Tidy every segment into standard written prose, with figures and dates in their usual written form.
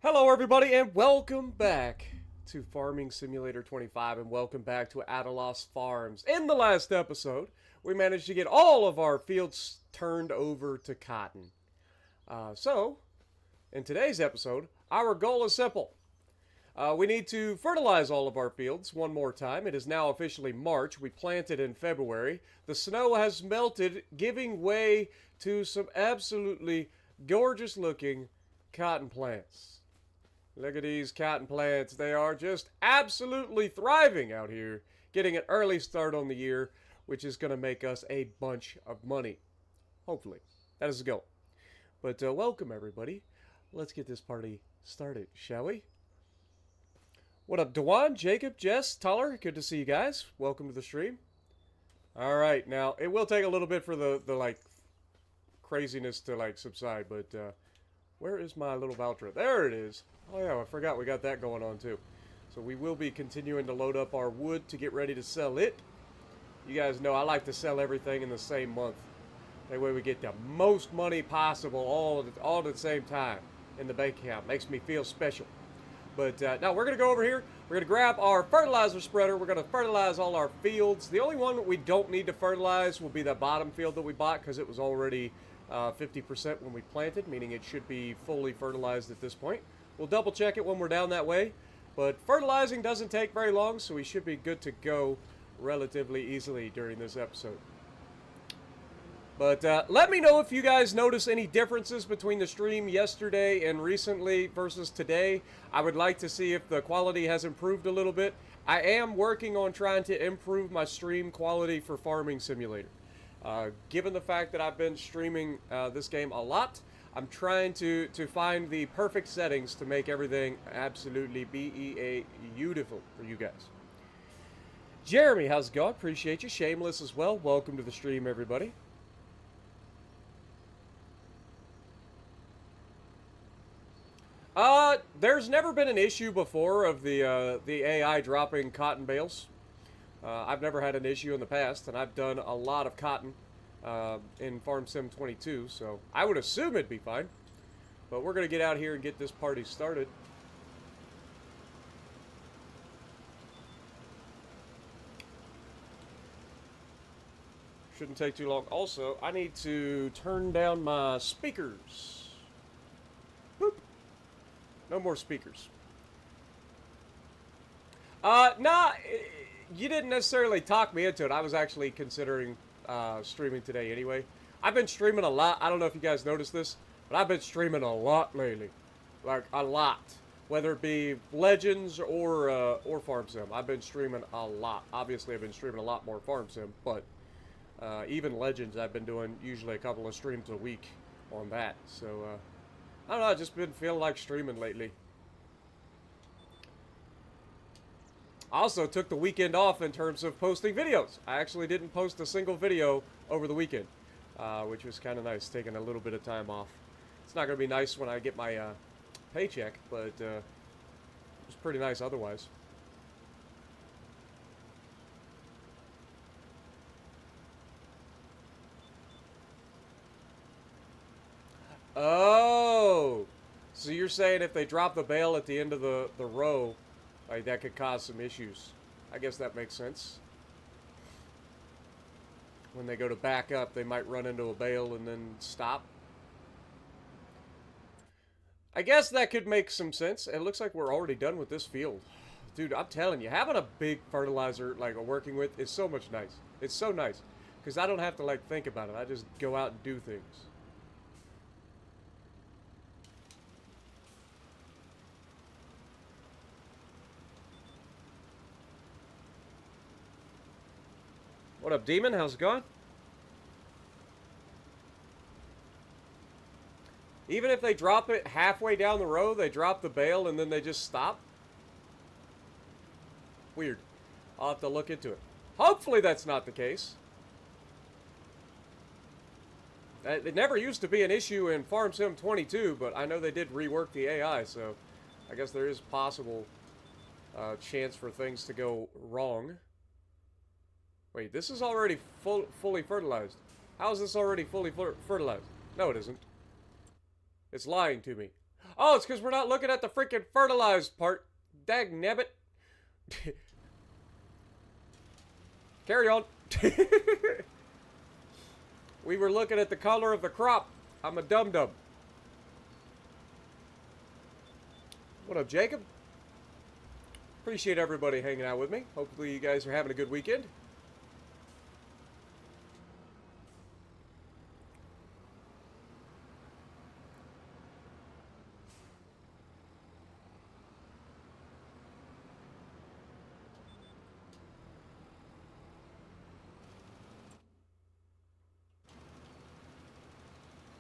Hello everybody and welcome back to Farming Simulator 25 and welcome back to Adalos Farms. In the last episode, we managed to get all of our fields turned over to cotton. So, in today's episode, our goal is simple. We need to fertilize all of our fields one more time. It is now officially March. We planted in February. The snow has melted, giving way to some absolutely gorgeous looking cotton plants. Look at these cotton plants. They are just absolutely thriving out here, getting an early start on the year, which is going to make us a bunch of money. Hopefully. That is the goal. But welcome, everybody. Let's get this party started, shall we? What up, Dewan, Jacob, Jess, Toller? Good to see you guys. Welcome to the stream. All right, now, it will take a little bit for the craziness to, subside, but, where is my little voucher? There it is. Oh, yeah, I forgot we got that going on, too. So we will be continuing to load up our wood to get ready to sell it. You guys know I like to sell everything in the same month. That way we get the most money possible all at the same time in the bank account. Makes me feel special. But now we're going to go over here. We're going to grab our fertilizer spreader. We're going to fertilize all our fields. The only one that we don't need to fertilize will be that bottom field that we bought because it was already 50% when we planted, meaning it should be fully fertilized at this point. We'll double check it when we're down that way. But fertilizing doesn't take very long, so we should be good to go relatively easily during this episode. But let me know if you guys notice any differences between the stream yesterday and recently versus today. I would like to see if the quality has improved a little bit. I am working on trying to improve my stream quality for Farming Simulator. Given the fact that I've been streaming this game a lot, I'm trying to find the perfect settings to make everything absolutely beautiful for you guys. Jeremy, how's it going? Appreciate you. Shameless as well. Welcome to the stream, everybody. There's never been an issue before of the AI dropping cotton bales. I've never had an issue in the past, and I've done a lot of cotton in Farm Sim 22, so I would assume it'd be fine. But we're going to get out here and get this party started. Shouldn't take too long. Also, I need to turn down my speakers. Boop. No more speakers. Nah, you didn't necessarily talk me into it. I was actually considering streaming today anyway. I've been streaming a lot. I don't know if you guys noticed this, but I've been streaming a lot lately. Like, a lot. Whether it be Legends or Farm Sim. I've been streaming a lot. Obviously, I've been streaming a lot more Farm Sim, but even Legends, I've been doing usually a couple of streams a week on that. So, I don't know, I've just been feeling like streaming lately. I also took the weekend off in terms of posting videos. I actually didn't post a single video over the weekend, which was kind of nice, taking a little bit of time off. It's not going to be nice when I get my paycheck, but it was pretty nice otherwise. Oh, so you're saying if they drop the bale at the end of the row, like, that could cause some issues. I guess that makes sense. When they go to back up, they might run into a bale and then stop. I guess that could make some sense. It looks like we're already done with this field. Dude, I'm telling you, having a big fertilizer, like, working with is so much nice. It's so nice. Because I don't have to, like, think about it. I just go out and do things. What up, Demon? How's it going? Even if they drop it halfway down the row, they drop the bale and then they just stop? Weird. I'll have to look into it. Hopefully that's not the case. It never used to be an issue in Farm Sim 22, but I know they did rework the AI, so I guess there is possible chance for things to go wrong. Wait, this is already fully fertilized. How is this already fully fertilized? No, it isn't. It's lying to me. Oh, it's because we're not looking at the freaking fertilized part. Dag nabbit. Carry on. We were looking at the color of the crop. I'm a dum-dum. What up, Jacob? Appreciate everybody hanging out with me. Hopefully you guys are having a good weekend.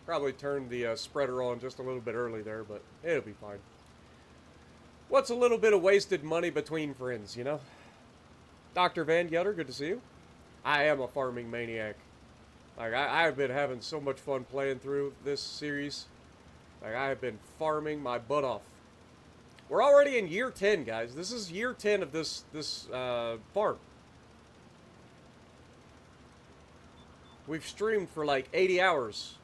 Probably turned the spreader on just a little bit early there, but it'll be fine. What's a little bit of wasted money between friends, you know? Dr. Van Getter, good to see you. I am a farming maniac. Like, I've been having so much fun playing through this series. Like, I have been farming my butt off. We're already in year 10, guys. This is year 10 of this farm. We've streamed for like 80 hours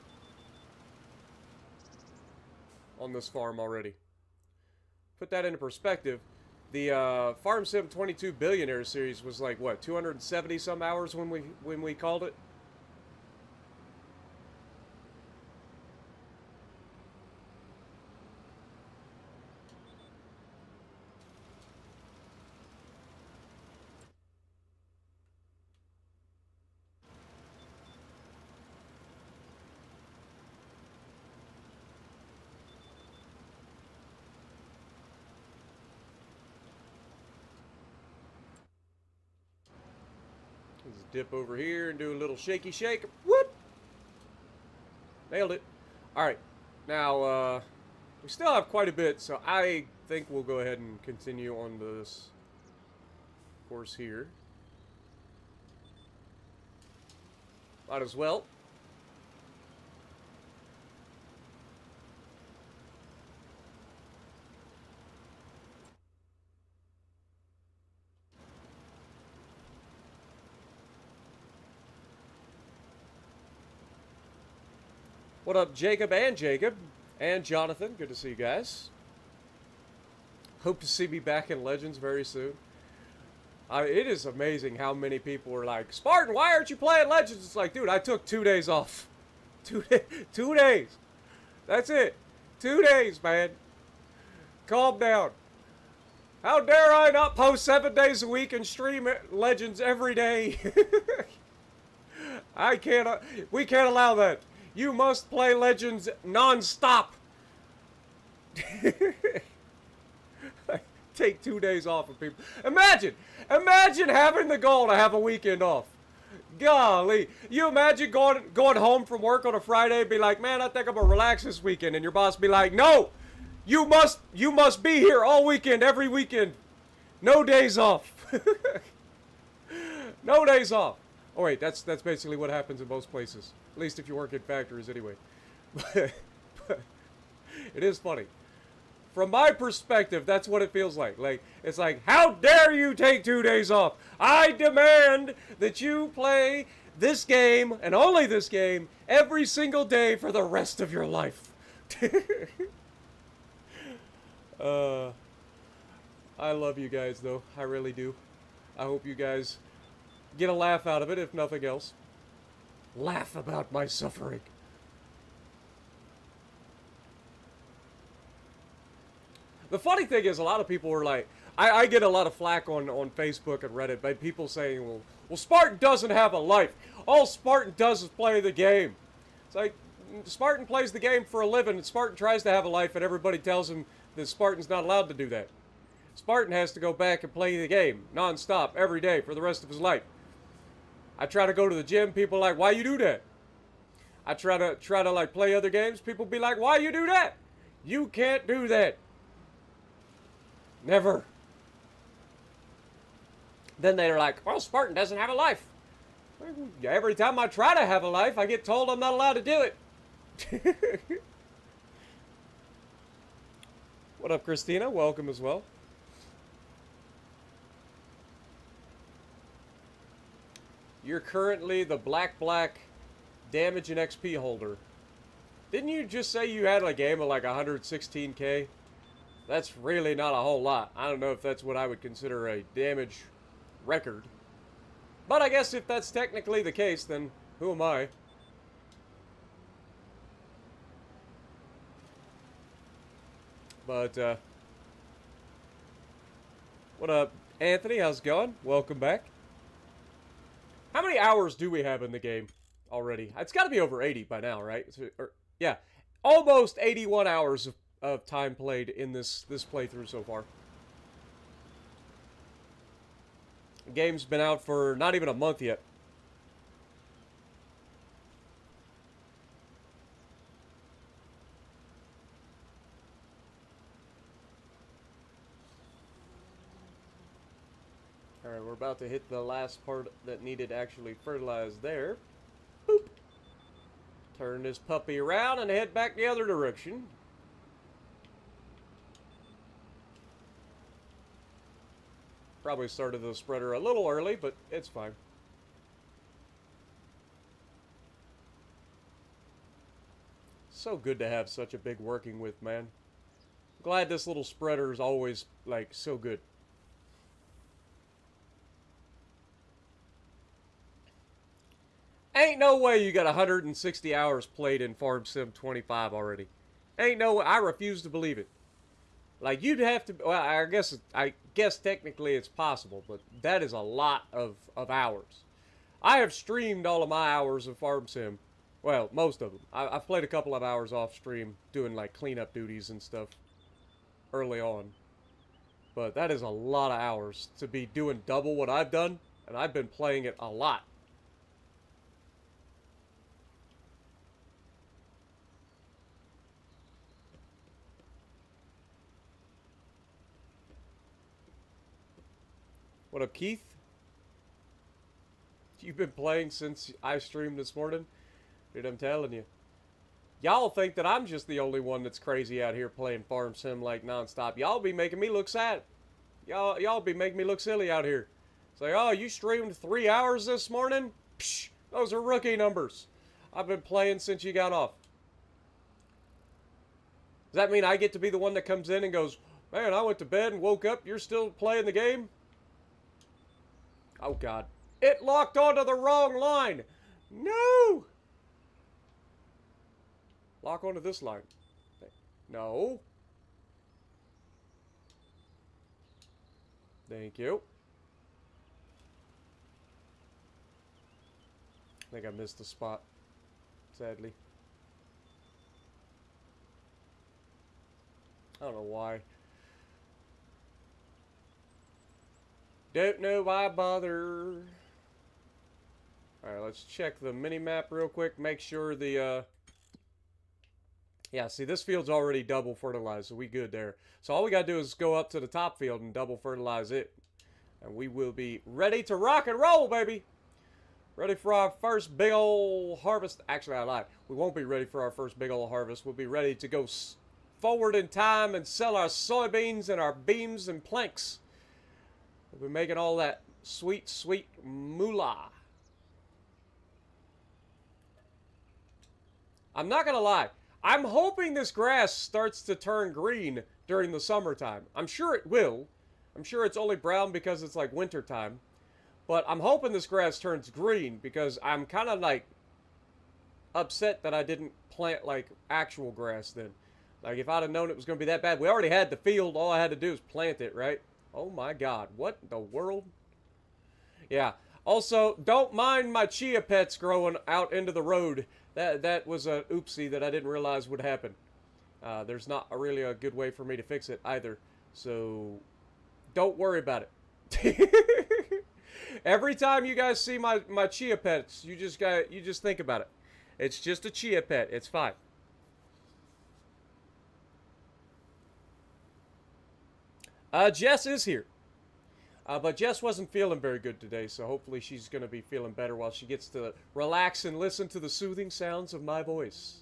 on this farm already. Put that into perspective. The Farm Sim 22 Billionaire series was like, what, 270 some hours when we called it? Let's dip over here and do a little shaky shake. Whoop! Nailed it. Alright. Now, we still have quite a bit, so I think we'll go ahead and continue on this course here. Might as well. What up, Jacob and Jonathan? Good to see you guys. Hope to see me back in Legends very soon. It is amazing how many people are like, Spartan, why aren't you playing Legends? It's like, dude, I took 2 days off. 2 days. That's it. 2 days, man. Calm down. How dare I not post 7 days a week and stream Legends every day? We can't allow that. You must play Legends non-stop. Take 2 days off of people. Imagine having the goal to have a weekend off. Golly, you imagine going home from work on a Friday and be like, man, I think I'm gonna relax this weekend, and your boss be like, no, you must be here all weekend, every weekend, no days off. No days off. Oh wait, that's basically what happens in most places. At least if you work in factories, anyway. But it is funny. From my perspective, that's what it feels like. Like, it's like, how dare you take 2 days off? I demand that you play this game, and only this game, every single day for the rest of your life. I love you guys, though. I really do. I hope you guys get a laugh out of it, if nothing else. Laugh about my suffering. The funny thing is, a lot of people are like, I get a lot of flack on Facebook and Reddit by people saying, well, Spartan doesn't have a life. All Spartan does is play the game. It's like, Spartan plays the game for a living, and Spartan tries to have a life, and everybody tells him that Spartan's not allowed to do that. Spartan has to go back and play the game non-stop every day for the rest of his life. I try to go to the gym, people are like, why you do that? I try to like play other games, people be like, why you do that? You can't do that. Never. Then they're like, well, Spartan doesn't have a life. Every time I try to have a life, I get told I'm not allowed to do it. What up, Christina? Welcome as well. You're currently the black damage and XP holder. Didn't you just say you had a game of like 116k? That's really not a whole lot. I don't know if that's what I would consider a damage record. But I guess if that's technically the case, then who am I? But, what up, Anthony? How's it going? Welcome back. How many hours do we have in the game already? It's got to be over 80 by now, right? Yeah, almost 81 hours of time played in this playthrough so far. The game's been out for not even a month yet. Alright, we're about to hit the last part that needed actually fertilized there. Boop. Turn this puppy around and head back the other direction. Probably started the spreader a little early, but it's fine. So good to have such a big working with, man. Glad this little spreader is always, like, so good. Ain't no way you got 160 hours played in Farm Sim 25 already. Ain't no way. I refuse to believe it. Like, you'd have to... Well, I guess technically it's possible, but that is a lot of hours. I have streamed all of my hours of Farm Sim. Well, most of them. I've played a couple of hours off stream doing, like, cleanup duties and stuff early on. But that is a lot of hours to be doing double what I've done, and I've been playing it a lot. What up, Keith? You've been playing since I streamed this morning? Dude, I'm telling you. Y'all think that I'm just the only one that's crazy out here playing Farm Sim like nonstop. Y'all be making me look sad. Y'all be making me look silly out here. Say, oh, you streamed 3 hours this morning? Psh, those are rookie numbers. I've been playing since you got off. Does that mean I get to be the one that comes in and goes, man, I went to bed and woke up, you're still playing the game? Oh, God. It locked onto the wrong line. No! Lock onto this line. No. Thank you. I think I missed the spot, sadly. I don't know why. Don't know why bother. Alright, let's check the mini-map real quick. Make sure the, yeah, see, this field's already double fertilized, so we good there. So all we gotta do is go up to the top field and double fertilize it. And we will be ready to rock and roll, baby! Ready for our first big ol' harvest. Actually, I lied. We won't be ready for our first big ol' harvest. We'll be ready to go forward in time and sell our soybeans and our beams and planks. We'll be making all that sweet, sweet moolah. I'm not gonna lie. I'm hoping this grass starts to turn green during the summertime. I'm sure it will. I'm sure it's only brown because it's like winter time. But I'm hoping this grass turns green because I'm kind of like upset that I didn't plant like actual grass then. Like if I'd have known it was going to be that bad. We already had the field. All I had to do is plant it, right? Oh my God. What in the world? Yeah. Also, don't mind my chia pets growing out into the road. That was an oopsie that I didn't realize would happen. There's not really a good way for me to fix it either. So, don't worry about it. Every time you guys see my chia pets, you just think about it. It's just a chia pet. It's fine. Jess is here. But Jess wasn't feeling very good today, so hopefully she's going to be feeling better while she gets to relax and listen to the soothing sounds of my voice.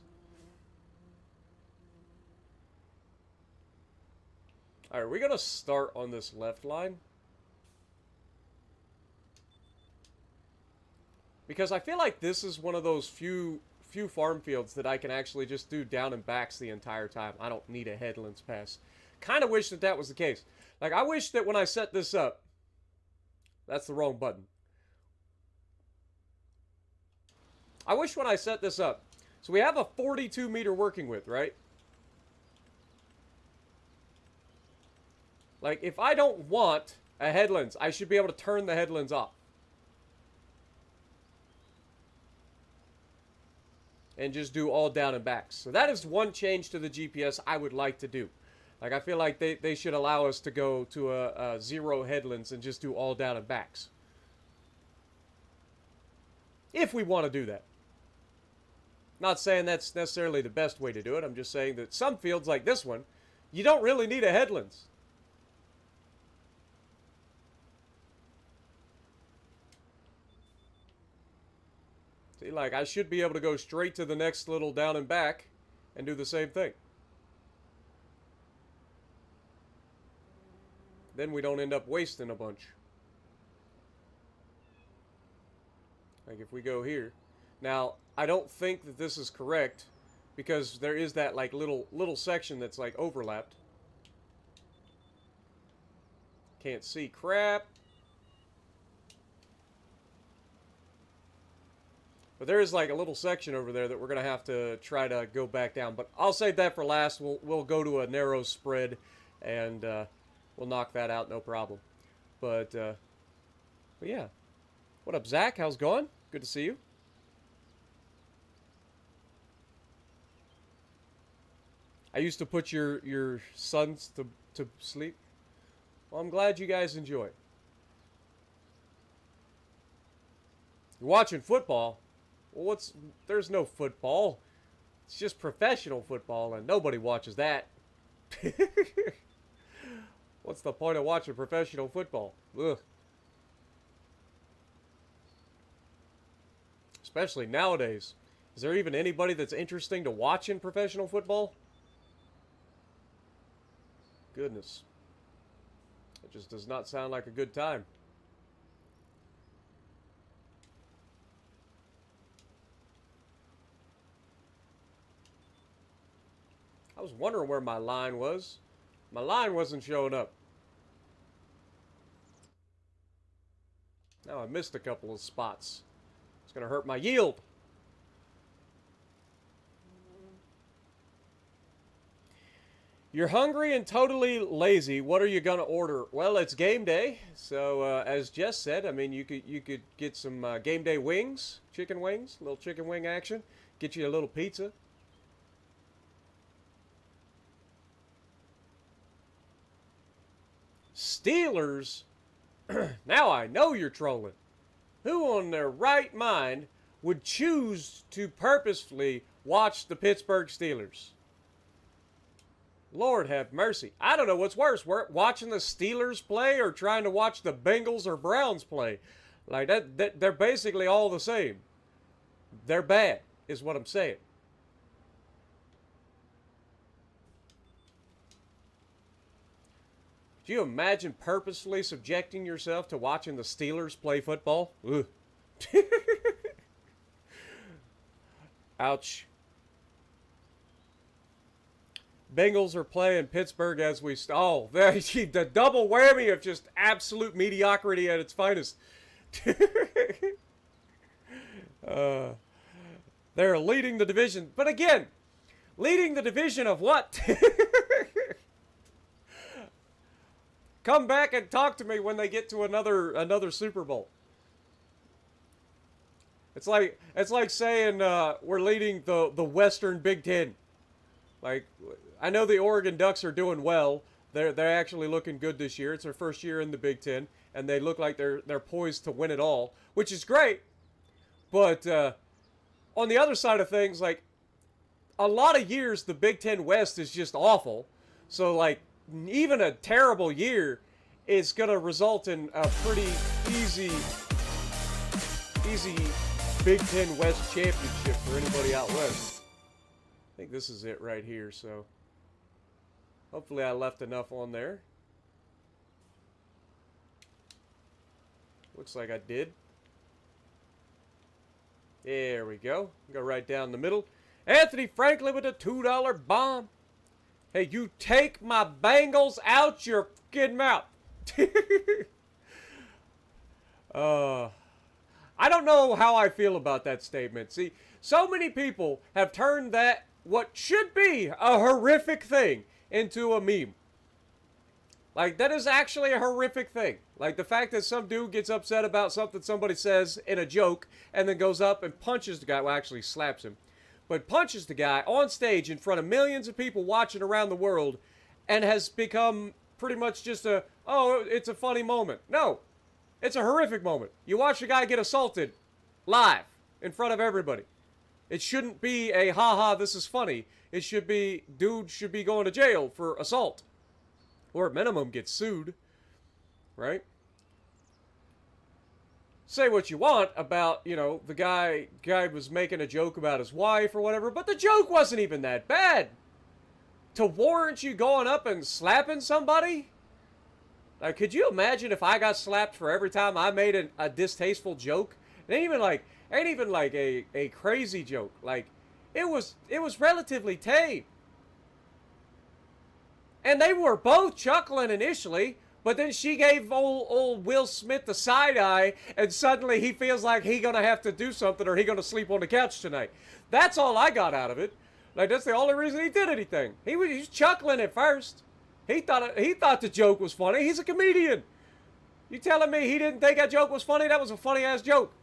Alright, we're going to start on this left line. Because I feel like this is one of those few few farm fields that I can actually just do down and backs the entire time. I don't need a headlands pass. Kind of wish that that was the case. Like, I wish that when I set this up... That's the wrong button. I wish when I set this up... So we have a 42 meter working width, right? Like, if I don't want a headlands, I should be able to turn the headlands off. And just do all down and backs. So that is one change to the GPS I would like to do. Like, I feel like they should allow us to go to a 0 headlands and just do all down and backs. If we want to do that. Not saying that's necessarily the best way to do it. I'm just saying that some fields like this one, you don't really need a headlands. See, like, I should be able to go straight to the next little down and back and do the same thing. Then we don't end up wasting a bunch. Like, if we go here. Now, I don't think that this is correct because there is that, like, little section that's, like, overlapped. Can't see crap. But there is, like, a little section over there that we're going to have to try to go back down. But I'll save that for last. We'll go to a narrow spread, and we'll knock that out, no problem. But yeah. What up, Zach? How's it going? Good to see you. I used to put your sons to sleep. Well, I'm glad you guys enjoy. You're watching football? Well, there's no football. It's just professional football, and nobody watches that. What's the point of watching professional football? Ugh. Especially nowadays. Is there even anybody that's interesting to watch in professional football? Goodness. It just does not sound like a good time. I was wondering where my line was. My line wasn't showing up. Now I missed a couple of spots. It's going to hurt my yield. You're hungry and totally lazy. What are you going to order? Well, it's game day. So, as Jess said, I mean, you could get some game day wings, chicken wings, a little chicken wing action. Get you a little pizza. Steelers? Now I know you're trolling. Who on their right mind would choose to purposefully watch the Pittsburgh Steelers? Lord have mercy. I don't know what's worse, watching the Steelers play or trying to watch the Bengals or Browns play. Like, that they're basically all the same. They're bad, is what I'm saying. Do you imagine purposefully subjecting yourself to watching the Steelers play football? Ugh. Ouch. Bengals are playing Pittsburgh as we... Oh, the double whammy of just absolute mediocrity at its finest. They're leading the division. But again, leading the division of what? Come back and talk to me when they get to another Super Bowl. It's like saying we're leading the Western Big Ten. Like, I know the Oregon Ducks are doing well. They're actually looking good this year. It's their first year in the Big Ten, and they look like they're poised to win it all, which is great. But on the other side of things, like, a lot of years the Big Ten West is just awful. So, like, even a terrible year is going to result in a pretty easy Big Ten West championship for anybody out west. I think this is it right here, so hopefully I left enough on there. Looks like I did. There we go. Go right down the middle. Anthony Franklin with a $2 bomb. Hey, you take my bangles out your fucking mouth. I don't know how I feel about that statement. See, so many people have turned that, what should be a horrific thing, into a meme. Like, that is actually a horrific thing. Like, the fact that some dude gets upset about something somebody says in a joke and then goes up and punches the guy, well, actually slaps him, but punches the guy on stage in front of millions of people watching around the world and has become pretty much just it's a funny moment. No, it's a horrific moment. You watch a guy get assaulted live in front of everybody. It shouldn't be a ha-ha, this is funny. It should be, dude should be going to jail for assault. Or at minimum get sued. Right? Say what you want about, you know, the guy was making a joke about his wife or whatever, but the joke wasn't even that bad. To warrant you going up and slapping somebody? Like, could you imagine if I got slapped for every time I made a distasteful joke? It ain't even like a crazy joke. Like, it was relatively tame. And they were both chuckling initially, but then she gave old Will Smith the side eye, and suddenly he feels like he gonna have to do something or he gonna sleep on the couch tonight. That's all I got out of it. Like, that's the only reason he did anything. He was chuckling at first. He thought the joke was funny. He's a comedian. You telling me he didn't think that joke was funny? That was a funny ass joke.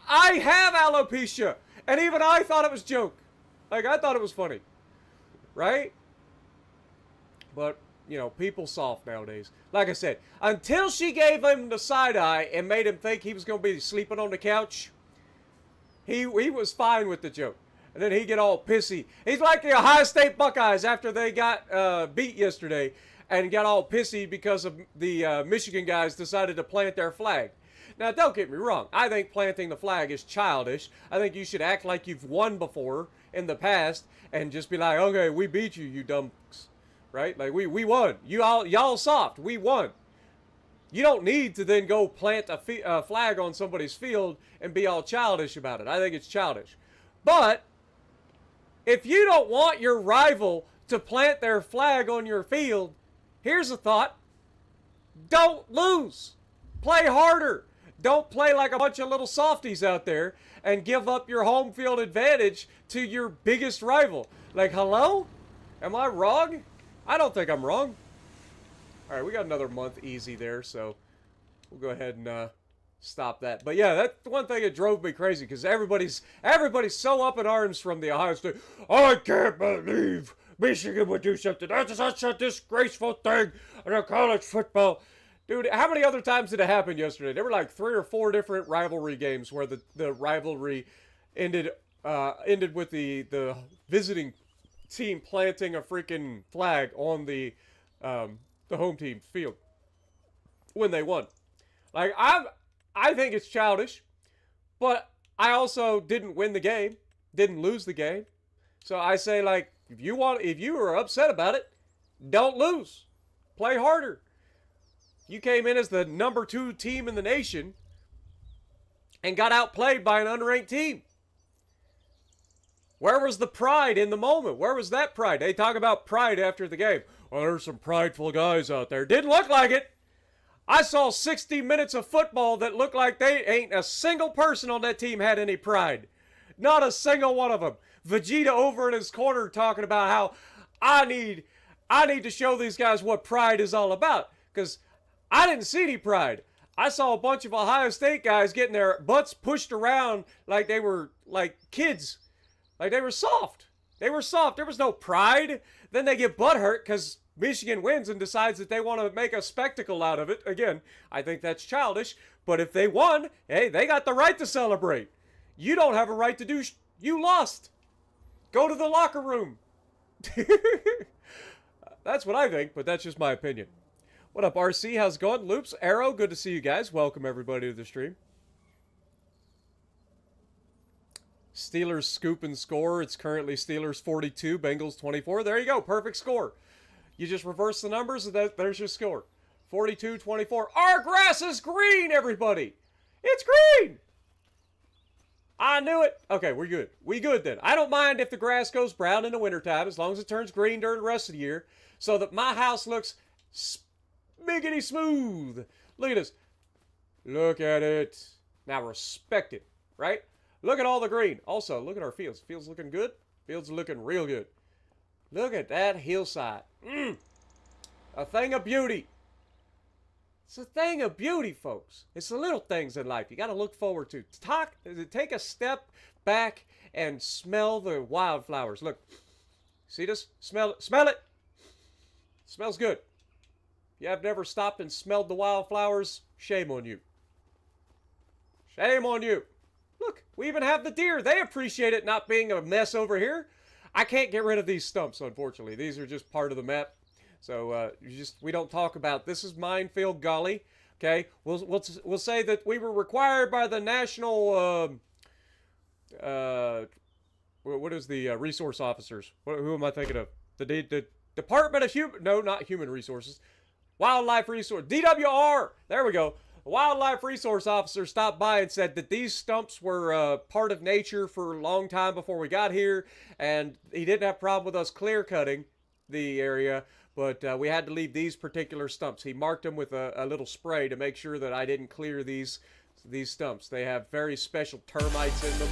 I have alopecia, and even I thought it was a joke. Like, I thought it was funny, right? But, you know, people soft nowadays. Like I said, until she gave him the side eye and made him think he was going to be sleeping on the couch, he was fine with the joke. And then he get all pissy. He's like the Ohio State Buckeyes after they got beat yesterday and got all pissy because of the Michigan guys decided to plant their flag. Now, don't get me wrong. I think planting the flag is childish. I think you should act like you've won before in the past and just be like, okay, we beat you, you dumb fucks. Right? Like, we won. Y'all soft. We won. You don't need to then go plant a flag on somebody's field and be all childish about it. I think it's childish. But if you don't want your rival to plant their flag on your field, here's a thought. Don't lose. Play harder. Don't play like a bunch of little softies out there and give up your home field advantage to your biggest rival. Like, hello? Am I wrong? I don't think I'm wrong. All right, we got another month easy there, so we'll go ahead and stop that. But yeah, that's one thing that drove me crazy because everybody's so up in arms from the Ohio State. I can't believe Michigan would do something. That's such a disgraceful thing in college football. Dude, how many other times did it happen yesterday? There were like 3 or 4 different rivalry games where the rivalry ended with the visiting team planting a freaking flag on the home team field when they won. Like, I think it's childish, but I also didn't win the game, didn't lose the game. So I say, like, if you are upset about it, don't lose. Play harder. You came in as the number 2 team in the nation and got outplayed by an unranked team. Where was the pride in the moment? Where was that pride? They talk about pride after the game. Well, there's some prideful guys out there. Didn't look like it. I saw 60 minutes of football that looked like they ain't a single person on that team had any pride. Not a single one of them. Vegeta over in his corner talking about how I need to show these guys what pride is all about. Because I didn't see any pride. I saw a bunch of Ohio State guys getting their butts pushed around like they were like kids. Like they were soft. They were soft. There was no pride. Then they get butthurt because Michigan wins and decides that they want to make a spectacle out of it. Again, I think that's childish. But if they won, hey, they got the right to celebrate. You don't have a right to do... You lost. Go to the locker room. That's what I think, but that's just my opinion. What up, RC? How's it going? Loops, Arrow, good to see you guys. Welcome everybody to the stream. Steelers scoop and score. It's currently Steelers 42, Bengals 24. There you go. Perfect score. You just reverse the numbers and there's your score. 42-24. Our grass is green, everybody. It's green. I knew it. Okay, we're good. We good then. I don't mind if the grass goes brown in the wintertime as long as it turns green during the rest of the year so that my house looks spiggity smooth. Look at this. Look at it. Now respect it, right? Look at all the green. Also, look at our fields. Fields looking good. Fields looking real good. Look at that hillside. A thing of beauty. It's a thing of beauty, folks. It's the little things in life you got to look forward to. Take a step back and smell the wildflowers. Look. See this? Smell it. Smell it. Smells good. If you have never stopped and smelled the wildflowers, shame on you. Shame on you. Look, we even have the deer. They appreciate it not being a mess over here. I can't get rid of these stumps, unfortunately. These are just part of the map. So we don't talk about this is Minefield Gully. Okay, we'll say that we were required by the national what is the resource officers? Who am I thinking of? The Department of not Human Resources, Wildlife Resource, DWR. There we go. The Wildlife Resource Officer stopped by and said that these stumps were part of nature for a long time before we got here, and he didn't have a problem with us clear cutting the area. But we had to leave these particular stumps. He marked them with a little spray to make sure that I didn't clear these stumps. They have very special termites in them.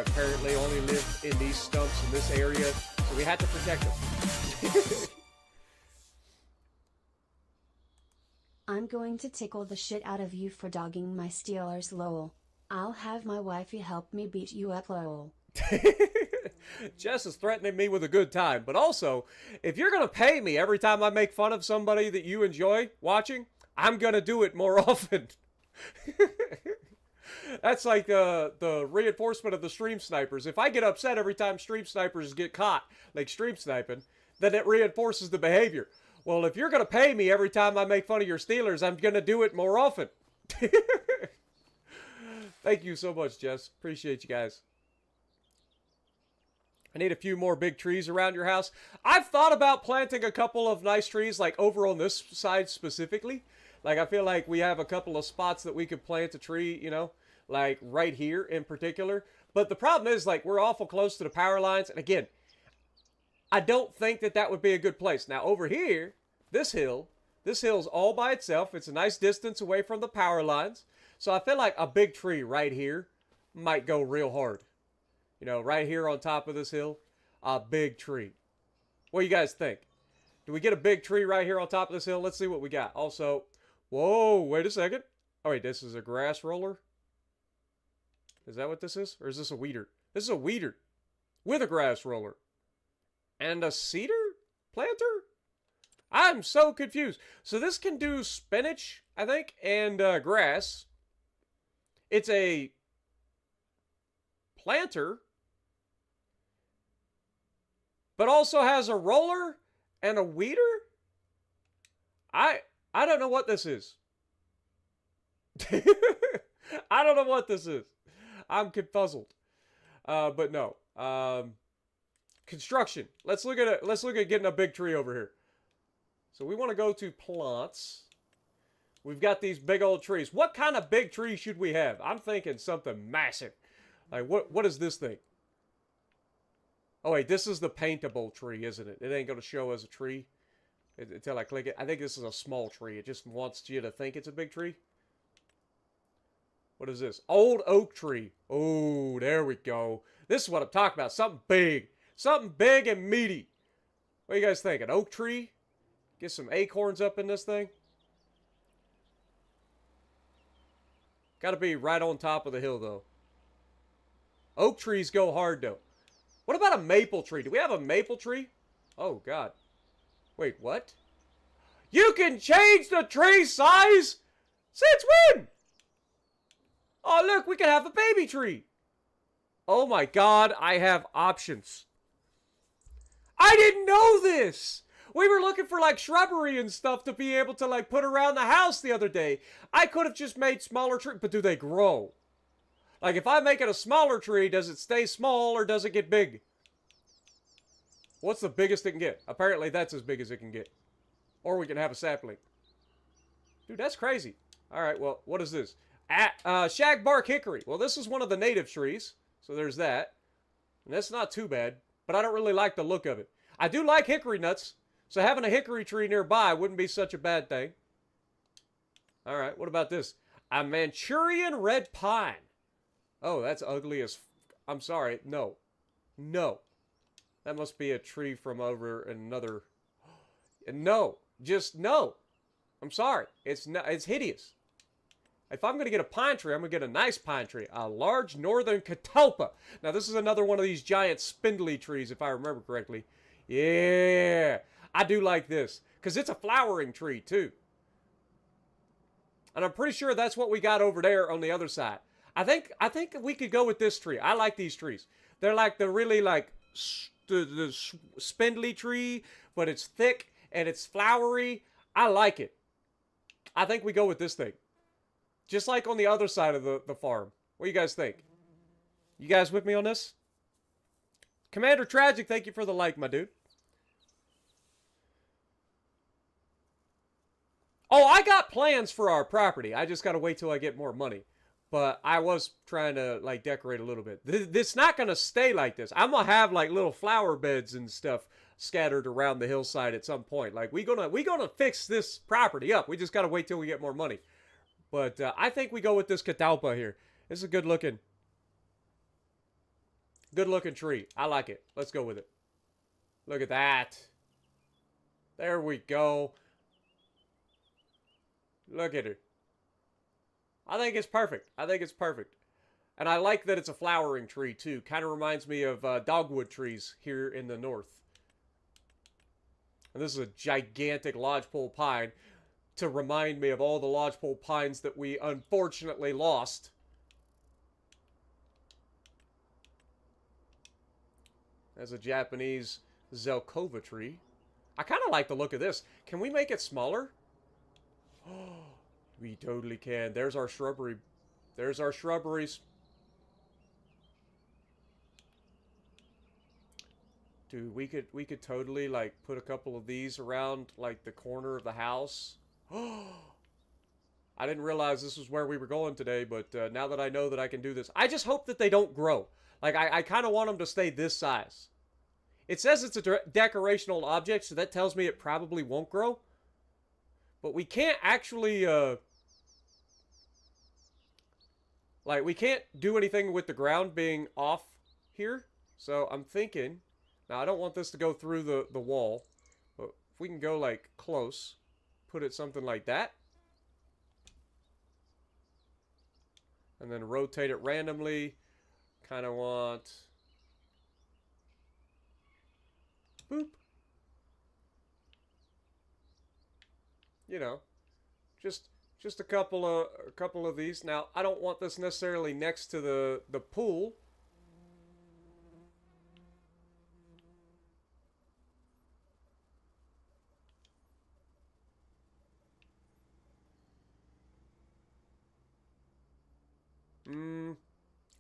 Apparently only live in these stumps in this area. So we had to protect them. I'm going to tickle the shit out of you for dogging my Steelers, lol. I'll have my wifey help me beat you up, lol. Jess is threatening me with a good time. But also, if you're going to pay me every time I make fun of somebody that you enjoy watching, I'm going to do it more often. That's like the reinforcement of the stream snipers. If I get upset every time stream snipers get caught, like stream sniping, then it reinforces the behavior. Well, if you're going to pay me every time I make fun of your Steelers, I'm going to do it more often. Thank you so much, Jess. Appreciate you guys. I need a few more big trees around your house. I've thought about planting a couple of nice trees, like over on this side specifically. Like, I feel like we have a couple of spots that we could plant a tree, you know, like right here in particular. But the problem is, like, we're awful close to the power lines. And again, I don't think that that would be a good place. Now, over here, this hill's all by itself. It's a nice distance away from the power lines. So I feel like a big tree right here might go real hard. You know, right here on top of this hill, a big tree. What do you guys think? Do we get a big tree right here on top of this hill? Let's see what we got. Also, whoa, wait a second. Oh, wait, this is a grass roller? Is that what this is? Or is this a weeder? This is a weeder with a grass roller. And a cedar planter? I'm so confused. So this can do spinach, I think, and grass. It's a planter, but also has a roller and a weeder? I don't know what this is. I don't know what this is. I'm confuzzled. But no. Construction. Let's look at it. Let's look at getting a big tree over here. So we want to go to plants. We've got these big old trees. What kind of big tree should we have? I'm thinking something massive. Like, what is this thing? Oh, wait, this is the paintable tree, isn't it? It ain't going to show as a tree until I click it. I think this is a small tree. It just wants you to think it's a big tree. What is this? Old oak tree. Oh, there we go. This is what I'm talking about. Something big. Something big and meaty. What do you guys think? An oak tree? Get some acorns up in this thing? Got to be right on top of the hill, though. Oak trees go hard, though. What about a maple tree? Do we have a maple tree? Oh, God. Wait, what? You can change the tree size? Since when? Oh, look, we can have a baby tree. Oh, my God, I have options. I didn't know this. We were looking for, like, shrubbery and stuff to be able to, like, put around the house the other day. I could have just made smaller trees, but do they grow? Like, if I make it a smaller tree, does it stay small or does it get big? What's the biggest it can get? Apparently, that's as big as it can get. Or we can have a sapling. Dude, that's crazy. All right, well, what is this? Shagbark hickory. Well, this is one of the native trees, so there's that. And that's not too bad, but I don't really like the look of it. I do like hickory nuts, so having a hickory tree nearby wouldn't be such a bad thing. All right, what about this? A Manchurian red pine. Oh, that's ugly as... I'm sorry. No. No. That must be a tree from over another... No. Just no. I'm sorry. It's hideous. If I'm going to get a pine tree, I'm going to get a nice pine tree. A large northern catalpa. Now, this is another one of these giant spindly trees, if I remember correctly. Yeah. I do like this. Because it's a flowering tree, too. And I'm pretty sure that's what we got over there on the other side. I think we could go with this tree. I like these trees. They're like the really like the spindly tree, but it's thick and it's flowery. I like it. I think we go with this thing. Just like on the other side of the farm. What do you guys think? You guys with me on this? Commander Tragic, thank you for the like, my dude. Oh, I got plans for our property. I just got to wait till I get more money. But I was trying to, like, decorate a little bit. This not going to stay like this. I'm going to have, like, little flower beds and stuff scattered around the hillside at some point. Like, we gonna fix this property up. We just got to wait till we get more money. But I think we go with this catalpa here. This is a good looking tree. I like it. Let's go with it. Look at that. There we go. Look at it. I think it's perfect. I think it's perfect. And I like that it's a flowering tree, too. Kind of reminds me of dogwood trees here in the north. And this is a gigantic lodgepole pine to remind me of all the lodgepole pines that we unfortunately lost. There's a Japanese Zelkova tree. I kind of like the look of this. Can we make it smaller? Oh, we totally can. There's our shrubbery. There's our shrubberies. Dude, we could totally like put a couple of these around like the corner of the house. Oh, I didn't realize this was where we were going today, but now that I know that I can do this, I just hope that they don't grow. Like I kind of want them to stay this size. It says it's a decorational object, so that tells me it probably won't grow. But we can't actually, like, we can't do anything with the ground being off here. So I'm thinking, now I don't want this to go through the wall, but if we can go, like, close, put it something like that. And then rotate it randomly. Kind of want, boop. You know, just a couple of these. Now, I don't want this necessarily next to the pool.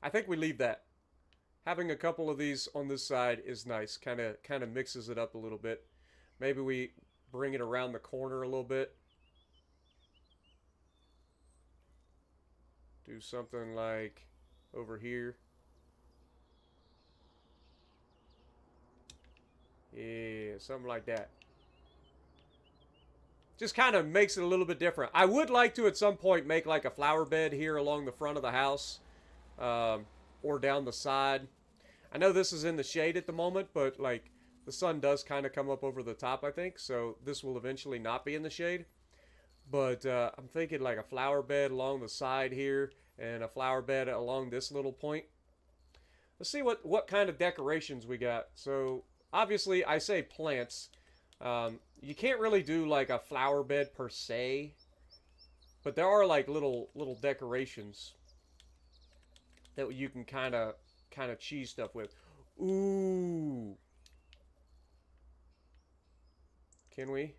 I think we leave that. Having a couple of these on this side is nice. Kind of mixes it up a little bit. Maybe we bring it around the corner a little bit. Do something like over here. Yeah, something like that. Just kind of makes it a little bit different. I would like to at some point make like a flower bed here along the front of the house. Or down the side. I know this is in the shade at the moment, but like the sun does kind of come up over the top, I think. So this will eventually not be in the shade. But I'm thinking like a flower bed along the side here and a flower bed along this little point. Let's see what kind of decorations we got. So obviously I say plants. You can't really do like a flower bed per se. But there are like little decorations that you can kind of cheese stuff with. Ooh. Can we?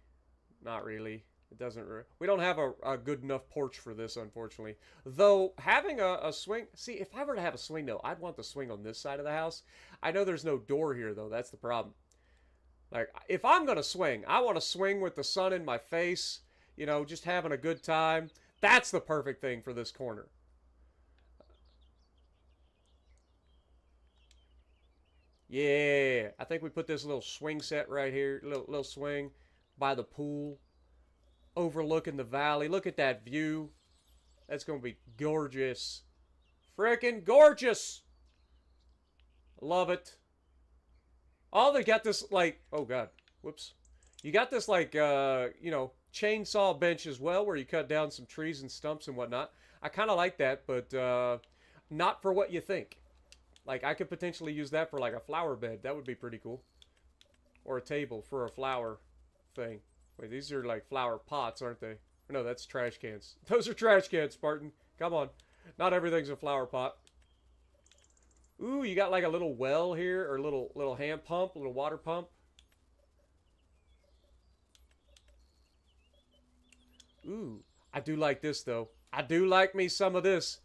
Not really. It doesn't... We don't have a good enough porch for this, unfortunately. Though, having a swing... See, if I were to have a swing, though, I'd want the swing on this side of the house. I know there's no door here, though. That's the problem. Like, if I'm going to swing, I want to swing with the sun in my face. You know, just having a good time. That's the perfect thing for this corner. Yeah, I think we put this little swing set right here, little swing by the pool, overlooking the valley. Look at that view. That's gonna be gorgeous. Freaking gorgeous. Love it. Oh, they got this like, oh god, whoops. You got this like, you know, chainsaw bench as well, where you cut down some trees and stumps and whatnot. I kind of like that, but not for what you think. Like, I could potentially use that for like a flower bed. That would be pretty cool. Or a table for a flower thing. Wait, these are like flower pots, aren't they? No, that's trash cans. Those are trash cans, Spartan. Come on. Not everything's a flower pot. Ooh, you got like a little well here, or little hand pump, a little water pump. Ooh, I do like this though. I do like me some of this.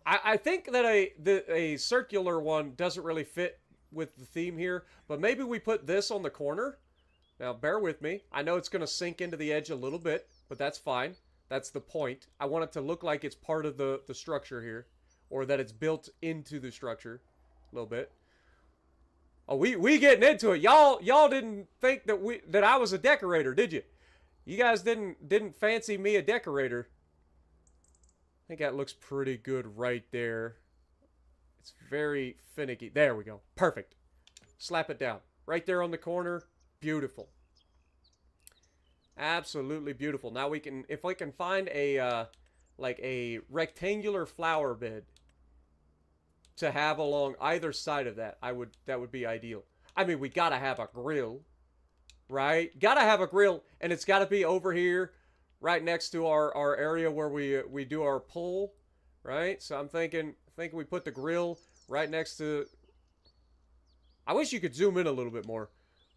I think that a circular one doesn't really fit with the theme here, but maybe we put this on the corner. Now, bear with me. I know it's going to sink into the edge a little bit, but that's fine. That's the point. I want it to look like it's part of the structure here, or that it's built into the structure a little bit. Oh, we getting into it. Y'all didn't think that I was a decorator, did you? You guys didn't fancy me a decorator. I think that looks pretty good right there. It's very finicky. There we go. Perfect. Slap it down. Right there on the corner. Beautiful. Absolutely beautiful. Now we can, if we can find a, like a rectangular flower bed to have along either side of that, that would be ideal. I mean, we gotta have a grill, right? Gotta have a grill, and it's gotta be over here, right next to our area where we do our pull, right? So I'm thinking we put the grill right next to. I wish you could zoom in a little bit more.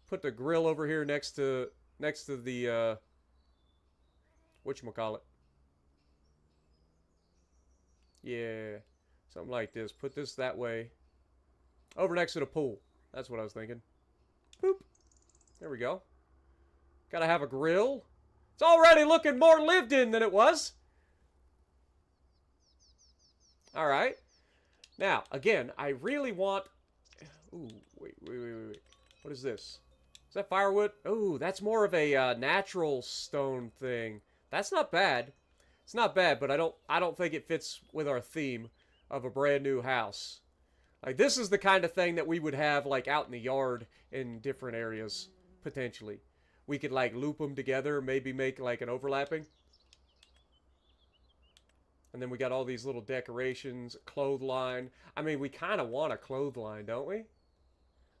Put the grill over here next to the whatchamacallit. Yeah, something like this. Put this that way. Over next to the pool. That's what I was thinking. Boop. There we go. Gotta have a grill. It's already looking more lived in than it was. Alright. Now, again, I really want. Ooh, wait. What is this? Is that firewood? Ooh, that's more of a natural stone thing. That's not bad. It's not bad, but I don't think it fits with our theme of a brand new house. Like, this is the kind of thing that we would have like out in the yard in different areas potentially. We could like loop them together, maybe make like an overlapping. And then we got all these little decorations, clothesline. I mean, we kind of want a clothesline, don't we?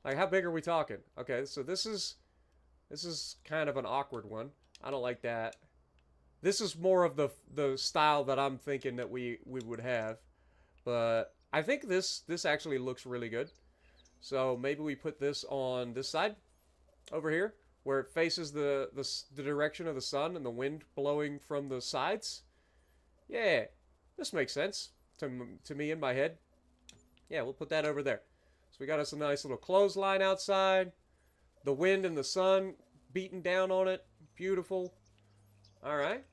Like, how big are we talking? Okay, so this is kind of an awkward one. I don't like that. This is more of the style that I'm thinking that we would have. But I think this actually looks really good. So maybe we put this on this side over here, where it faces the direction of the sun and the wind blowing from the sides. Yeah, this makes sense to me in my head. Yeah, we'll put that over there. So we got us a nice little clothesline outside. The wind and the sun beating down on it. Beautiful. Alright.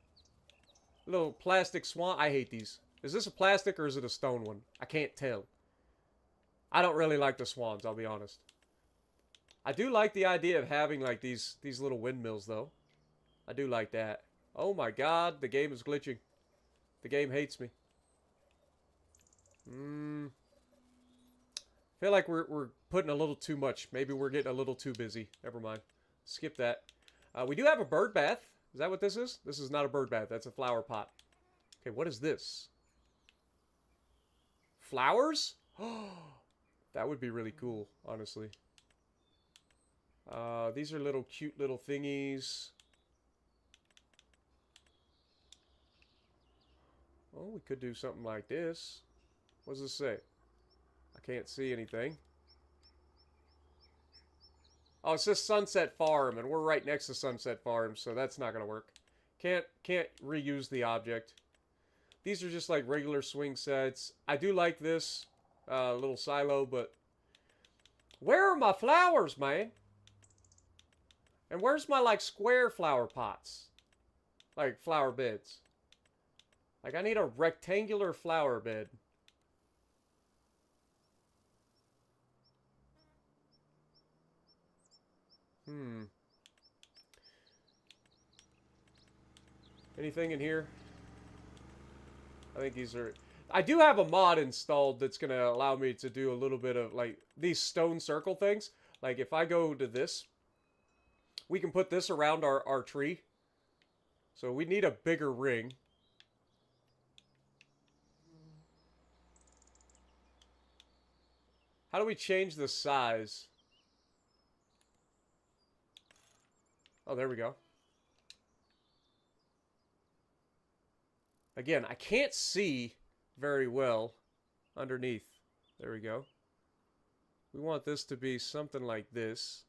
Little plastic swan. I hate these. Is this a plastic or is it a stone one? I can't tell. I don't really like the swans, I'll be honest. I do like the idea of having like these little windmills though. I do like that. Oh my god, the game is glitching. The game hates me. Feel like we're putting a little too much. Maybe we're getting a little too busy. Never mind. Skip that. We do have a bird bath. Is that what this is? This is not a bird bath. That's a flower pot. Okay, what is this? Flowers? Oh, that would be really cool, honestly. These are little cute little thingies. Oh, we could do something like this. What does this say? I can't see anything. Oh, it says Sunset Farm, and we're right next to Sunset Farm, so that's not gonna work. Can't reuse the object. These are just like regular swing sets. I do like this little silo, but where are my flowers, man? And where's my like square flower pots? Like flower beds. Like I need a rectangular flower bed. Anything in here? I think these are... I do have a mod installed that's going to allow me to do a little bit of, like, these stone circle things. Like, if I go to this, we can put this around our tree. So we need a bigger ring. How do we change the size? Oh, there we go. Again, I can't see very well underneath. There we go. We want this to be something like this.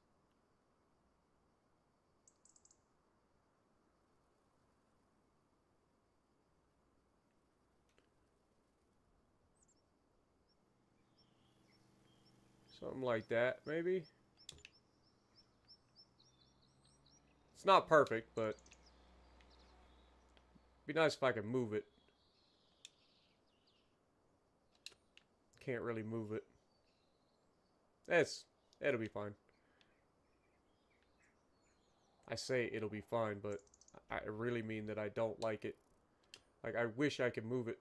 Something like that, maybe. It's not perfect, but it'd be nice if I could move it. Can't really move it. It'll be fine. I say it'll be fine, but I really mean that I don't like it. Like, I wish I could move it.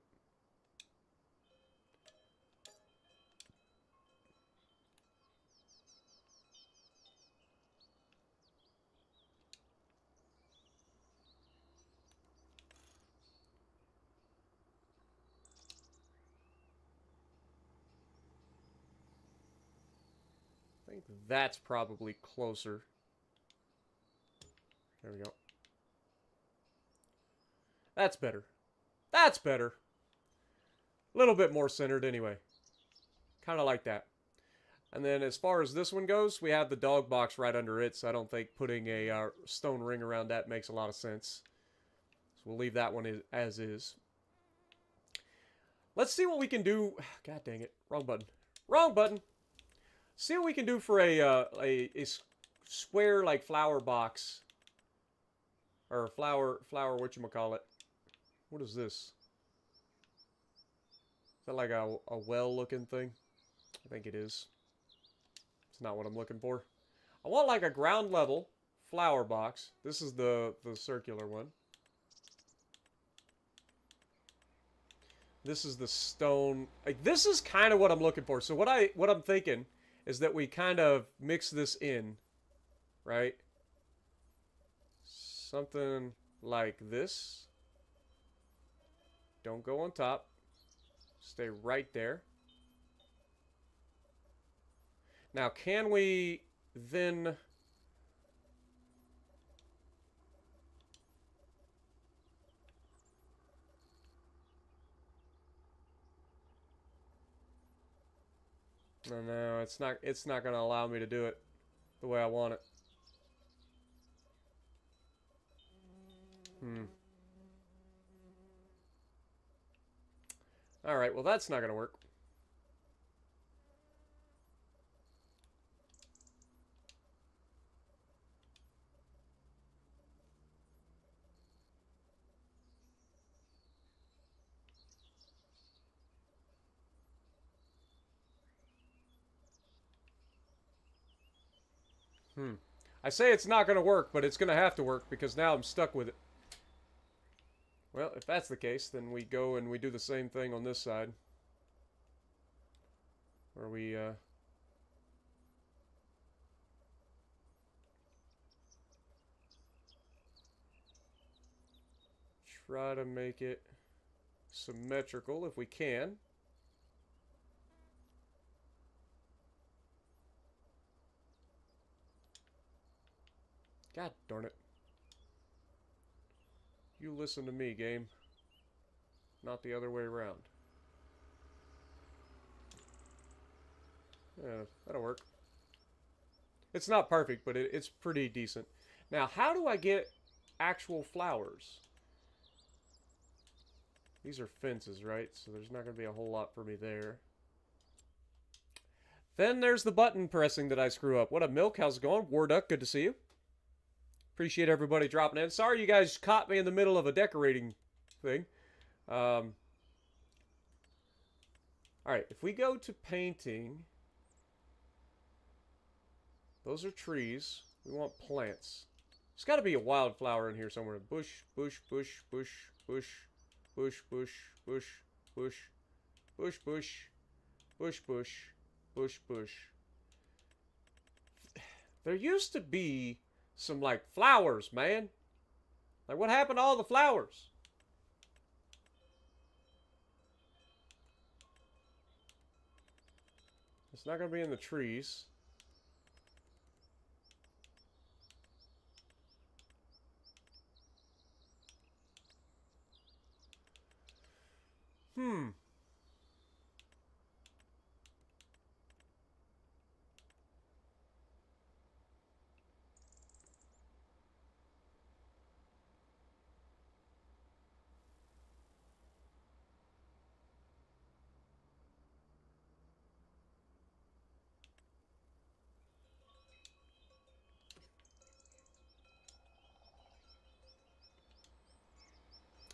I think that's probably closer. There we go. That's better. That's better. A little bit more centered anyway. Kind of like that. And then as far as this one goes, we have the dog box right under it, so I don't think putting a stone ring around that makes a lot of sense. So we'll leave that one as is. Let's see what we can do. God dang it. Wrong button. Wrong button. See what we can do for a square, like, flower box. Or flower, whatchamacallit. What is this? Is that like a well-looking thing? I think it is. It's not what I'm looking for. I want like a ground level flower box. This is the circular one. This is the stone. Like, this is kind of what I'm looking for. So what I'm thinking is that we kind of mix this in, right? Something like this. Don't go on top. Stay right there. Now, can we then... No, it's not going to allow me to do it the way I want it. Alright, well that's not going to work. I say it's not going to work, but it's going to have to work because now I'm stuck with it. Well, if that's the case, then we go and we do the same thing on this side. Where we, try to make it symmetrical if we can. God darn it. You listen to me, game. Not the other way around. Yeah, that'll work. It's not perfect, but it's pretty decent. Now, how do I get actual flowers? These are fences, right? So there's not going to be a whole lot for me there. Then there's the button pressing that I screw up. What up, Milk? How's it going? War Duck, good to see you. Appreciate everybody dropping in. Sorry you guys caught me in the middle of a decorating thing. Alright, if we go to painting... Those are trees. We want plants. There's got to be a wildflower in here somewhere. Bush, bush, bush, bush, bush, bush, bush, bush, bush, bush, bush, bush, bush, bush, bush. There used to be some, like, flowers, man. Like, what happened to all the flowers? It's not going to be in the trees.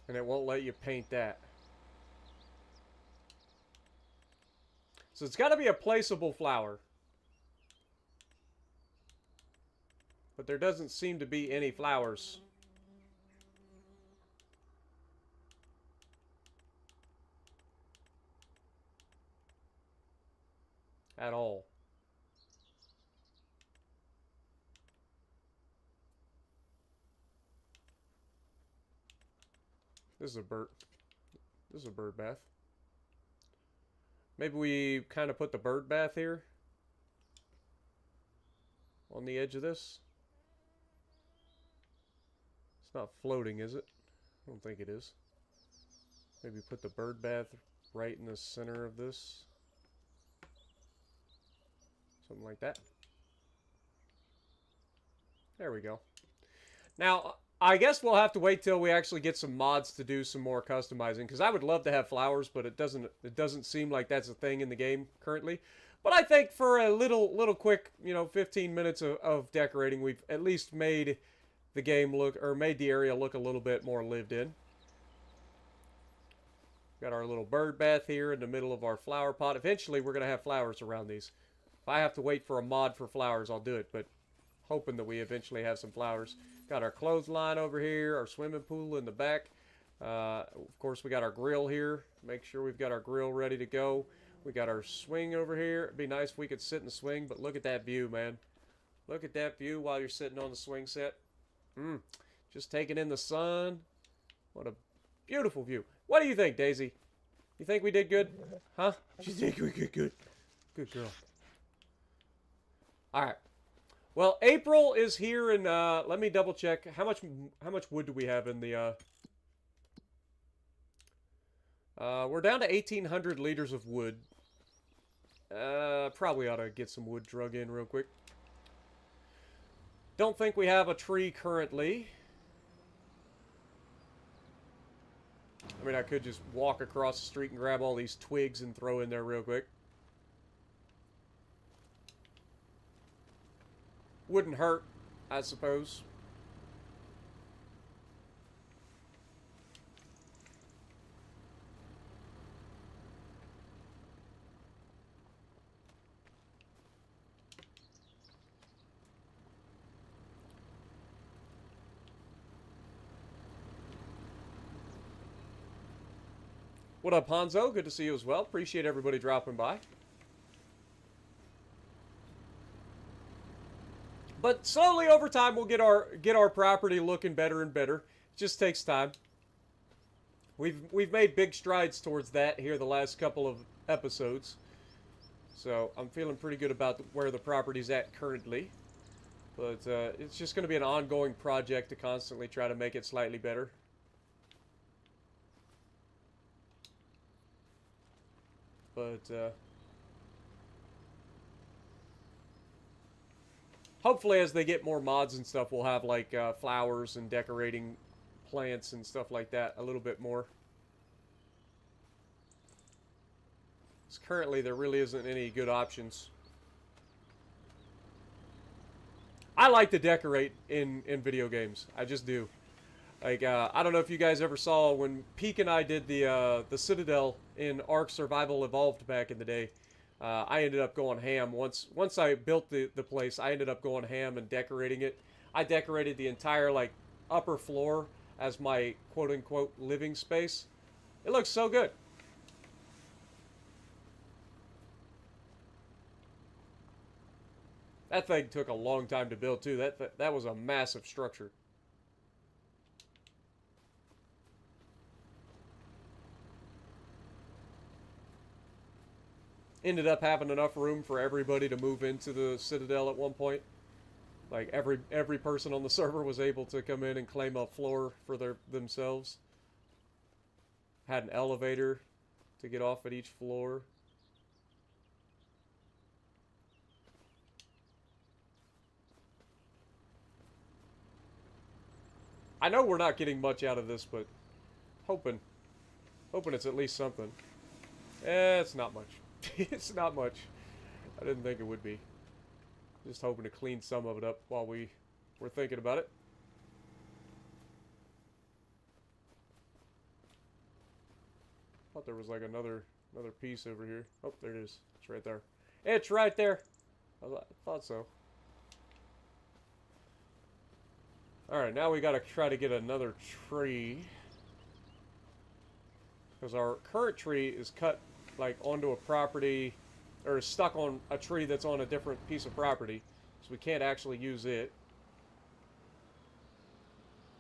And it won't let you paint that. So it's got to be a placeable flower. But there doesn't seem to be any flowers. At all. This is a bird. This is a bird bath. Maybe we kind of put the bird bath here. On the edge of this. It's not floating, is it? I don't think it is. Maybe put the bird bath right in the center of this. Something like that. There we go. Now, I guess we'll have to wait till we actually get some mods to do some more customizing, because I would love to have flowers, but it doesn't seem like that's a thing in the game currently. But I think for a little quick, 15 minutes of decorating, we've at least made the game look, or made the area look a little bit more lived in. Got our little bird bath here in the middle of our flower pot. Eventually, we're going to have flowers around these. If I have to wait for a mod for flowers, I'll do it, but hoping that we eventually have some flowers. Got our clothesline over here, our swimming pool in the back. Of course, we got our grill here. Make sure we've got our grill ready to go. We got our swing over here. It'd be nice if we could sit and swing, but look at that view, man. Look at that view while you're sitting on the swing set. Just taking in the sun. What a beautiful view. What do you think, Daisy? You think we did good? Huh? You think we did good? Good girl. All right. Well, April is here, and let me double check how much wood do we have in the. We're down to 1,800 liters of wood. Probably ought to get some wood drug in real quick. Don't think we have a tree currently. I mean, I could just walk across the street and grab all these twigs and throw in there real quick. Wouldn't hurt, I suppose. What up, Hanzo? Good to see you as well. Appreciate everybody dropping by. But slowly over time, we'll get our property looking better and better. It just takes time. We've made big strides towards that here the last couple of episodes. So I'm feeling pretty good about where the property's at currently. But it's just going to be an ongoing project to constantly try to make it slightly better. But hopefully as they get more mods and stuff, we'll have like flowers and decorating plants and stuff like that a little bit more. Because currently there really isn't any good options. I like to decorate in video games. I just do. Like, I don't know if you guys ever saw when Peak and I did the Citadel in Ark Survival Evolved back in the day. I ended up going ham. Once I built the place, I ended up going ham and decorating it. I decorated the entire, like, upper floor as my quote-unquote living space. It looks so good. That thing took a long time to build, too. That was a massive structure. Ended up having enough room for everybody to move into the Citadel at one point. Like, every person on the server was able to come in and claim a floor for themselves. Had an elevator to get off at each floor. I know we're not getting much out of this, but hoping it's at least something. It's not much. It's not much. I didn't think it would be. Just hoping to clean some of it up while we were thinking about it. Thought there was like another piece over here. Oh, there it is. It's right there. It's right there. I thought so. Alright, now we gotta try to get another tree. Because our current tree is cut, like, onto a property, or is stuck on a tree that's on a different piece of property. So we can't actually use it.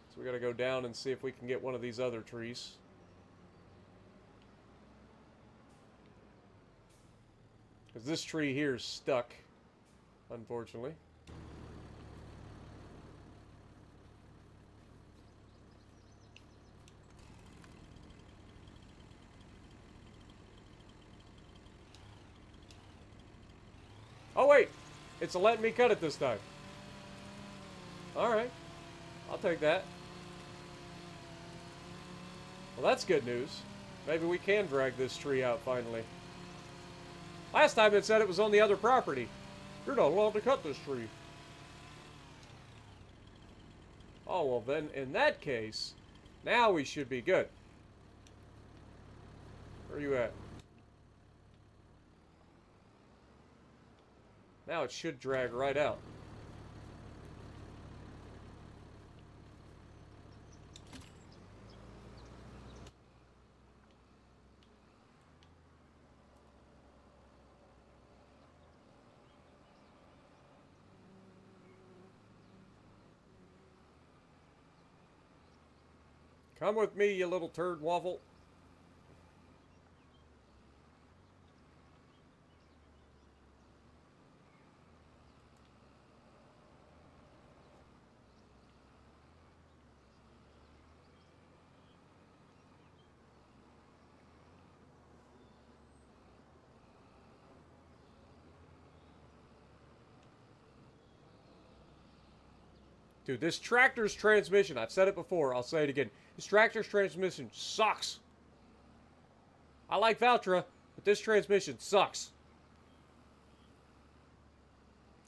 So we gotta go down and see if we can get one of these other trees. Because this tree here is stuck, unfortunately. Oh wait, it's letting me cut it this time. Alright, I'll take that. Well, that's good news. Maybe we can drag this tree out finally. Last time it said it was on the other property. You're not allowed to cut this tree. Oh, well then, in that case, now we should be good. Where are you at? Now it should drag right out. Come with me, you little turd waffle. Dude, this tractor's transmission, I've said it before, I'll say it again. This tractor's transmission sucks. I like Valtra, but this transmission sucks.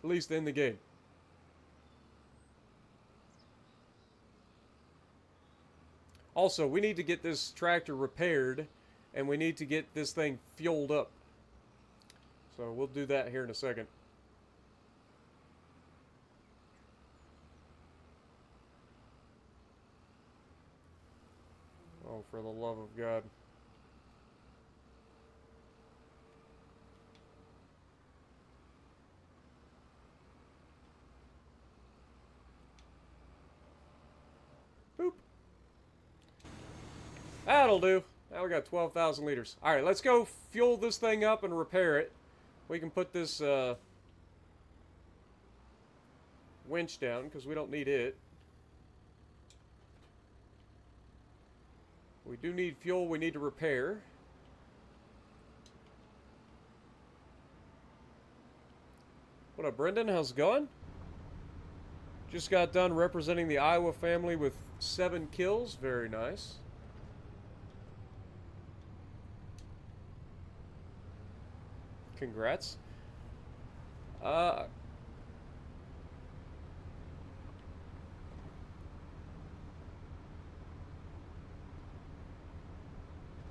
At least in the game. Also, we need to get this tractor repaired, and we need to get this thing fueled up. So we'll do that here in a second. Oh, for the love of God. Boop. That'll do. Now we got 12,000 liters. Alright, let's go fuel this thing up and repair it. We can put this winch down because we don't need it. We do need fuel we need to repair. What up, Brendan? How's it going? Just got done representing the Iowa family with 7 kills. Very nice. Congrats.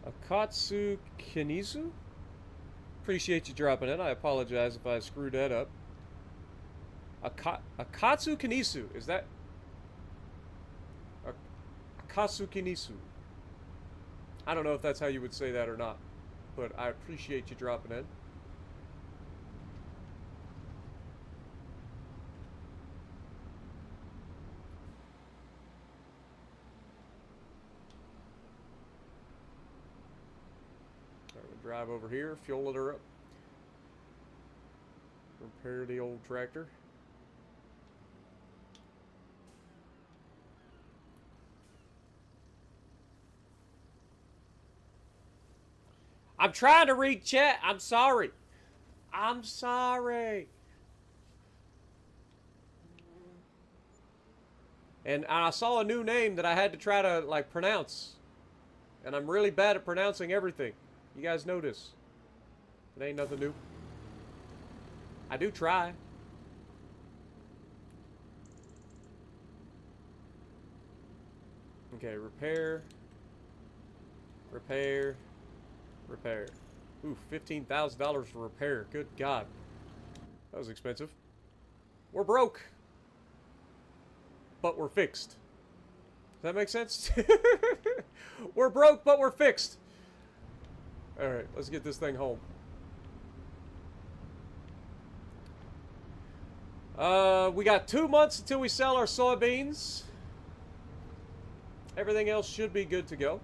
Akatsu Kenizu? Appreciate you dropping in. I apologize if I screwed that up. Akatsu Kanisu. Is that... Akatsu Kanisu. I don't know if that's how you would say that or not. But I appreciate you dropping in. Drive over here, fuel her up. Repair the old tractor. I'm trying to read chat. I'm sorry. I'm sorry. And I saw a new name that I had to try to like pronounce. And I'm really bad at pronouncing everything. You guys know this. It ain't nothing new. I do try. Okay, repair. Repair. Repair. Ooh, $15,000 for repair. Good God. That was expensive. We're broke. But we're fixed. Does that make sense? We're broke, but we're fixed. Alright, let's get this thing home. We got 2 months until we sell our soybeans. Everything else should be good to go.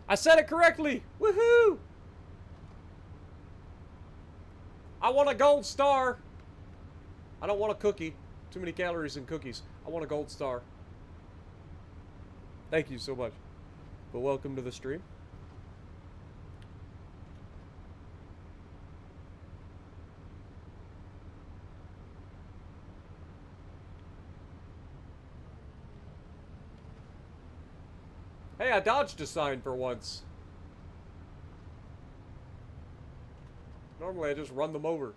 I said it correctly! Woohoo! I want a gold star! I don't want a cookie. Too many calories in cookies. I want a gold star. Thank you so much. But welcome to the stream. Hey, I dodged a sign for once. Normally I just run them over.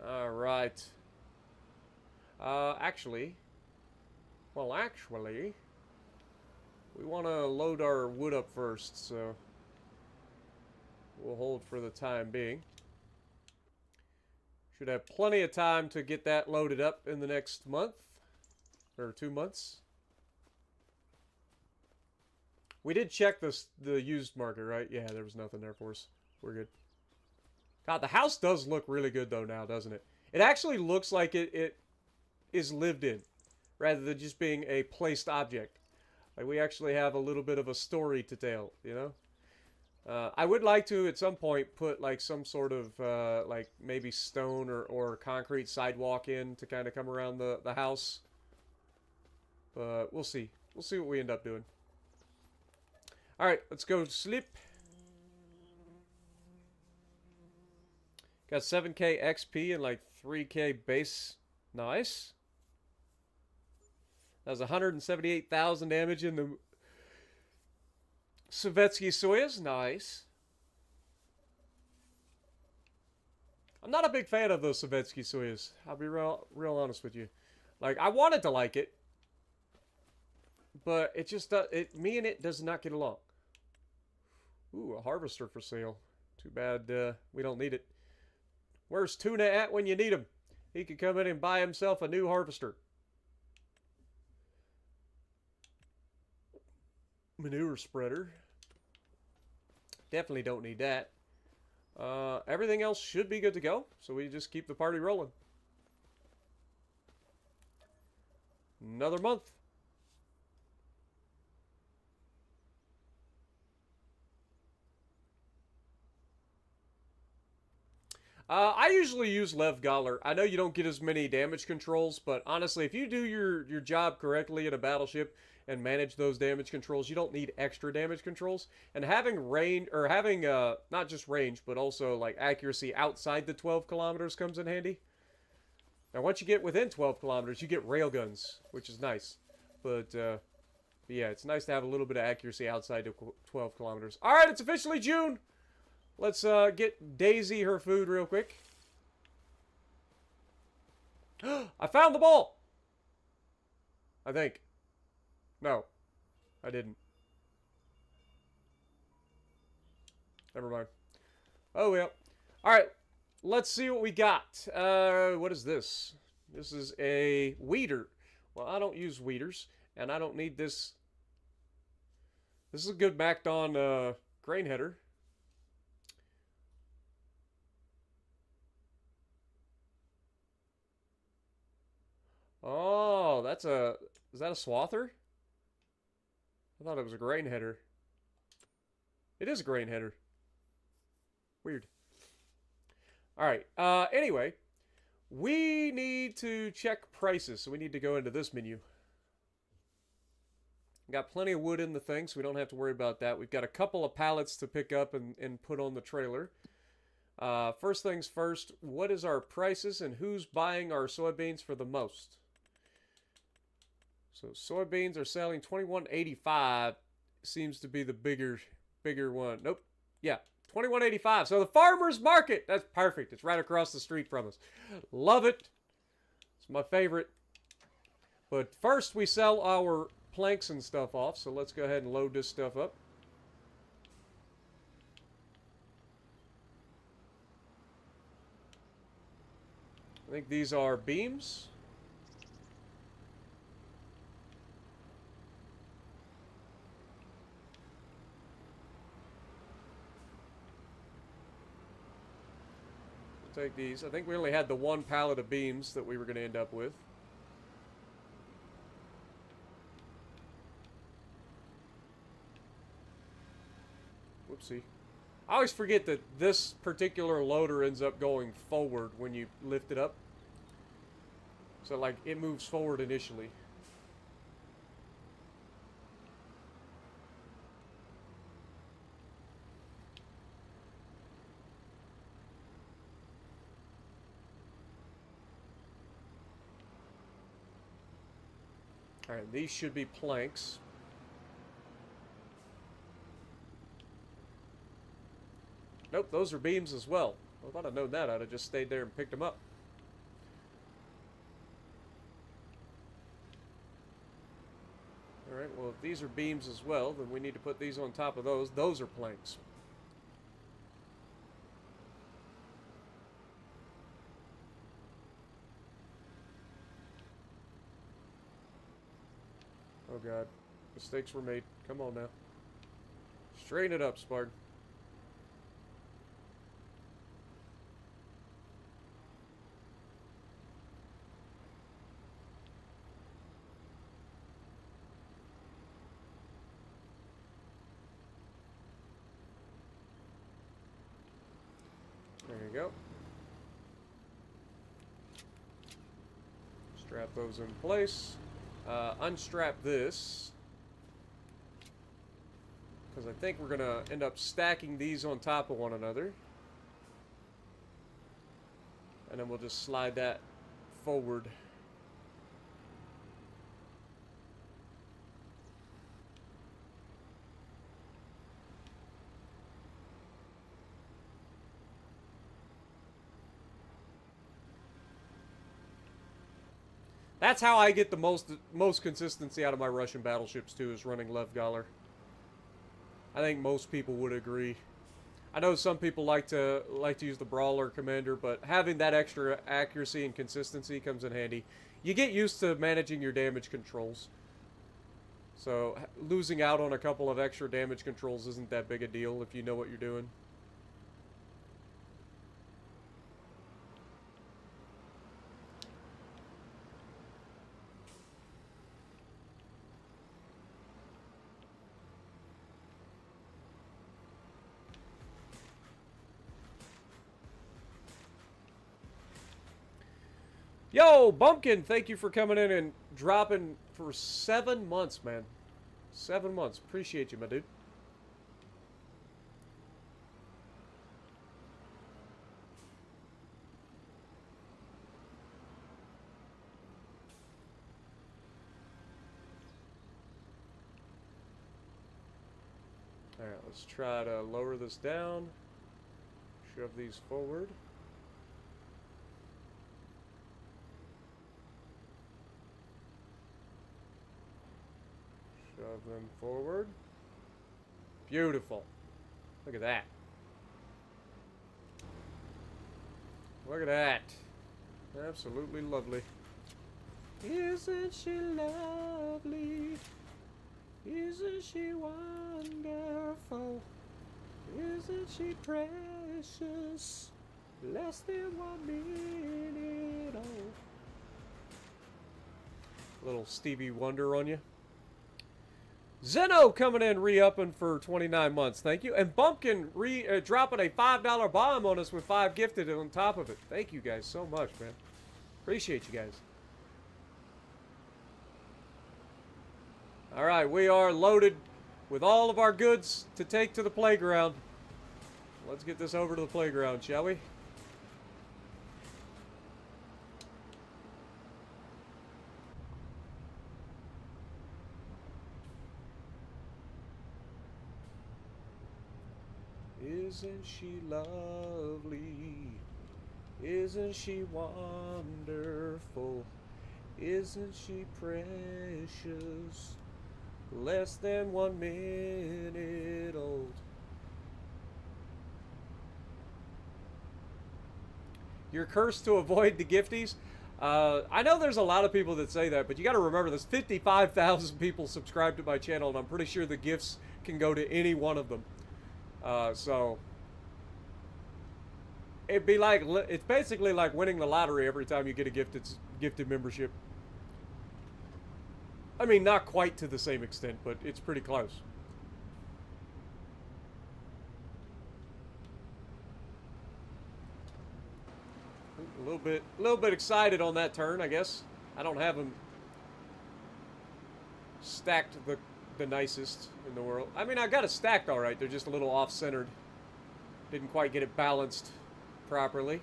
Alright. Actually, we want to load our wood up first, so we'll hold for the time being. Should have plenty of time to get that loaded up in the next month, or 2 months. We did check the used market, right? Yeah, there was nothing there for us. We're good. God, the house does look really good though now, doesn't it? It actually looks like it is lived in, rather than just being a placed object. Like, we actually have a little bit of a story to tell, you know? I would like to, at some point, put, like, some sort of, like, maybe stone or concrete sidewalk in to kind of come around the house. But we'll see. We'll see what we end up doing. Alright, let's go sleep. Got 7k XP and, like, 3k base. Nice. That was 178,000 damage in the Savetsky Soyuz. Nice. I'm not a big fan of those Savetsky Soyuz. I'll be real honest with you. Like, I wanted to like it, but it just me and it does not get along. Ooh, a harvester for sale. Too bad we don't need it. Where's Tuna at when you need him? He could come in and buy himself a new harvester. Manure spreader. Definitely don't need that. Everything else should be good to go, so we just keep the party rolling. Another month. I usually use Lev Galler. I know you don't get as many damage controls, but honestly, if you do your job correctly in a battleship and manage those damage controls, you don't need extra damage controls. And having range, or having not just range, but also like accuracy outside the 12 kilometers comes in handy. Now, once you get within 12 kilometers, you get railguns, which is nice. But But yeah, it's nice to have a little bit of accuracy outside of 12 kilometers. All right, it's officially June. Let's get Daisy her food real quick. I found the ball! I think. No, I didn't. Never mind. Oh, well. Alright, let's see what we got. What is this? This is a weeder. Well, I don't use weeders, and I don't need this. This is a good backed-on grain header. Oh, that's a... Is that a swather? I thought it was a grain header. It is a grain header. Weird. Alright, anyway. We need to check prices, so we need to go into this menu. Got plenty of wood in the thing, so we don't have to worry about that. We've got a couple of pallets to pick up and put on the trailer. First things first, what is our prices and who's buying our soybeans for the most? So soybeans are selling $21.85. Seems to be the bigger one. Nope. Yeah, $21.85. So the farmer's market. That's perfect. It's right across the street from us. Love it. It's my favorite. But first we sell our planks and stuff off. So let's go ahead and load this stuff up. I think these are beams. Take these. I think we only had the one pallet of beams that we were going to end up with. Whoopsie. I always forget that this particular loader ends up going forward when you lift it up. So, like, it moves forward initially. Alright, these should be planks. Nope, those are beams as well. Well, if I'd have known that, I'd have just stayed there and picked them up. Alright, well, if these are beams as well, then we need to put these on top of those. Those are planks. Oh god, mistakes were made. Come on now. Straighten it up, Spartan. There you go. Strap those in place. Unstrap this, because I think we're going to end up stacking these on top of one another. And then we'll just slide that forward. That's how I get the most consistency out of my Russian battleships too, is running Levgaller. I think most people would agree. I know some people like to use the Brawler Commander, but having that extra accuracy and consistency comes in handy. You get used to managing your damage controls. So losing out on a couple of extra damage controls isn't that big a deal if you know what you're doing. Yo, Bumpkin, thank you for coming in and dropping for 7 months, man. 7 months. Appreciate you, my dude. Alright, let's try to lower this down. Shove these forward. Shove them forward. Beautiful. Look at that. Look at that. Absolutely lovely. Isn't she lovely? Isn't she wonderful? Isn't she precious? Less than 1 minute old. Little Stevie Wonder on you. Zeno coming in re-upping for 29 months. Thank you. And Bumpkin dropping a $5 bomb on us with 5 gifted on top of it. Thank you guys so much, man. Appreciate you guys. Alright, we are loaded with all of our goods to take to the playground. Let's get this over to the playground, shall we? Isn't she lovely? Isn't she wonderful? Isn't she precious? Less than 1 minute old. You're cursed to avoid the gifties. I know there's a lot of people that say that, but you got to remember there's 55,000 people subscribed to my channel, and I'm pretty sure the gifts can go to any one of them. So it'd be like, it's basically like winning the lottery every time you get a gifted membership. I mean, not quite to the same extent, but it's pretty close. A little bit excited on that turn, I guess. I don't have them stacked the nicest in the world. I mean, I got it stacked all right. They're just a little off-centered. Didn't quite get it balanced properly.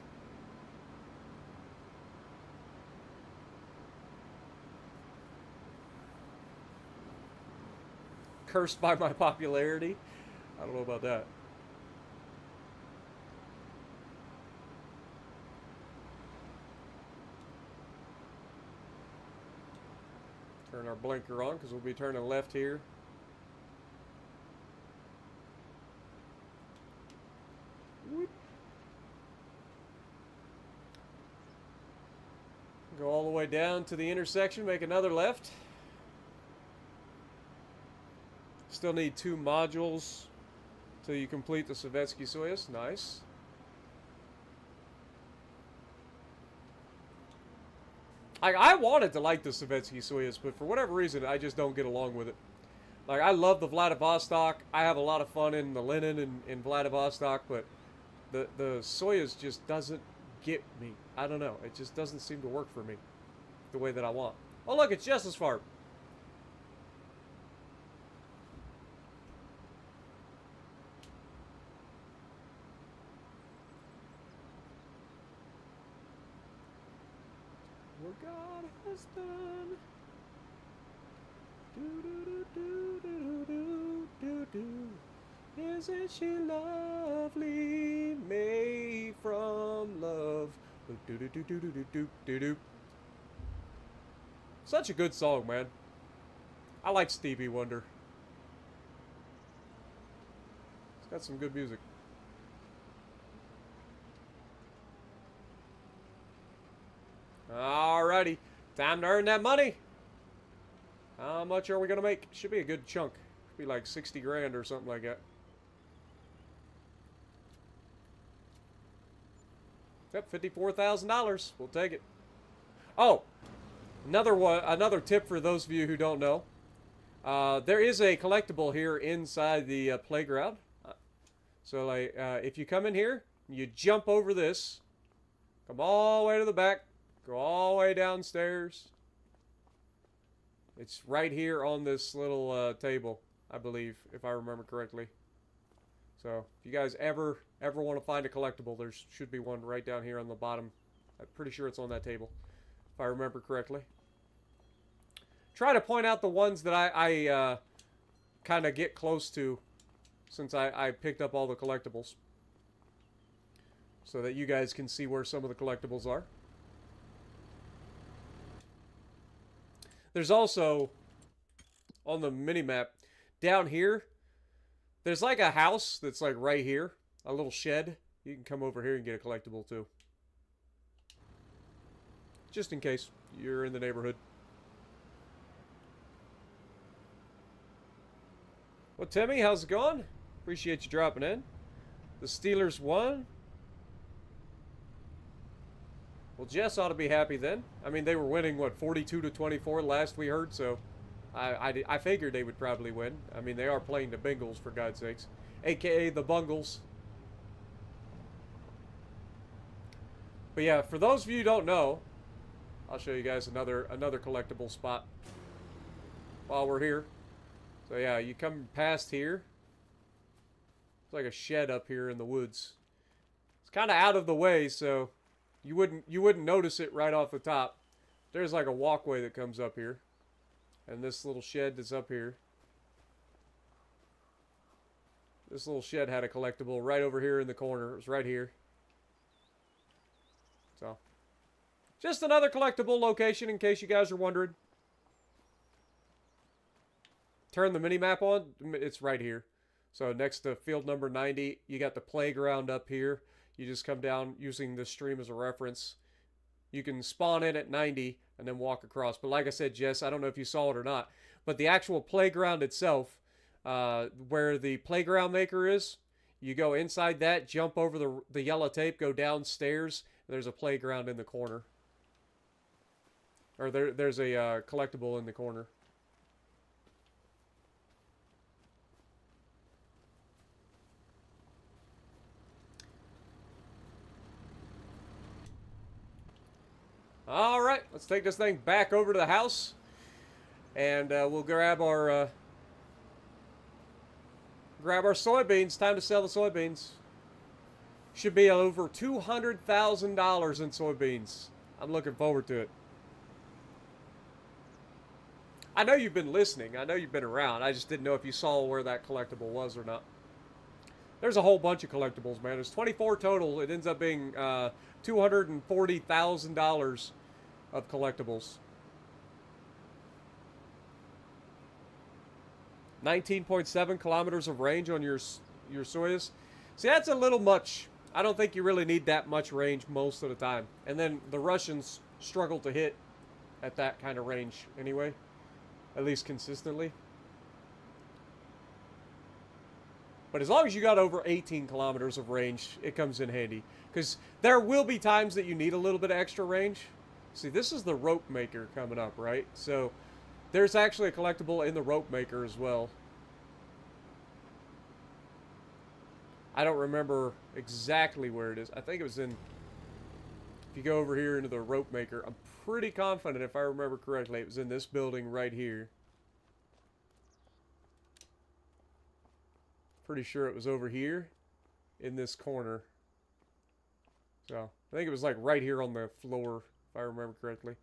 Cursed by my popularity. I don't know about that. Turn our blinker on because we'll be turning left here. Whoop. Go all the way down to the intersection, make another left. Still need 2 modules till you complete the Sovietsky Soyuz. Nice. I wanted to like the Sovietsky Soyuz, but for whatever reason, I just don't get along with it. Like, I love the Vladivostok. I have a lot of fun in the Lenin in Vladivostok, but the Soyuz just doesn't get me. I don't know. It just doesn't seem to work for me the way that I want. Oh, look, it's Jess's farm. What God has done. Do do do do do do do do. Isn't she lovely? Made from love. Do do do do do do do do do. Such a good song, man. I like Stevie Wonder. It's got some good music. Alrighty, time to earn that money. How much are we gonna make? Should be a good chunk. Be like 60 grand or something like that. Yep, $54,000. We'll take it. Oh, another tip for those of you who don't know. There is a collectible here inside the playground. So like, if you come in here, you jump over this, come all the way to the back. Go all the way downstairs. It's right here on this little table, I believe, if I remember correctly. So, if you guys ever want to find a collectible, there should be one right down here on the bottom. I'm pretty sure it's on that table, if I remember correctly. Try to point out the ones that I kind of get close to since I picked up all the collectibles. So that you guys can see where some of the collectibles are. There's also, on the mini-map, down here, there's like a house that's like right here. A little shed. You can come over here and get a collectible too. Just in case you're in the neighborhood. Well, Timmy, how's it going? Appreciate you dropping in. The Steelers won. Well, Jess ought to be happy then. I mean, they were winning, what, 42-24 last we heard, so I figured they would probably win. I mean, they are playing the Bengals, for God's sakes. A.K.A. the Bungles. But yeah, for those of you who don't know, I'll show you guys another collectible spot while we're here. So yeah, you come past here. It's like a shed up here in the woods. It's kind of out of the way, so you wouldn't notice it right off the top. There's like a walkway that comes up here. And this little shed that's up here. This little shed had a collectible right over here in the corner. It was right here. So, just another collectible location in case you guys are wondering. Turn the mini-map on. It's right here. So next to field number 90, you got the playground up here. You just come down using this stream as a reference. You can spawn in at 90 and then walk across. But like I said, Jess, I don't know if you saw it or not, but the actual playground itself, where the playground maker is, you go inside that, jump over the yellow tape, go downstairs, and there's a playground in the corner. Or there's a collectible in the corner. All right, let's take this thing back over to the house, and we'll grab our soybeans. Time to sell the soybeans. Should be over $200,000 in soybeans. I'm looking forward to it. I know you've been listening. I know you've been around. I just didn't know if you saw where that collectible was or not. There's a whole bunch of collectibles, man. There's 24 total. It ends up being $240,000 of collectibles. 19.7 kilometers of range on your Soyuz. See, that's a little much. I don't think you really need that much range most of the time. And then the Russians struggle to hit at that kind of range anyway. At least consistently. But as long as you got over 18 kilometers of range, it comes in handy. Because there will be times that you need a little bit of extra range. See, this is the rope maker coming up, right? So there's actually a collectible in the rope maker as well. I don't remember exactly where it is. I think it was in... If you go over here into the rope maker, I'm pretty confident, if I remember correctly, it was in this building right here. Pretty sure it was over here in this corner. So, I think it was like right here on the floor, if I remember correctly.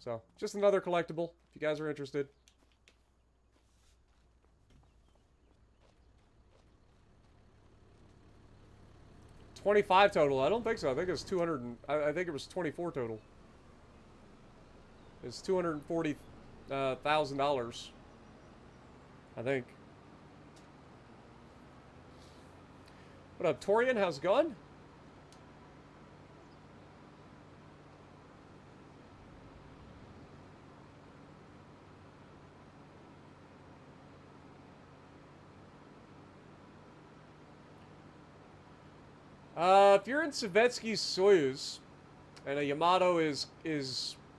So, just another collectible, if you guys are interested. $25 total. I don't think so. I think it was 200. I think it was 24 total. It's $240,000. I think. What up, Torian? How's it going? If you're in Savetsky's Soyuz, and a Yamato is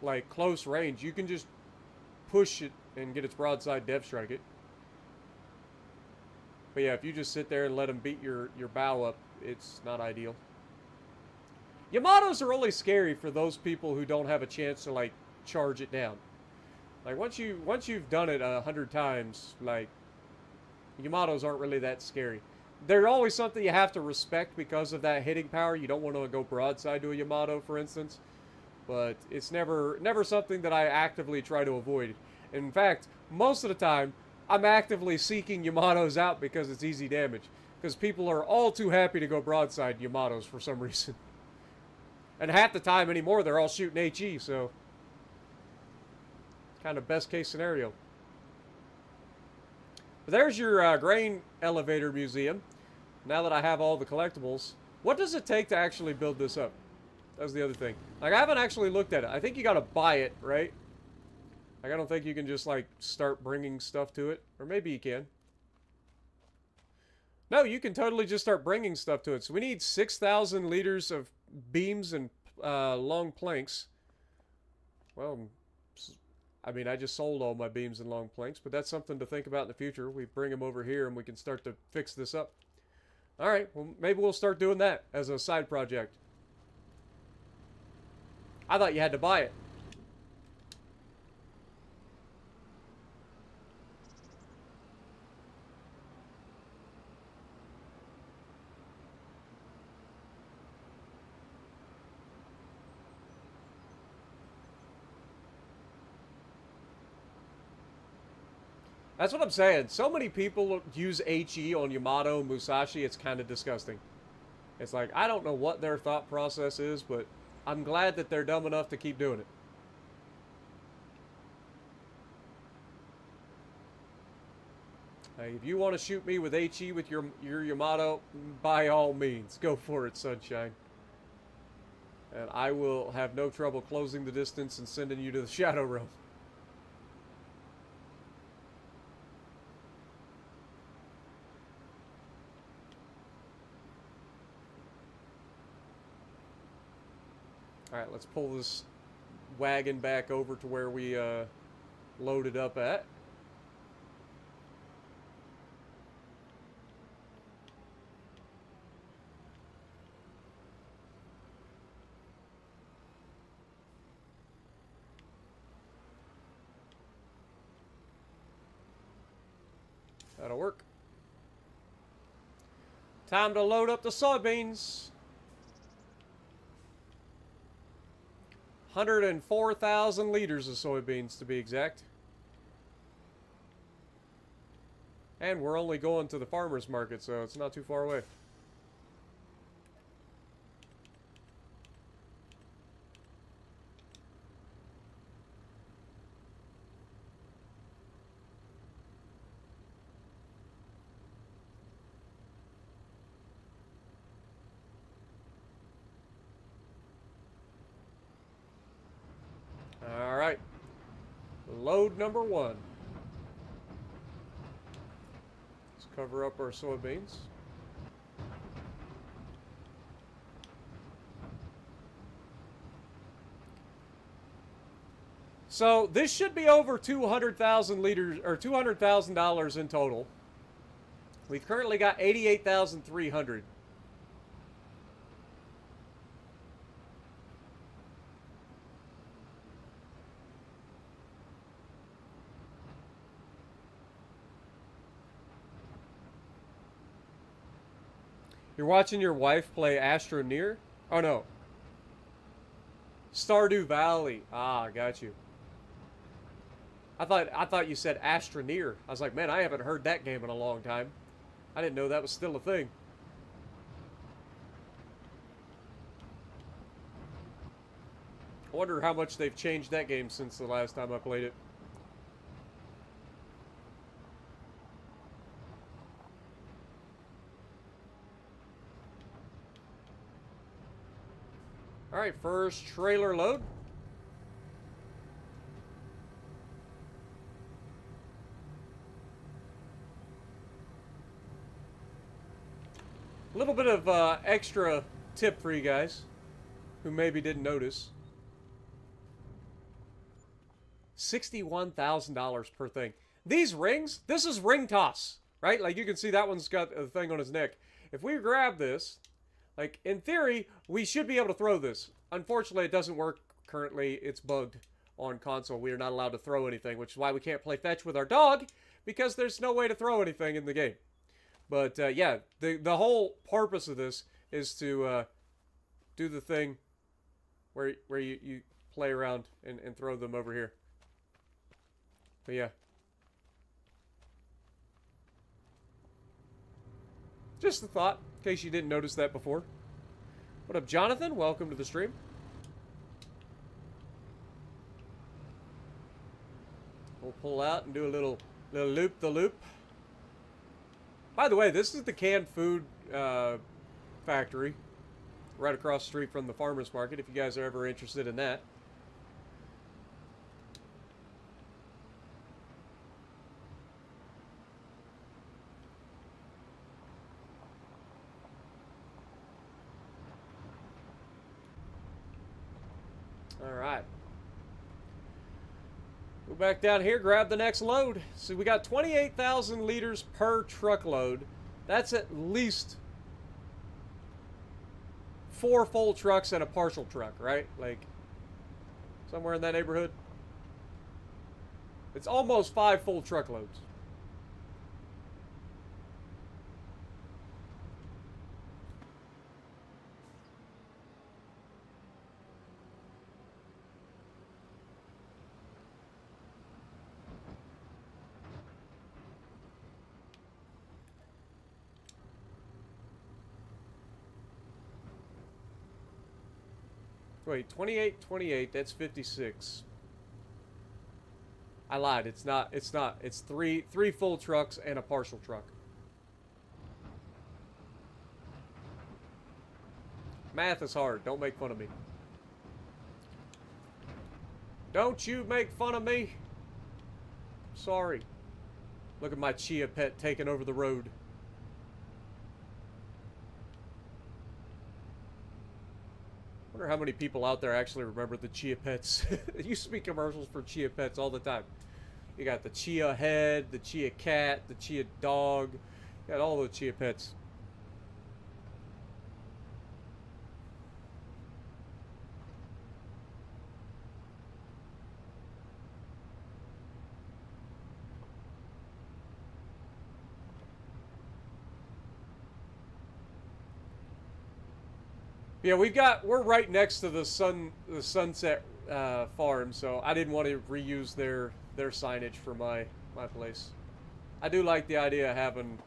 like close range, you can just push it and get its broadside depth strike it. But yeah, if you just sit there and let them beat your bow up, it's not ideal. Yamatos are only scary for those people who don't have a chance to like charge it down. Like once you've done it 100 times, like Yamatos aren't really that scary. They're always something you have to respect because of that hitting power. You don't want to go broadside to a Yamato, for instance. But it's never something that I actively try to avoid. In fact, most of the time, I'm actively seeking Yamatos out because it's easy damage. Because people are all too happy to go broadside Yamatos for some reason. And half the time anymore, they're all shooting HE, so... kind of best case scenario. But there's your grain elevator museum. Now that I have all the collectibles. What does it take to actually build this up? That's the other thing. Like, I haven't actually looked at it. I think you gotta buy it, right? Like, I don't think you can just, like, start bringing stuff to it. Or maybe you can. No, you can totally just start bringing stuff to it. So we need 6,000 liters of beams and long planks. Well, I mean, I just sold all my beams and long planks, but that's something to think about in the future. We bring them over here and we can start to fix this up. All right, well, maybe we'll start doing that as a side project. I thought you had to buy it. That's what I'm saying. So many people use HE on Yamato and Musashi, it's kind of disgusting. It's like, I don't know what their thought process is, but I'm glad that they're dumb enough to keep doing it. Hey, if you want to shoot me with HE with your Yamato, by all means, go for it, sunshine. And I will have no trouble closing the distance and sending you to the Shadow Realm. Alright, let's pull this wagon back over to where we loaded up at. That'll work. Time to load up the soybeans. 104,000 liters of soybeans to be exact. And we're only going to the farmer's market, so it's not too far away. Alright. Load number 1. Let's cover up our soybeans. So this should be over 200,000 liters, or $200,000 in total. We've currently got 88,300. You're watching your wife play Astroneer? Oh no. Stardew Valley. Ah, got you. I thought you said Astroneer. I was like, man, I haven't heard that game in a long time. I didn't know that was still a thing. I wonder how much they've changed that game since the last time I played it. Alright, first trailer load. A little bit of extra tip for you guys who maybe didn't notice. $61,000 per thing. These rings, this is ring toss, right? Like you can see that one's got a thing on his neck. If we grab this, like in theory, we should be able to throw this. Unfortunately, it doesn't work currently. It's bugged on console. We are not allowed to throw anything, which is why we can't play fetch with our dog, because there's no way to throw anything in the game. But yeah, the whole purpose of this is to do the thing where you play around and throw them over here. But yeah. Just a thought, in case you didn't notice that before. What up, Jonathan? Welcome to the stream. We'll pull out and do a little loop-the-loop. By the way, this is the canned food factory right across the street from the farmer's market, if you guys are ever interested in that. Alright. Go back down here, grab the next load. See, we got 28,000 liters per truckload. That's at least 4 full trucks and a partial truck, right? Like, somewhere in that neighborhood. It's almost 5 full truckloads. Wait, 28, that's 56. I lied, it's not. It's three full trucks and a partial truck. Math is hard, don't make fun of me. Don't you make fun of me. Sorry. Look at my chia pet taking over the road. I wonder how many people out there actually remember the Chia Pets. There used to be commercials for Chia Pets all the time. You got the Chia Head, the Chia Cat, the Chia Dog. You got all the Chia Pets. Yeah, we're right next to the Sunset farm, so I didn't want to reuse their signage for my place. I do like the idea of having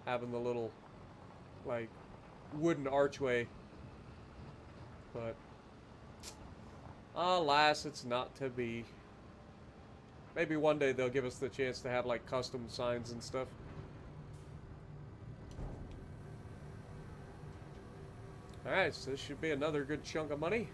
the little, like, wooden archway, but alas, it's not to be. Maybe one day they'll give us the chance to have like custom signs and stuff. Alright, so this should be another good chunk of money.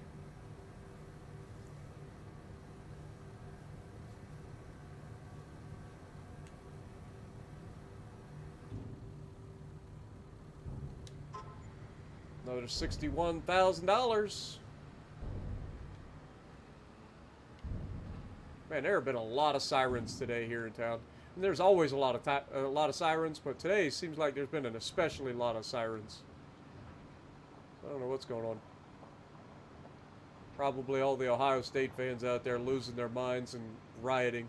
Another $61,000. Man, there have been a lot of sirens today here in town. And there's always a lot of sirens, but today seems like there's been an especially lot of sirens. I don't know what's going on. Probably all the Ohio State fans out there losing their minds and rioting.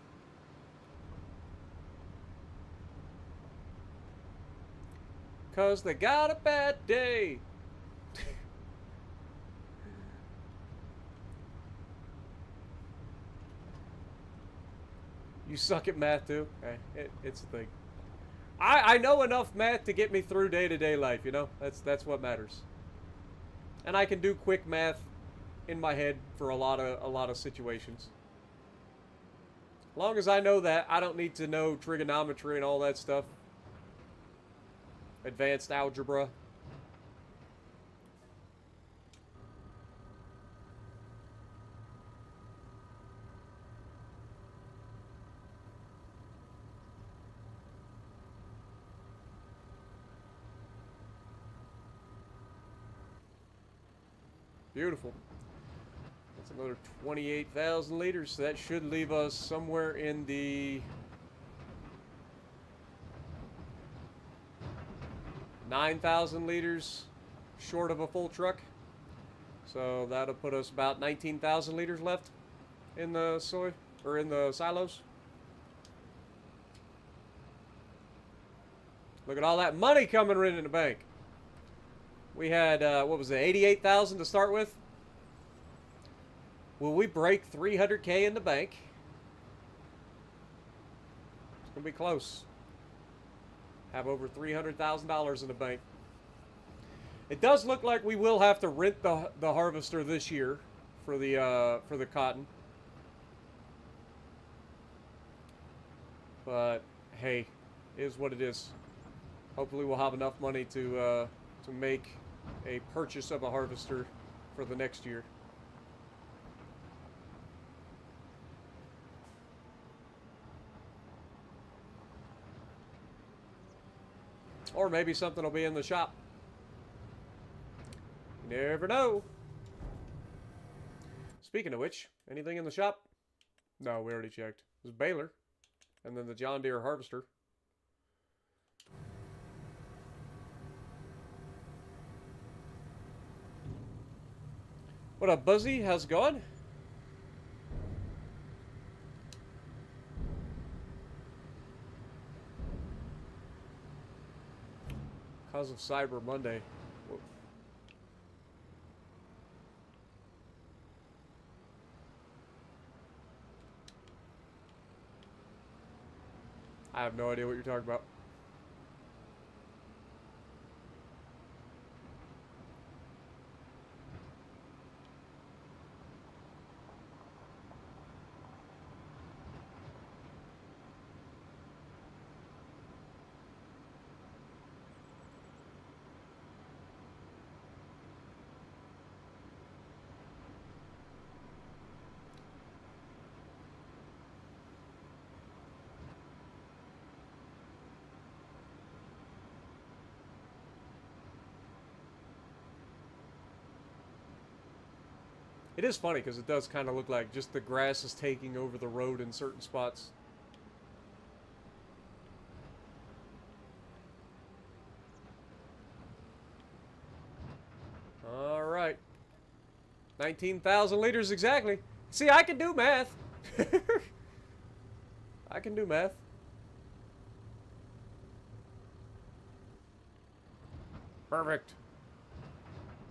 Cause they got a bad day. You suck at math too? It's a thing. I know enough math to get me through day-to-day life, you know? That's what matters. And I can do quick math in my head for a lot of situations. As long as I know that, I don't need to know trigonometry and all that stuff. Advanced algebra. Beautiful. That's another 28,000 liters. So that should leave us somewhere in the 9,000 liters short of a full truck. So that'll put us about 19,000 liters left in the soy, or in the silos. Look at all that money coming in the bank. We had, what was it, 88,000 to start with? Will we break 300K in the bank? It's going to be close. Have over $300,000 in the bank. It does look like we will have to rent the harvester this year for the cotton. But hey, it is what it is. Hopefully we'll have enough money to make a purchase of a harvester for the next year. Or maybe something will be in the shop. You never know. Speaking of which, anything in the shop? No, we already checked. There's Baler. And then the John Deere harvester. What up, Buzzy? How's it going? Cause of Cyber Monday. Whoa. I have no idea what you're talking about. It is funny because it does kind of look like just the grass is taking over the road in certain spots. All right. 19,000 liters exactly. See, I can do math. I can do math. Perfect.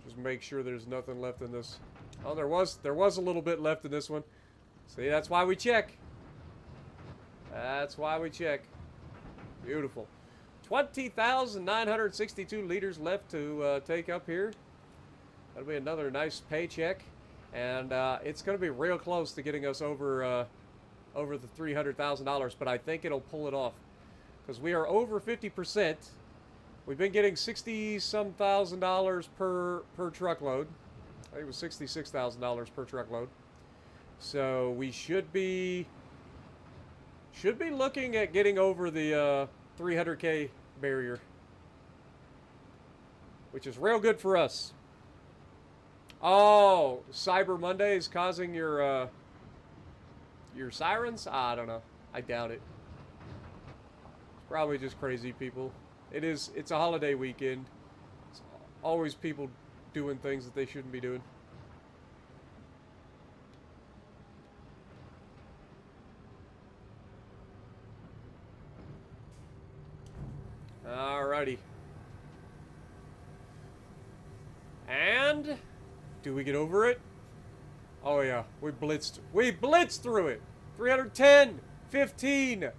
Just make sure there's nothing left in this. Oh, there was a little bit left in this one. See, that's why we check. That's why we check. Beautiful. 20,962 liters left to take up here. That'll be another nice paycheck. And it's going to be real close to getting us over the $300,000, but I think it'll pull it off. Because we are over 50%. We've been getting $60-some thousand per truckload. I think it was $66,000 per truckload. So we should be looking at getting over the 300K barrier, which is real good for us. Oh, Cyber Monday is causing your sirens? I don't know. I doubt it. It's probably just crazy people. It's a holiday weekend. It's always people doing things that they shouldn't be doing. Alrighty. And do we get over it? Oh yeah, we blitzed through it. 310, 15,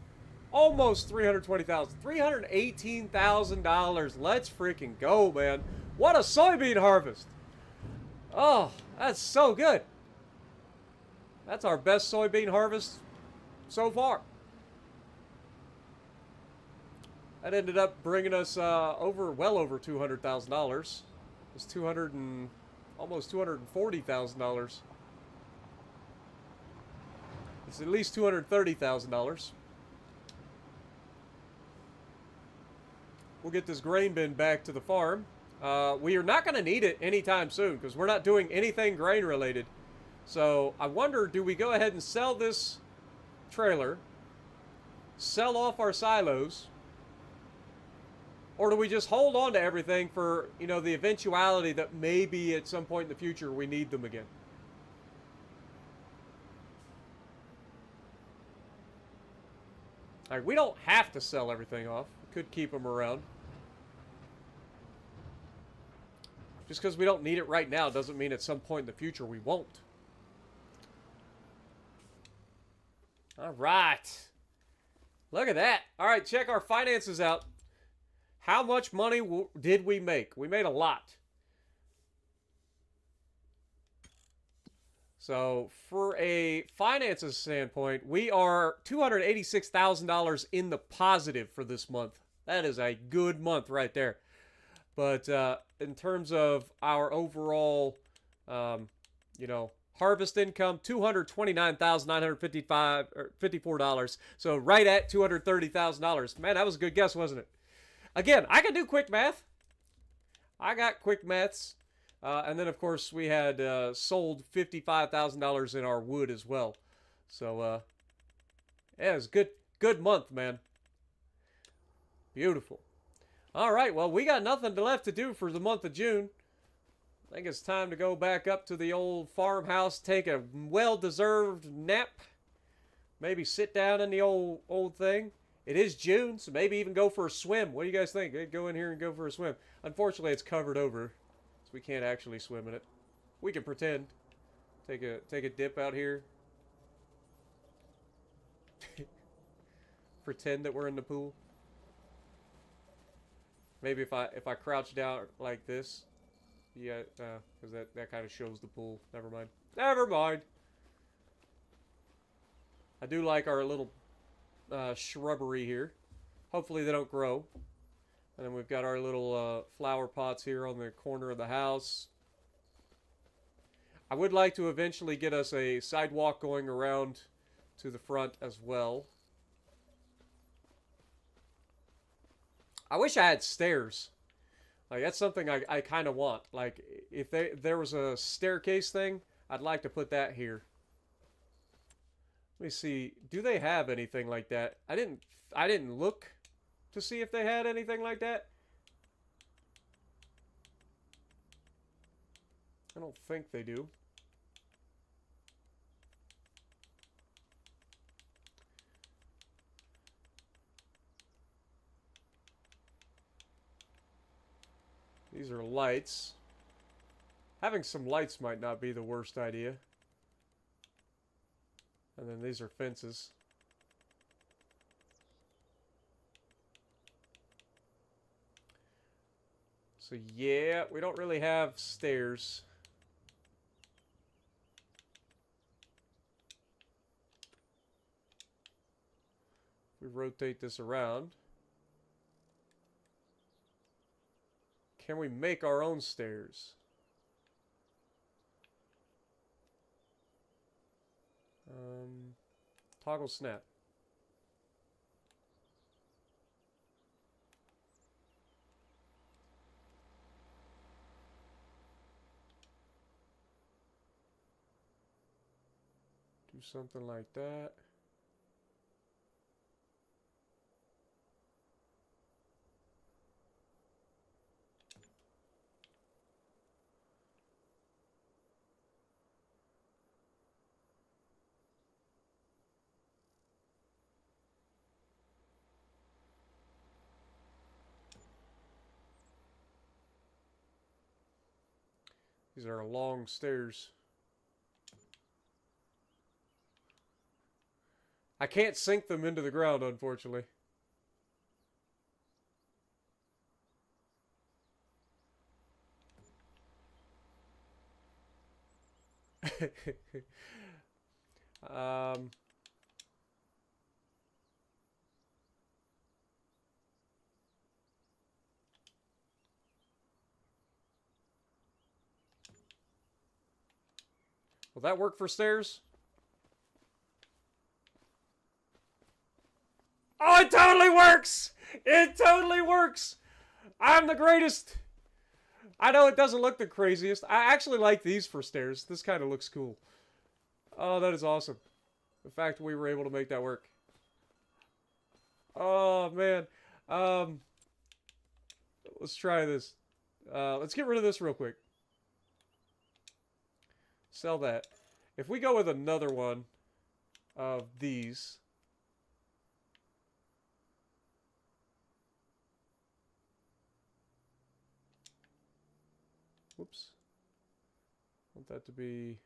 almost 320,000, $318,000. Let's freaking go, man. What a soybean harvest. Oh, that's so good. That's our best soybean harvest so far. That ended up bringing us well over $200,000. It's almost $240,000. It's at least $230,000. We'll get this grain bin back to the farm. We are not going to need it anytime soon because we're not doing anything grain related. So I wonder, do we go ahead and sell this trailer, sell off our silos, or do we just hold on to everything for, you know, the eventuality that maybe at some point in the future we need them again? All right, we don't have to sell everything off. We could keep them around. Just because we don't need it right now doesn't mean at some point in the future we won't. All right. Look at that. All right, check our finances out. How much money did we make? We made a lot. So, for a finances standpoint, we are $286,000 in the positive for this month. That is a good month right there. But in terms of our overall, you know, harvest income, $229,954. So right at $230,000. Man, that was a good guess, wasn't it? Again, I can do quick math. I got quick maths. And then, of course, we had sold $55,000 in our wood as well. So, yeah, it was a good month, man. Beautiful. All right, well, we got nothing left to do for the month of June. I think it's time to go back up to the old farmhouse, take a well-deserved nap. Maybe sit down in the old thing. It is June, so maybe even go for a swim. What do you guys think? Go in here and go for a swim. Unfortunately, it's covered over, so we can't actually swim in it. We can pretend. Take a dip out here. Pretend that we're in the pool. Maybe if I crouch down like this. Yeah, because that kind of shows the pool. Never mind. Never mind. I do like our little shrubbery here. Hopefully they don't grow. And then we've got our little flower pots here on the corner of the house. I would like to eventually get us a sidewalk going around to the front as well. I wish I had stairs. Like, that's something I kind of want. Like, if there was a staircase thing, I'd like to put that here. Let me see. Do they have anything like that? I didn't look to see if they had anything like that. I don't think they do. These are lights. Having some lights might not be the worst idea. And then these are fences. So yeah, we don't really have stairs. We rotate this around. Can we make our own stairs? Toggle snap. Do something like that. These are long stairs. I can't sink them into the ground, unfortunately. um... Will that work for stairs? Oh, it totally works! It totally works! I'm the greatest! I know it doesn't look the craziest. I actually like these for stairs. This kind of looks cool. Oh, that is awesome. The fact we were able to make that work. Oh, man. Let's try this. Let's get rid of this real quick. Sell that. If we go with another one of these. Whoops. I want that to be...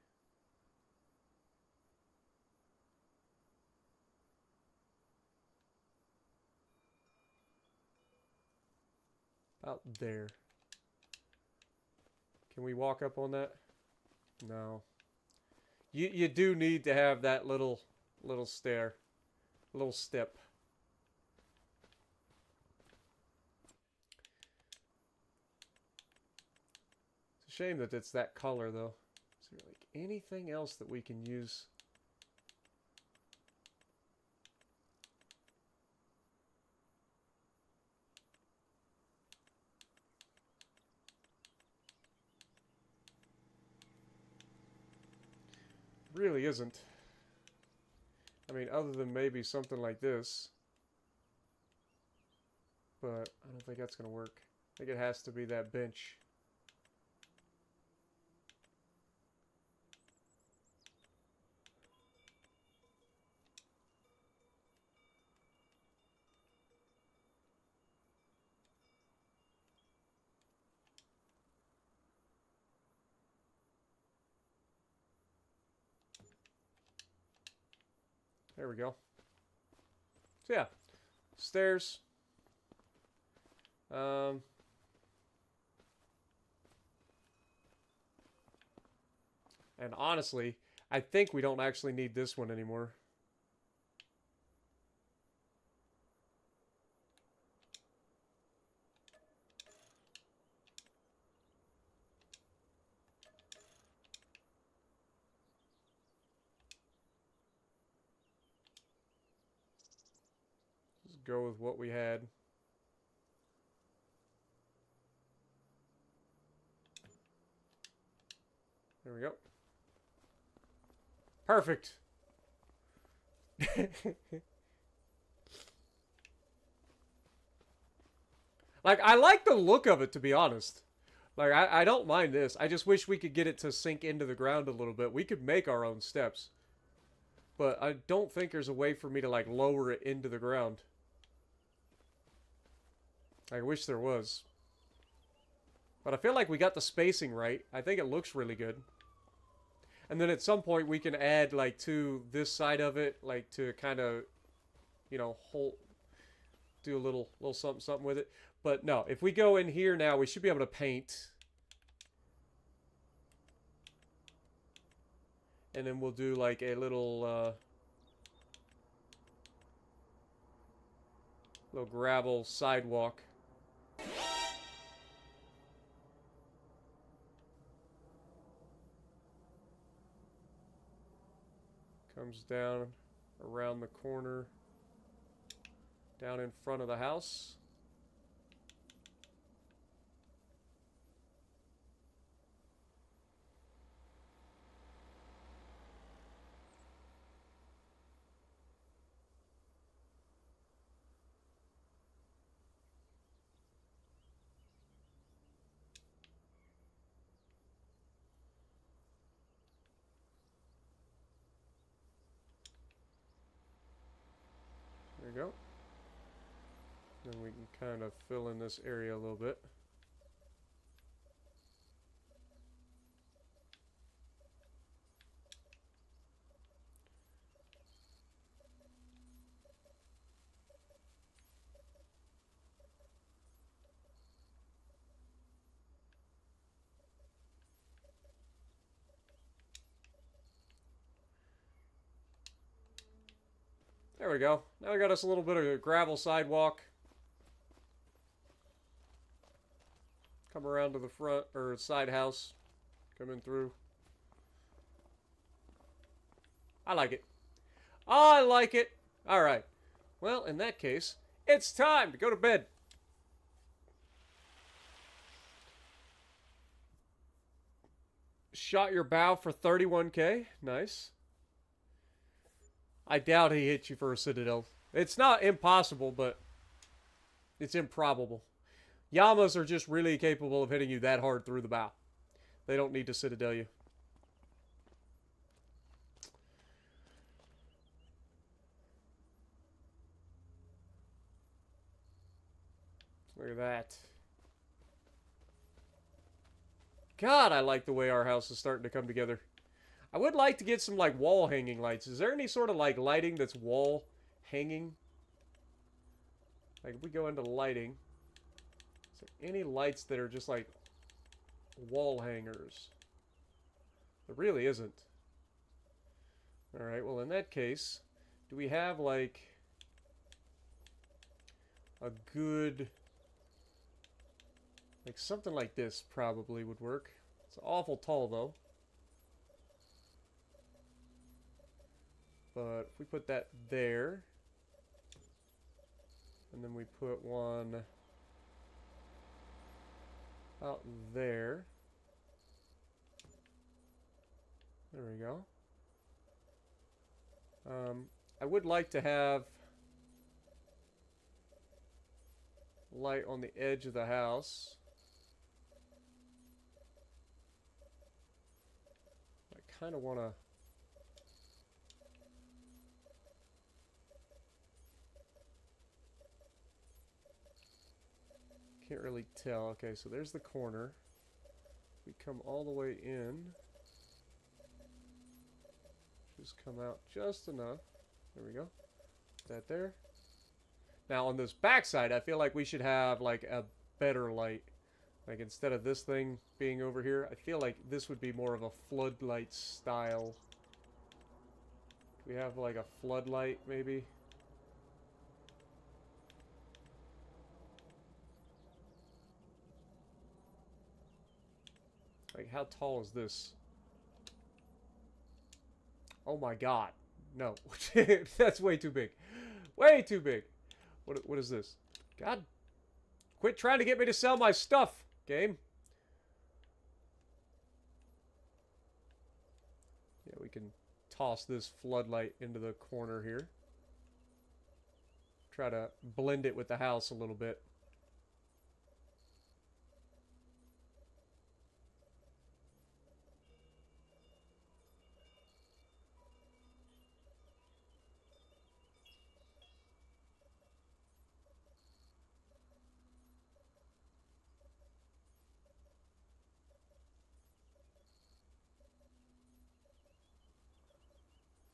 out there. Can we walk up on that? No. You do need to have that little stair. Little step. It's a shame that it's that color, though. Is there like anything else that we can use? Really isn't. I mean, other than maybe something like this. But I don't think that's going to work. I think it has to be that bench. There we go. So yeah, stairs. And honestly, I think we don't actually need this one anymore. Just go with what we had. There we go. Perfect. Like, I like the look of it, to be honest. Like, I don't mind this. I just wish we could get it to sink into the ground a little bit. We could make our own steps. But I don't think there's a way for me to, like, lower it into the ground. I wish there was. But I feel like we got the spacing right. I think it looks really good. And then at some point we can add, like, to this side of it, like, to kind of, you know, do a little something with it. But no, if we go in here now, we should be able to paint. And then we'll do, like, a little gravel sidewalk. Comes down around the corner, down in front of the house. There you go. Then we can kind of fill in this area a little bit. There we go. Now we got us a little bit of a gravel sidewalk. Come around to the front, or side house. Coming through. I like it. I like it. Alright. Well, in that case, it's time to go to bed. Shot your bow for 31K. Nice. I doubt he hit you for a citadel. It's not impossible, but it's improbable. Yamas are just really capable of hitting you that hard through the bow. They don't need to citadel you. Look at that. God, I like the way our house is starting to come together. I would like to get some, like, wall hanging lights. Is there any sort of, like, lighting that's wall hanging? Like, if we go into lighting, Is there any lights that are just like wall hangers? There really isn't. Alright, well in that case, do we have like a good... like something like this probably would work. It's awful tall though. But if we put that there, and then we put one out there. There we go. I would like to have light on the edge of the house. I kind of want to... can't really tell. Okay, so there's the corner. We come all the way in. Just come out just enough. There we go. That there. Now on this back side, I feel like we should have like a better light. Like instead of this thing being over here, I feel like this would be more of a floodlight style. Do we have like a floodlight maybe? Like how tall is this? Oh my god. No. That's way too big. Way too big. What is this? God. Quit trying to get me to sell my stuff, game. Yeah, we can toss this floodlight into the corner here. Try to blend it with the house a little bit.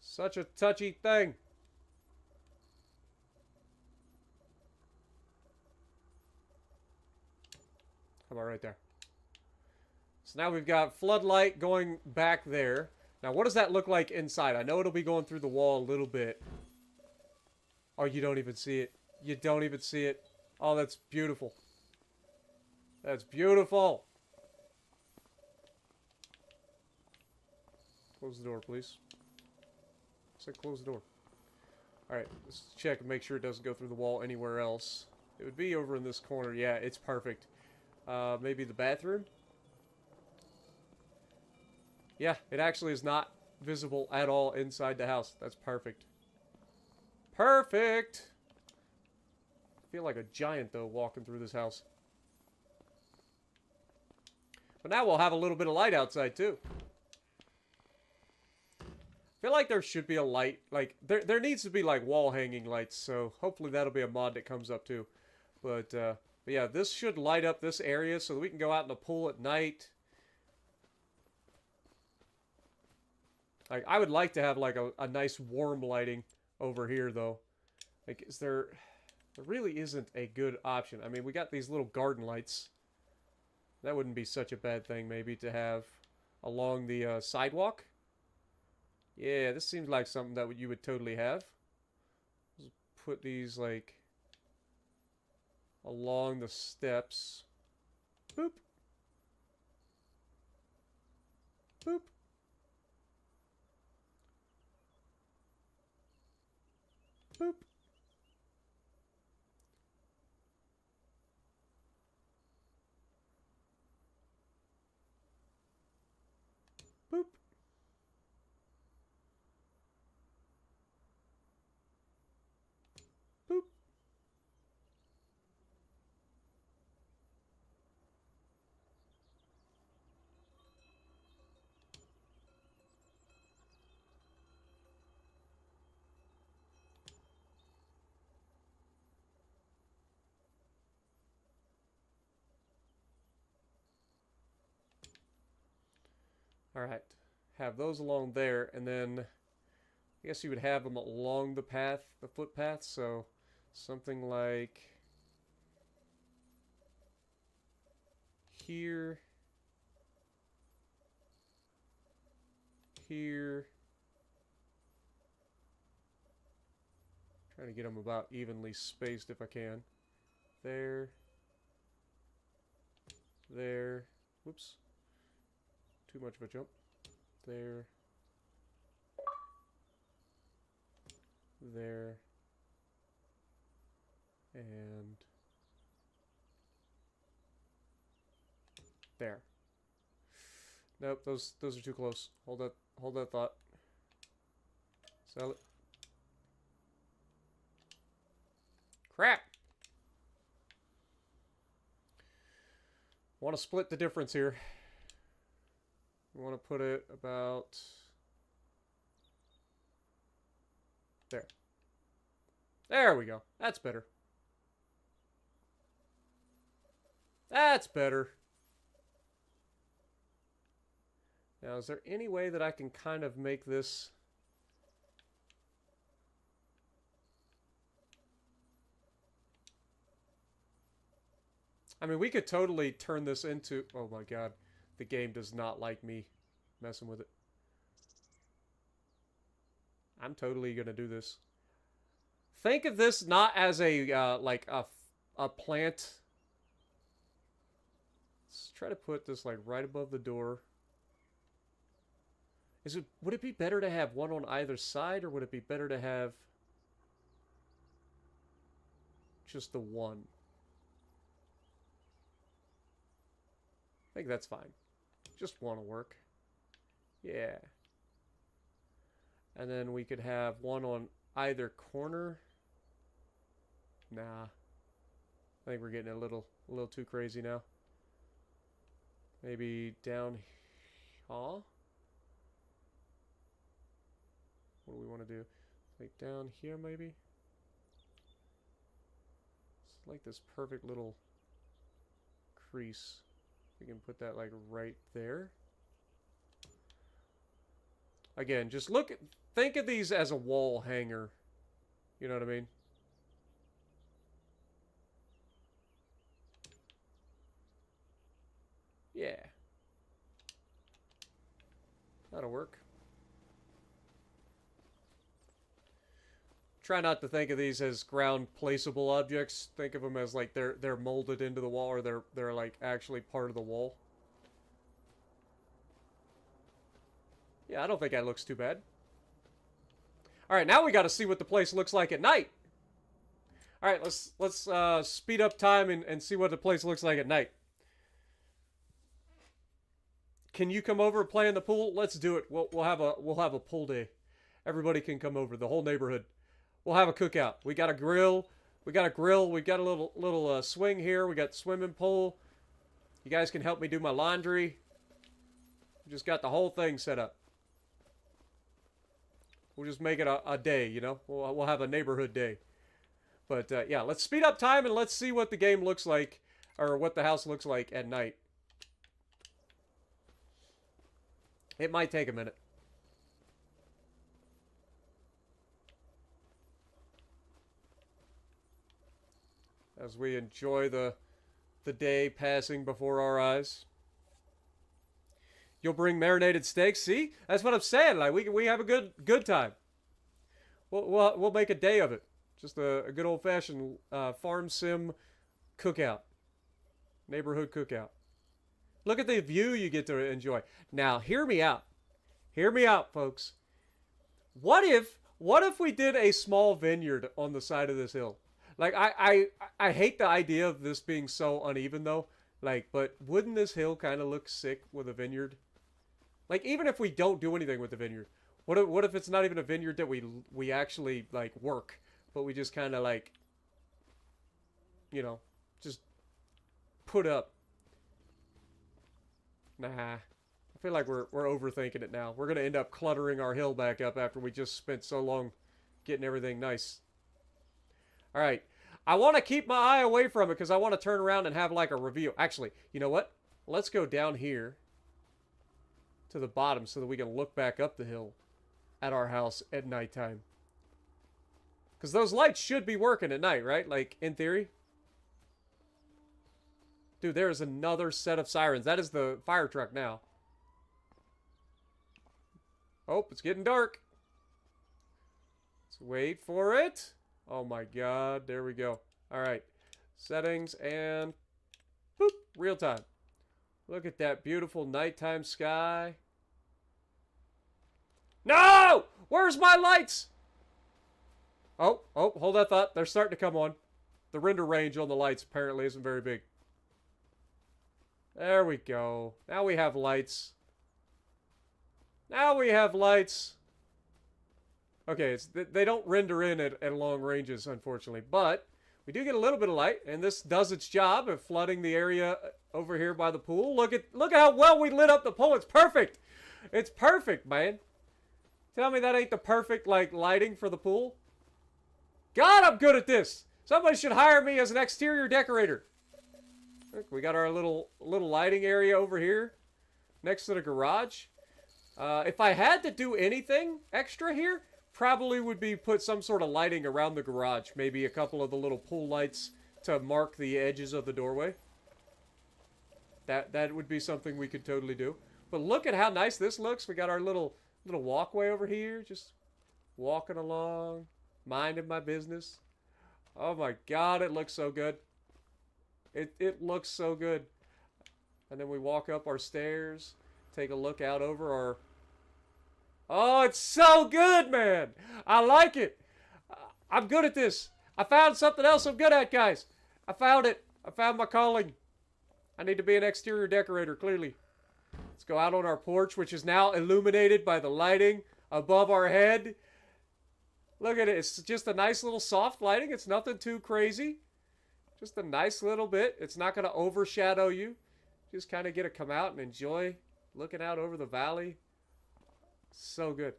Such a touchy thing. How about right there? So now we've got floodlight going back there. Now what does that look like inside? I know it'll be going through the wall a little bit. Oh, you don't even see it. You don't even see it. Oh, that's beautiful. That's beautiful. Close the door, please. I said close the door. Alright, let's check and make sure it doesn't go through the wall anywhere else. It would be over in this corner. Yeah, it's perfect. Maybe the bathroom? Yeah, it actually is not visible at all inside the house. That's perfect. Perfect! I feel like a giant, though, walking through this house. But now we'll have a little bit of light outside, too. I feel like there should be a light, like, there needs to be, like, wall-hanging lights, so hopefully that'll be a mod that comes up, too. But yeah, this should light up this area so that we can go out in the pool at night. Like, I would like to have, like, a nice warm lighting over here, though. Like, is there... there really isn't a good option. I mean, we got these little garden lights. That wouldn't be such a bad thing, maybe, to have along the sidewalk. Yeah, this seems like something that you would totally have. Just put these, like, along the steps. Boop. Boop. Boop. Boop. Boop. Alright, have those along there, and then I guess you would have them along the path, the footpath, so something like here. Here. Trying to get them about evenly spaced if I can. There. There. Whoops. Too much of a jump. There. There. And there. Nope, those are too close. Hold that thought. Sell it. Crap. Want to split the difference here. We want to put it about there. There we go. That's better. That's better. Now, is there any way that I can kind of make this... I mean, we could totally turn this into... Oh my god. The game does not like me messing with it. I'm totally going to do this. Think of this not as a, like, a plant. Let's try to put this, like, right above the door. Would it be better to have one on either side, or would it be better to have just the one? I think that's fine. Just one will work. Yeah. And then we could have one on either corner. Nah. I think we're getting a little too crazy now. Maybe down here. What do we want to do? Like down here, maybe? It's like this perfect little crease. We can put that like right there. Again, just think of these as a wall hanger. You know what I mean? Yeah. That'll work. Try not to think of these as ground placeable objects. Think of them as like they're molded into the wall, or they're like actually part of the wall. Yeah, I don't think that looks too bad. All right, now we got to see what the place looks like at night. All right, let's speed up time and see what the place looks like at night. Can you come over and play in the pool? Let's do it. We'll have a pool day. Everybody can come over. The whole neighborhood. We'll have a cookout. We got a grill. We got a little swing here. We got the swimming pool. You guys can help me do my laundry. We just got the whole thing set up. We'll just make it a day, you know. We'll have a neighborhood day. But yeah, let's speed up time and let's see what the game looks like, or what the house looks like at night. It might take a minute. As we enjoy the day passing before our eyes. You'll bring marinated steaks. See, that's what I'm saying. Like we have a good time. We'll make a day of it. Just a good old fashioned farm sim cookout, neighborhood cookout. Look at the view you get to enjoy. Now, hear me out. Hear me out, folks. What if we did a small vineyard on the side of this hill? Like, I hate the idea of this being so uneven, though. Like, but wouldn't this hill kind of look sick with a vineyard? Like, even if we don't do anything with the vineyard, what if it's not even a vineyard that we actually like work, but we just kind of like, you know, just put up. Nah, I feel like we're overthinking it now. We're gonna end up cluttering our hill back up after we just spent so long getting everything nice. All right, I want to keep my eye away from it because I want to turn around and have like a review. Actually, you know what? Let's go down here to the bottom so that we can look back up the hill at our house at nighttime. Because those lights should be working at night, right? Like, in theory. Dude, there is another set of sirens. That is the fire truck now. Oh, it's getting dark. Let's wait for it. Oh my god, there we go. Alright, settings and boop, real time. Look at that beautiful nighttime sky. No! Where's my lights? Oh, hold that thought. They're starting to come on. The render range on the lights apparently isn't very big. There we go. Now we have lights. Now we have lights. Okay, they don't render in at long ranges, unfortunately. But we do get a little bit of light, and this does its job of flooding the area over here by the pool. Look at how well we lit up the pool. It's perfect. It's perfect, man. Tell me that ain't the perfect, like, lighting for the pool. God, I'm good at this. Somebody should hire me as an exterior decorator. Look, we got our little lighting area over here next to the garage. If I had to do anything extra here, probably would be put some sort of lighting around the garage. Maybe a couple of the little pool lights to mark the edges of the doorway. That would be something we could totally do. But look at how nice this looks. We got our little walkway over here, just walking along, minding my business. Oh my god, it looks so good. It looks so good. And then we walk up our stairs, take a look out over our... Oh, it's so good, man! I like it! I'm good at this. I found something else I'm good at, guys. I found it. I found my calling. I need to be an exterior decorator, clearly. Let's go out on our porch, which is now illuminated by the lighting above our head. Look at it. It's just a nice little soft lighting. It's nothing too crazy. Just a nice little bit. It's not going to overshadow you. Just kind of get to come out and enjoy looking out over the valley. So good.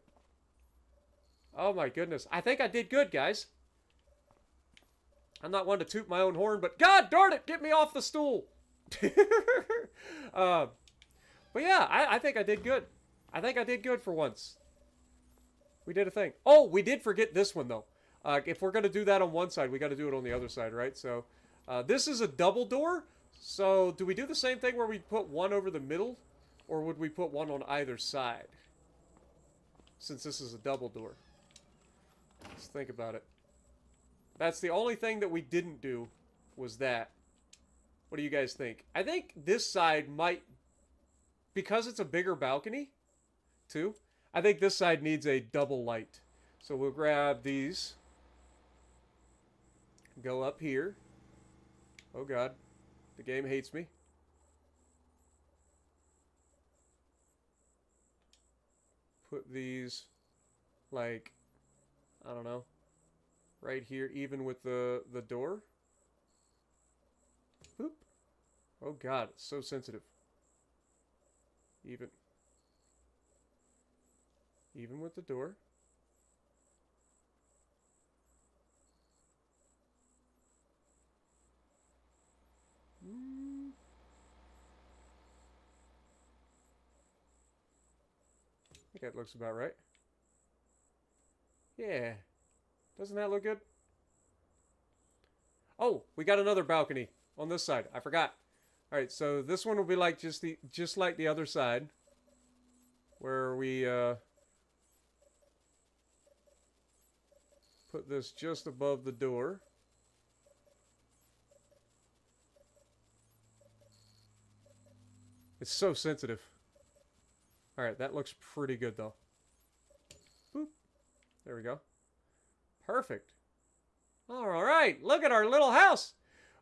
Oh my goodness. I think I did good, guys. I'm not one to toot my own horn, but god darn it, get me off the stool. But yeah, I think I did good. I think I did good for once. We did a thing. Oh, we did forget this one, though. If we're going to do that on one side, we got to do it on the other side, right? So, this is a double door. So, do we do the same thing where we put one over the middle? Or would we put one on either side? Since this is a double door. Let's think about it. That's the only thing that we didn't do, was that. What do you guys think? I think this side might... Because it's a bigger balcony, too, I think this side needs a double light. So we'll grab these. Go up here. Oh god. The game hates me. Put these, like, I don't know, right here, even with the door. Boop. Oh god, it's so sensitive. Even with the door. I think that looks about right. Yeah. Doesn't that look good? Oh, we got another balcony on this side. I forgot. Alright, so this one will be like just like the other side. Where we put this just above the door. It's so sensitive. Alright, that looks pretty good though. Boop. There we go. Perfect. Alright, look at our little house.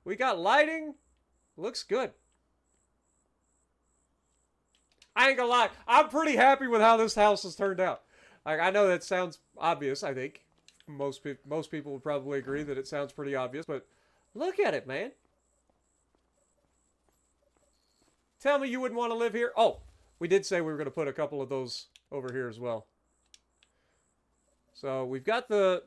We got lighting. Looks good. I ain't gonna lie. I'm pretty happy with how this house has turned out. Like, I know that sounds obvious, I think. Most people would probably agree that it sounds pretty obvious, but look at it, man. Tell me you wouldn't want to live here. Oh, we did say we were going to put a couple of those over here as well. So we've got the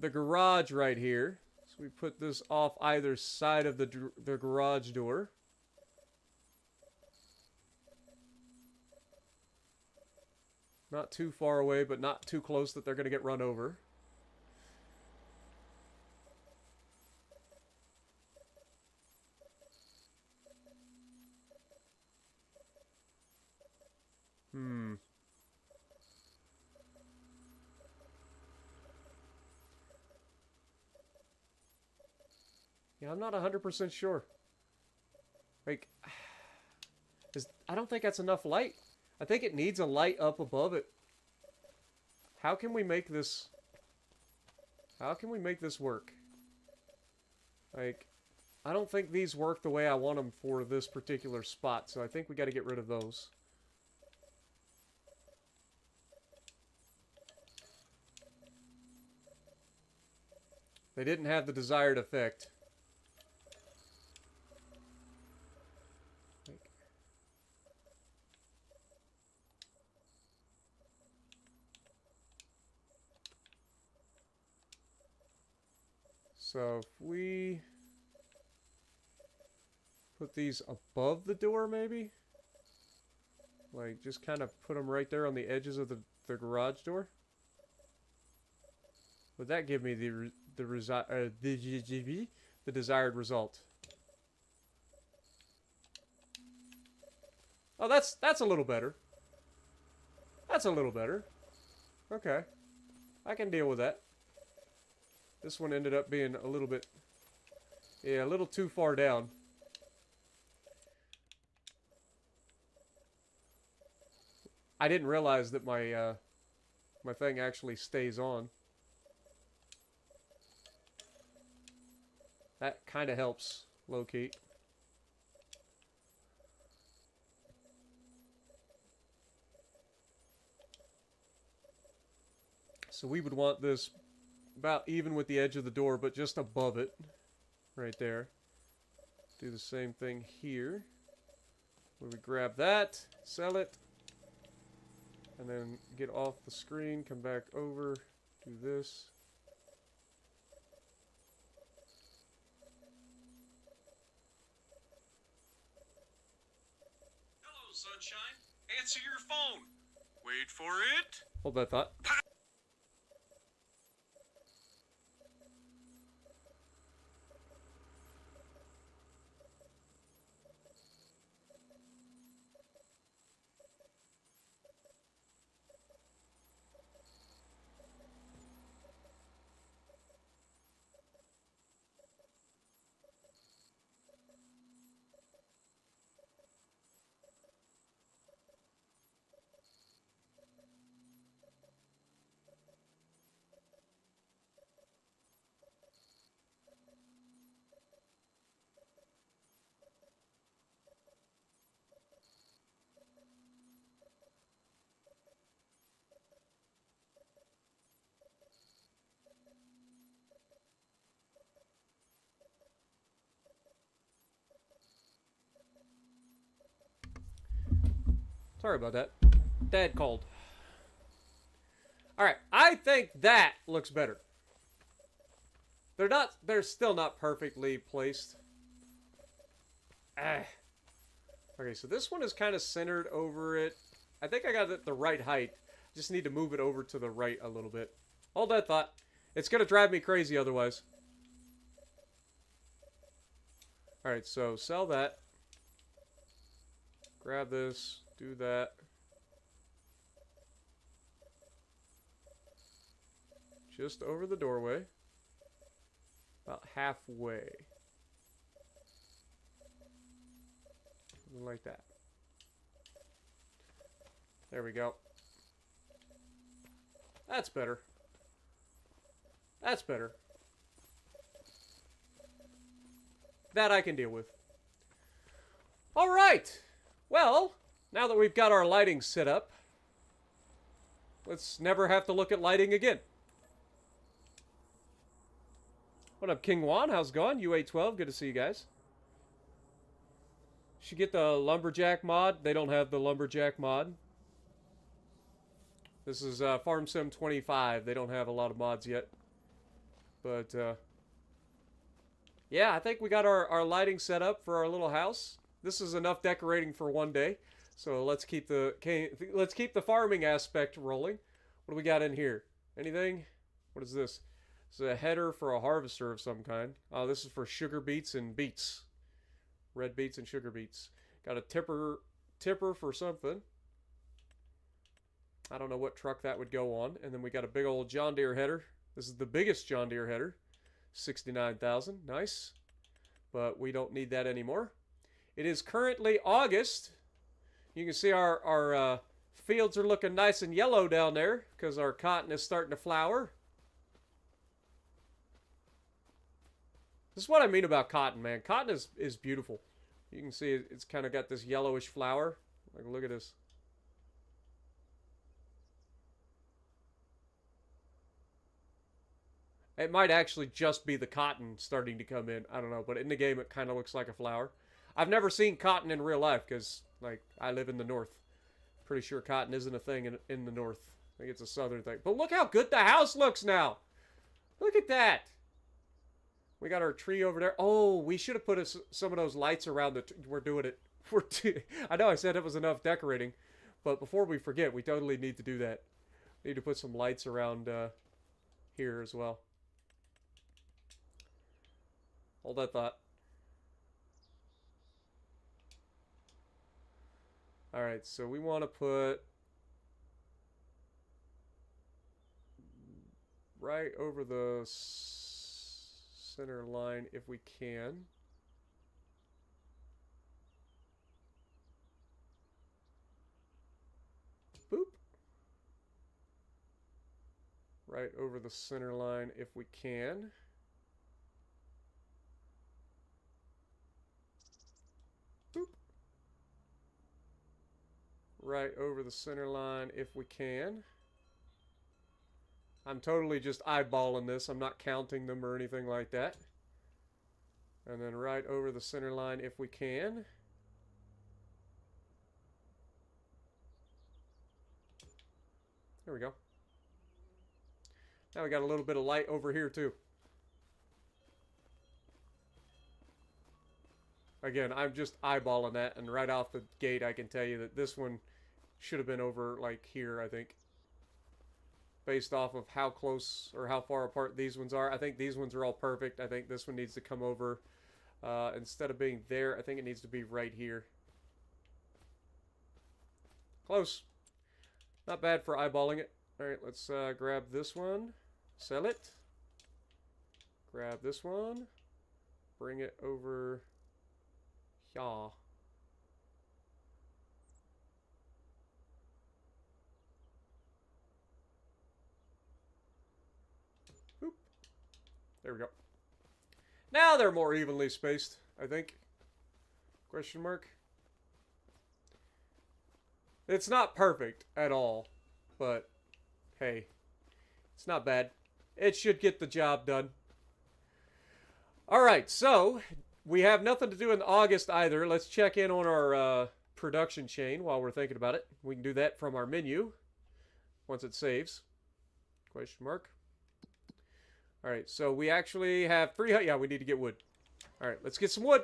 garage right here. So we put this off either side of the garage door. Not too far away, but not too close that they're going to get run over. Hmm. Yeah, I'm not 100% sure. Like, I don't think that's enough light. I think it needs a light up above it. How can we make this... How can we make this work? Like, I don't think these work the way I want them for this particular spot, so I think we got to get rid of those. They didn't have the desired effect. So if we put these above the door, maybe? Like, just kind of put them right there on the edges of the garage door? Would that give me the desired result? Oh, that's a little better. That's a little better. Okay. I can deal with that. This one ended up being a little bit... Yeah, a little too far down. I didn't realize that my my thing actually stays on. That kind of helps, low-key. So we would want this about even with the edge of the door, but just above it. Right there. Do the same thing here. Where we grab that, sell it, and then get off the screen, come back over, do this. Hello, sunshine. Answer your phone. Wait for it. Hold that thought. Sorry about that. Dad called. Alright, I think that looks better. They're still not perfectly placed. Ah. Okay, so this one is kind of centered over it. I think I got it the right height. Just need to move it over to the right a little bit. Hold that thought. It's going to drive me crazy otherwise. Alright, so sell that. Grab this. Do that. Just over the doorway. About halfway. Something like that. There we go. That's better. That's better. That I can deal with. Alright! Well, now that we've got our lighting set up, let's never have to look at lighting again. What up, King Juan? How's it going? U812, good to see you guys. Should get the Lumberjack mod. They don't have the Lumberjack mod. This is Farm Sim 25. They don't have a lot of mods yet. But, yeah, I think we got our lighting set up for our little house. This is enough decorating for one day. So let's keep the farming aspect rolling. What do we got in here? Anything? What is this? It's a header for a harvester of some kind. Oh, this is for sugar beets and beets. Red beets and sugar beets. Got a tipper for something. I don't know what truck that would go on. And then we got a big old John Deere header. This is the biggest John Deere header. 69,000. Nice. But we don't need that anymore. It is currently August. You can see our fields are looking nice and yellow down there because our cotton is starting to flower. This is what I mean about cotton, man. Cotton is beautiful. You can see it's kind of got this yellowish flower. Like, look at this. It might actually just be the cotton starting to come in. I don't know, but in the game it kind of looks like a flower. I've never seen cotton in real life because, like, I live in the north. Pretty sure cotton isn't a thing in the north. I think it's a southern thing. But look how good the house looks now. Look at that. We got our tree over there. Oh, we should have put some of those lights around the... We're doing it. I know I said it was enough decorating, but before we forget, we totally need to do that. We need to put some lights around here as well. Hold that thought. Alright, so we want to put right over the center line if we can. Boop. Right over the center line if we can. Boop. Right over the center line if we can. I'm totally just eyeballing this. I'm not counting them or anything like that. And then right over the center line if we can. There we go. Now we got a little bit of light over here too. Again, I'm just eyeballing that, and right off the gate I can tell you that this one should have been over like here, I think. Based off of how close or how far apart these ones are. I think these ones are all perfect. I think this one needs to come over. Instead of being there, I think it needs to be right here. Close. Not bad for eyeballing it. Alright, let's grab this one. Sell it. Grab this one. Bring it over here. Boop. There we go. Now they're more evenly spaced, I think. Question mark. It's not perfect at all, but hey, it's not bad. It should get the job done. Alright, so we have nothing to do in August either. Let's check in on our production chain while we're thinking about it. We can do that from our menu once it saves. Question mark. Alright, so we actually have 3... Yeah, we need to get wood. Alright, let's get some wood.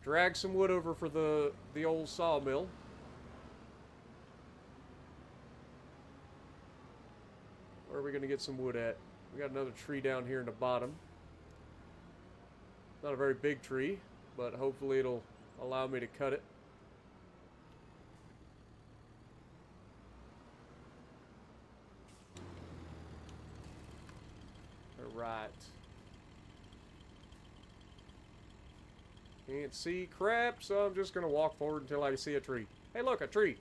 Drag some wood over for the old sawmill. Where are we going to get some wood at? We got another tree down here in the bottom. Not a very big tree, but hopefully it'll allow me to cut it. Alright. Can't see crap, so I'm just going to walk forward until I see a tree. Hey, look, a tree.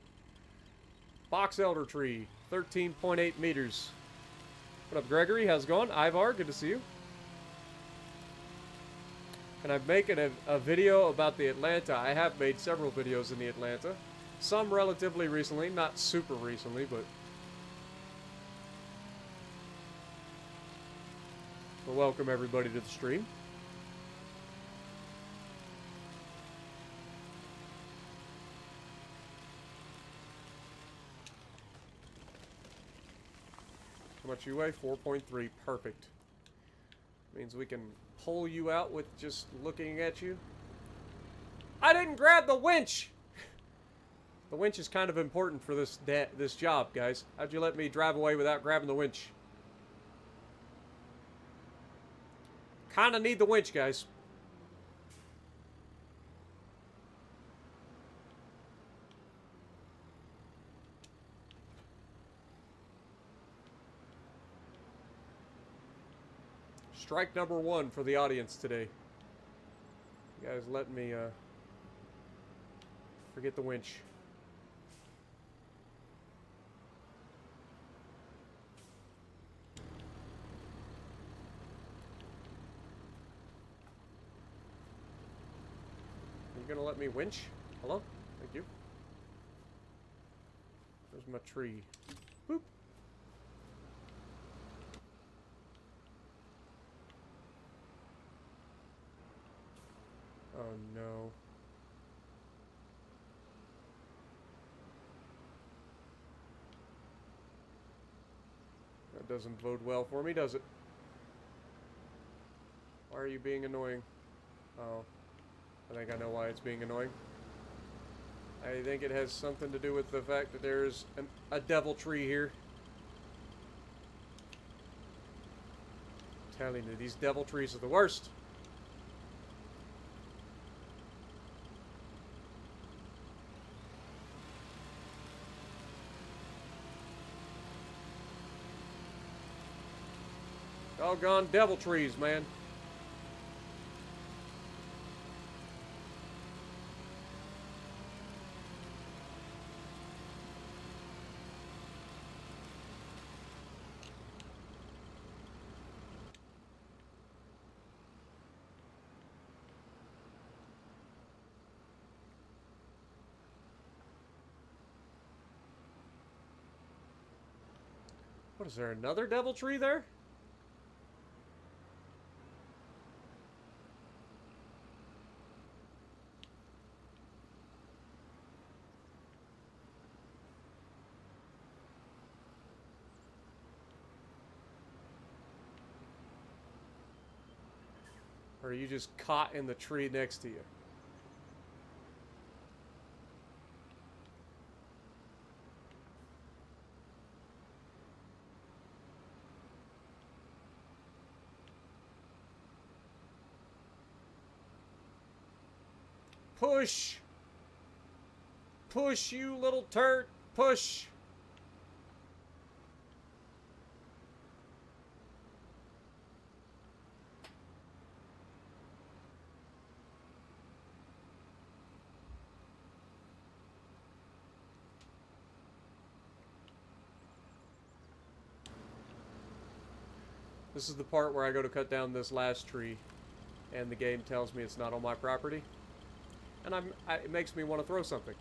Box elder tree, 13.8 meters. What up, Gregory? How's it going? Ivar, good to see you. And I'm making a video about the Atlanta. I have made several videos in the Atlanta. Some relatively recently, not super recently, but... Well, welcome everybody to the stream. How much you weigh? 4.3. Perfect. Means we can pull you out with just looking at you. I didn't grab the winch! The winch is kind of important for this job, guys. How'd you let me drive away without grabbing the winch? Kinda need the winch, guys. Strike number 1 for the audience today. You guys let me forget the winch. You gonna let me winch? Hello? Thank you. There's my tree. Boop. Oh no. That doesn't bode well for me, does it? Why are you being annoying? Oh. I think I know why it's being annoying. I think it has something to do with the fact that there's a devil tree here. I'm telling you, these devil trees are the worst. Doggone devil trees, man. What is there, another devil tree there? Or are you just caught in the tree next to you? Push! Push, you little turd! Push! This is the part where I go to cut down this last tree, and the game tells me it's not on my property. And it makes me want to throw something.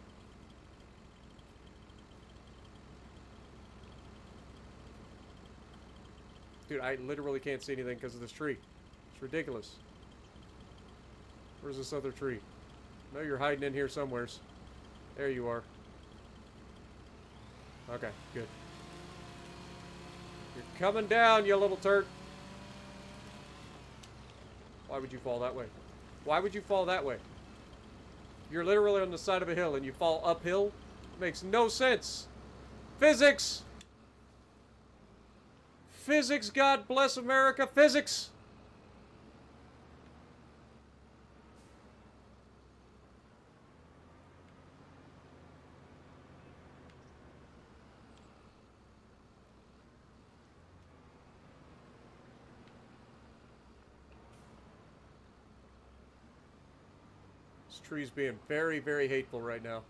Dude, I literally can't see anything because of this tree. It's ridiculous. Where's this other tree? I know you're hiding in here somewheres. There you are. Okay, good. You're coming down, you little turd. Why would you fall that way? Why would you fall that way? You're literally on the side of a hill and you fall uphill? It makes no sense. Physics! Physics, God bless America, physics! This tree's being very, very hateful right now.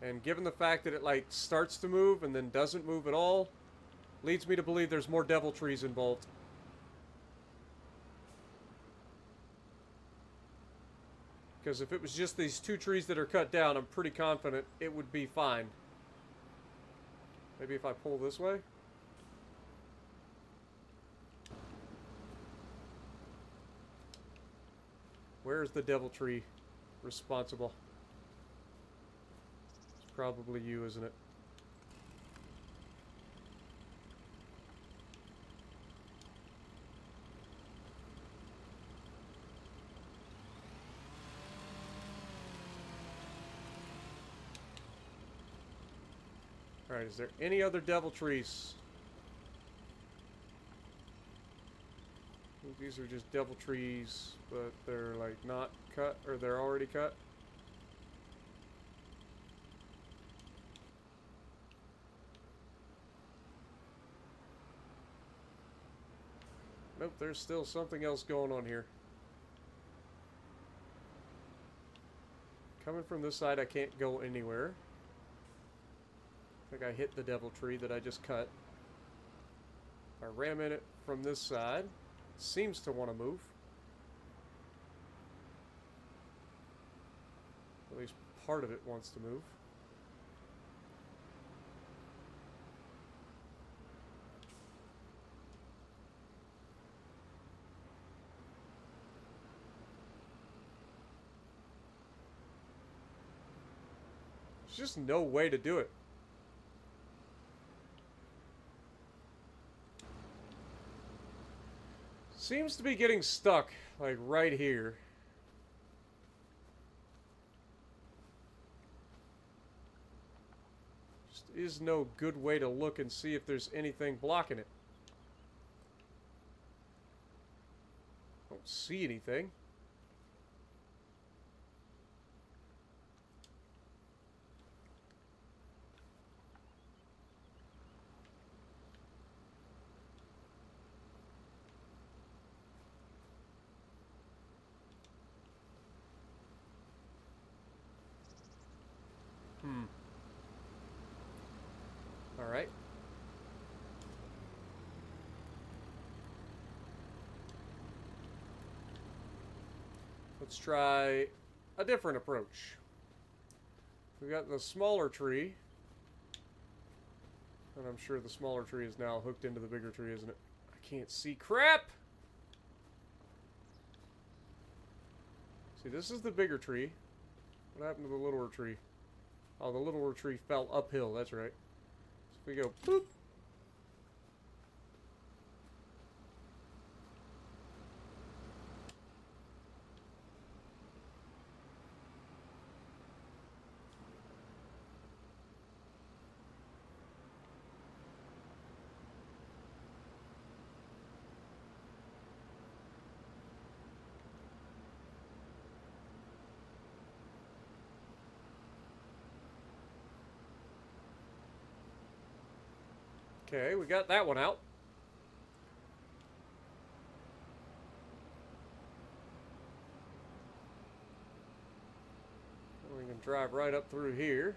And given the fact that it like starts to move and then doesn't move at all, leads me to believe there's more devil trees involved. Because if it was just these 2 trees that are cut down, I'm pretty confident it would be fine. Maybe if I pull this way? Where's the devil tree responsible? It's probably you, isn't it? Alright, is there any other devil trees? I think these are just devil trees, but they're like not cut, or they're already cut. Nope, there's still something else going on here. Coming from this side, I can't go anywhere. I think I hit the devil tree that I just cut. If I ram in it from this side, it seems to want to move. At least part of it wants to move. There's just no way to do it. Seems to be getting stuck, like right here. Just is no good way to look and see if there's anything blocking it. Don't see anything. All right. Let's try a different approach. We got the smaller tree. And I'm sure the smaller tree is now hooked into the bigger tree, isn't it? I can't see crap! See, this is the bigger tree. What happened to the littler tree? Oh, the littler tree fell uphill, that's right. So if we go boop. Okay, we got that one out. We can drive right up through here.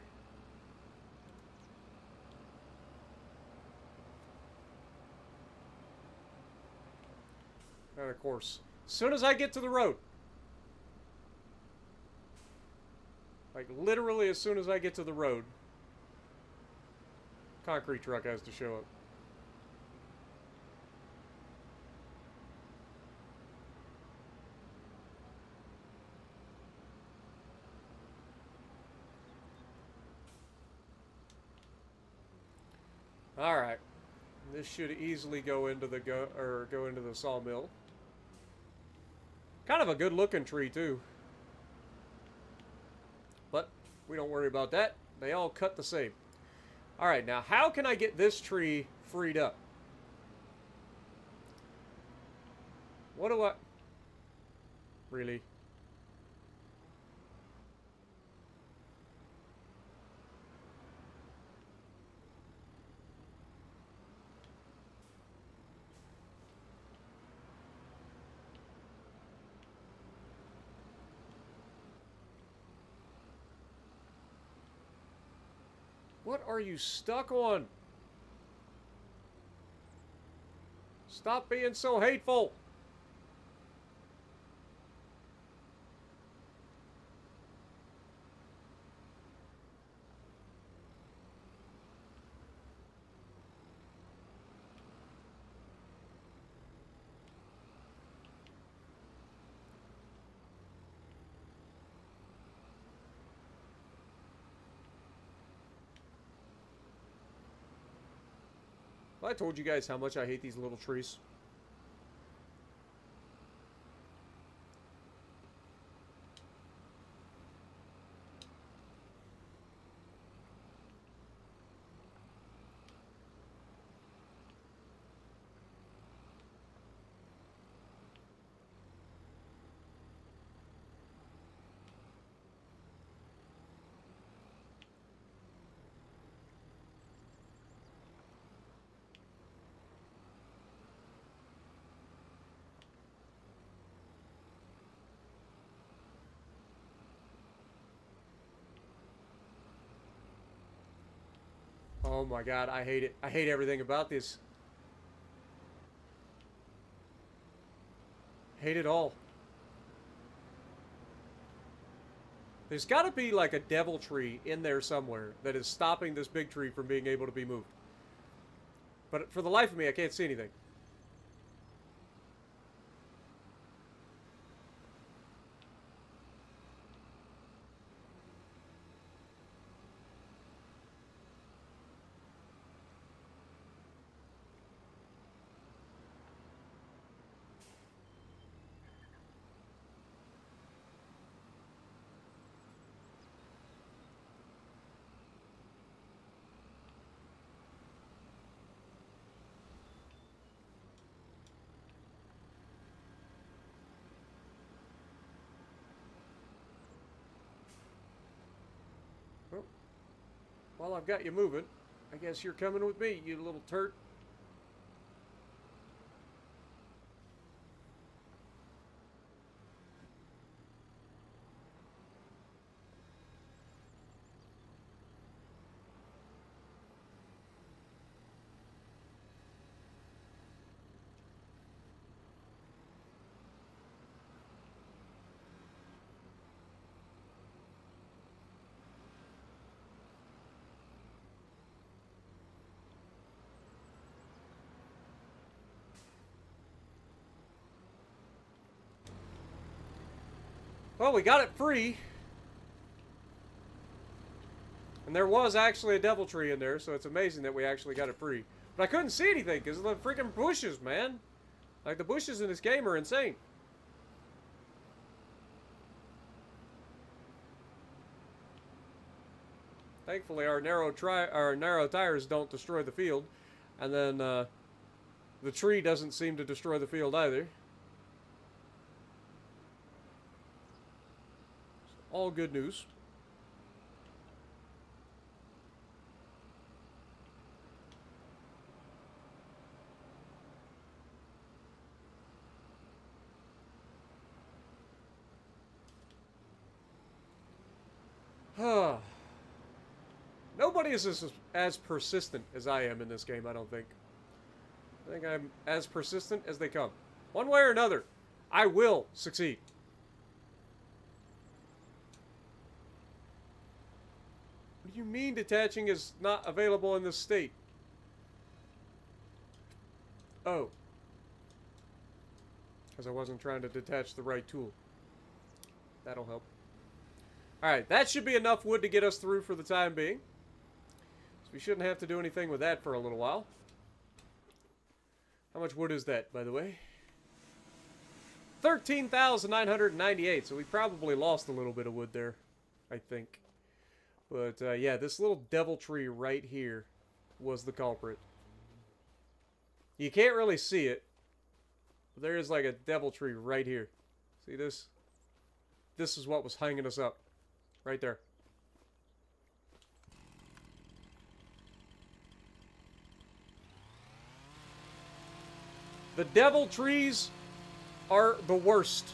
And of course, as soon as I get to the road, like literally as soon as I get to the road, concrete truck has to show up. All right, this should easily go into the go into the sawmill. Kind of a good-looking tree too, but we don't worry about that. They all cut the same. All right, now how can I get this tree freed up? What do I... Really? What are you stuck on? Stop being so hateful. I told you guys how much I hate these little trees. Oh my god, I hate it. I hate everything about this. Hate it all. There's got to be like a devil tree in there somewhere that is stopping this big tree from being able to be moved. But for the life of me, I can't see anything. Well, I've got you moving. I guess you're coming with me, you little turd. Well, we got it free. And there was actually a devil tree in there, so it's amazing that we actually got it free. But I couldn't see anything because of the freaking bushes, man. Like, the bushes in this game are insane. Thankfully, our narrow tires don't destroy the field. And then, the tree doesn't seem to destroy the field either. All good news. Nobody is as persistent as I am in this game, I don't think. I think I'm as persistent as they come. One way or another, I will succeed. What do you mean detaching is not available in this state? Oh. Because I wasn't trying to detach the right tool. That'll help. Alright, that should be enough wood to get us through for the time being. So we shouldn't have to do anything with that for a little while. How much wood is that, by the way? 13,998, so we probably lost a little bit of wood there, I think. But, yeah, this little devil tree right here was the culprit. You can't really see it, but there is like a devil tree right here. See this? This is what was hanging us up. Right there. The devil trees are the worst.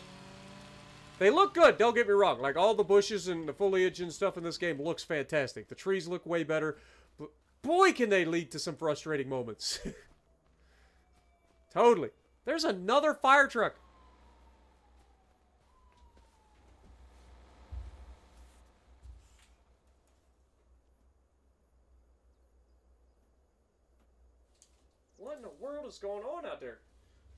They look good, don't get me wrong. Like, all the bushes and the foliage and stuff in this game looks fantastic. The trees look way better. But boy, can they lead to some frustrating moments. Totally. There's another fire truck. What in the world is going on out there?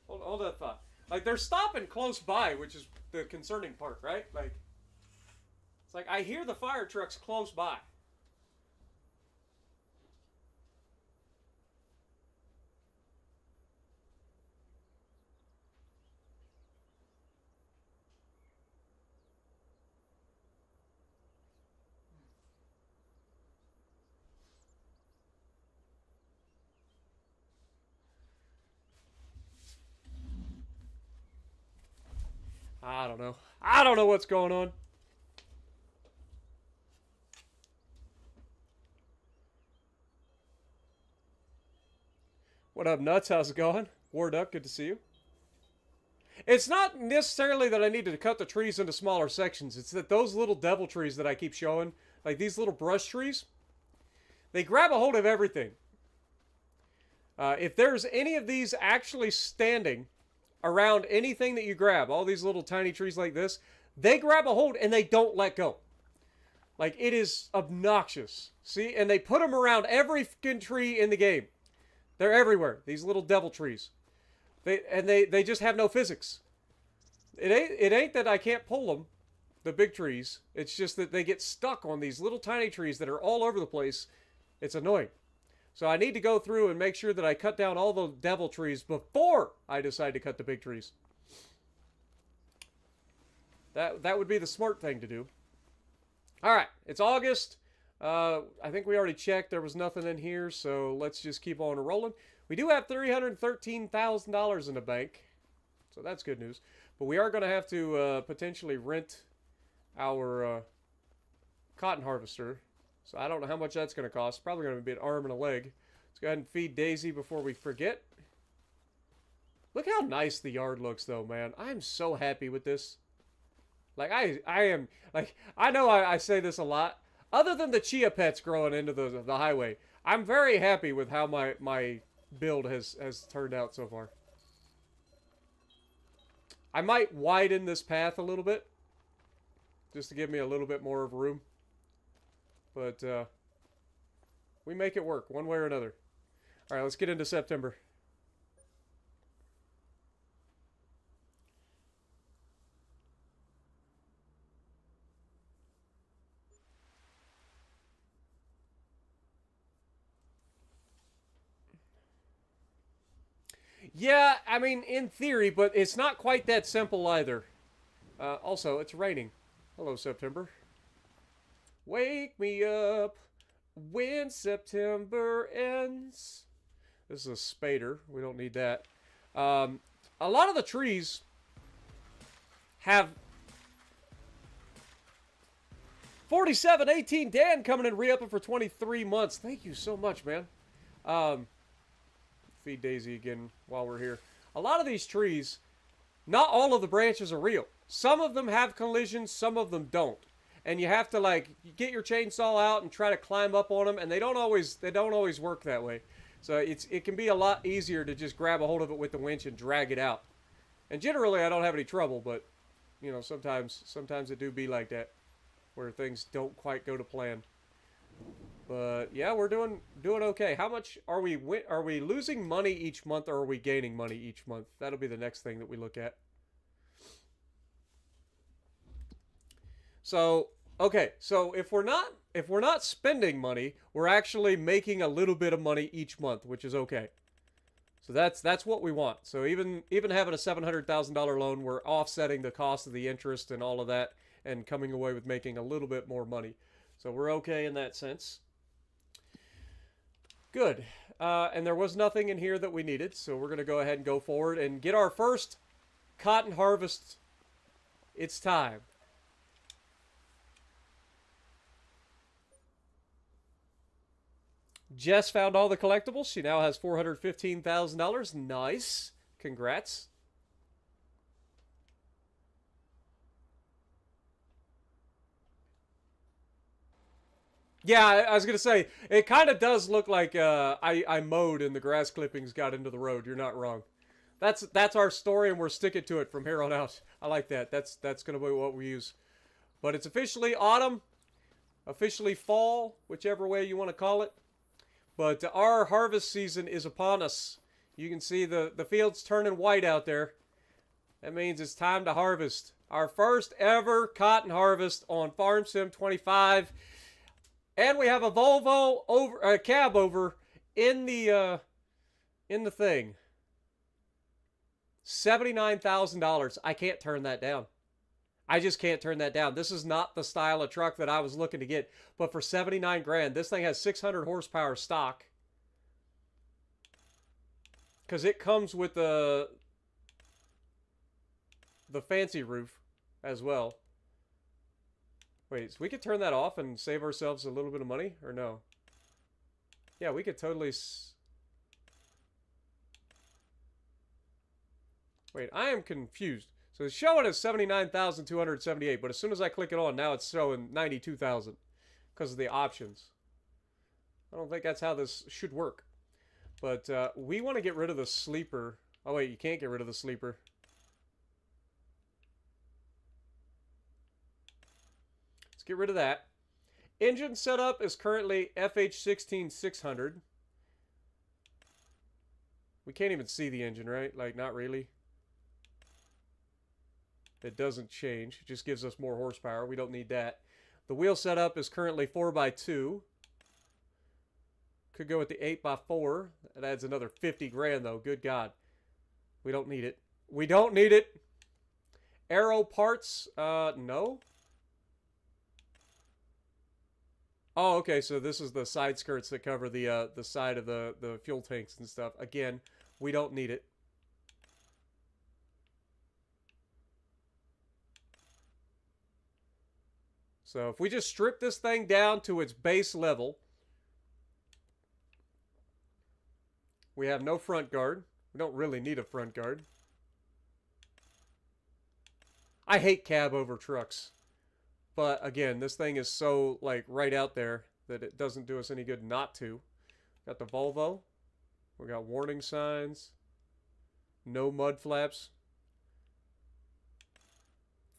Hold that thought. Like, they're stopping close by, which is the concerning part, right? Like, it's like I hear the fire trucks close by. I don't know. I don't know what's going on. What up, Nuts? How's it going? War Duck, good to see you. It's not necessarily that I need to cut the trees into smaller sections. It's that those little devil trees that I keep showing, like these little brush trees, They grab a hold of everything. If there's any of these actually standing around anything that you grab, all these little tiny trees like this, they grab a hold and they don't let go. Like, it is obnoxious. See? And they put them around every fucking tree in the game. They're everywhere. These little devil trees. They just have no physics. It ain't that I can't pull them, the big trees. It's just that they get stuck on these little tiny trees that are all over the place. It's annoying. So I need to go through and make sure that I cut down all the devil trees before I decide to cut the big trees. That would be the smart thing to do. All right, it's August. I think we already checked. There was nothing in here, so let's just keep on rolling. We do have $313,000 in the bank, so that's good news. But we are going to have to potentially rent our cotton harvester. So I don't know how much that's going to cost. Probably going to be an arm and a leg. Let's go ahead and feed Daisy before we forget. Look how nice the yard looks, though, man. I'm so happy with this. Like, I am, like, I know I say this a lot. Other than the chia pets growing into the highway, I'm very happy with how my build has turned out so far. I might widen this path a little bit, just to give me a little bit more of room. But we make it work one way or another. All right, let's get into September. Yeah, I mean, in theory, but it's not quite that simple either. Also, it's raining. Hello, September. Wake me up when September ends. This is a spader. We don't need that. A lot of the trees have 4718 Dan coming in re-upping for 23 months. Thank you so much, man. Feed Daisy again while we're here. A lot of these trees, not all of the branches are real. Some of them have collisions, some of them don't. And you have to, like, get your chainsaw out and try to climb up on them, and they don't always work that way. So it can be a lot easier to just grab a hold of it with the winch and drag it out. And generally I don't have any trouble, but you know, sometimes it do be like that, where things don't quite go to plan. But yeah, we're doing okay. How much are we losing money each month, or are we gaining money each month? That'll be the next thing that we look at. So, okay, so if we're not spending money, we're actually making a little bit of money each month, which is okay. So that's what we want. So even having a $700,000 loan, we're offsetting the cost of the interest and all of that, and coming away with making a little bit more money. So we're okay in that sense. Good. And there was nothing in here that we needed, so we're going to go ahead and go forward and get our first cotton harvest. It's time. Jess found all the collectibles. She now has $415,000. Nice. Congrats. Yeah, I was going to say, it kind of does look like I mowed and the grass clippings got into the road. You're not wrong. That's our story, and we're sticking to it from here on out. I like that. That's going to be what we use. But it's officially autumn, officially fall, whichever way you want to call it. But our harvest season is upon us. You can see the fields turning white out there. That means it's time to harvest. Our first ever cotton harvest on Farm Sim 25. And we have a Volvo cab over in the thing. $79,000. I can't turn that down. I just can't turn that down. This is not the style of truck that I was looking to get. But for 79 grand, this thing has 600 horsepower stock. Because it comes with the fancy roof as well. Wait, so we could turn that off and save ourselves a little bit of money? Or no? Yeah, we could totally... Wait, I am confused. So it's showing as 79,278, but as soon as I click it on, now it's showing 92,000 because of the options. I don't think that's how this should work. But we want to get rid of the sleeper. Oh, wait, you can't get rid of the sleeper. Let's get rid of that. Engine setup is currently FH16600. We can't even see the engine, right? Like, not really. It doesn't change. It just gives us more horsepower. We don't need that. The wheel setup is currently 4x2. Could go with the 8x4. That adds another 50 grand, though. Good God. We don't need it. We don't need it. Aero parts, no. Oh, okay, so this is the side skirts that cover the side of the fuel tanks and stuff. Again, we don't need it. So if we just strip this thing down to its base level, we have no front guard. We don't really need a front guard. I hate cab over trucks. But again, this thing is so like right out there that it doesn't do us any good not to. Got the Volvo. We got warning signs. No mud flaps.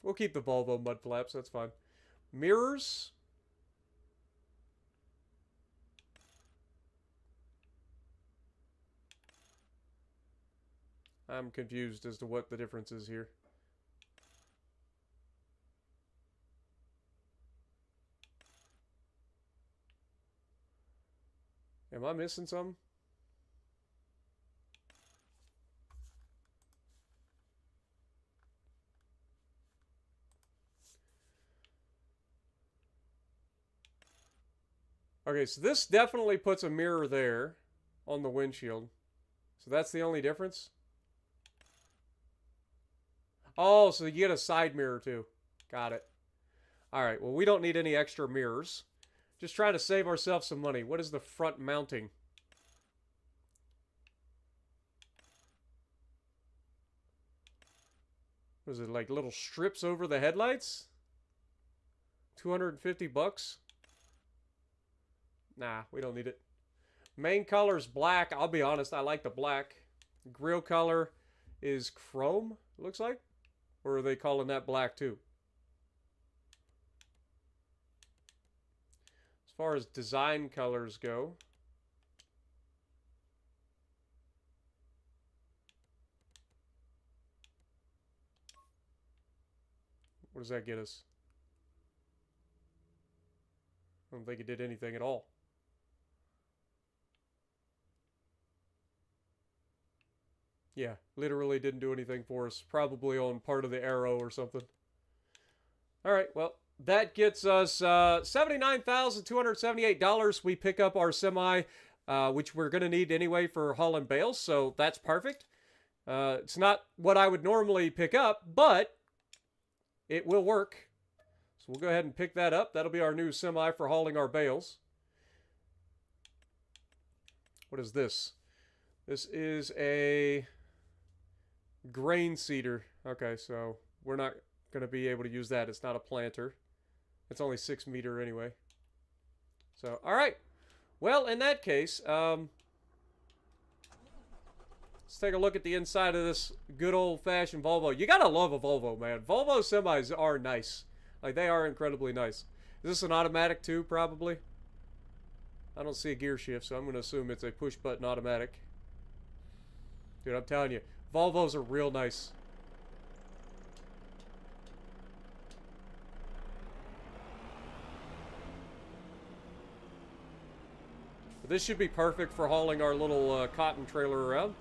We'll keep the Volvo mud flaps, that's fine. Mirrors. I'm confused as to what the difference is here. Am I missing something? Okay, so this definitely puts a mirror there on the windshield. So that's the only difference? Oh, so you get a side mirror too. Got it. Alright, well we don't need any extra mirrors. Just trying to save ourselves some money. What is the front mounting? Was it like little strips over the headlights? 250 bucks? Nah, we don't need it. Main color's black. I'll be honest, I like the black. Grill color is chrome, it looks like. Or are they calling that black too? As far as design colors go, what does that get us? I don't think it did anything at all. Yeah, literally didn't do anything for us. Probably on part of the arrow or something. Alright, well, that gets us $79,278. We pick up our semi, which we're going to need anyway for hauling bales, so that's perfect. It's not what I would normally pick up, but it will work. So we'll go ahead and pick that up. That'll be our new semi for hauling our bales. What is this? This is a grain seeder. Okay, so we're not going to be able to use that. It's not a planter. It's only 6 meter anyway. So, all right. Well, in that case, let's take a look at the inside of this good old-fashioned Volvo. You gotta love a Volvo, man. Volvo semis are nice. Like, they are incredibly nice. Is this an automatic too, probably? I don't see a gear shift, so I'm going to assume it's a push-button automatic. Dude, I'm telling you, Volvos are real nice. But this should be perfect for hauling our little cotton trailer around.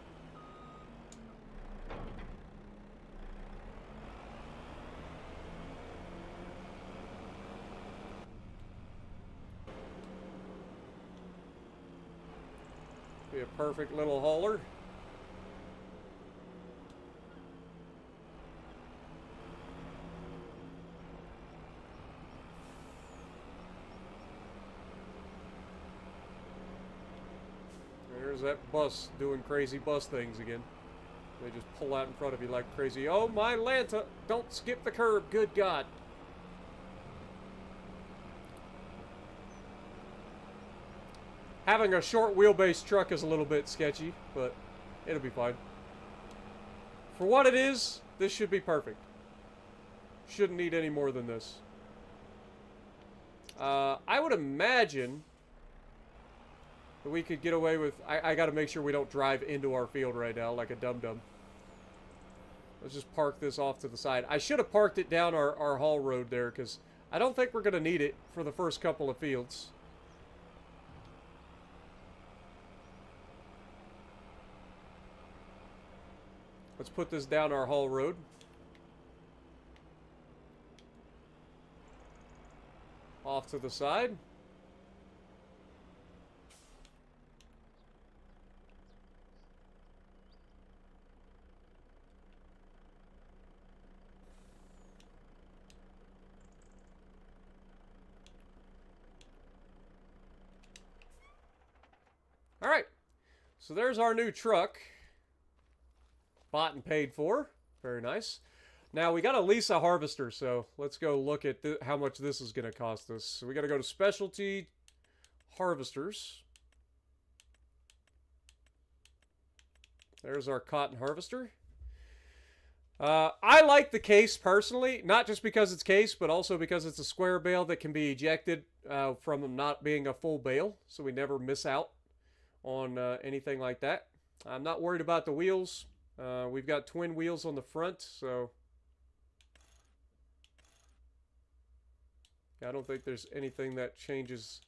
Be a perfect little hauler. There's that bus doing crazy bus things again. They just pull out in front of you like crazy. Oh, my Lanta! Don't skip the curb, good God. Having a short wheelbase truck is a little bit sketchy, but it'll be fine. For what it is, this should be perfect. Shouldn't need any more than this. I would imagine that we could get away with... I gotta make sure we don't drive into our field right now like a dum-dum. Let's just park this off to the side. I should have parked it down our haul road there, because I don't think we're gonna need it for the first couple of fields. Let's put this down our haul road. Off to the side. All right. So there's our new truck. Bought and paid for. Very nice. Now, we got to lease a harvester, so let's go look at how much this is going to cost us. So we got to go to specialty harvesters. There's our cotton harvester. I like the case personally, not just because it's case, but also because it's a square bale that can be ejected from not being a full bale, so we never miss out on anything like that. I'm not worried about the wheels. We've got twin wheels on the front, so I don't think there's anything that changes.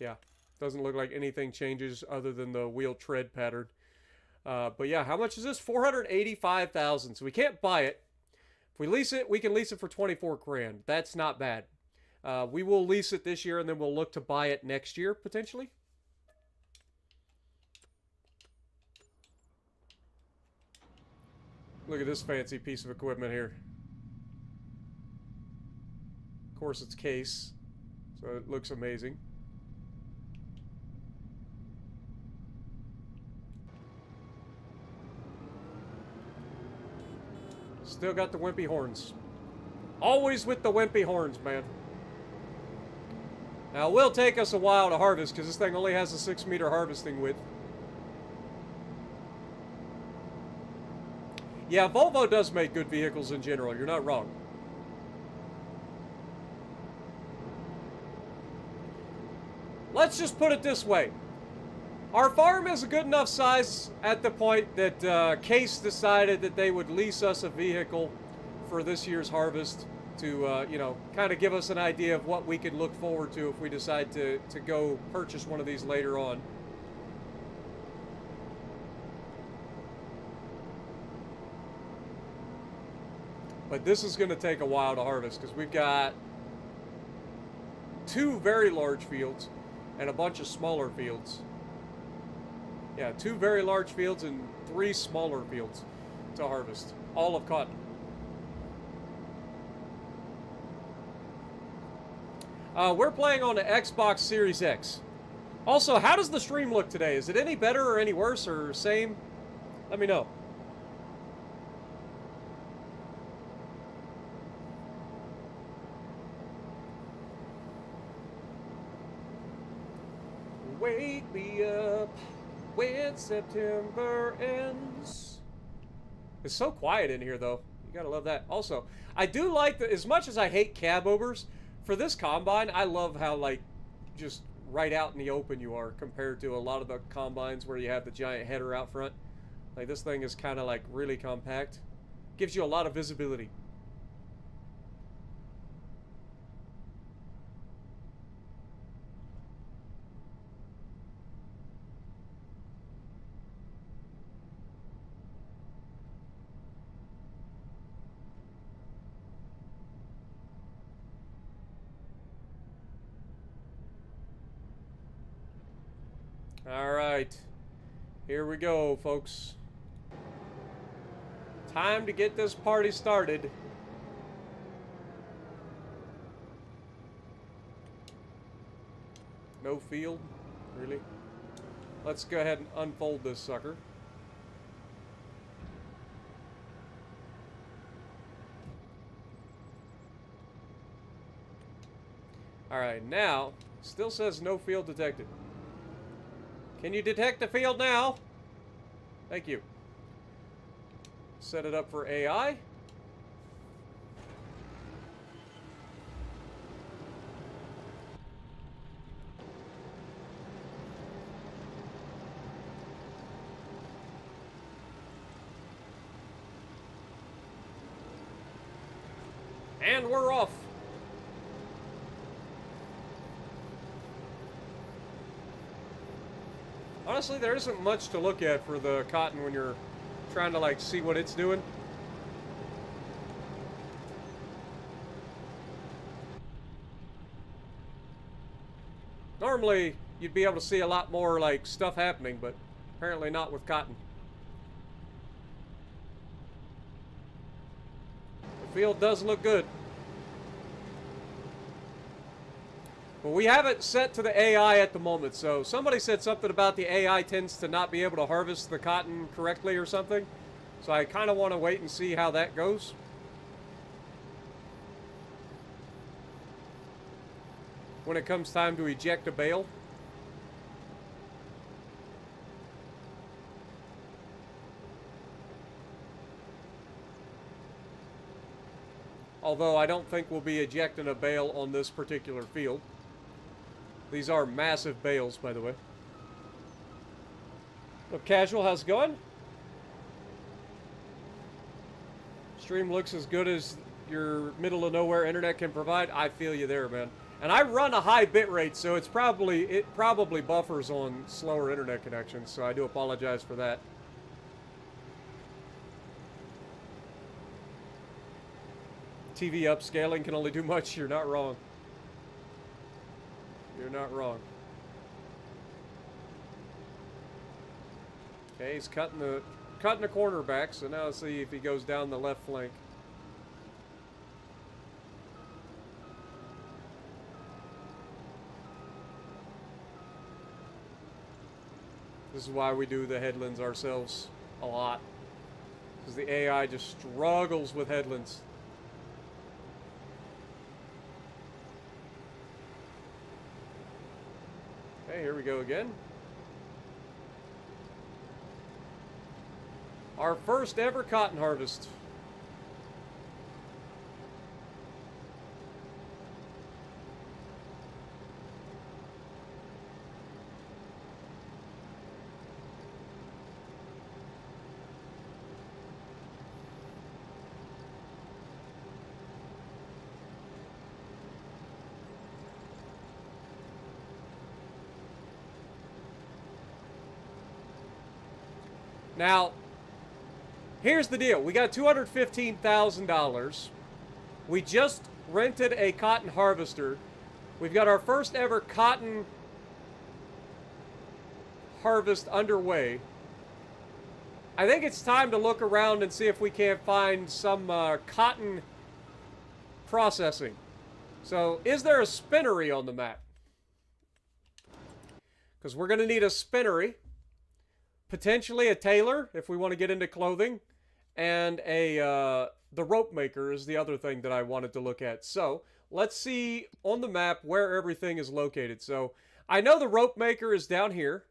Yeah, doesn't look like anything changes other than the wheel tread pattern. But yeah, how much is this? $485,000. So we can't buy it. If we lease it, we can lease it for 24 grand. That's not bad. We will lease it this year, and then we'll look to buy it next year, potentially. Look at this fancy piece of equipment here. Of course, it's case, so it looks amazing. Still got the wimpy horns. Always with the wimpy horns, man. Now, it will take us a while to harvest, because this thing only has a 6-meter harvesting width. Yeah, Volvo does make good vehicles in general. You're not wrong. Let's just put it this way. Our farm is a good enough size at the point that Case decided that they would lease us a vehicle for this year's harvest to, you know, kind of give us an idea of what we could look forward to if we decide to go purchase one of these later on. But this is going to take a while to harvest because we've got 2 very large fields and a bunch of smaller fields. Yeah, 2 very large fields and 3 smaller fields to harvest. All of cotton. We're playing on the Xbox Series X. Also, how does the stream look today? Is it any better or any worse or same? Let me know. Wake me up when September ends. It's so quiet in here, though. You gotta love that. Also, I do like as much as I hate cab overs, for this combine, I love how, like, just right out in the open you are compared to a lot of the combines where you have the giant header out front. Like, this thing is kind of, like, really compact. Gives you a lot of visibility. All right, here we go, folks. Time to get this party started. No field, really? Let's go ahead and unfold this sucker. All right, now, still says no field detected. Can you detect the field now? Thank you. Set it up for AI. And we're off. Honestly, there isn't much to look at for the cotton when you're trying to, like, see what it's doing. Normally, you'd be able to see a lot more, like, stuff happening, but apparently not with cotton. The field does look good. But we have it set to the AI at the moment, so somebody said something about the AI tends to not be able to harvest the cotton correctly or something. So I kind of want to wait and see how that goes. When it comes time to eject a bale. Although I don't think we'll be ejecting a bale on this particular field. These are massive bales, by the way. Look, Casual, how's it going? Stream looks as good as your middle of nowhere internet can provide. I feel you there, man. And I run a high bit rate, so it probably buffers on slower internet connections, so I do apologize for that. TV upscaling can only do much. You're not wrong. You're not wrong. Okay, he's cutting the corner back, so now let's see if he goes down the left flank. This is why we do the headlands ourselves a lot. Because the AI just struggles with headlands. Okay, here we go again. Our first ever cotton harvest. Now, here's the deal. We got $215,000. We just rented a cotton harvester. We've got our first ever cotton harvest underway. I think it's time to look around and see if we can't find some cotton processing. So, is there a spinnery on the map? Because we're going to need a spinnery. Potentially a tailor, if we want to get into clothing. And the rope maker is the other thing that I wanted to look at. So, let's see on the map where everything is located. So, I know the rope maker is down here.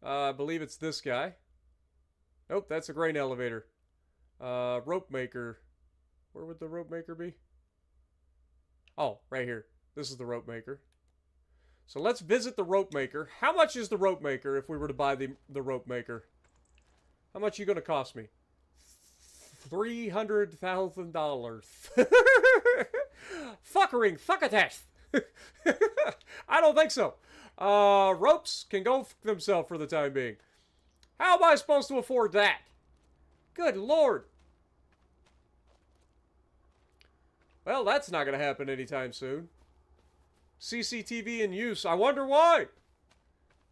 I believe it's this guy. Nope, that's a grain elevator. Rope maker. Where would the rope maker be? Oh, right here. This is the rope maker. So let's visit the rope maker. How much is the rope maker if we were to buy the rope maker? How much are you going to cost me? $300,000. Fuckering, fuckatest. I don't think so. Ropes can go f themselves for the time being. How am I supposed to afford that? Good Lord. Well, that's not going to happen anytime soon. CCTV in use. I wonder why.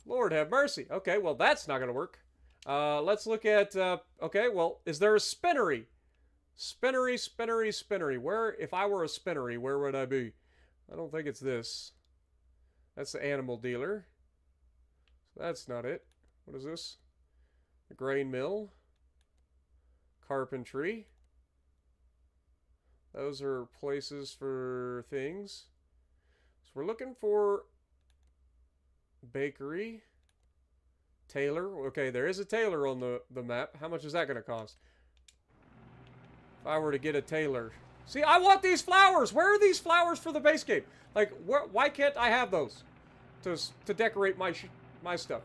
Lord have mercy. Okay, well, that's not going to work. Let's look at... okay, well, is there a spinnery? Spinnery. Where, if I were a spinnery, where would I be? I don't think it's this. That's the animal dealer. That's not it. What is this? A grain mill. Carpentry. Those are places for things. So we're looking for bakery. Tailor. Okay, there is a tailor on the map. How much is that going to cost? If I were to get a tailor. See, I want these flowers. Where are these flowers for the base game? Like, why can't I have those to decorate my stuff?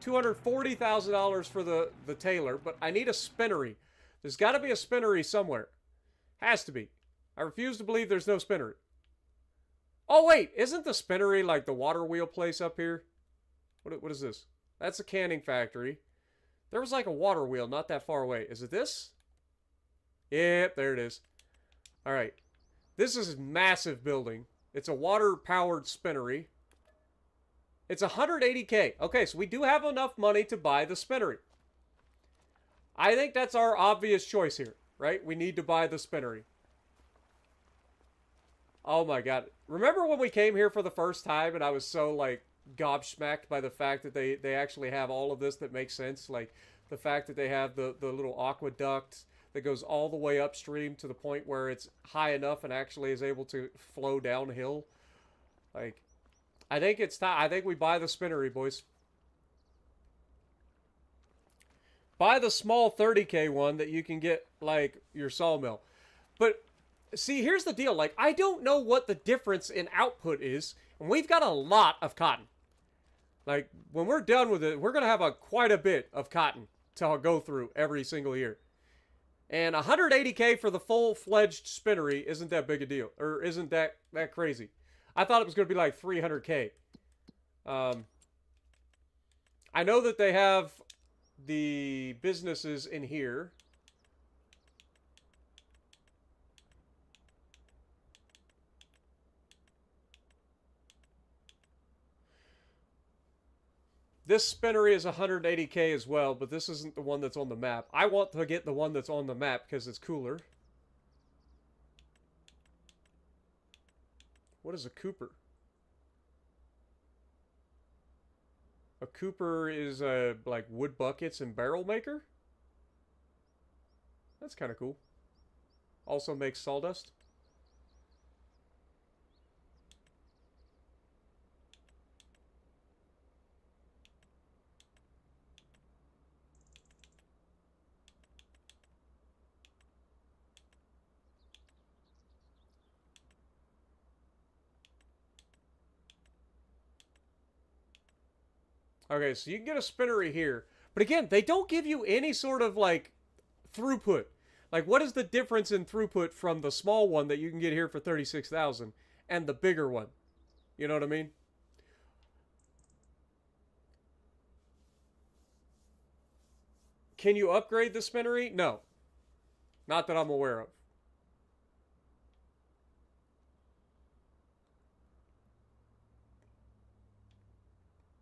$240,000 for the tailor, but I need a spinnery. There's got to be a spinnery somewhere. Has to be. I refuse to believe there's no spinnery. Oh, wait. Isn't the spinnery like the water wheel place up here? What is this? That's a canning factory. There was like a water wheel not that far away. Is it this? Yep, there it is. All right. This is a massive building. It's a water-powered spinnery. It's 180K. Okay, so we do have enough money to buy the spinnery. I think that's our obvious choice here, right? We need to buy the spinnery. Oh my god. Remember when we came here for the first time and I was so, like, gobsmacked by the fact that they actually have all of this that makes sense? Like, the fact that they have the little aqueduct that goes all the way upstream to the point where it's high enough and actually is able to flow downhill. Like, I think it's time. I think we buy the spinnery, boys. Buy the small 30K one that you can get, like, your sawmill. But, see, here's the deal. Like, I don't know what the difference in output is, and we've got a lot of cotton. Like, when we're done with it, we're going to have quite a bit of cotton to go through every single year. And 180K for the full-fledged spinnery isn't that big a deal. Or isn't that crazy. I thought it was going to be like 300K. I know that they have the businesses in here. This spinnery is 180K as well, but this isn't the one that's on the map. I want to get the one that's on the map because it's cooler. What is a cooper? A cooper is like wood buckets and barrel maker? That's kind of cool. Also makes sawdust. Okay, so you can get a spinnery here. But again, they don't give you any sort of, like, throughput. Like, what is the difference in throughput from the small one that you can get here for $36,000 and the bigger one? You know what I mean? Can you upgrade the spinnery? No. Not that I'm aware of.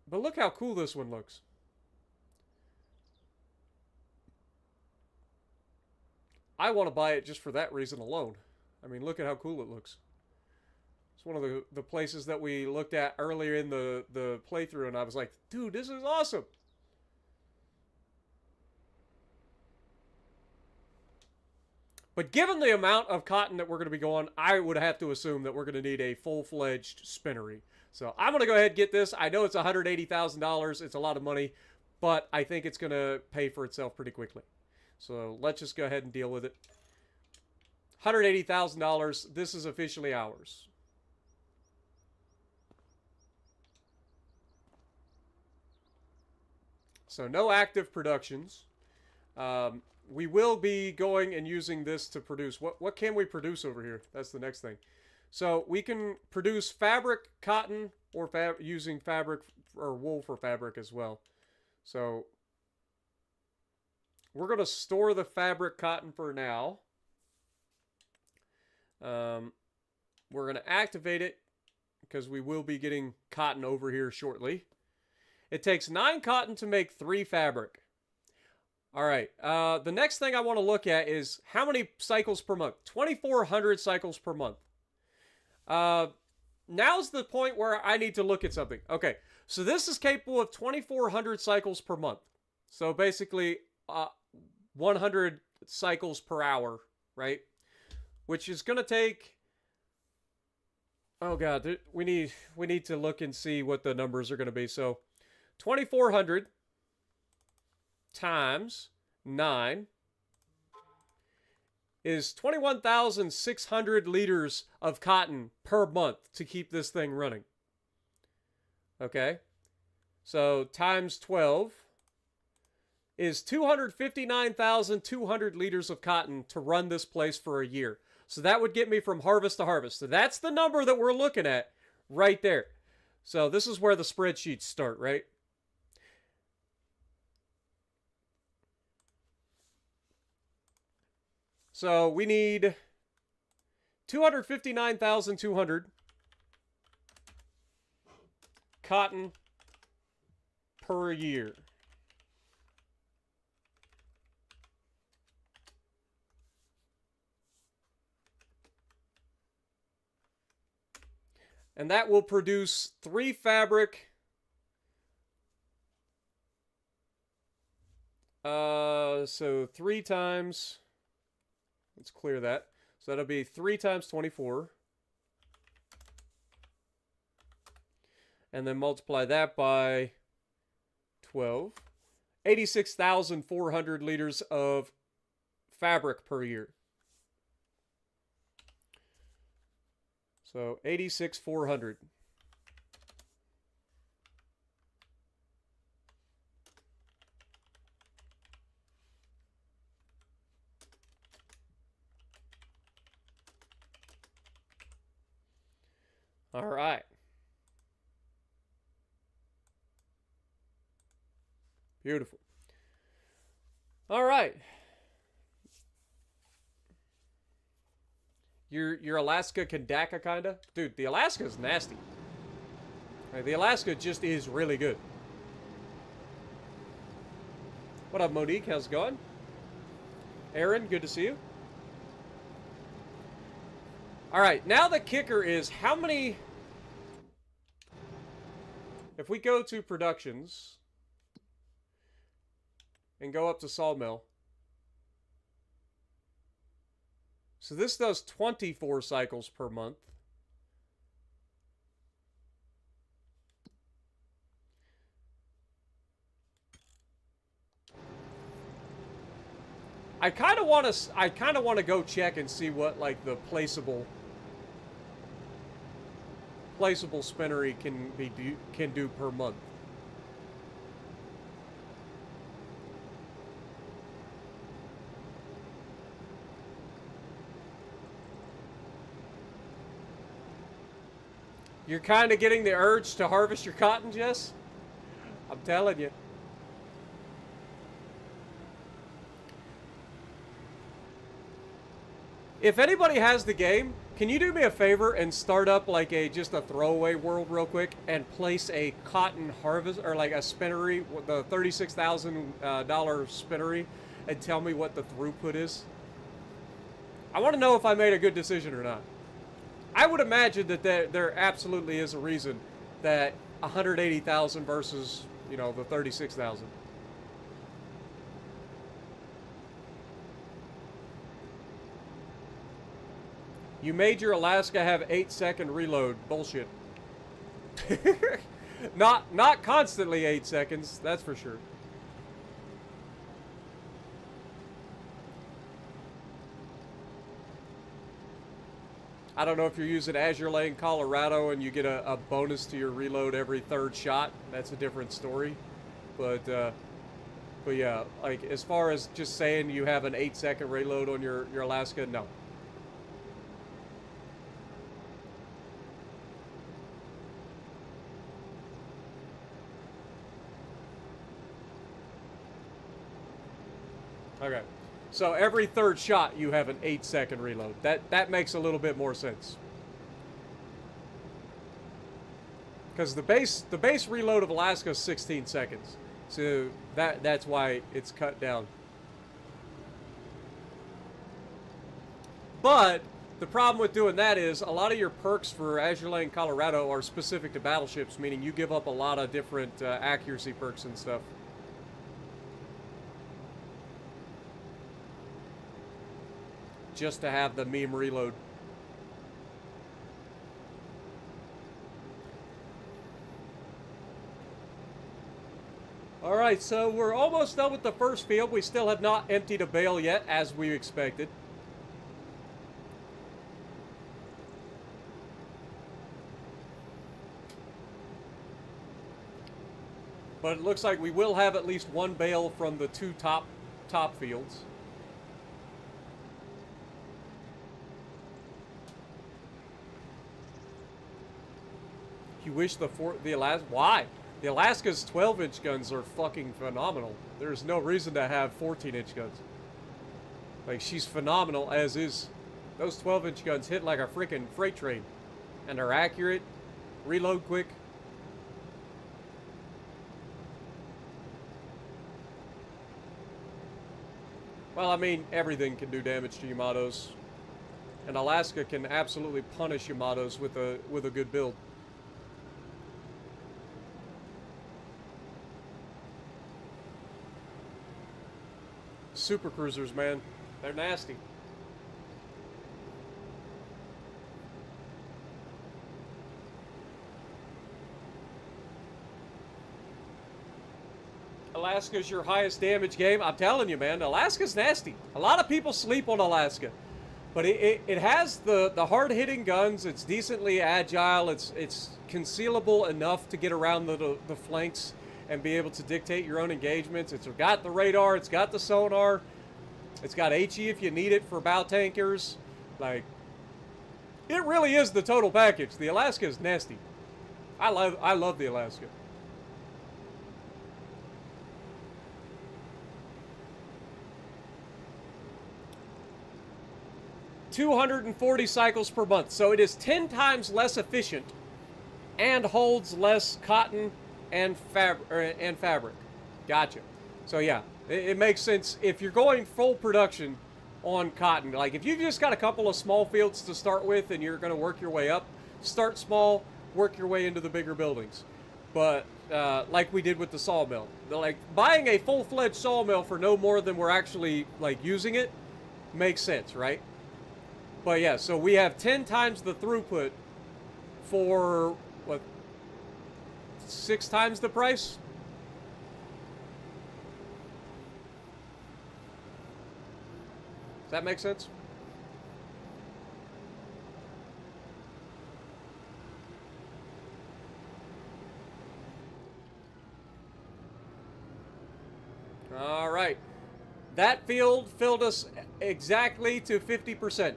But look how cool this one looks. I want to buy it just for that reason alone. I mean, look at how cool it looks. It's one of the places that we looked at earlier in the playthrough, and I was like, dude, this is awesome. But given the amount of cotton that we're going to be going, I would have to assume that we're going to need a full-fledged spinnery. So I'm going to go ahead and get this. I know it's $180,000. It's a lot of money, but I think it's going to pay for itself pretty quickly. So let's just go ahead and deal with it. $180,000. This is officially ours. So no active productions. We will be going and using this to produce. What can we produce over here? That's the next thing. So we can produce fabric, cotton, or using fabric or wool for fabric as well. So we're going to store the fabric cotton for now. We're going to activate it because we will be getting cotton over here shortly. It takes 9 cotton to make 3 fabric. All right. The next thing I want to look at is how many cycles per month. 2,400 cycles per month. Now's the point where I need to look at something. Okay. So this is capable of 2,400 cycles per month. So basically, 100 cycles per hour, right? Which is going to take... Oh, God. We need to look and see what the numbers are going to be. So 2,400 times 9 is 21,600 liters of cotton per month to keep this thing running. Okay? So times 12 is 259,200 liters of cotton to run this place for a year. So that would get me from harvest to harvest. So that's the number that we're looking at right there. So this is where the spreadsheets start, right? So we need 259,200 cotton per year. And that will produce 3 fabric. So 3 times, let's clear that. So that'll be 3 times 24. And then multiply that by 12. 86,400 liters of fabric per year. So 86,400. All right. Beautiful. All right. Your Alaska Kandaka kinda? Dude, the Alaska is nasty. Like, the Alaska just is really good. What up, Monique? How's it going? Aaron, good to see you. Alright, now the kicker is how many... If we go to productions and go up to sawmill. So this does 24 cycles per month. I kind of want to go check and see what like the placeable spinnery can do per month. You're kind of getting the urge to harvest your cotton, Jess? I'm telling you. If anybody has the game, can you do me a favor and start up like just a throwaway world real quick and place a cotton harvest or like a spinnery, the $36,000 spinnery, and tell me what the throughput is? I want to know if I made a good decision or not. I would imagine that there absolutely is a reason that 180,000 versus, you know, the 36,000. You made your Alaska have 8-second reload. Bullshit. Not constantly 8 seconds, that's for sure. I don't know if you're using Azure Lane, Colorado, and you get a bonus to your reload every third shot. That's a different story. But yeah, like as far as just saying you have an 8-second reload on your Alaska, no. Okay. So every third shot you have an 8-second reload. That makes a little bit more sense. Because the base reload of Alaska is 16 seconds. So that's why it's cut down. But the problem with doing that is a lot of your perks for Azure Lane, Colorado are specific to battleships, meaning you give up a lot of different accuracy perks and stuff. Just to have the meme reload. All right, so we're almost done with the first field. We still have not emptied a bale yet, as we expected. But it looks like we will have at least one bale from the two top fields. You wish the Alaska... Why? The Alaska's 12-inch guns are fucking phenomenal. There's no reason to have 14-inch guns. Like, she's phenomenal as is. Those 12-inch guns hit like a freaking freight train. And they're accurate. Reload quick. Well, I mean, everything can do damage to Yamatos. And Alaska can absolutely punish Yamatos with a good build. Super cruisers, man. They're nasty. Alaska's your highest damage game. I'm telling you, man, Alaska's nasty. A lot of people sleep on Alaska. But it has the hard-hitting guns. It's decently agile. It's concealable enough to get around the flanks and be able to dictate your own engagements. It's got the radar. It's got the sonar. It's got HE if you need it for bow tankers. Like, it really is the total package. The Alaska is nasty. I love the Alaska. $240 cycles per month. So it is 10 times less efficient and holds less cotton and fabric. Gotcha. So yeah, it makes sense if you're going full production on cotton. Like if you've just got a couple of small fields to start with and you're going to work your way up, start small, work your way into the bigger buildings. But like we did with the sawmill, like buying a full-fledged sawmill for no more than we're actually like using it makes sense, right? But yeah, so we have 10 times the throughput for, what, 6 times the price? Does that make sense? All right. That field filled us exactly to 50%.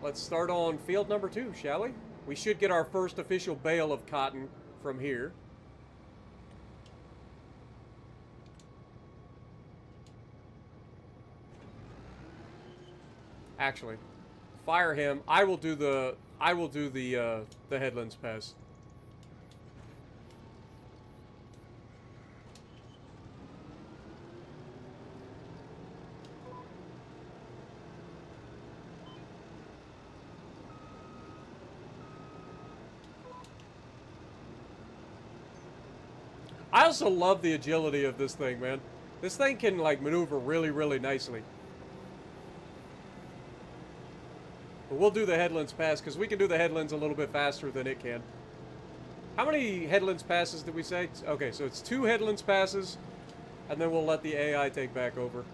Let's start on field number 2, shall we? We should get our first official bale of cotton from here. Actually, fire him. I will do the headlands pass. I also love the agility of this thing, man. This thing can, like, maneuver really, really nicely. But we'll do the headlands pass, because we can do the headlands a little bit faster than it can. How many headlands passes did we say? Okay, so it's 2 headlands passes, and then we'll let the AI take back over.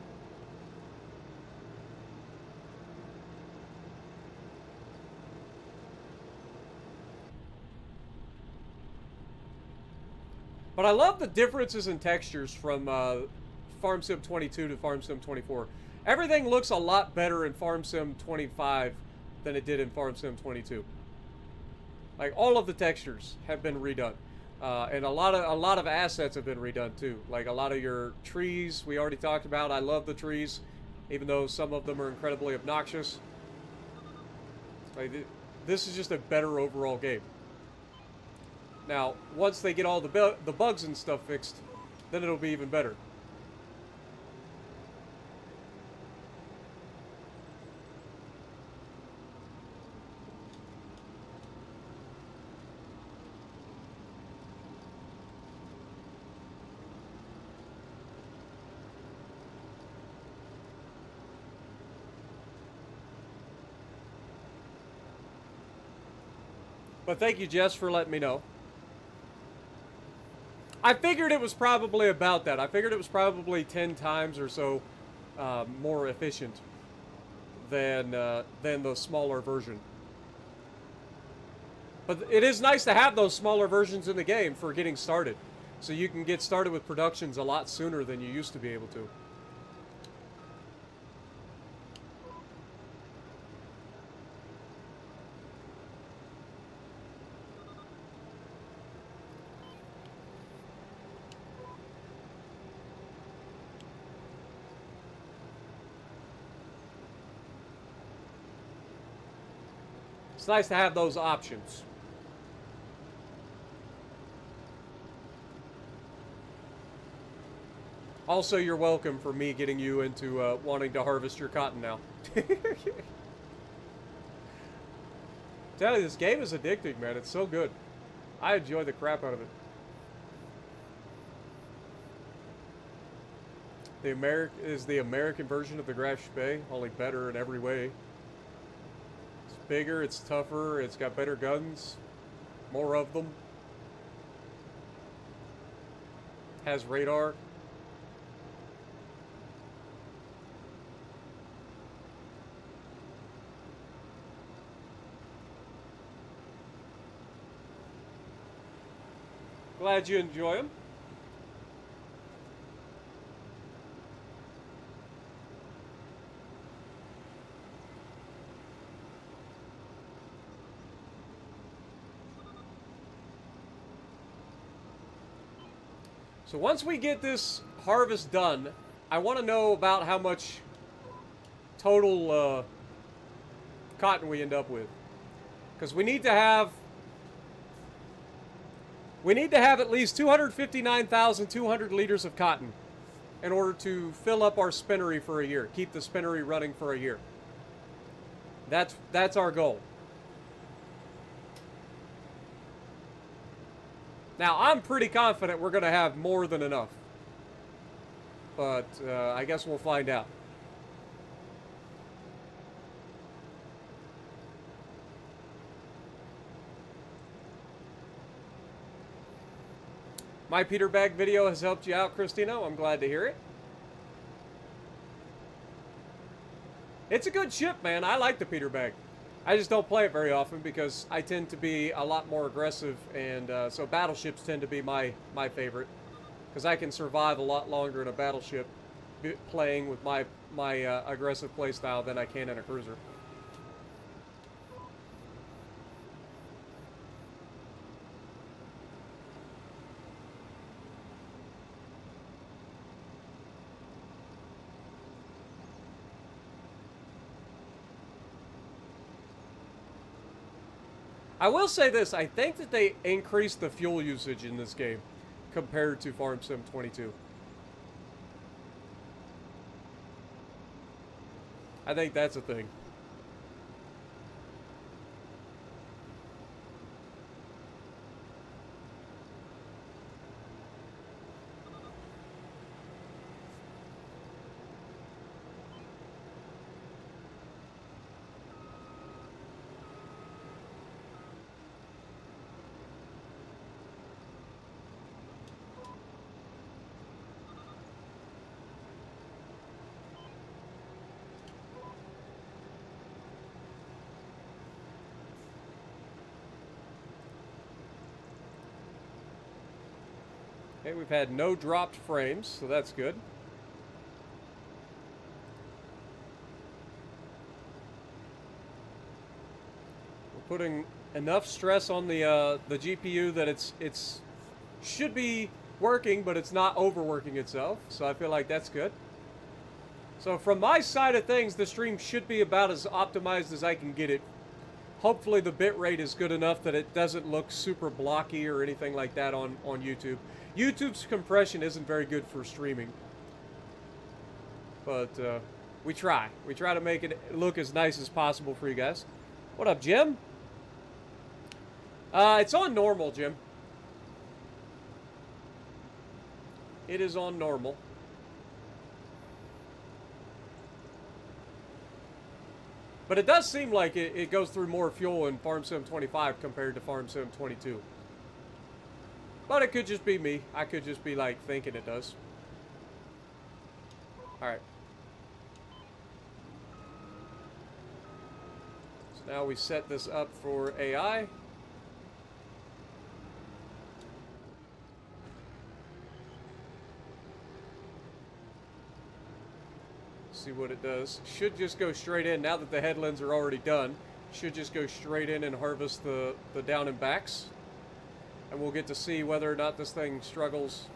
But I love the differences in textures from Farm Sim 22 to Farm Sim 24. Everything looks a lot better in Farm Sim 25 than it did in Farm Sim 22. Like, all of the textures have been redone. And a lot of assets have been redone too. Like a lot of your trees we already talked about. I love the trees, even though some of them are incredibly obnoxious. Like, this is just a better overall game. Now, once they get all the bugs and stuff fixed, then it'll be even better. But thank you, Jess, for letting me know. I figured it was probably about that. I figured it was probably 10 times or so more efficient than the smaller version. But it is nice to have those smaller versions in the game for getting started. So you can get started with productions a lot sooner than you used to be able to. It's nice to have those options. Also, you're welcome for me getting you into wanting to harvest your cotton now. Tell you, this game is addicting, man. It's so good. I enjoy the crap out of it. The American version of the Graf Spee, only better in every way. It's bigger, it's tougher, it's got better guns, more of them. Has radar. Glad you enjoy them. So once we get this harvest done, I want to know about how much total cotton we end up with. Because we need to have at least 259,200 liters of cotton in order to fill up our spinnery for a year. Keep the spinnery running for a year. That's our goal. Now, I'm pretty confident we're going to have more than enough. But I guess we'll find out. My Peter Bag video has helped you out, Christino. I'm glad to hear it. It's a good ship, man. I like the Peter Bag. I just don't play it very often because I tend to be a lot more aggressive, and so battleships tend to be my favorite because I can survive a lot longer in a battleship playing with my aggressive playstyle than I can in a cruiser. I will say this, I think that they increased the fuel usage in this game compared to Farm Sim 22. I think that's a thing. Okay, we've had no dropped frames, so that's good. We're putting enough stress on the GPU that it's should be working, but it's not overworking itself, so I feel like that's good. So from my side of things, the stream should be about as optimized as I can get it. Hopefully the bitrate is good enough that it doesn't look super blocky or anything like that on YouTube. YouTube's compression isn't very good for streaming. But we try. We try to make it look as nice as possible for you guys. What up, Jim? It's on normal, Jim. It is on normal. But it does seem like it goes through more fuel in Farm Sim 25 compared to Farm Sim 22. But it could just be me. I could just be like thinking it does. Alright. So now we set this up for AI. See what it does. Should just go straight in now that the headlands are already done. Should just go straight in and harvest the down and backs. And we'll get to see whether or not this thing struggles.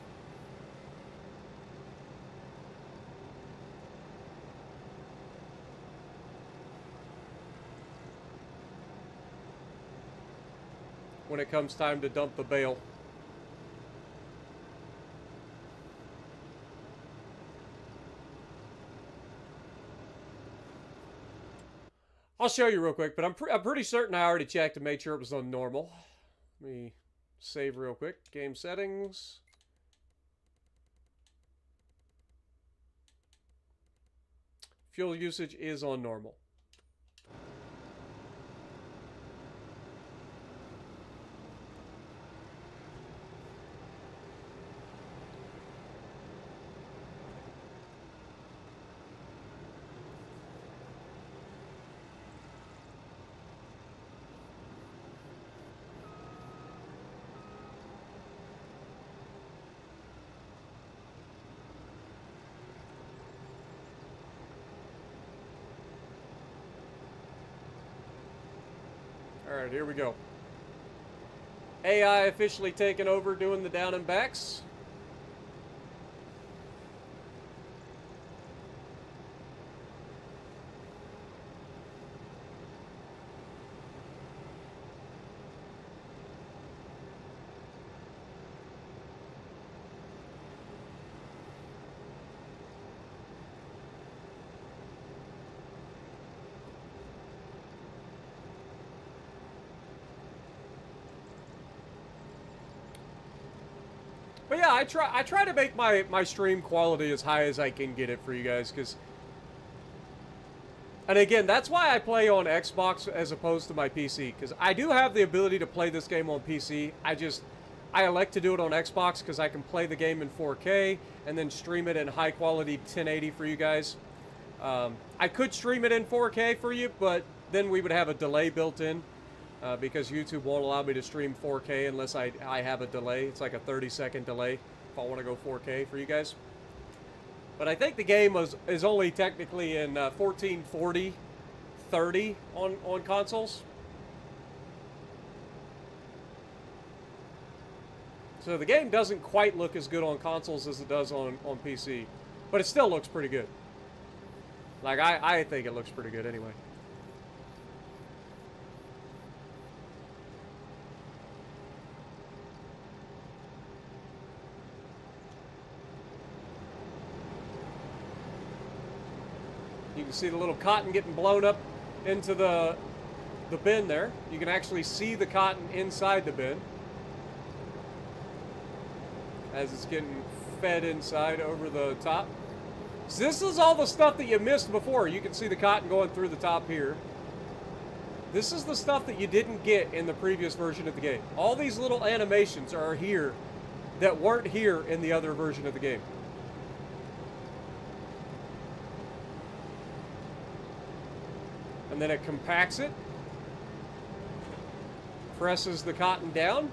When it comes time to dump the bale. I'll show you real quick, but I'm pretty certain I already checked and made sure it was on normal. Let me save real quick. Game settings. Fuel usage is on normal. Alright, here we go. AI officially taken over doing the down and backs. But yeah, I try to make my stream quality as high as I can get it for you guys, because, and again, that's why I play on Xbox as opposed to my PC, because I do have the ability to play this game on PC. I elect to do it on Xbox because I can play the game in 4K and then stream it in high quality 1080 for you guys. I could stream it in 4K for you, but then we would have a delay built in. Because YouTube won't allow me to stream 4K unless I have a delay. It's like a 30-second delay if I want to go 4K for you guys. But I think the game is only technically in 1440 30 on consoles. So the game doesn't quite look as good on consoles as it does on PC. But it still looks pretty good. Like, I think it looks pretty good anyway. You can see the little cotton getting blown up into the bin there. You can actually see the cotton inside the bin as it's getting fed inside over the top. So this is all the stuff that you missed before. You can see the cotton going through the top here. This is the stuff that you didn't get in the previous version of the game. All these little animations are here that weren't here in the other version of the game. And then it compacts it, presses the cotton down,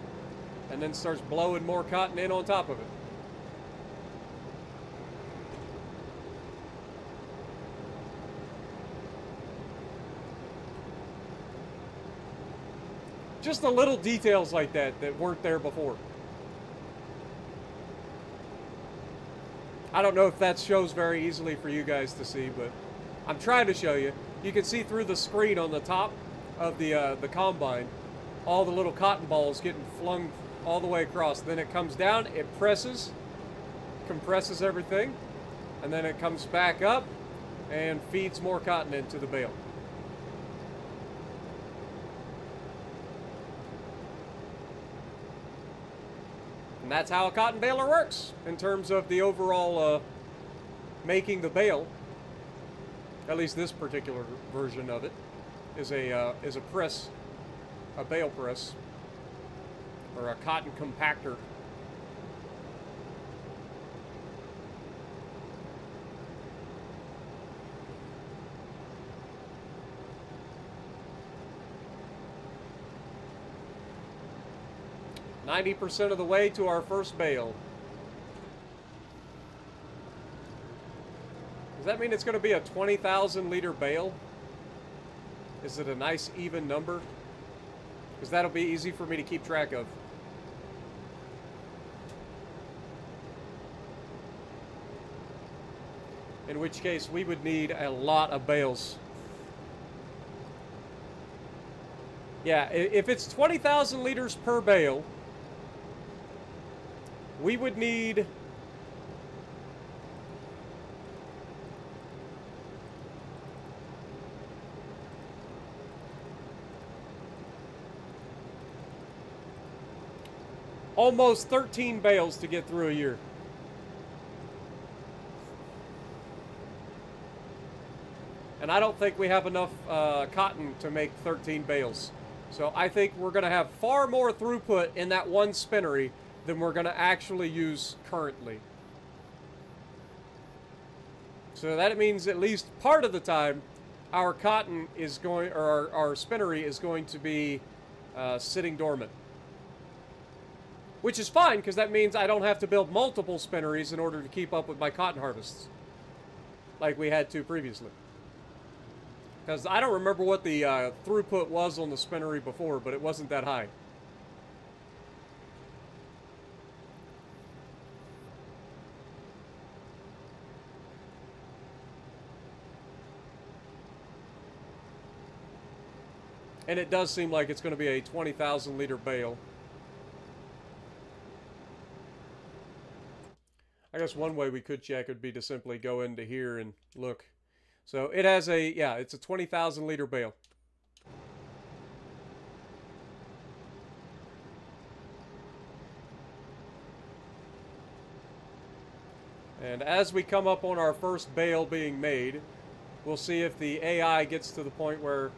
and then starts blowing more cotton in on top of it. Just the little details like that weren't there before. I don't know if that shows very easily for you guys to see, but I'm trying to show you. You can see through the screen on the top of the combine, all the little cotton balls getting flung all the way across. Then it comes down, it presses, compresses everything, and then it comes back up and feeds more cotton into the bale. And that's how a cotton baler works in terms of the overall making the bale. At least this particular version of it is a press, a bale press, or a cotton compactor, 90% of the way to our first bale. Does that mean it's going to be a 20,000 liter bale? Is it a nice even number? Because that'll be easy for me to keep track of. In which case, we would need a lot of bales. Yeah, if it's 20,000 liters per bale, we would need almost 13 bales to get through a year. And I don't think we have enough cotton to make 13 bales. So I think we're going to have far more throughput in that one spinnery than we're going to actually use currently. So that means at least part of the time our cotton is going, or our spinnery is going to be sitting dormant. Which is fine, because that means I don't have to build multiple spinneries in order to keep up with my cotton harvests. Like we had to previously. Because I don't remember what the throughput was on the spinnery before, but it wasn't that high. And it does seem like it's going to be a 20,000 liter bale. I guess one way we could check would be to simply go into here and look. So it has a, yeah, it's a 20,000 liter bale. And as we come up on our first bale being made, we'll see if the AI gets to the point where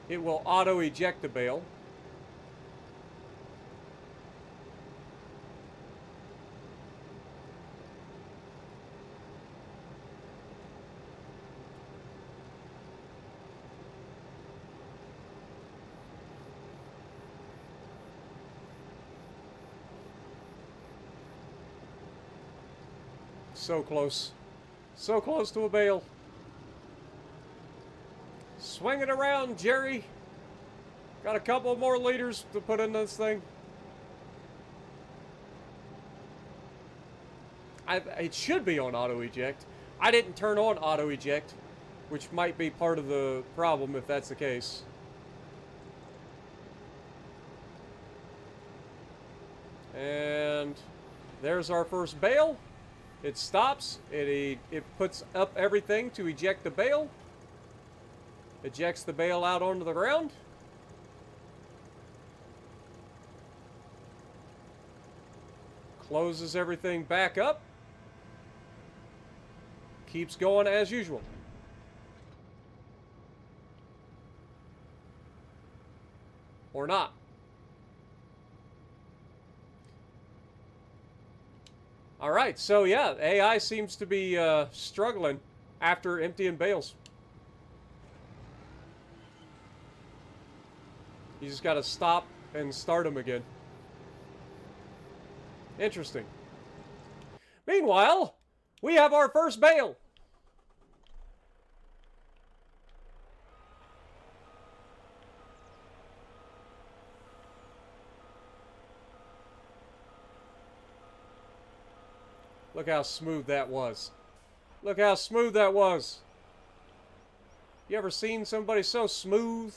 it will auto-eject the bale. So close. So close to a bale. Swing it around, Jerry. Got a couple more liters to put in this thing. It should be on auto eject. I didn't turn on auto eject, which might be part of the problem if that's the case. And there's our first bale. It stops, it puts up everything to eject the bale, ejects the bale out onto the ground, closes everything back up, keeps going as usual. Or not. Alright, so yeah, AI seems to be struggling after emptying bales. You just gotta stop and start them again. Interesting. Meanwhile, we have our first bale. Look how smooth that was. Look how smooth that was. You ever seen somebody so smooth?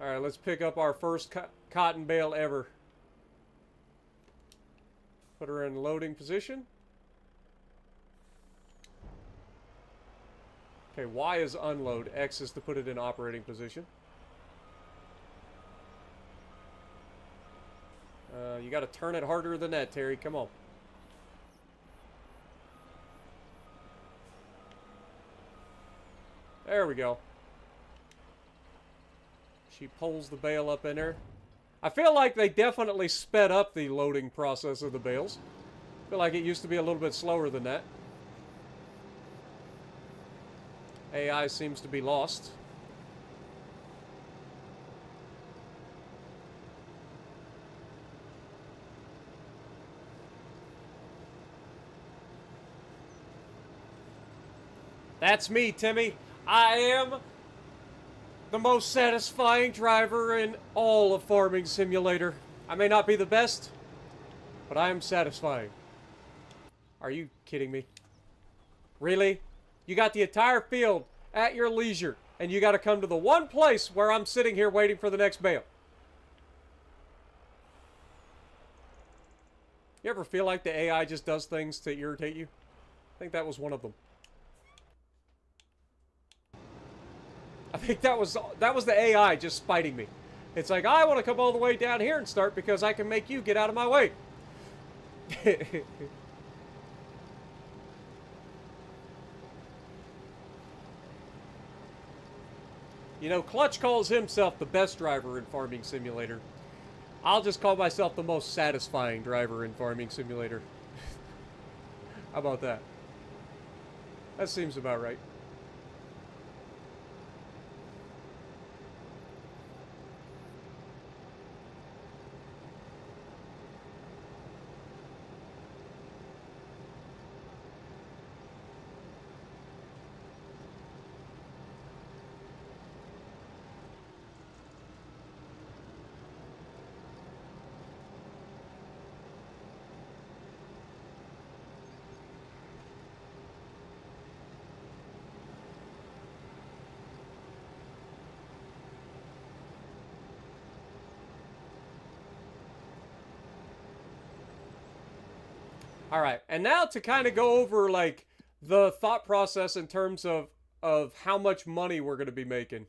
Alright, let's pick up our first cotton bale ever. Put her in loading position. Okay, Y is unload. X is to put it in operating position. You got to turn it harder than that, Terry. Come on. There we go. She pulls the bale up in there. I feel like they definitely sped up the loading process of the bales. I feel like it used to be a little bit slower than that. AI seems to be lost. That's me, Timmy. I am the most satisfying driver in all of Farming Simulator. I may not be the best, but I am satisfying. Are you kidding me? Really? You got the entire field at your leisure, and you got to come to the one place where I'm sitting here waiting for the next bale. You ever feel like the AI just does things to irritate you? I think that was one of them. I think that was the AI just spiting me. It's like, I want to come all the way down here and start because I can make you get out of my way. You know, Clutch calls himself the best driver in Farming Simulator. I'll just call myself the most satisfying driver in Farming Simulator. How about that? That seems about right. All right, and now to kind of go over like the thought process in terms of how much money we're going to be making.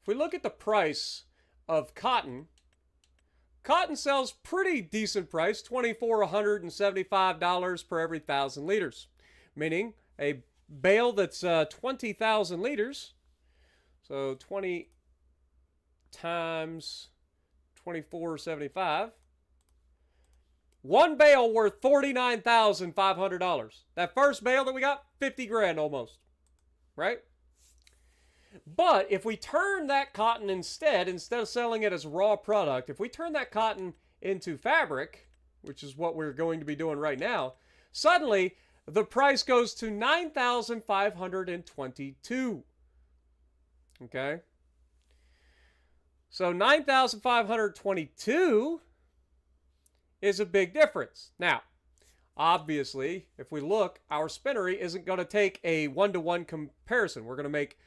If we look at the price of cotton, cotton sells pretty decent price, $2,475 per every 1,000 liters, meaning a bale that's 20,000 liters. So 20 times 24.75. One bale worth $49,500. That first bale that we got, 50 grand almost. Right? But if we turn that cotton instead of selling it as raw product, if we turn that cotton into fabric, which is what we're going to be doing right now, suddenly the price goes to $9,522. Okay? So $9,522 is a big difference. Now, obviously, if we look, our spinnery isn't going to take a 1-to-1 comparison. We're going to make,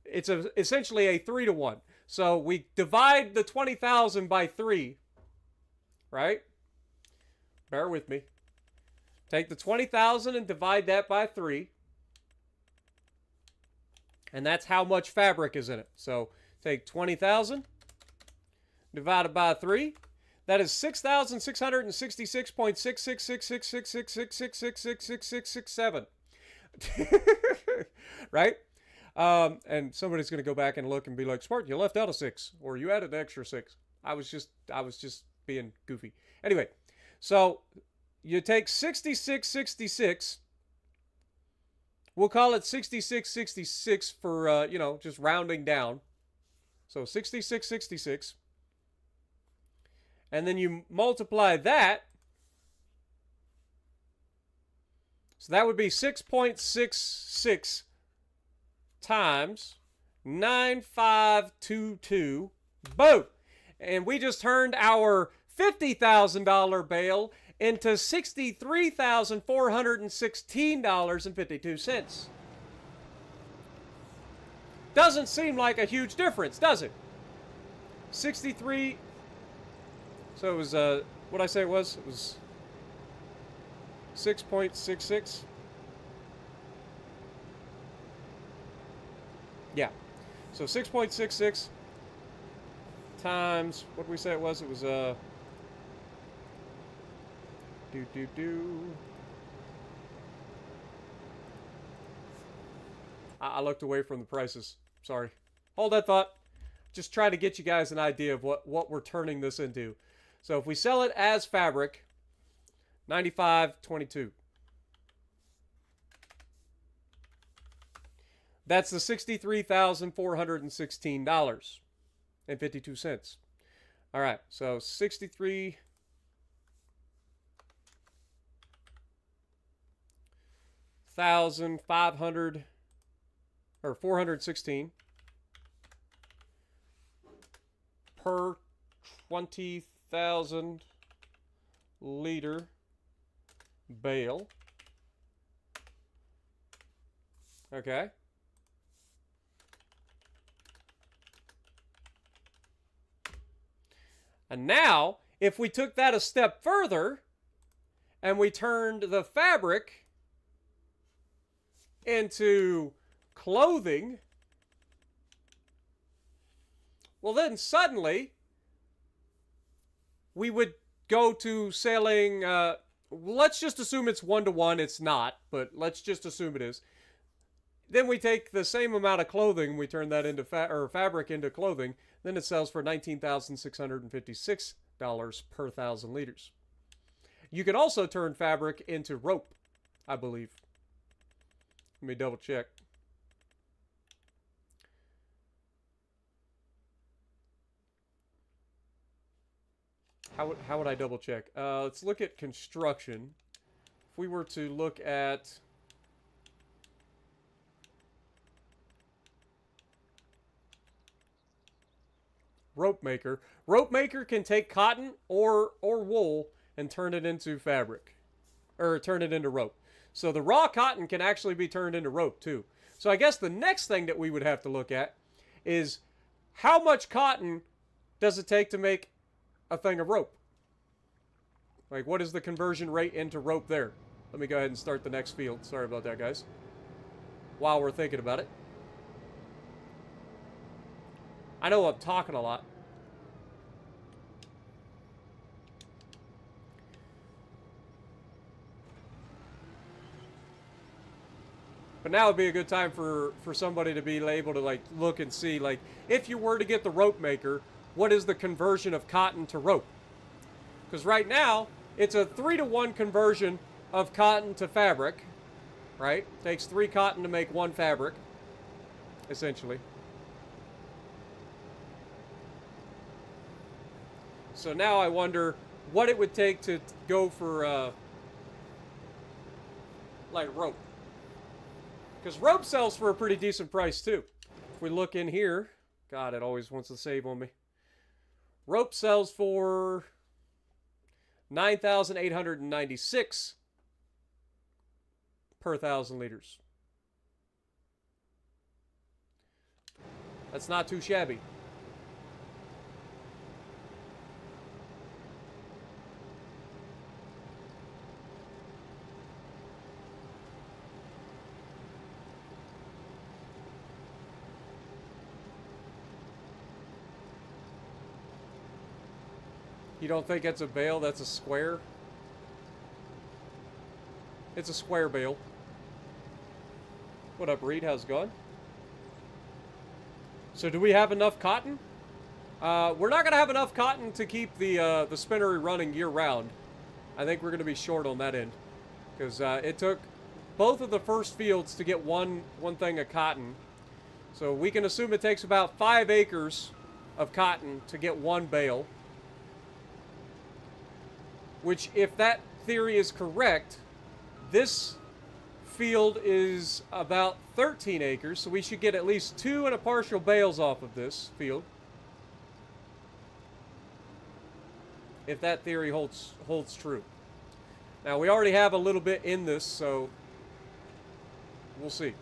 it's essentially a 3-to-1. So we divide the 20,000 by 3, right? Bear with me. Take the 20,000 and divide that by 3. And that's how much fabric is in it. So take 20,000 divided by 3. That is 6,666.666666666666667. Right? And somebody's going to go back and look and be like, Spartan, you left out a 6, or you added an extra 6. I was just being goofy. Anyway, so you take 6666. We'll call it 6666 for just rounding down. So 6666. And then you multiply that. So that would be 6.66 times 9,522. Boom! And we just turned our $50,000 bale into $63,416.52. Doesn't seem like a huge difference, does it? 63. So it was, what I say it was? It was 6.66. Yeah. So 6.66 times, what did we say it was? It was, I looked away from the prices. Sorry. Hold that thought. Just try to get you guys an idea of what we're turning this into. So if we sell it as fabric, $95.22. That's the $63,416.52. All right, so 63,500 or 416 per 20,000 liter bale. Okay. And now, if we took that a step further and we turned the fabric into clothing, well then suddenly we would go to selling, let's just assume it's 1-to-1. It's not, but let's just assume it is. Then we take the same amount of clothing, we turn that into fabric into clothing, then it sells for $19,656 per 1,000 liters. You can also turn fabric into rope, I believe. Let me double check. How would I double check? Let's look at construction. If we were to look at rope maker. Rope maker can take cotton or wool and turn it into fabric. Or turn it into rope. So the raw cotton can actually be turned into rope too. So I guess the next thing that we would have to look at is how much cotton does it take to make a thing of rope? Like, what is the conversion rate into rope there? Let me go ahead and start the next field. Sorry about that, guys. While we're thinking about it. I know I'm talking a lot. But now would be a good time for somebody to be able to, like, look and see, like, if you were to get the rope maker, what is the conversion of cotton to rope? Because right now, it's a 3-to-1 conversion of cotton to fabric, right? Takes 3 cotton to make 1 fabric, essentially. So now I wonder what it would take to go for, like, rope. Because rope sells for a pretty decent price, too. If we look in here, God, it always wants to save on me. Rope sells for $9,896 per 1,000 liters. That's not too shabby. You don't think it's a bale, that's a square? It's a square bale. What up, Reed? How's it going? So do we have enough cotton? We're not going to have enough cotton to keep the spinnery running year-round. I think we're going to be short on that end. Because it took both of the first fields to get one thing of cotton. So we can assume it takes about 5 acres of cotton to get 1 bale. Which, if that theory is correct, this field is about 13 acres, so we should get at least 2 and a partial bales off of this field. If that theory holds true. Now, we already have a little bit in this, so we'll see.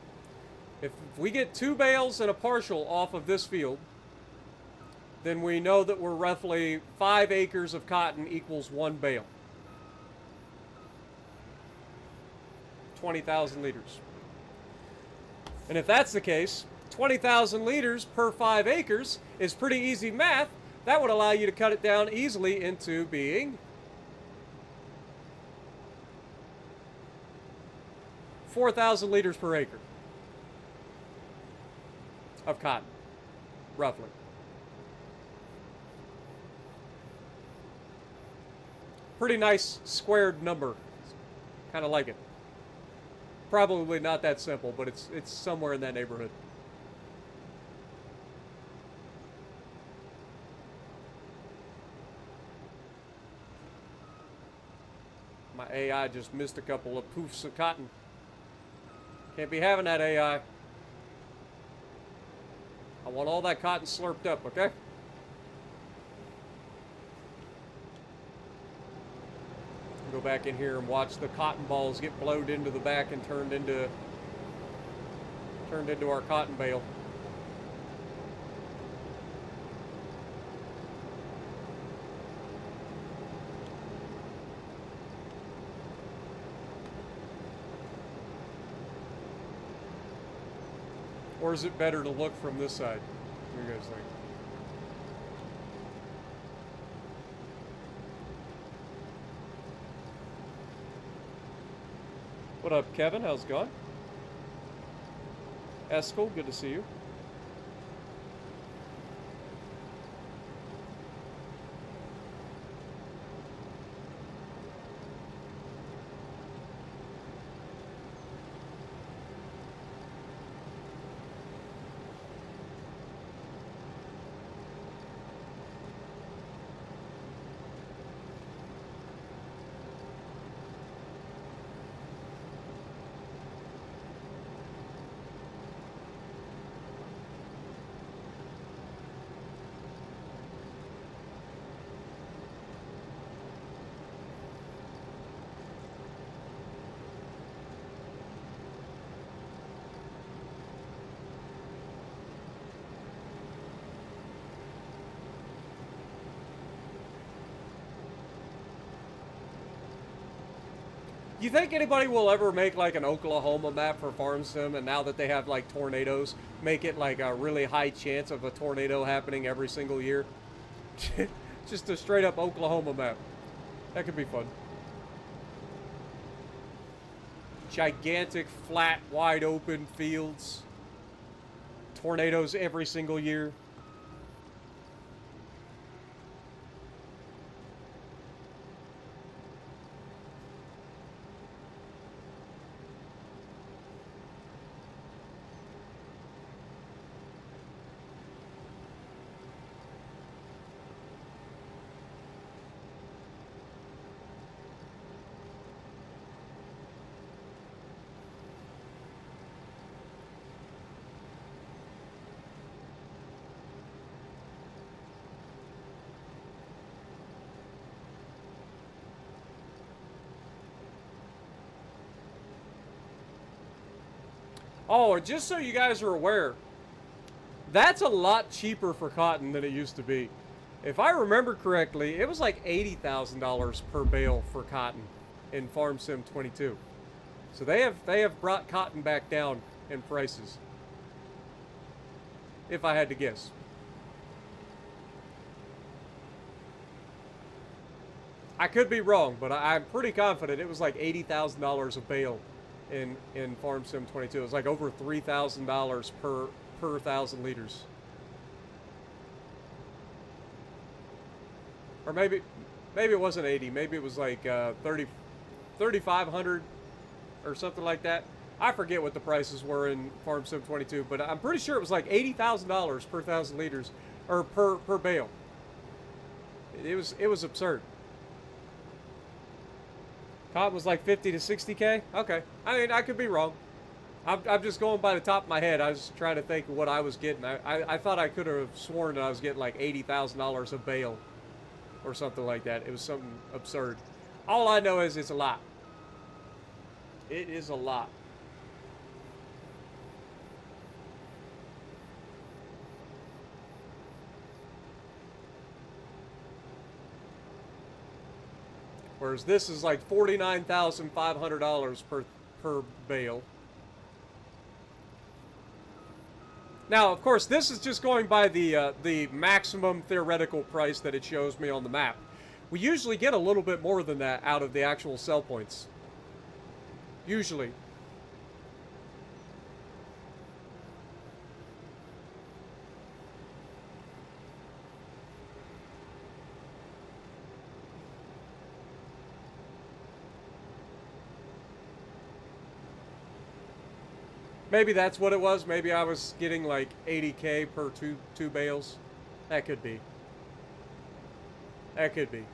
If we get 2 bales and a partial off of this field, then we know that we're roughly 5 acres of cotton equals 1 bale. 20,000 liters. And if that's the case, 20,000 liters per 5 acres is pretty easy math. That would allow you to cut it down easily into being 4,000 liters per acre of cotton, roughly. Pretty nice squared number. Kind of like it. Probably not that simple, but it's somewhere in that neighborhood. My AI just missed a couple of poofs of cotton. Can't be having that, AI. want all that cotton slurped up, okay? Go back in here and watch the cotton balls get blowed into the back and turned into our cotton bale. Or is it better to look from this side? What do you guys think? What up, Kevin? How's it going? Eskel, good to see you. You think anybody will ever make like an Oklahoma map for Farm Sim, and now that they have like tornadoes, make it like a really high chance of a tornado happening every single year? Just a straight up Oklahoma map. That could be fun. Gigantic, flat, wide open fields. Tornadoes every single year. Oh, and just so you guys are aware, that's a lot cheaper for cotton than it used to be. If I remember correctly, it was like $80,000 per bale for cotton in Farm Sim 22. So they have brought cotton back down in prices. If I had to guess. I could be wrong, but I'm pretty confident it was like $80,000 a bale in Farm Sim 22. It was like over $3,000 per 1,000 liters. Or maybe it wasn't 80. Maybe it was like 3,500 or something like that. I forget what the prices were in Farm Sim 22, but I'm pretty sure it was like $80,000 per 1,000 liters or per bale. It was absurd. Cotton was like 50 to 60K? Okay. I mean, I could be wrong. I'm just going by the top of my head. I was trying to think of what I was getting. I thought I could have sworn that I was getting like $80,000 a bale or something like that. It was something absurd. All I know is it's a lot. It is a lot. Whereas this is like $49,500 per bale. Now, of course, this is just going by the maximum theoretical price that it shows me on the map. We usually get a little bit more than that out of the actual sell points. Usually. Maybe that's what it was. Maybe I was getting like 80K per two bales. That could be. That could be.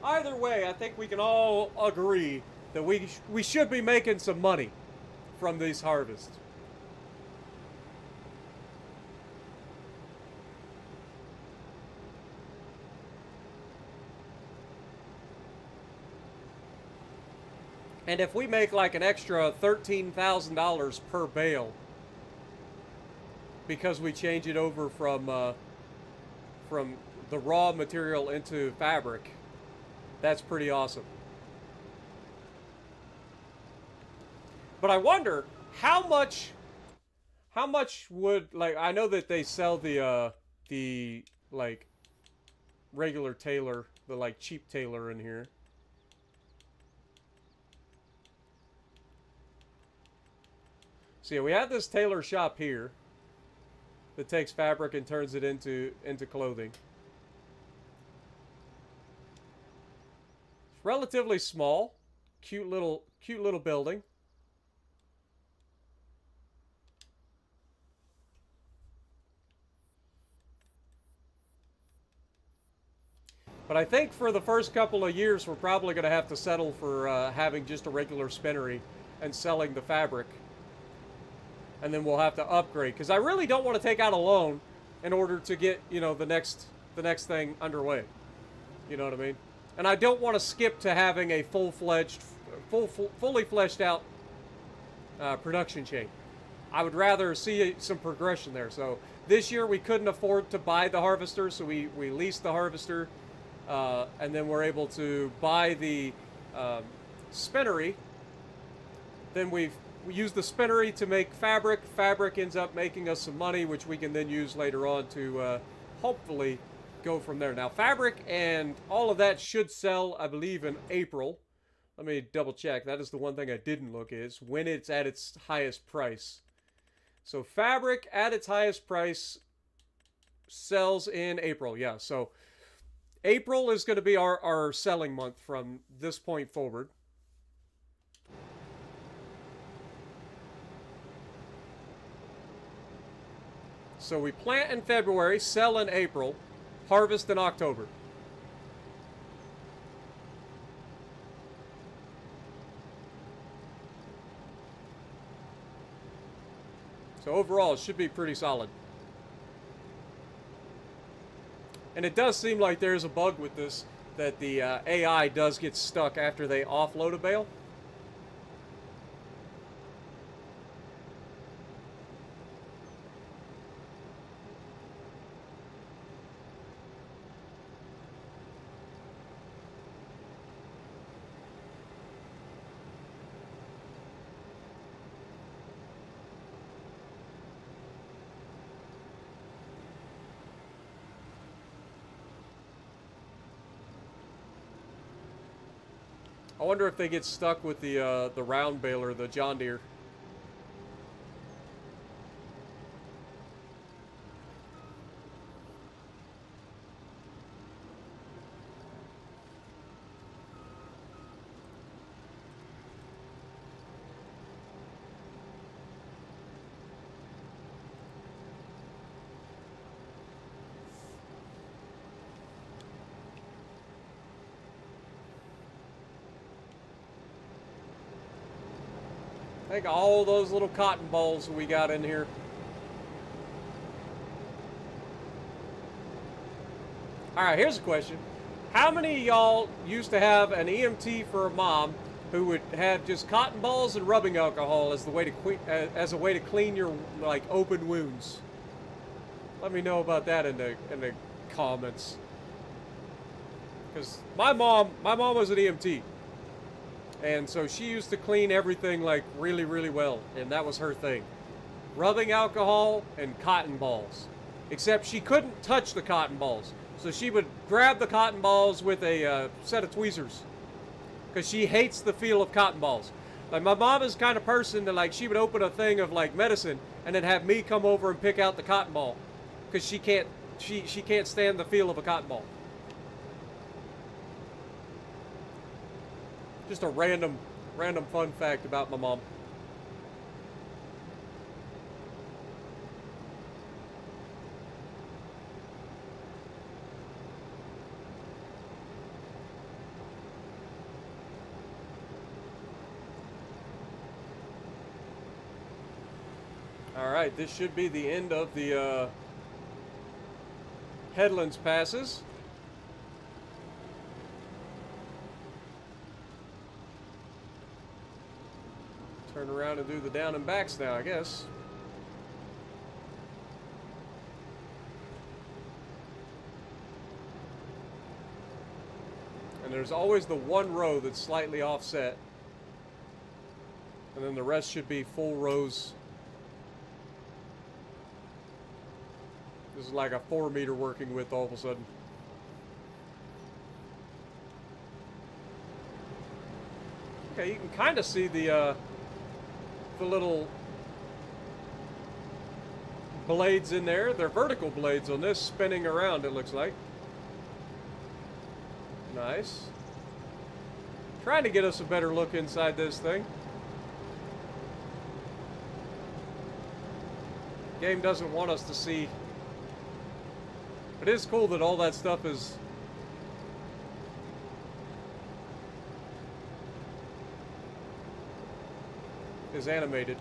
Either way, I think we can all agree that we should be making some money from these harvests. And if we make like an extra $13,000 per bale because we change it over from the raw material into fabric, that's pretty awesome. But I wonder how much would, like, I know that they sell the like regular tailor, the like cheap tailor in here. So yeah, we have this tailor shop here that takes fabric and turns it into clothing. It's relatively small, cute little building. But I think for the first couple of years, we're probably going to have to settle for having just a regular spinnery and selling the fabric. And then we'll have to upgrade, because I really don't want to take out a loan in order to get, you know, the next thing underway. You know what I mean? And I don't want to skip to having a fully fleshed out production chain. I would rather see some progression there. So this year we couldn't afford to buy the harvester, so we leased the harvester, and then we're able to buy the spinnery. Then we use the spinnery to make fabric. Fabric ends up making us some money, which we can then use later on to hopefully go from there. Now, fabric and all of that should sell, I believe, in April. Let me double check. That is the one thing I didn't look at, is when it's at its highest price. So fabric at its highest price sells in April. Yeah, so April is going to be our selling month from this point forward. So we plant in February, sell in April, harvest in October. So overall, it should be pretty solid. And it does seem like there's a bug with this, that the AI does get stuck after they offload a bale. I wonder if they get stuck with the round baler, the John Deere. Think of all those little cotton balls we got in here. Alright, here's a question. How many of y'all used to have an EMT for a mom who would have just cotton balls and rubbing alcohol as a way to clean your, like, open wounds? Let me know about that in the comments. Because my mom was an EMT. And so she used to clean everything, like, really, really well. And that was her thing. Rubbing alcohol and cotton balls. Except she couldn't touch the cotton balls. So she would grab the cotton balls with a set of tweezers. Because she hates the feel of cotton balls. Like, my mom is the kind of person that, like, she would open a thing of, like, medicine and then have me come over and pick out the cotton ball. Because she can't stand the feel of a cotton ball. Just a random fun fact about my mom. Alright, this should be the end of the Headlands passes. Turn around and do the down and backs now, I guess. And there's always the one row that's slightly offset. And then the rest should be full rows. This is like a 4 meter working width all of a sudden. Okay, you can kind of see the little blades in there. They're vertical blades on this, spinning around, it looks like. Nice. Trying to get us a better look inside this thing. Game doesn't want us to see. It is cool that all that stuff is animated.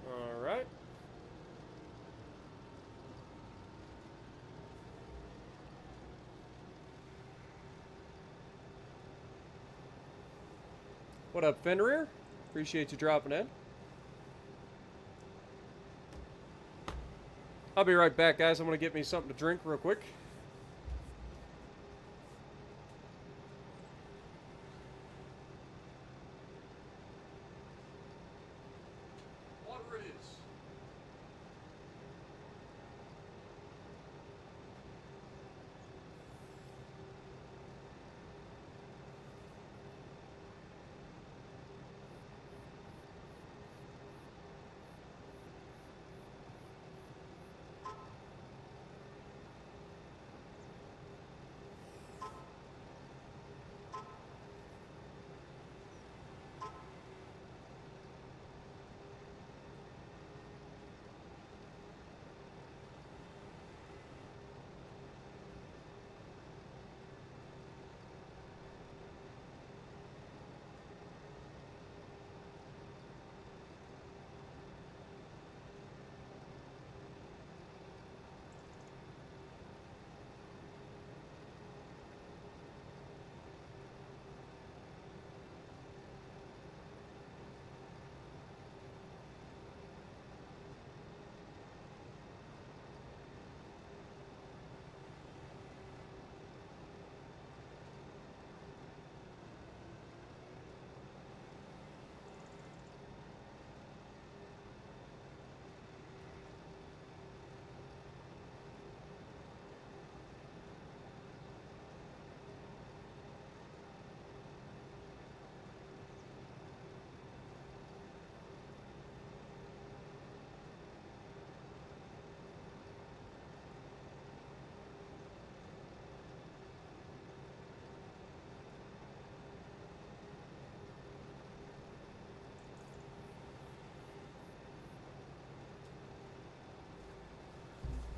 Alright. What up, Fenrir? Appreciate you dropping in. I'll be right back, guys. I'm going to get me something to drink real quick. Water it is.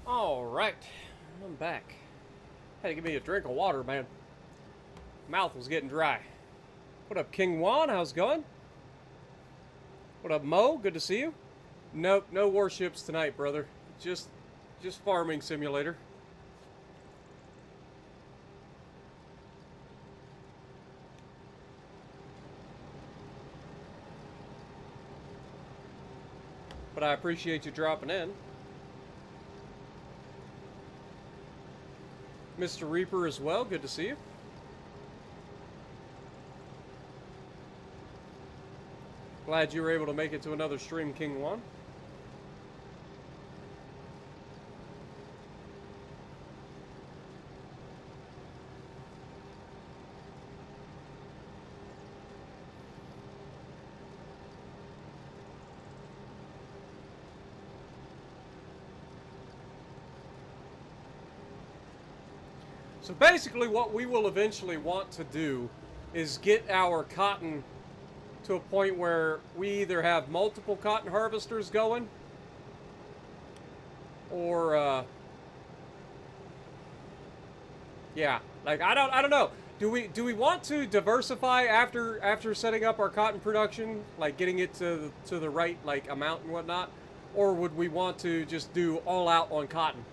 Alright, I'm back. Had to give me a drink of water, man. Mouth was getting dry. What up, King Juan? How's it going? What up, Mo? Good to see you. Nope, no warships tonight, brother. Just farming simulator. But I appreciate you dropping in. Mr. Reaper as well, good to see you. Glad you were able to make it to another stream, King Juan. So basically what we will eventually want to do is get our cotton to a point where we either have multiple cotton harvesters going or yeah, like I don't know. Do we want to diversify after setting up our cotton production, like getting it to the right like amount and whatnot, or would we want to just do all out on cotton?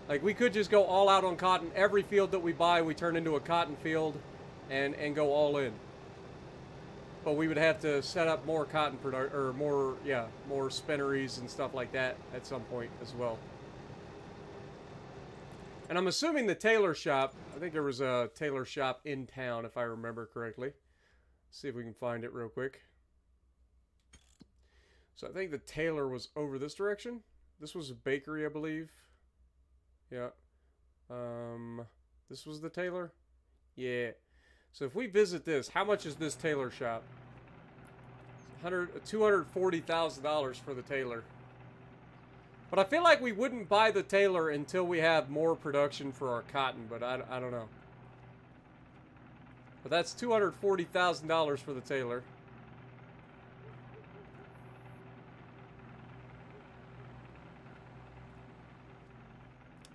Like we could just go all out on cotton. Every field that we buy, we turn into a cotton field, and go all in. But we would have to set up more cotton or more spinneries and stuff like that at some point as well. And I'm assuming the tailor shop, I think there was a tailor shop in town, if I remember correctly. See if we can find it real quick. So I think the tailor was over this direction. This was a bakery, I believe. Yeah. This was the tailor? Yeah. So if we visit this, how much is this tailor shop? $240,000 for the tailor. But I feel like we wouldn't buy the tailor until we have more production for our cotton, but I don't know. But that's $240,000 for the tailor.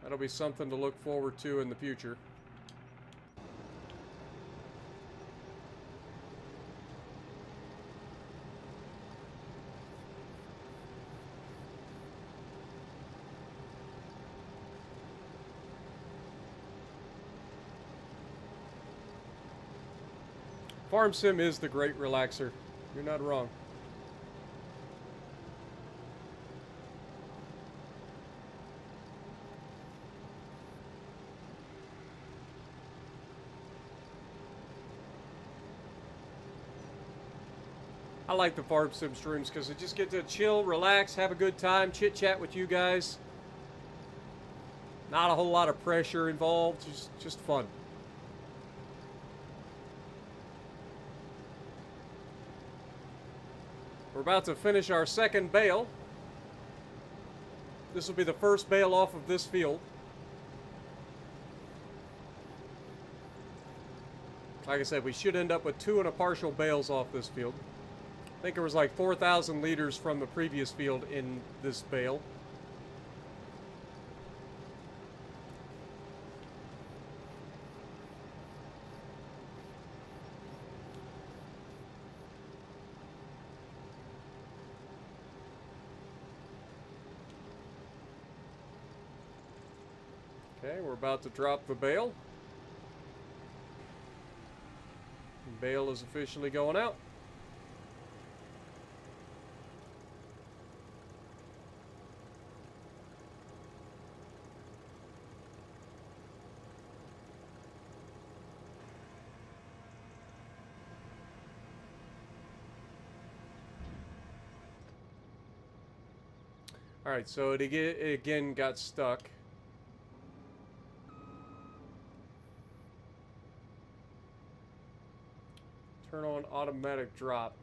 That'll be something to look forward to in the future. Farm Sim is the great relaxer. You're not wrong. I like the Farm Sim streams because I just get to chill, relax, have a good time, chit-chat with you guys. Not a whole lot of pressure involved, just fun. We're about to finish our second bale. This will be the first bale off of this field. Like I said, we should end up with 2 and a partial bales off this field. I think there was like 4,000 liters from the previous field in this bale. Okay, we're about to drop the bale. The bale is officially going out. Alright, so it again got stuck. Turn on automatic drop.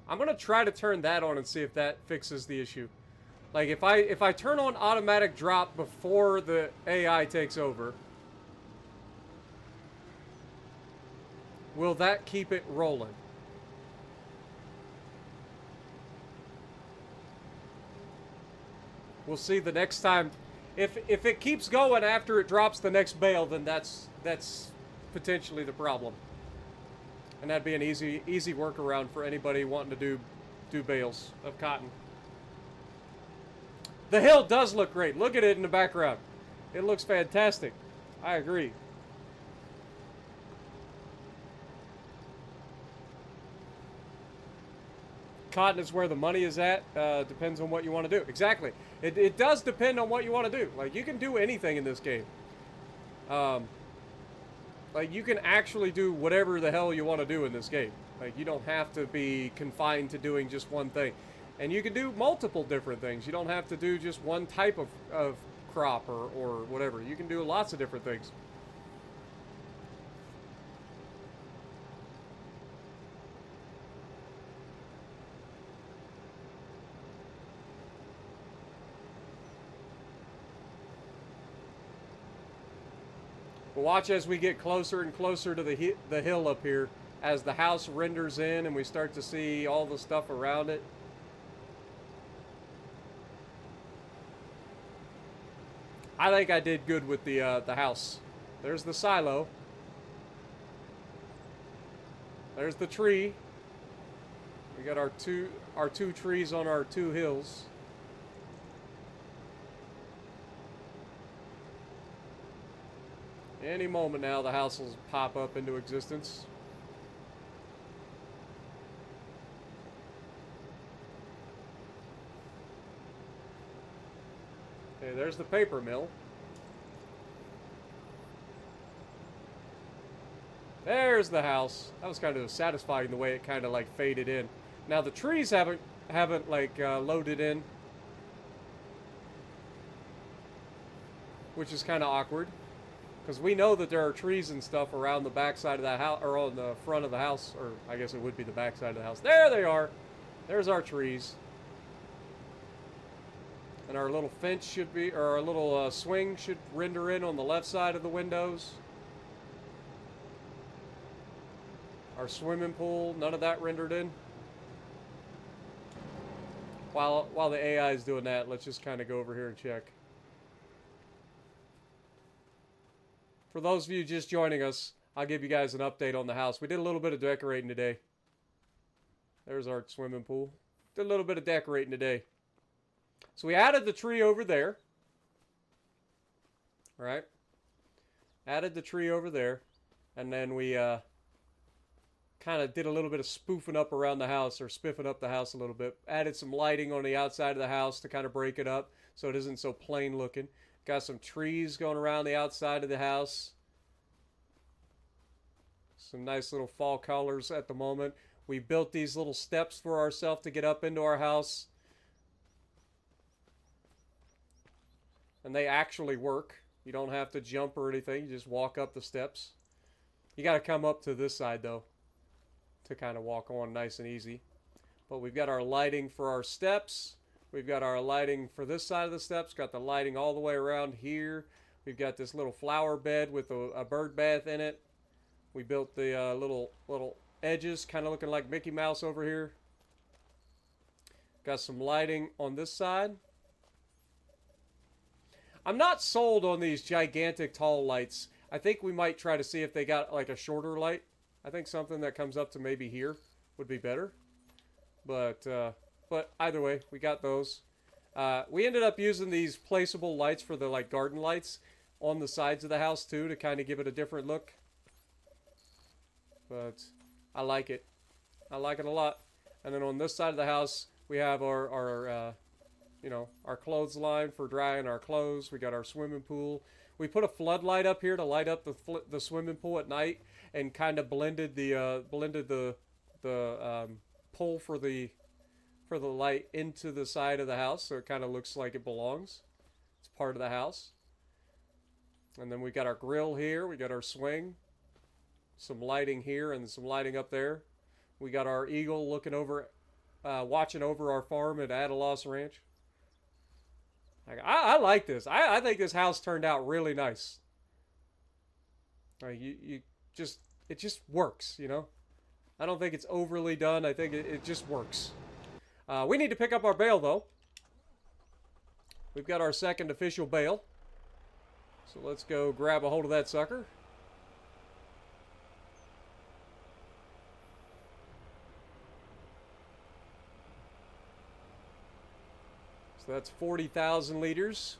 I'm gonna try to turn that on and see if that fixes the issue. Like if I turn on automatic drop before the AI takes over, will that keep it rolling? We'll see the next time. If it keeps going after it drops the next bale, then that's potentially the problem. And that'd be an easy workaround for anybody wanting to do bales of cotton. The hill does look great. Look at it in the background. It looks fantastic. I agree. Cotton is where the money is at. Depends on what you want to do. Exactly. It does depend on what you want to do. Like, you can do anything in this game. Like, you can actually do whatever the hell you want to do in this game. Like, you don't have to be confined to doing just one thing. And you can do multiple different things. You don't have to do just one type of crop or whatever. You can do lots of different things. But watch as we get closer and closer to the hill up here, as the house renders in and we start to see all the stuff around it. I think I did good with the house. There's the silo. There's the tree. We got our two trees on our 2 hills. Any moment now, the house will pop up into existence. Okay, there's the paper mill. There's the house. That was kind of satisfying the way it kind of like faded in. Now the trees haven't like loaded in, which is kind of awkward, because we know that there are trees and stuff around the back side of that house, or on the front of the house, or I guess it would be the back side of the house. There they are. There's our trees. And our little fence should be, or our little swing should render in on the left side of the windows. Our swimming pool, none of that rendered in. While the AI is doing that, let's just kind of go over here and check. For those of you just joining us, I'll give you guys an update on the house. We did a little bit of decorating today. There's our swimming pool. Did a little bit of decorating today. So we added the tree over there. All right. Added the tree over there. And then we kind of did a little bit of spoofing up around the house, or spiffing up the house a little bit. Added some lighting on the outside of the house to kind of break it up so it isn't so plain looking. Got some trees going around the outside of the house. Some nice little fall colors at the moment. We built these little steps for ourselves to get up into our house. And they actually work. You don't have to jump or anything. You just walk up the steps. You got to come up to this side, though, to kind of walk on nice and easy. But we've got our lighting for our steps. We've got our lighting for this side of the steps. Got the lighting all the way around here. We've got this little flower bed with a bird bath in it. We built the little edges, kind of looking like Mickey Mouse over here. Got some lighting on this side. I'm not sold on these gigantic tall lights. I think we might try to see if they got like a shorter light. I think something that comes up to maybe here would be better. But either way, we got those. We ended up using these placeable lights for the like garden lights on the sides of the house too, to kind of give it a different look. But I like it. I like it a lot. And then on this side of the house, we have our clothesline for drying our clothes. We got our swimming pool. We put a floodlight up here to light up the swimming pool at night, and kind of blended the pole for the light into the side of the house, so it kind of looks like it belongs. It's part of the house. And then we got our grill here. We got our swing. Some lighting here and some lighting up there. We got our eagle looking over, watching over our farm at Adalos Ranch. I like this. I think this house turned out really nice. It just works, you know. I don't think it's overly done. I think it just works. We need to pick up our bale, though. We've got our second official bale. So let's go grab a hold of that sucker. So that's 40,000 liters.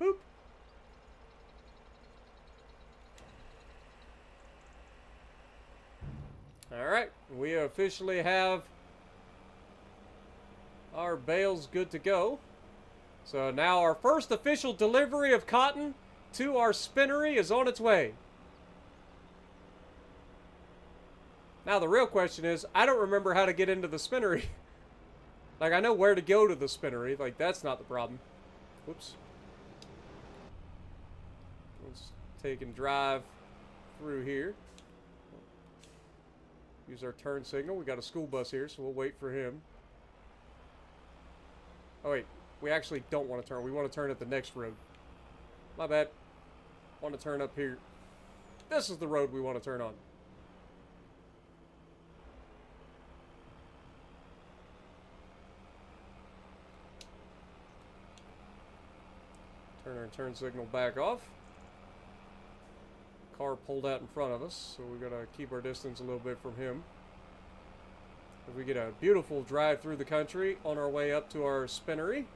Boop. All right, we officially have our bales good to go. So now our first official delivery of cotton to our spinnery is on its way. Now the real question is, I don't remember how to get into the spinnery. Like, I know where to go to the spinnery. Like, that's not the problem. Whoops. Let's take and drive through here. Use our turn signal. We got a school bus here, so we'll wait for him. Oh wait, we actually don't want to turn. We want to turn at the next road. My bad. Want to turn up here. This is the road we want to turn on. Turn our turn signal back off. Car pulled out in front of us, so we gotta keep our distance a little bit from him. If we get a beautiful drive through the country on our way up to our spinnery.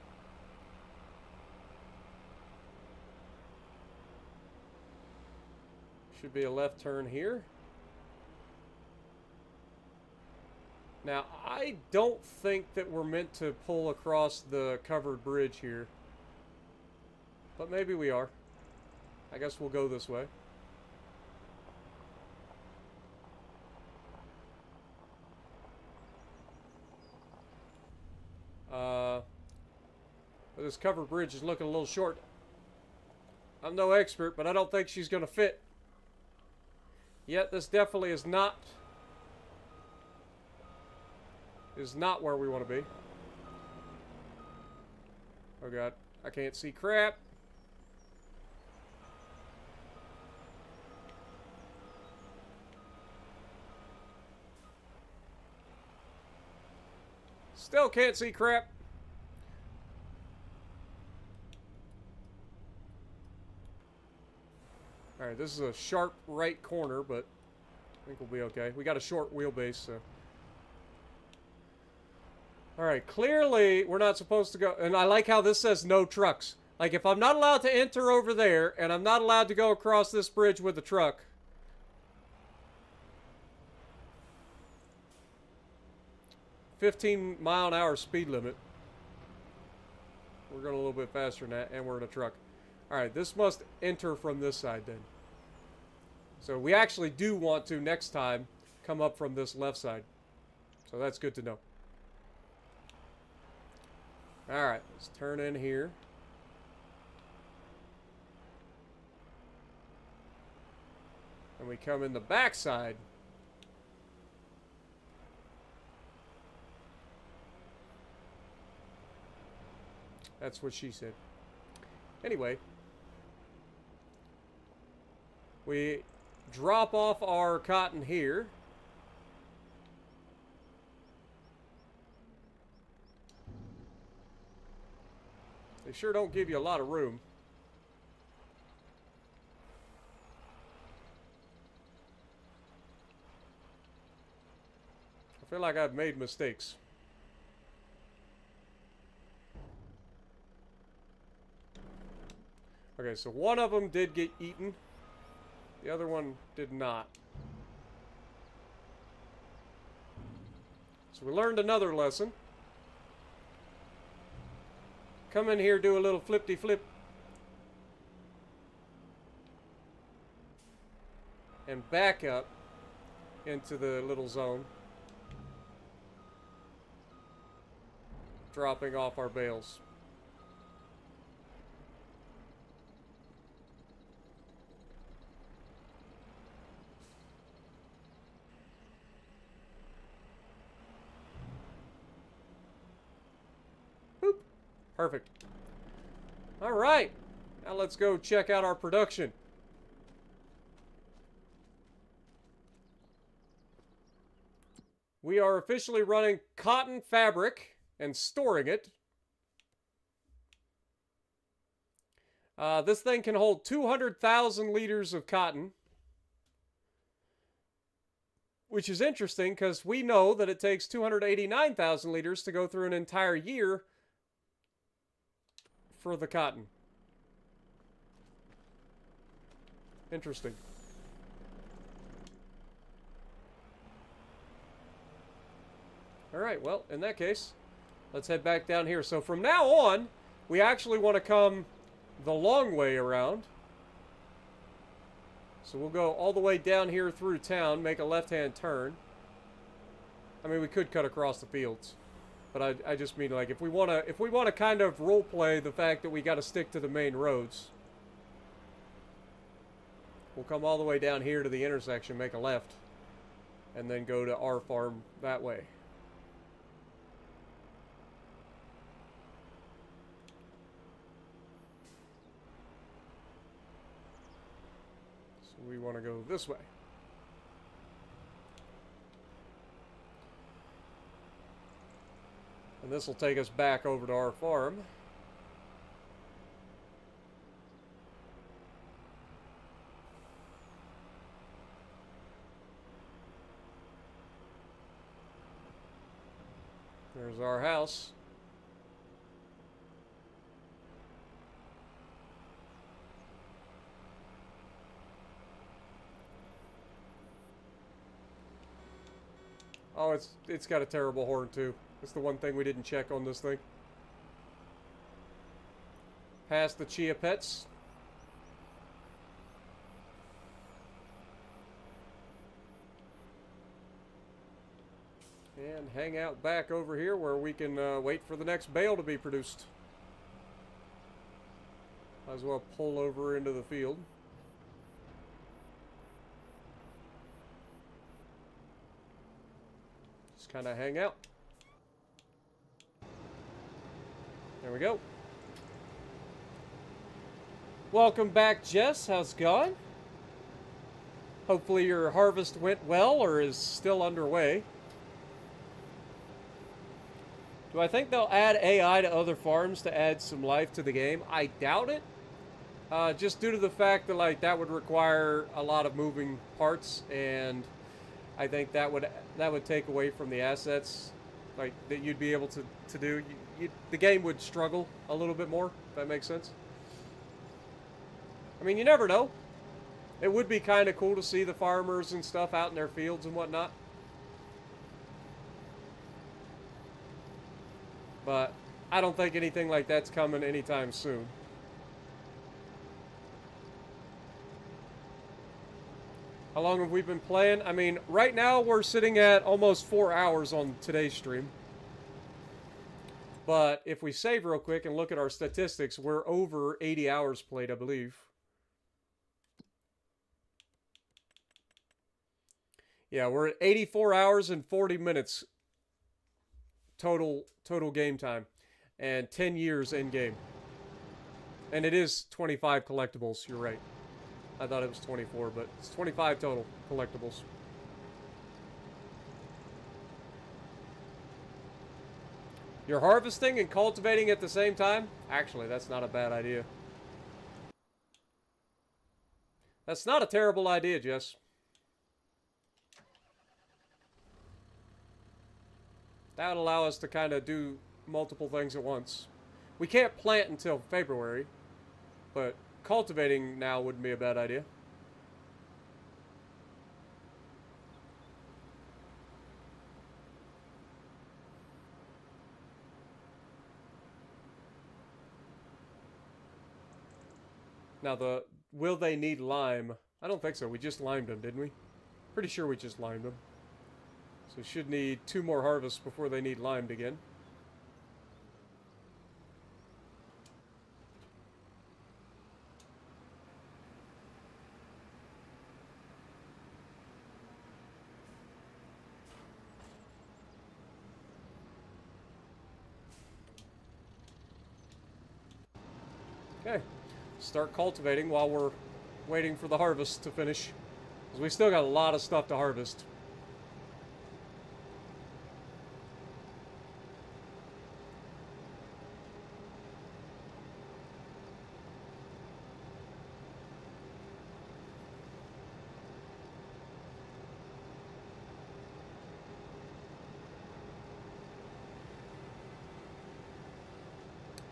Should be a left turn here. Now, I don't think that we're meant to pull across the covered bridge here. But maybe we are. I guess we'll go this way. This covered bridge is looking a little short. I'm no expert, but I don't think she's going to fit. Yet this definitely is not where we want to be. Oh god, I can't see crap. Still can't see crap. Alright, this is a sharp right corner, but I think we'll be okay. We got a short wheelbase, so. Alright, clearly we're not supposed to go. And I like how this says no trucks. Like, if I'm not allowed to enter over there, and I'm not allowed to go across this bridge with a truck. "15-mile-an-hour speed limit." We're going a little bit faster than that, and we're in a truck. Alright, this must enter from this side then. So we actually do want to, next time, come up from this left side. So that's good to know. Alright, let's turn in here. And we come in the back side. That's what she said. Anyway. We drop off our cotton here. They sure don't give you a lot of room. I feel like I've made mistakes. Okay, so one of them did get eaten. The other one did not. So we learned another lesson. Come in here, do a little flip-de-flip. And back up into the little zone. Dropping off our bales. Boop. Perfect. All right. Now let's go check out our production. We are officially running cotton fabric and storing it. This thing can hold 200,000 liters of cotton, which is interesting because we know that it takes 289,000 liters to go through an entire year for the cotton. Interesting. All right, well, in that case, let's head back down here. So from now on, we actually want to come the long way around. So we'll go all the way down here through town, make a left-hand turn. I mean, we could cut across the fields, but I just mean, like, if we want to kind of role play the fact that we got to stick to the main roads. We'll come all the way down here to the intersection, make a left, and then go to our farm that way. So we want to go this way. And this will take us back over to our farm. There's our house. Oh, it's got a terrible horn too. It's the one thing we didn't check on this thing. Past the chia pets. And hang out back over here where we can wait for the next bale to be produced. Might as well pull over into the field. Just kind of hang out. There we go. Welcome back, Jess. How's it going? Hopefully your harvest went well or is still underway. Do I think they'll add AI to other farms to add some life to the game? I doubt it. Just due to the fact that like that would require a lot of moving parts, and I think that would take away from the assets like that you'd be able to do. The game would struggle a little bit more, if that makes sense. I mean, you never know. It would be kind of cool to see the farmers and stuff out in their fields and whatnot. But I don't think anything like that's coming anytime soon. How long have we been playing? I mean, right now we're sitting at almost 4 hours on today's stream. But if we save real quick and look at our statistics, we're over 80 hours played, I believe. Yeah, we're at 84 hours and 40 minutes total game time, and 10 years in game. And it is 25 collectibles, you're right. I thought it was 24, but it's 25 total collectibles. You're harvesting and cultivating at the same time? Actually, that's not a bad idea. That's not a terrible idea, Jess. That would allow us to kind of do multiple things at once. We can't plant until February, but cultivating now wouldn't be a bad idea. Now will they need lime? I don't think so. We just limed them, didn't we? Pretty sure we just limed them. So we should need 2 more harvests before they need limed again. Okay, start cultivating while we're waiting for the harvest to finish. Because we still got a lot of stuff to harvest.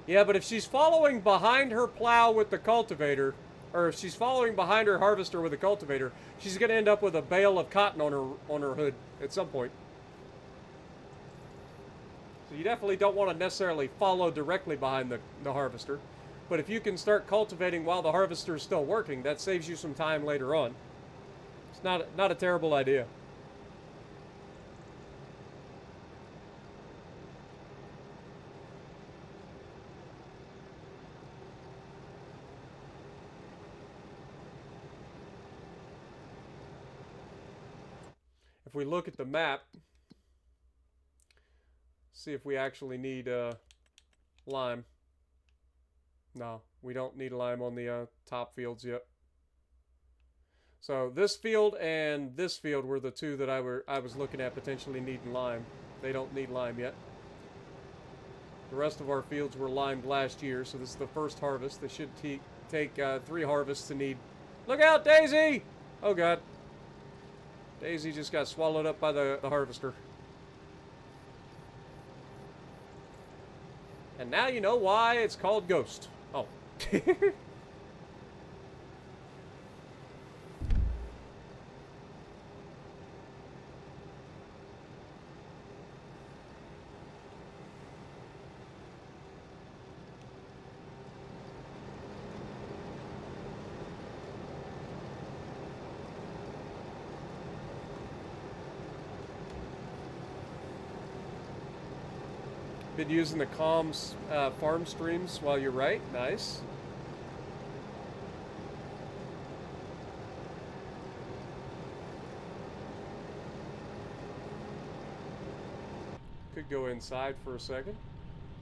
Yeah, but if she's following behind her plow with the cultivator, or if she's following behind her harvester with a cultivator, she's going to end up with a bale of cotton on her hood at some point. So you definitely don't want to necessarily follow directly behind the harvester. But if you can start cultivating while the harvester is still working, that saves you some time later on. It's not a terrible idea. if we look at the map, see if we actually need lime. No, we don't need lime on the top fields yet. So this field and this field were the two that I was looking at potentially needing lime. They don't need lime yet. The rest of our fields were limed last year, so this is the first harvest. They should take 3 harvests to need. Look out, Daisy! Oh god. Daisy just got swallowed up by the harvester. And now you know why it's called Ghost. Oh. Been using the comms farm streams while you're right. Nice. Could go inside for a second.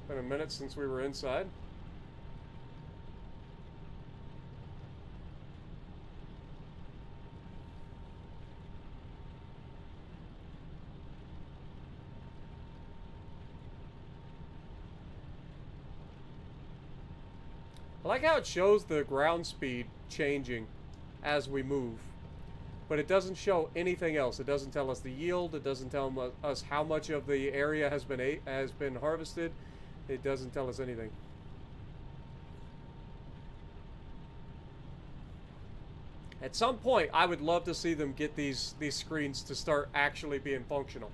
Been a minute since we were inside. I like how it shows the ground speed changing as we move, but it doesn't show anything else. It doesn't tell us the yield. It doesn't tell us how much of the area has been harvested. It doesn't tell us anything. At some point, I would love to see them get these screens to start actually being functional.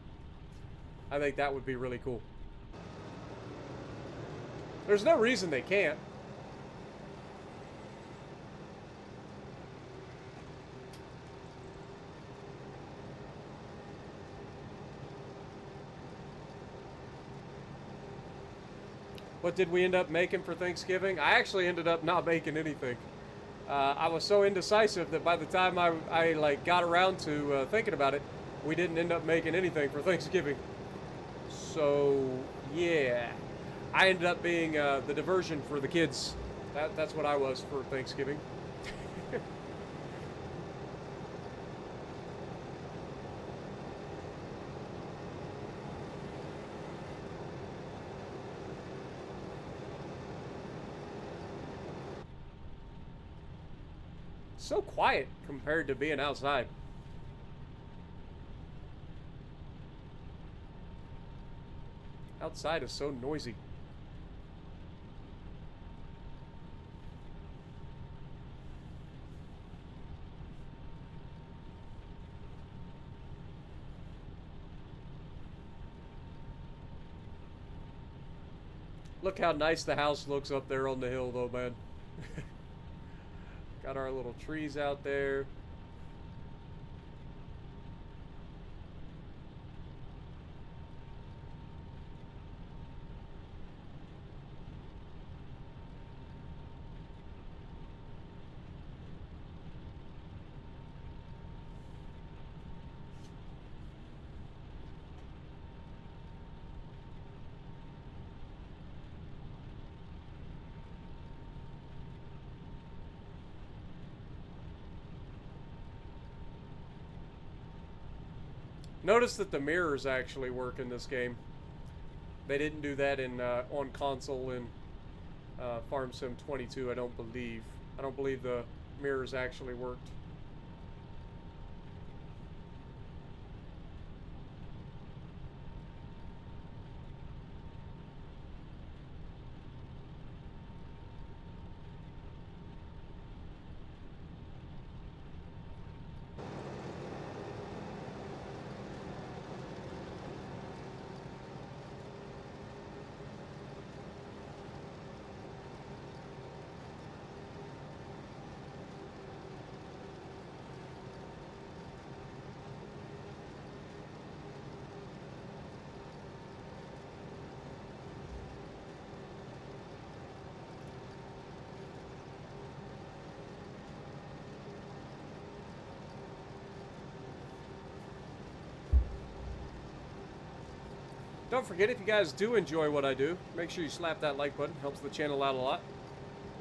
I think that would be really cool. There's no reason they can't. What did we end up making for Thanksgiving? I actually ended up not making anything. I was so indecisive that by the time I like got around to thinking about it, we didn't end up making anything for Thanksgiving. So yeah, I ended up being the diversion for the kids. That's what I was for Thanksgiving. So quiet compared to being outside. Outside is so noisy. Look how nice the house looks up there on the hill though, man. Got our little trees out there. Notice that the mirrors actually work in this game. They didn't do that in on console in Farm Sim 22, I don't believe. I don't believe the mirrors actually worked. Don't forget, if you guys do enjoy what I do, make sure you slap that like button. Helps the channel out a lot.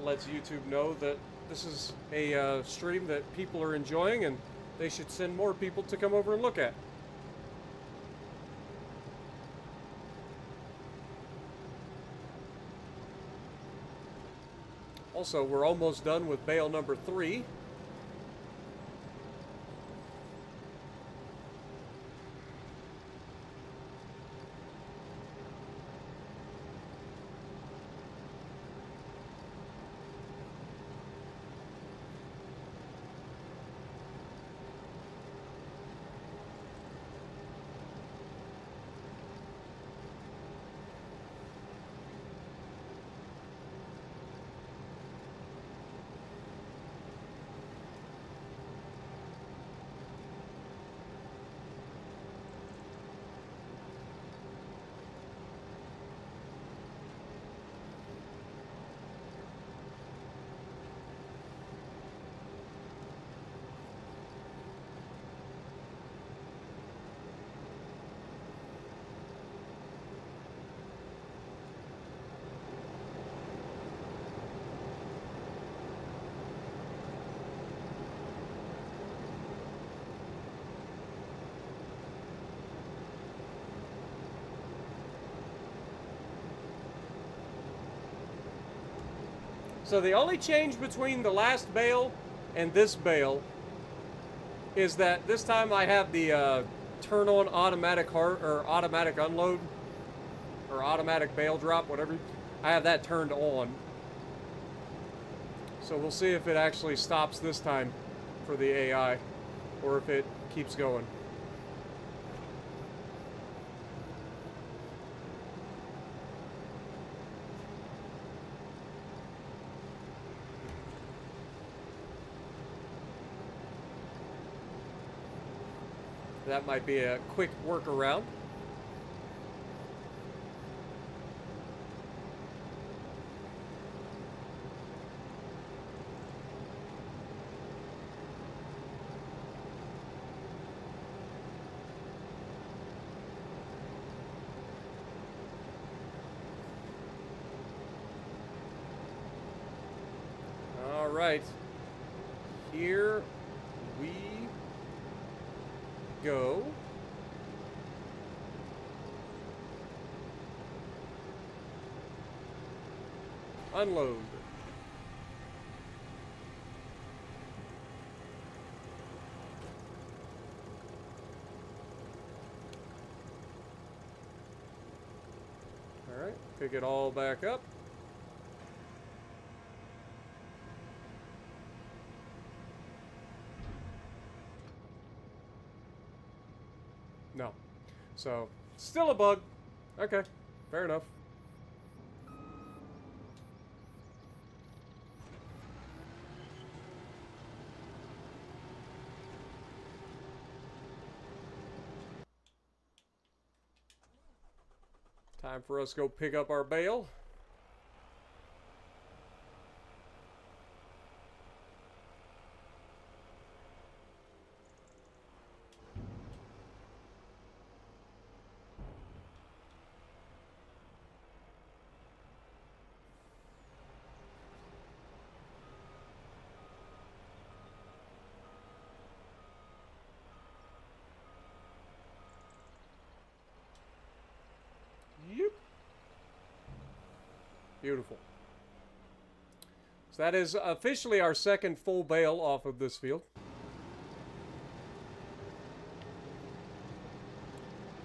Lets YouTube know that this is a stream that people are enjoying and they should send more people to come over and look at. Also, we're almost done with bale number 3. So the only change between the last bale and this bale is that this time I have the turn on automatic automatic unload or automatic bale drop, whatever. I have that turned on. So we'll see if it actually stops this time for the AI or if it keeps going. That might be a quick workaround. All right. Here we go. Unload. All right, pick it all back up. No. So, still a bug. Okay, fair enough. Time for us to go pick up our bale. Yep. Beautiful. So that is officially our second full bale off of this field.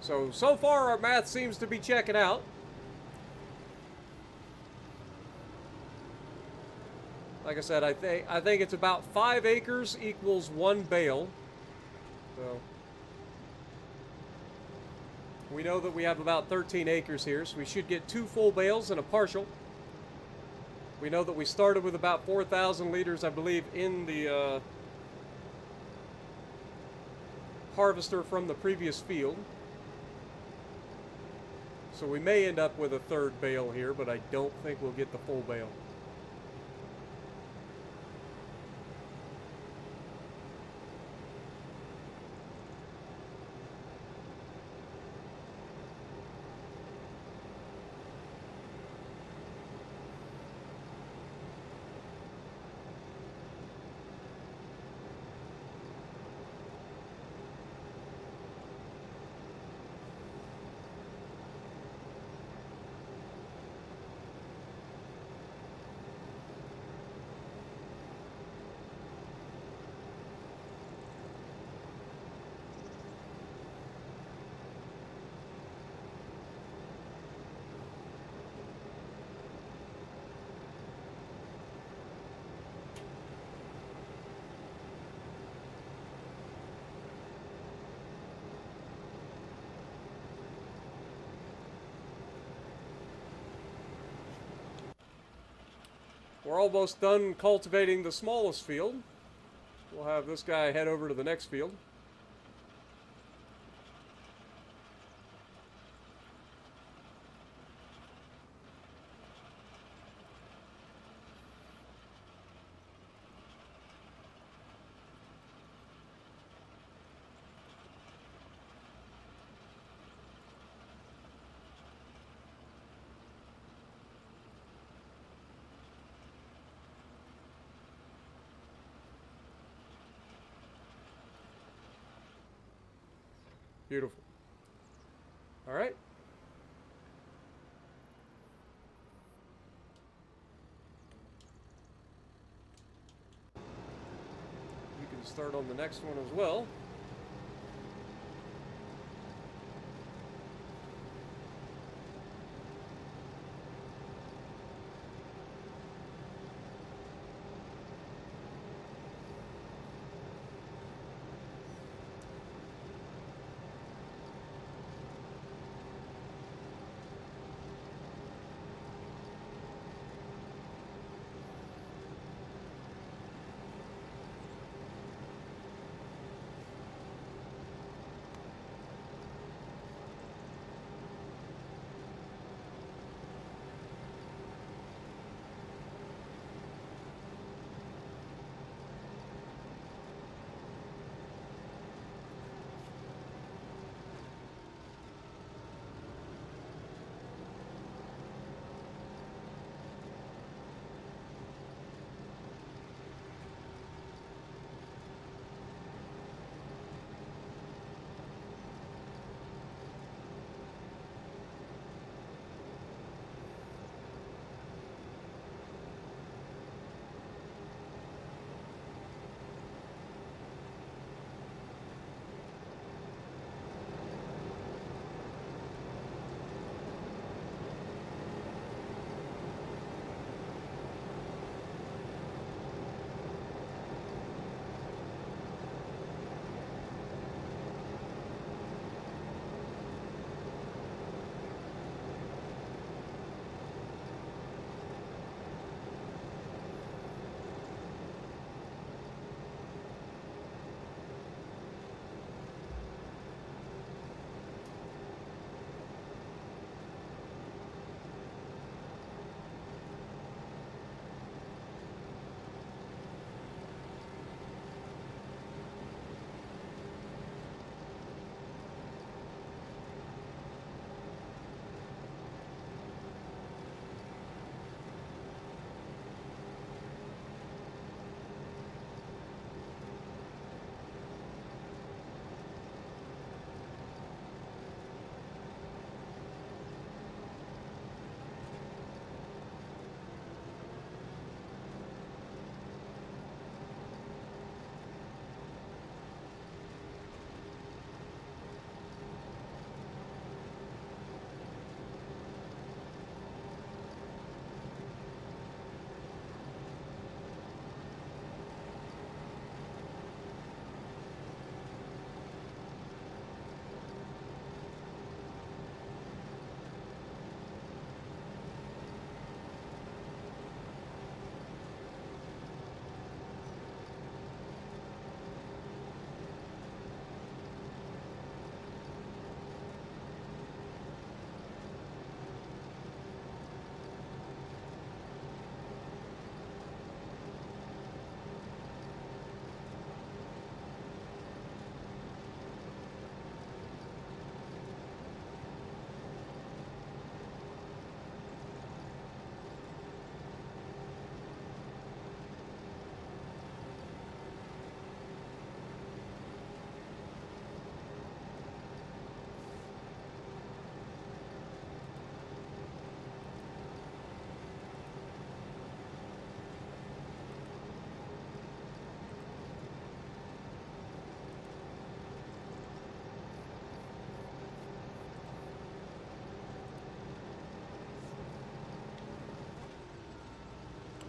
So far our math seems to be checking out. Like I said, I think it's about 5 acres equals 1 bale. So we know that we have about 13 acres here, so we should get 2 full bales and a partial. We know that we started with about 4,000 liters, I believe, in the harvester from the previous field. So we may end up with a 3rd bale here, but I don't think we'll get the full bale. we're almost done cultivating the smallest field. We'll have this guy head over to the next field. Beautiful. All right. You can start on the next one as well.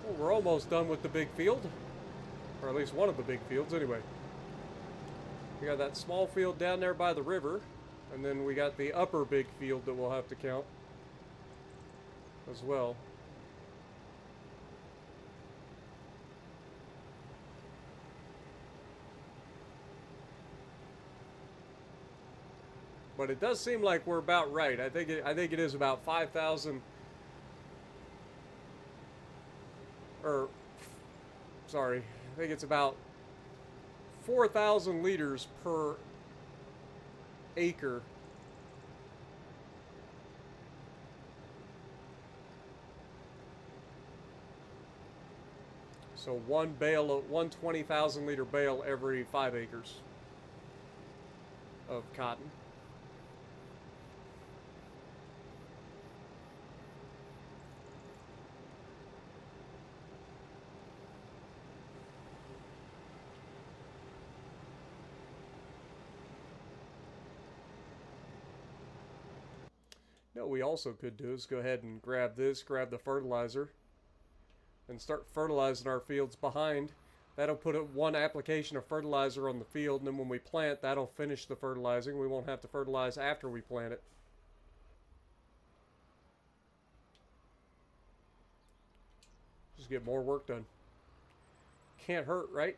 Well, we're almost done with the big field. Or at least one of the big fields, anyway. We got that small field down there by the river. And then we got the upper big field that we'll have to count as well. But it does seem like we're about right. I think it is about 5,000, or sorry, I think it's about 4,000 liters per acre. So one 20,000 liter bale every 5 acres of cotton. What we also could do is go ahead and grab the fertilizer, and start fertilizing our fields behind. That'll put one application of fertilizer on the field, and then when we plant, that'll finish the fertilizing. We won't have to fertilize after we plant it. Just get more work done. Can't hurt, right?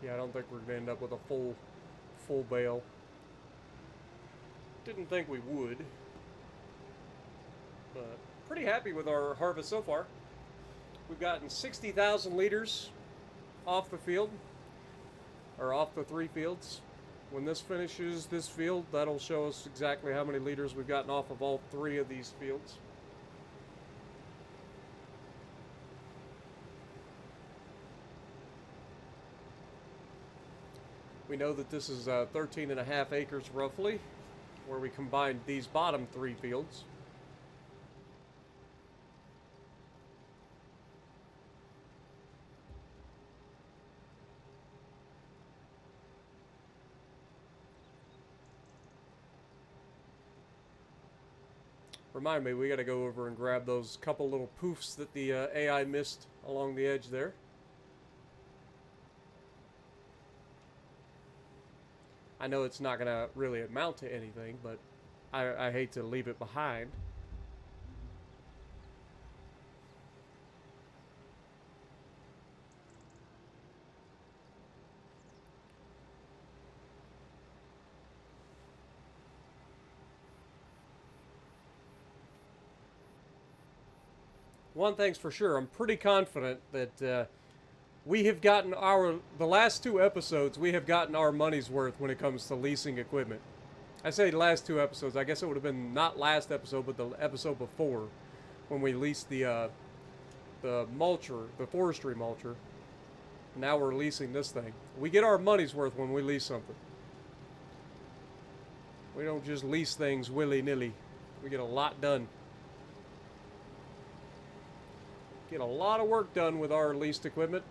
Yeah, I don't think we're going to end up with a full bale. Didn't think we would. But pretty happy with our harvest so far. We've gotten 60,000 liters off the field, or off the 3 fields. When this finishes this field, that'll show us exactly how many liters we've gotten off of all 3 of these fields. We know that this is 13.5 acres roughly, where we combined these bottom 3 fields. Remind me, we got to go over and grab those couple little poofs that the AI missed along the edge there. I know it's not going to really amount to anything, but I hate to leave it behind. One thing's for sure, I'm pretty confident that we have gotten the last 2 episodes, we have gotten our money's worth when it comes to leasing equipment. I say last 2 episodes, I guess it would have been not last episode, but the episode before, when we leased the mulcher, the forestry mulcher. Now we're leasing this thing. We get our money's worth when we lease something. We don't just lease things willy-nilly. We get a lot done. Get a lot of work done with our leased equipment.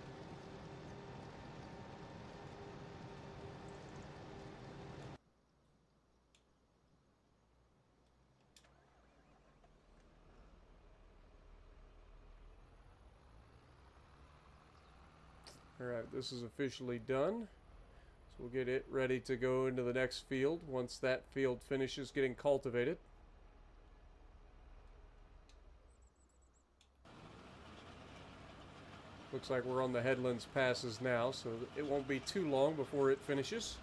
Alright, this is officially done. So we'll get it ready to go into the next field once that field finishes getting cultivated. Looks like we're on the Headlands Passes now, so it won't be too long before it finishes.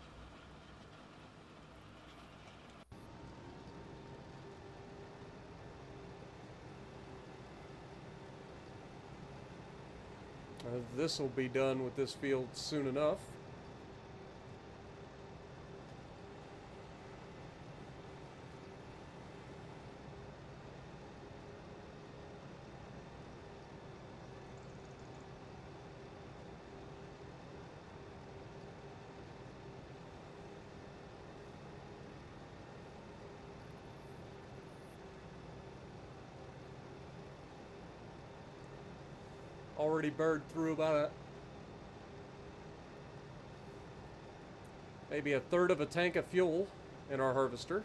This will be done with this field soon enough. Already burned through about maybe a third of a tank of fuel in our harvester.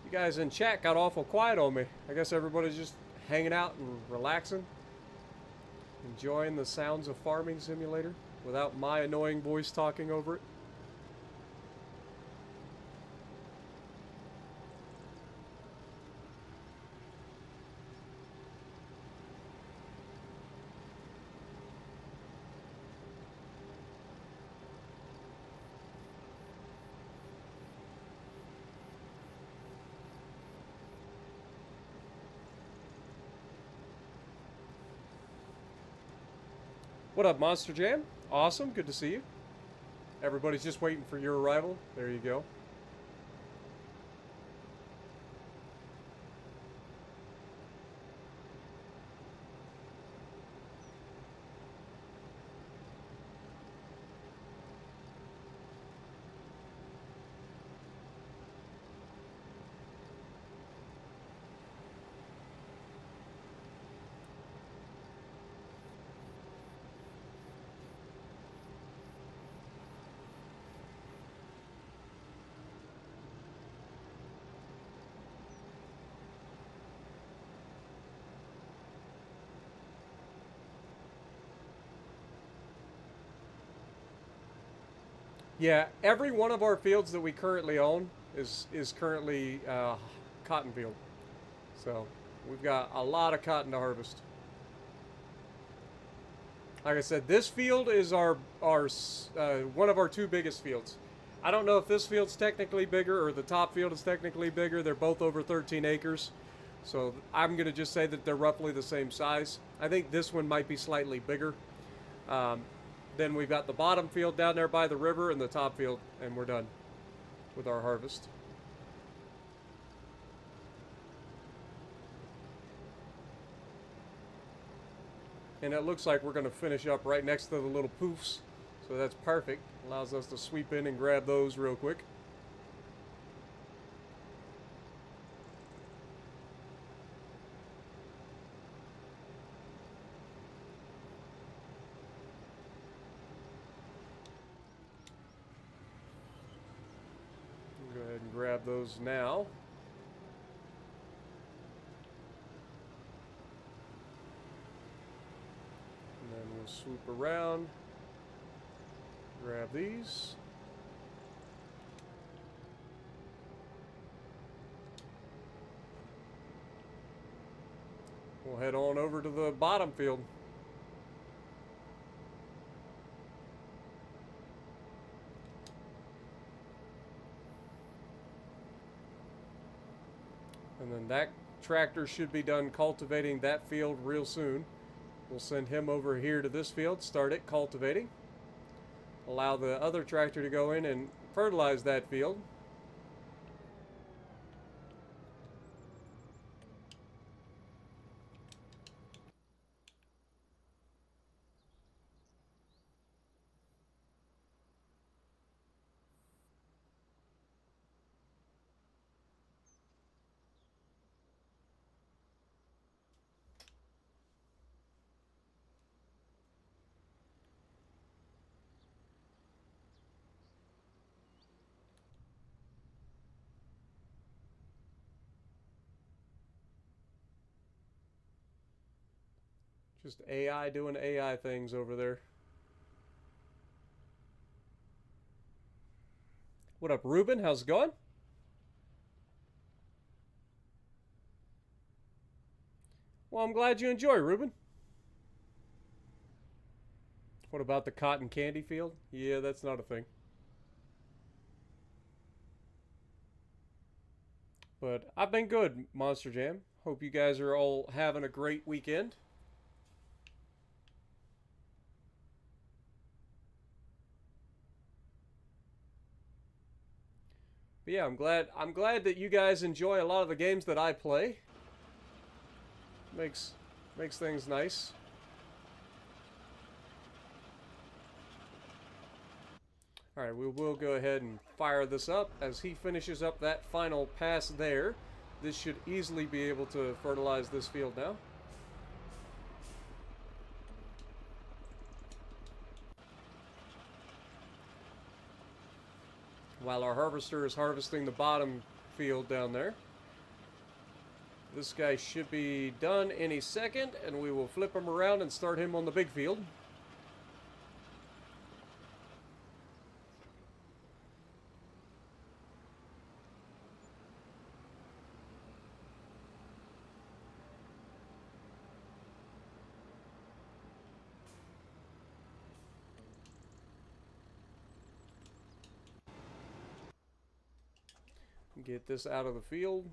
You guys in chat got awful quiet on me. I guess everybody's just hanging out and relaxing, enjoying the sounds of Farming Simulator without my annoying voice talking over it. What up, Monster Jam? Awesome, good to see you. Everybody's just waiting for your arrival. There you go. Yeah, every one of our fields that we currently own is currently cotton field. So we've got a lot of cotton to harvest. Like I said, this field is our one of our two biggest fields. I don't know if this field's technically bigger or the top field is technically bigger. They're both over 13 acres. So I'm going to just say that they're roughly the same size. I think this one might be slightly bigger. Then we've got the bottom field down there by the river and the top field, and we're done with our harvest. And it looks like we're going to finish up right next to the little poofs, so that's perfect. Allows us to sweep in and grab those real quick. Go ahead and grab those now. And then we'll swoop around, grab these. We'll head on over to the bottom field. And then that tractor should be done cultivating that field real soon. We'll send him over here to this field, start it cultivating. Allow the other tractor to go in and fertilize that field. Just AI doing AI things over there. What up, Ruben? How's it going? Well, I'm glad you enjoy, Ruben. What about the cotton candy field? Yeah, that's not a thing. But I've been good, Monster Jam. Hope you guys are all having a great weekend. But yeah, I'm glad that you guys enjoy a lot of the games that I play. Makes things nice. Alright, we will go ahead and fire this up as he finishes up that final pass there. This should easily be able to fertilize this field now. While our harvester is harvesting the bottom field down there. This guy should be done any second, and we will flip him around and start him on the big field. Get this out of the field.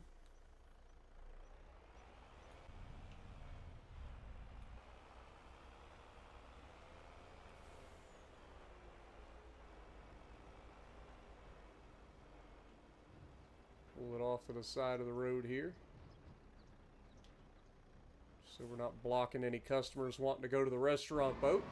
Pull it off to the side of the road here, so we're not blocking any customers wanting to go to the restaurant boat.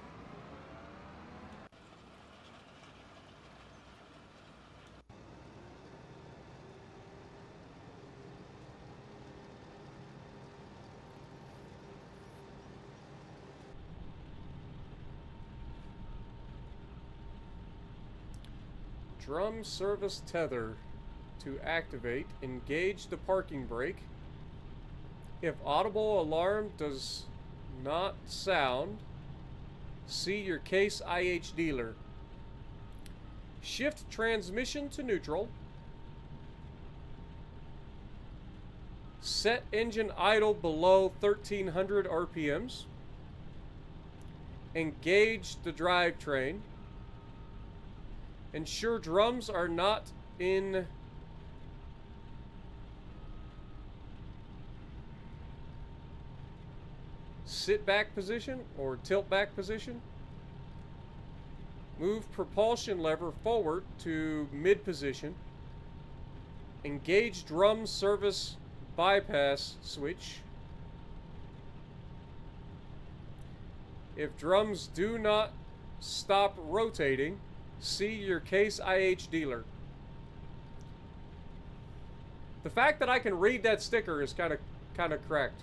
Drum service tether. To activate, engage the parking brake. If audible alarm does not sound, see your case IH dealer. Shift transmission to neutral. Set engine idle below 1300 RPMs. Engage the drivetrain. Ensure drums are not in sit back position or tilt back position. Move propulsion lever forward to mid position. Engage drum service bypass switch. If drums do not stop rotating, see your case IH dealer. The fact that I can read that sticker is kind of cracked.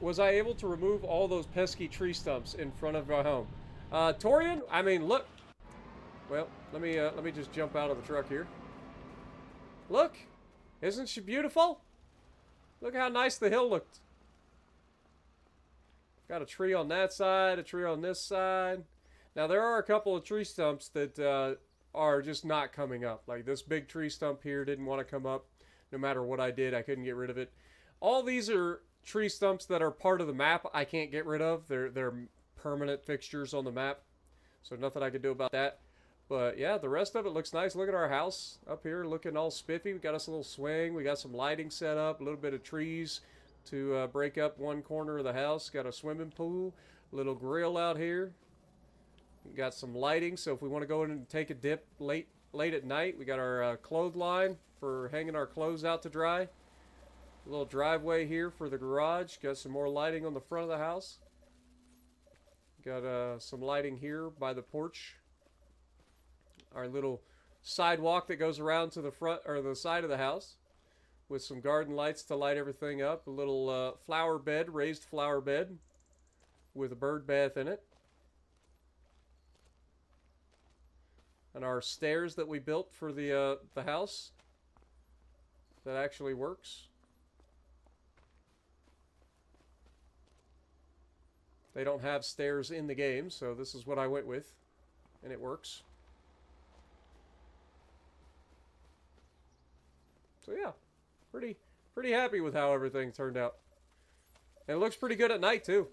Was I able to remove all those pesky tree stumps in front of my home? Torian, I mean, look. Well, let me just jump out of the truck here. Look, isn't she beautiful? Look how nice the hill looked. Got a tree on that side, a tree on this side. Now there are a couple of tree stumps that are just not coming up. Like this big tree stump here didn't want to come up. No matter what I did, I couldn't get rid of it. All these are tree stumps that are part of the map I can't get rid of. They're permanent fixtures on the map, so nothing I can do about that. But yeah, the rest of it looks nice. Look at our house up here looking all spiffy. We got us a little swing. We got some lighting set up, a little bit of trees to break up one corner of the house. Got a swimming pool, a little grill out here. We got some lighting, so if we want to go in and take a dip late at night, we got our clothesline for hanging our clothes out to dry. A little driveway here for the garage. Got some more lighting on the front of the house. Got some lighting here by the porch. Our little sidewalk that goes around to the front or the side of the house with some garden lights to light everything up. A little flower bed, raised flower bed with a bird bath in it. And our stairs that we built for the house that actually works. They don't have stairs in the game, so this is what I went with, and it works. So yeah, pretty happy with how everything turned out. And it looks pretty good at night too.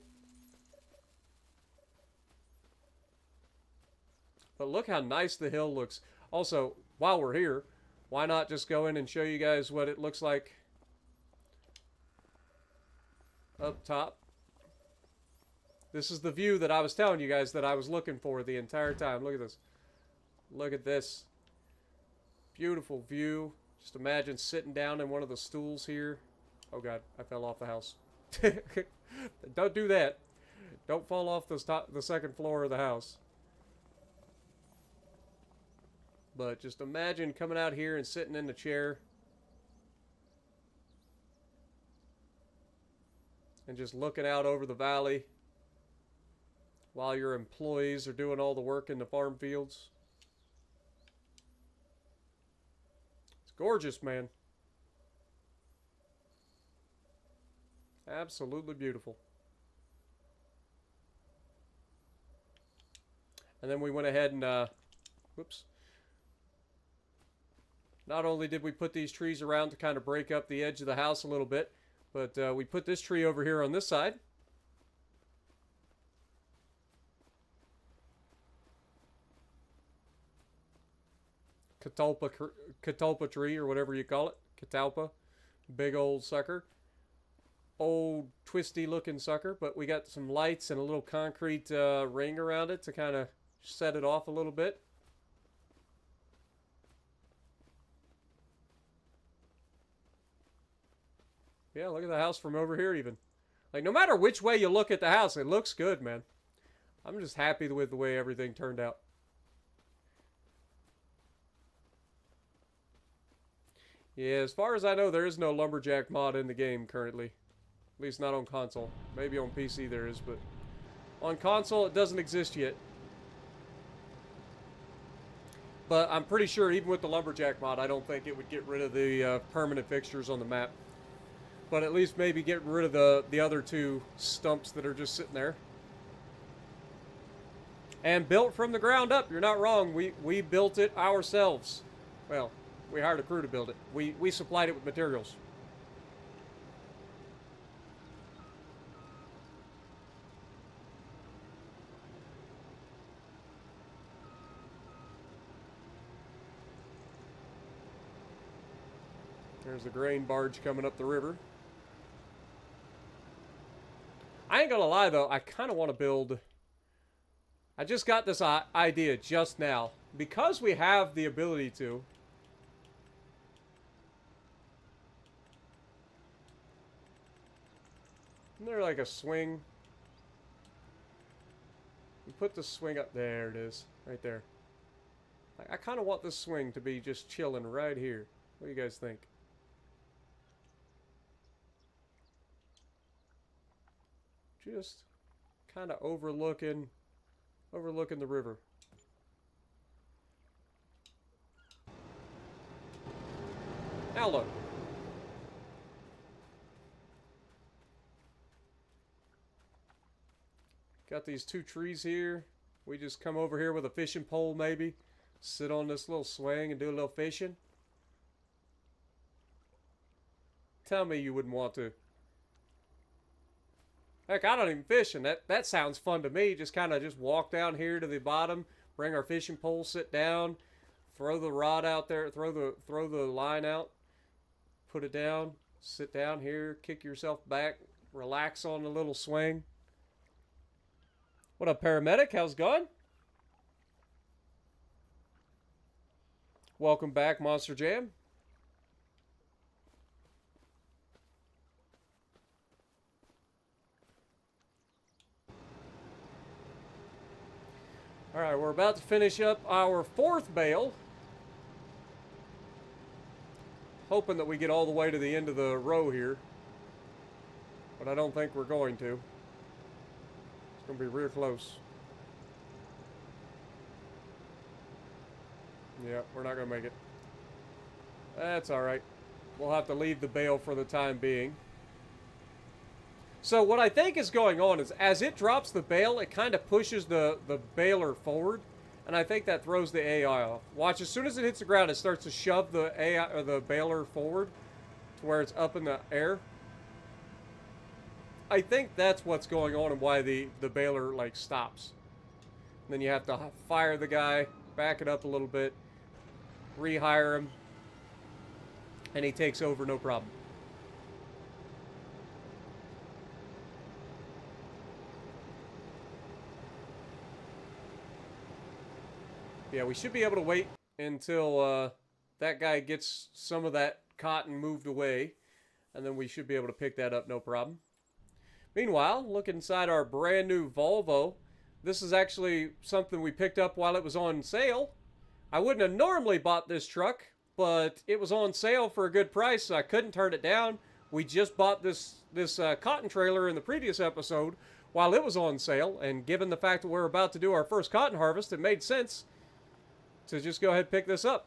But look how nice the hill looks. Also, while we're here, why not just go in and show you guys what it looks like up top. This is the view that I was telling you guys that I was looking for the entire time. Look at this. Look at this. Beautiful view. Just imagine sitting down in one of the stools here. Oh God, I fell off the house. Don't do that. Don't fall off the second floor of the house. But just imagine coming out here and sitting in the chair. And just looking out over the valley while your employees are doing all the work in the farm fields. It's gorgeous, man. Absolutely beautiful. And then we went ahead and, whoops. Not only did we put these trees around to kind of break up the edge of the house a little bit, but we put this tree over here on this side. Catalpa tree, or whatever you call it. Catalpa. Big old sucker. Old twisty looking sucker, but we got some lights and a little concrete ring around it to kind of set it off a little bit. Yeah, look at the house from over here even. Like, no matter which way you look at the house, it looks good, man. I'm just happy with the way everything turned out. Yeah, as far as I know, there is no lumberjack mod in the game currently. At least not on console. Maybe on PC there is, but on console it doesn't exist yet. But I'm pretty sure even with the lumberjack mod, I don't think it would get rid of the permanent fixtures on the map. But at least maybe get rid of the other two stumps that are just sitting there. And built from the ground up. You're not wrong. We built it ourselves. Well, we hired a crew to build it. We supplied it with materials. There's the grain barge coming up the river. I ain't gonna lie though, I kind of want to build... I just got this idea just now. Because we have the ability to... Isn't there like a swing? We put the swing up. There it is. Right there. I kind of want this swing to be just chilling right here. What do you guys think? Just kind of overlooking the river. Now look. Got these two trees here. We just come over here with a fishing pole maybe. Sit on this little swing and do a little fishing. Tell me you wouldn't want to. Heck, I don't even fish, and that sounds fun to me. Just kind of just walk down here to the bottom, bring our fishing pole, sit down, throw the rod out there, throw the line out, put it down, sit down here, kick yourself back, relax on the little swing. What up, paramedic? How's it going? Welcome back, Monster Jam. Alright, we're about to finish up our 4th bale. Hoping that we get all the way to the end of the row here. But I don't think we're going to. It's going to be real close. Yeah, we're not going to make it. That's alright. We'll have to leave the bale for the time being. So what I think is going on is as it drops the bale, it kind of pushes the baler forward. And I think that throws the AI off. Watch, as soon as it hits the ground, it starts to shove the AI or the baler forward to where it's up in the air. I think that's what's going on and why the baler like stops. And then you have to fire the guy, back it up a little bit, rehire him, and he takes over no problem. Yeah, we should be able to wait until that guy gets some of that cotton moved away, and then we should be able to pick that up no problem. Meanwhile, look inside our brand new Volvo. This is actually something we picked up while it was on sale. I wouldn't have normally bought this truck, but it was on sale for a good price, so I couldn't turn it down. We just bought this cotton trailer in the previous episode while it was on sale, and given the fact that we're about to do our first cotton harvest, it made sense to just go ahead and pick this up.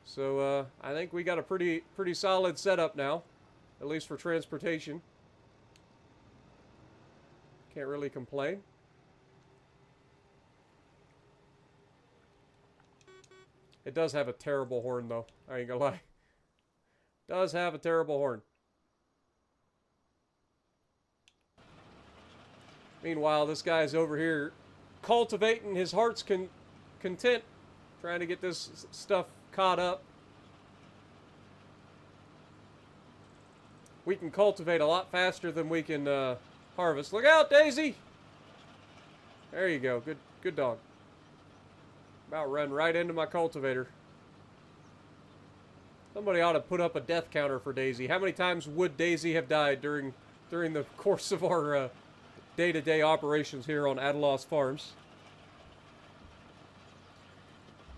So I think we got a pretty solid setup now, at least for transportation. Can't really complain. It does have a terrible horn though, I ain't gonna lie. Does have a terrible horn. Meanwhile, this guy's over here cultivating his heart's content, trying to get this stuff caught up. We can cultivate a lot faster than we can harvest. Look out, Daisy! There you go. Good dog. About run right into my cultivator. Somebody ought to put up a death counter for Daisy. How many times would Daisy have died during the course of our day-to-day operations here on Adalos Farms?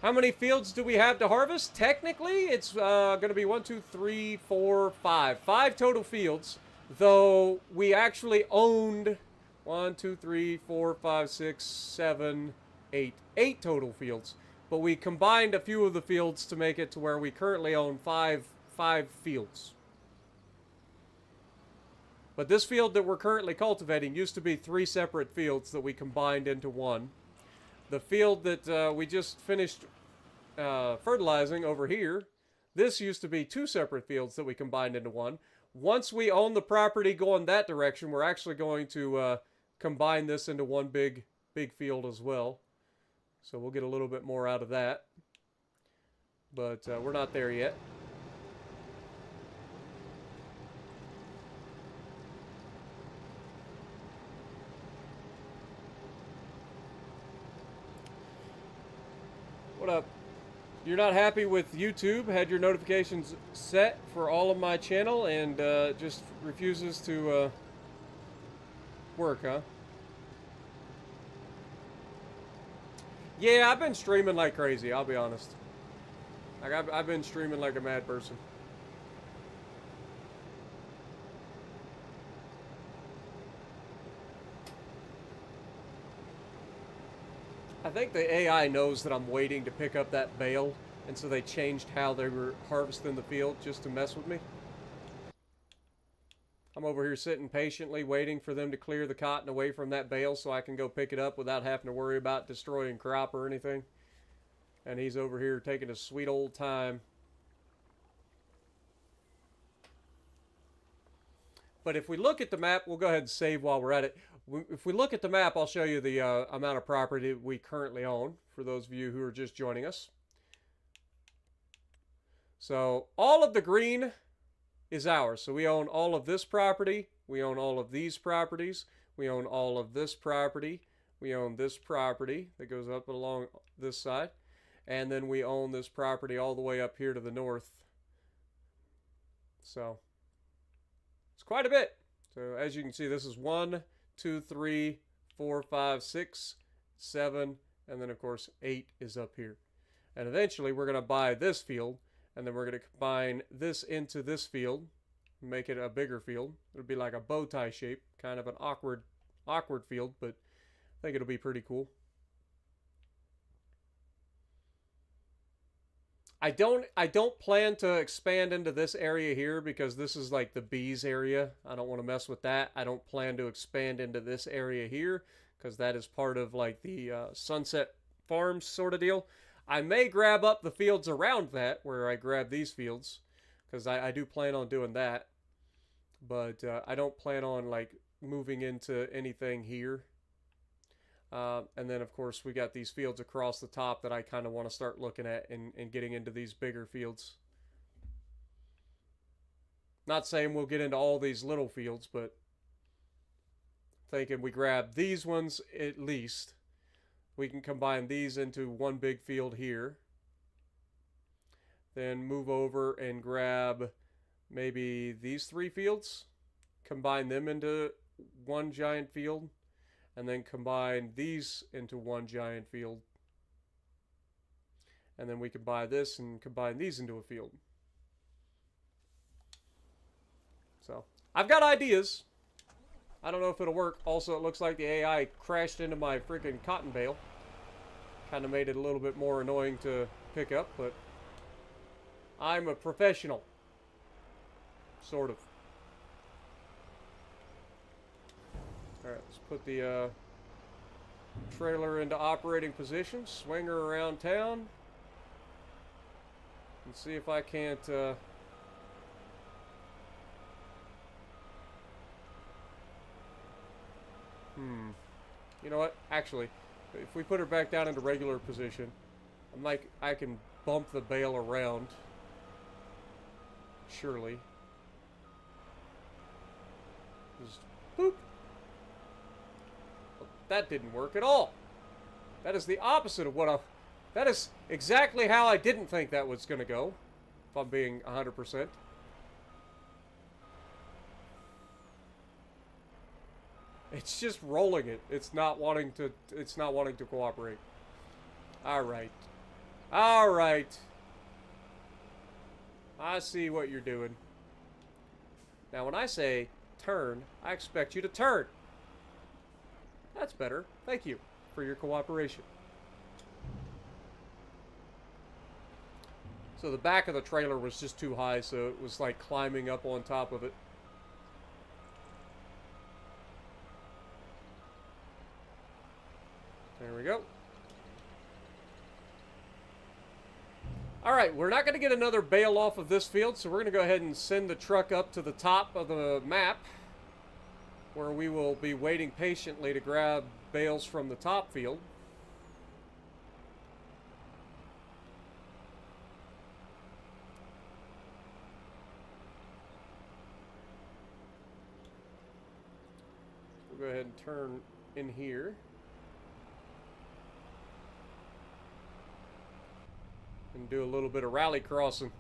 How many fields do we have to harvest? Technically, it's going to be 1, 2, 3, 4, 5. 5 total fields, though we actually owned 1, 2, 3, 4, 5, 6, 7, 8. 8 total fields. But we combined a few of the fields to make it to where we currently own 5 fields. But this field that we're currently cultivating used to be 3 separate fields that we combined into one. The field that we just finished fertilizing over here, this used to be 2 separate fields that we combined into one. Once we own the property going that direction, we're actually going to combine this into one big field as well. So we'll get a little bit more out of that. But we're not there yet. What up? You're not happy with YouTube? Had your notifications set for all of my channel and just refuses to work, huh? Yeah, I've been streaming like crazy, I'll be honest. Like, I've been streaming like a mad person. I think the AI knows that I'm waiting to pick up that bale, and so they changed how they were harvesting the field just to mess with me. I'm over here sitting patiently waiting for them to clear the cotton away from that bale so I can go pick it up without having to worry about destroying crop or anything. And he's over here taking a sweet old time. But if we look at the map, we'll go ahead and save while we're at it. If we look at the map, I'll show you the amount of property we currently own, for those of you who are just joining us. So all of the green is ours. So we own all of this property. We own all of these properties. We own all of this property. We own this property that goes up along this side. And then we own this property all the way up here to the north. So it's quite a bit. So as you can see, this is 1, 2, 3, 4, 5, 6, 7, and then of course 8 is up here. And eventually we're going to buy this field, and then we're going to combine this into this field, make it a bigger field. It'll be like a bow tie shape, kind of an awkward field, but I think it'll be pretty cool. I don't plan to expand into this area here because this is like the bees area. I don't want to mess with that. I don't plan to expand into this area here because that is part of like the Sunset Farms sort of deal. I may grab up the fields around that where I grab these fields because I do plan on doing that. But I don't plan on like moving into anything here. And then, of course, we got these fields across the top that I kind of want to start looking at and getting into these bigger fields. Not saying we'll get into all these little fields, but thinking we grab these ones at least. We can combine these into one big field here. Then move over and grab maybe these 3 fields. Combine them into one giant field. And then combine these into one giant field. And then we can buy this and combine these into a field. So, I've got ideas. I don't know if it'll work. Also, it looks like the AI crashed into my freaking cotton bale. Kind of made it a little bit more annoying to pick up, but I'm a professional. Sort of. Alright, let's put the trailer into operating position, swing her around town, and see if I can't you know what? Actually, if we put her back down into regular position, I'm like, I can bump the bale around. Surely. Just boop. That didn't work at all. That is the opposite of what I... That is exactly how I didn't think that was going to go. If I'm being 100%. It's just rolling it. It's not wanting to cooperate. Alright. Alright. I see what you're doing. Now when I say turn, I expect you to turn. That's better. Thank you for your cooperation. So the back of the trailer was just too high, so it was like climbing up on top of it. There we go. Alright, we're not going to get another bale off of this field, so we're going to go ahead and send the truck up to the top of the map, where we will be waiting patiently to grab bales from the top field. We'll go ahead and turn in here. And do a little bit of rally crossing.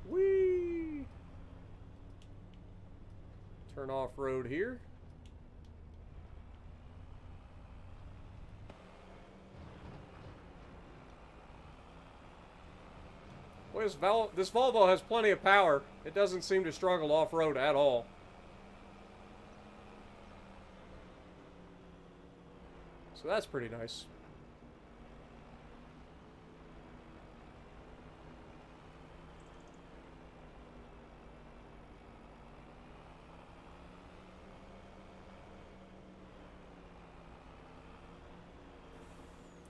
Whee! Turn off road here. Boy, this Volvo has plenty of power. It doesn't seem to struggle off-road at all. So that's pretty nice.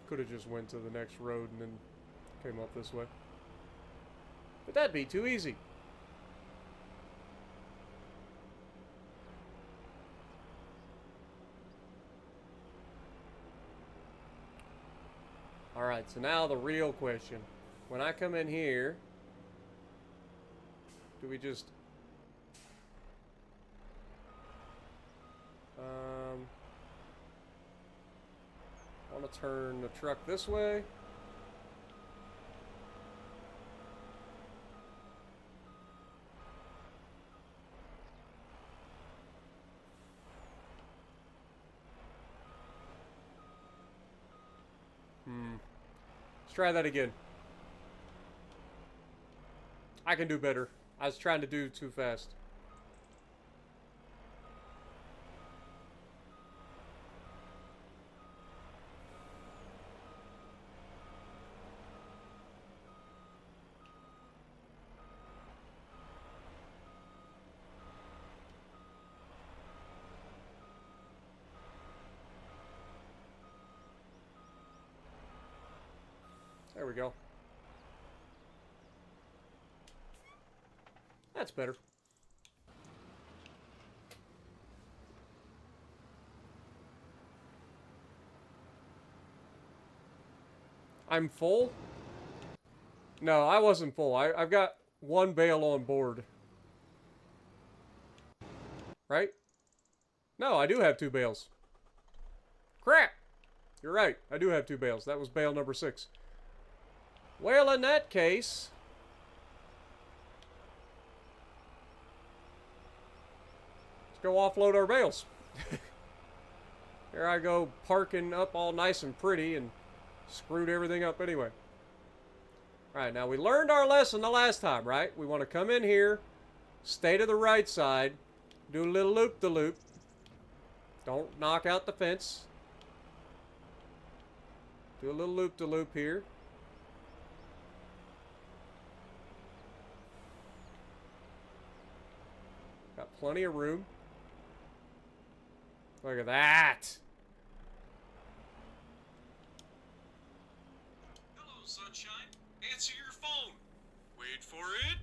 Could have just went to the next road and then came up this way. But that'd be too easy. Alright, so now the real question. When I come in here, do we just... I want to turn the truck this way. Let's try that again. I can do better. I was trying to do too fast. There we go. That's better. I'm full? No, I wasn't full. I've got one bale on board. Right? No, I do have 2 bales. Crap! You're right. I do have 2 bales. That was bale number 6. Well, in that case... let's go offload our bales. Here I go parking up all nice and pretty and screwed everything up anyway. Alright, now we learned our lesson the last time, right? We want to come in here, stay to the right side, do a little loop-de-loop. Don't knock out the fence. Do a little loop-de-loop here. Got plenty of room. Look at that! Hello, sunshine. Answer your phone. Wait for it.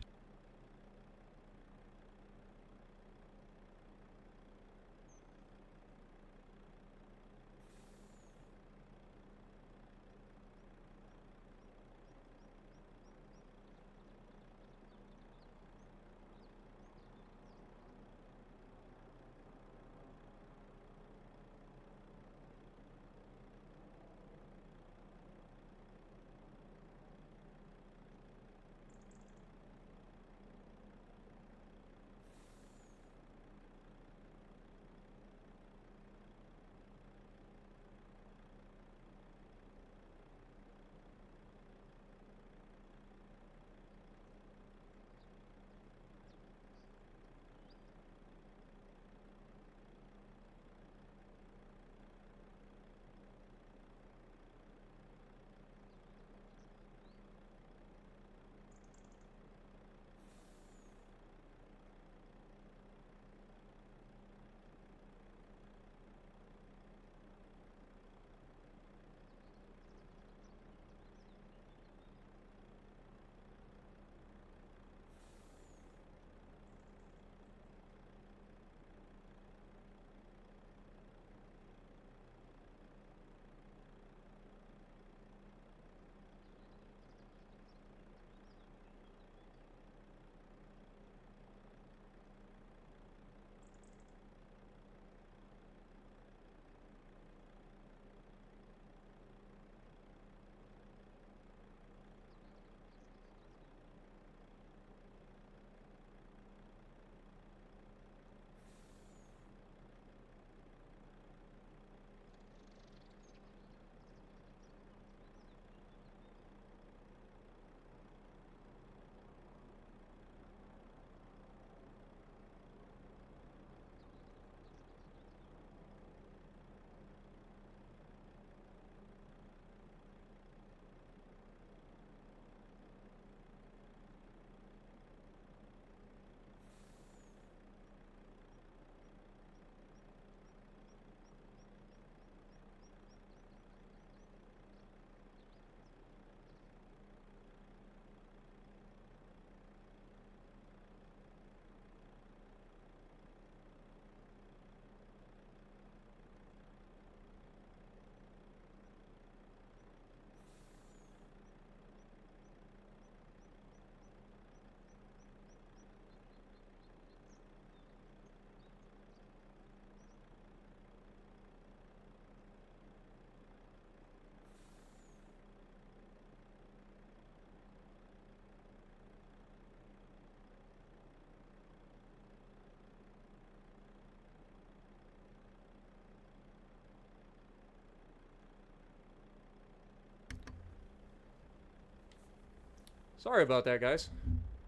Sorry about that, guys.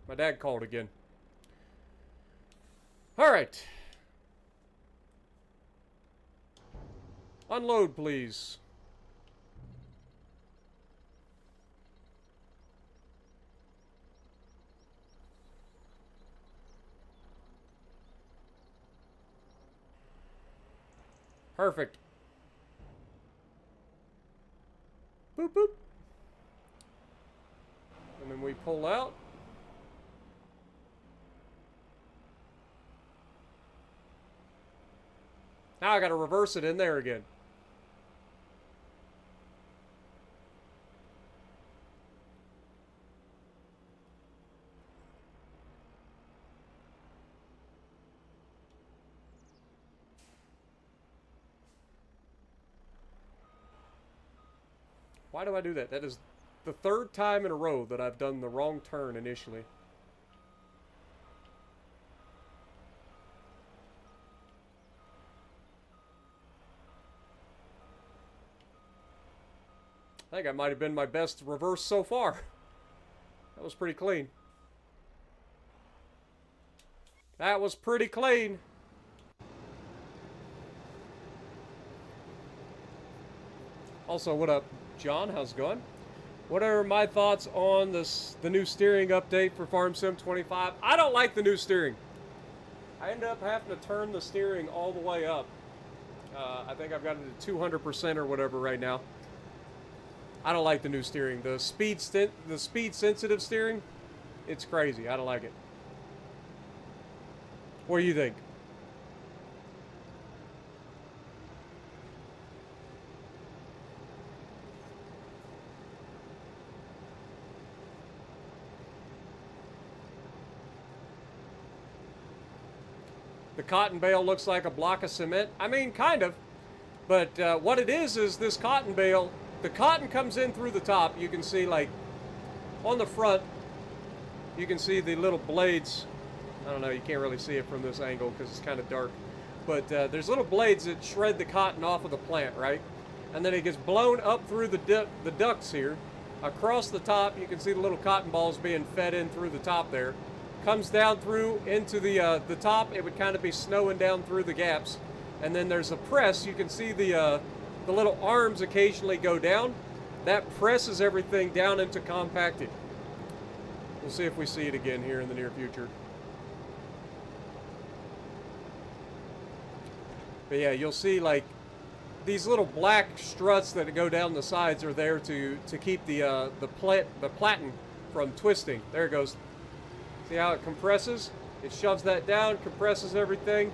My dad called again. Alright. Unload, please. Perfect. Boop, boop. And then we pull out. Now I gotta reverse it in there again. Why do I do that? That is the third time in a row that I've done the wrong turn initially. I think that might have been my best reverse so far. That was pretty clean. That was pretty clean. Also, what up, John? How's it going? What are my thoughts on the new steering update for Farm Sim 25? I don't like the new steering. I end up having to turn the steering all the way up. I think I've got it to 200% or whatever right now. I don't like the new steering. The speed sensitive steering, it's crazy. I don't like it. What do you think? The cotton bale looks like a block of cement. I mean, kind of. But what it is this cotton bale, the cotton comes in through the top. You can see, like, on the front, you can see the little blades. I don't know, you can't really see it from this angle because it's kind of dark. But there's little blades that shred the cotton off of the plant, right? And then it gets blown up through the ducts here. Across the top, you can see the little cotton balls being fed in through the top there. Comes down through into the top. It would kind of be snowing down through the gaps. And then there's a press. You can see the little arms occasionally go down. That presses everything down into compacting. We'll see if we see it again here in the near future. But yeah, you'll see like these little black struts that go down the sides are there to keep the platen from twisting. There it goes. See how it compresses? It shoves that down, compresses everything.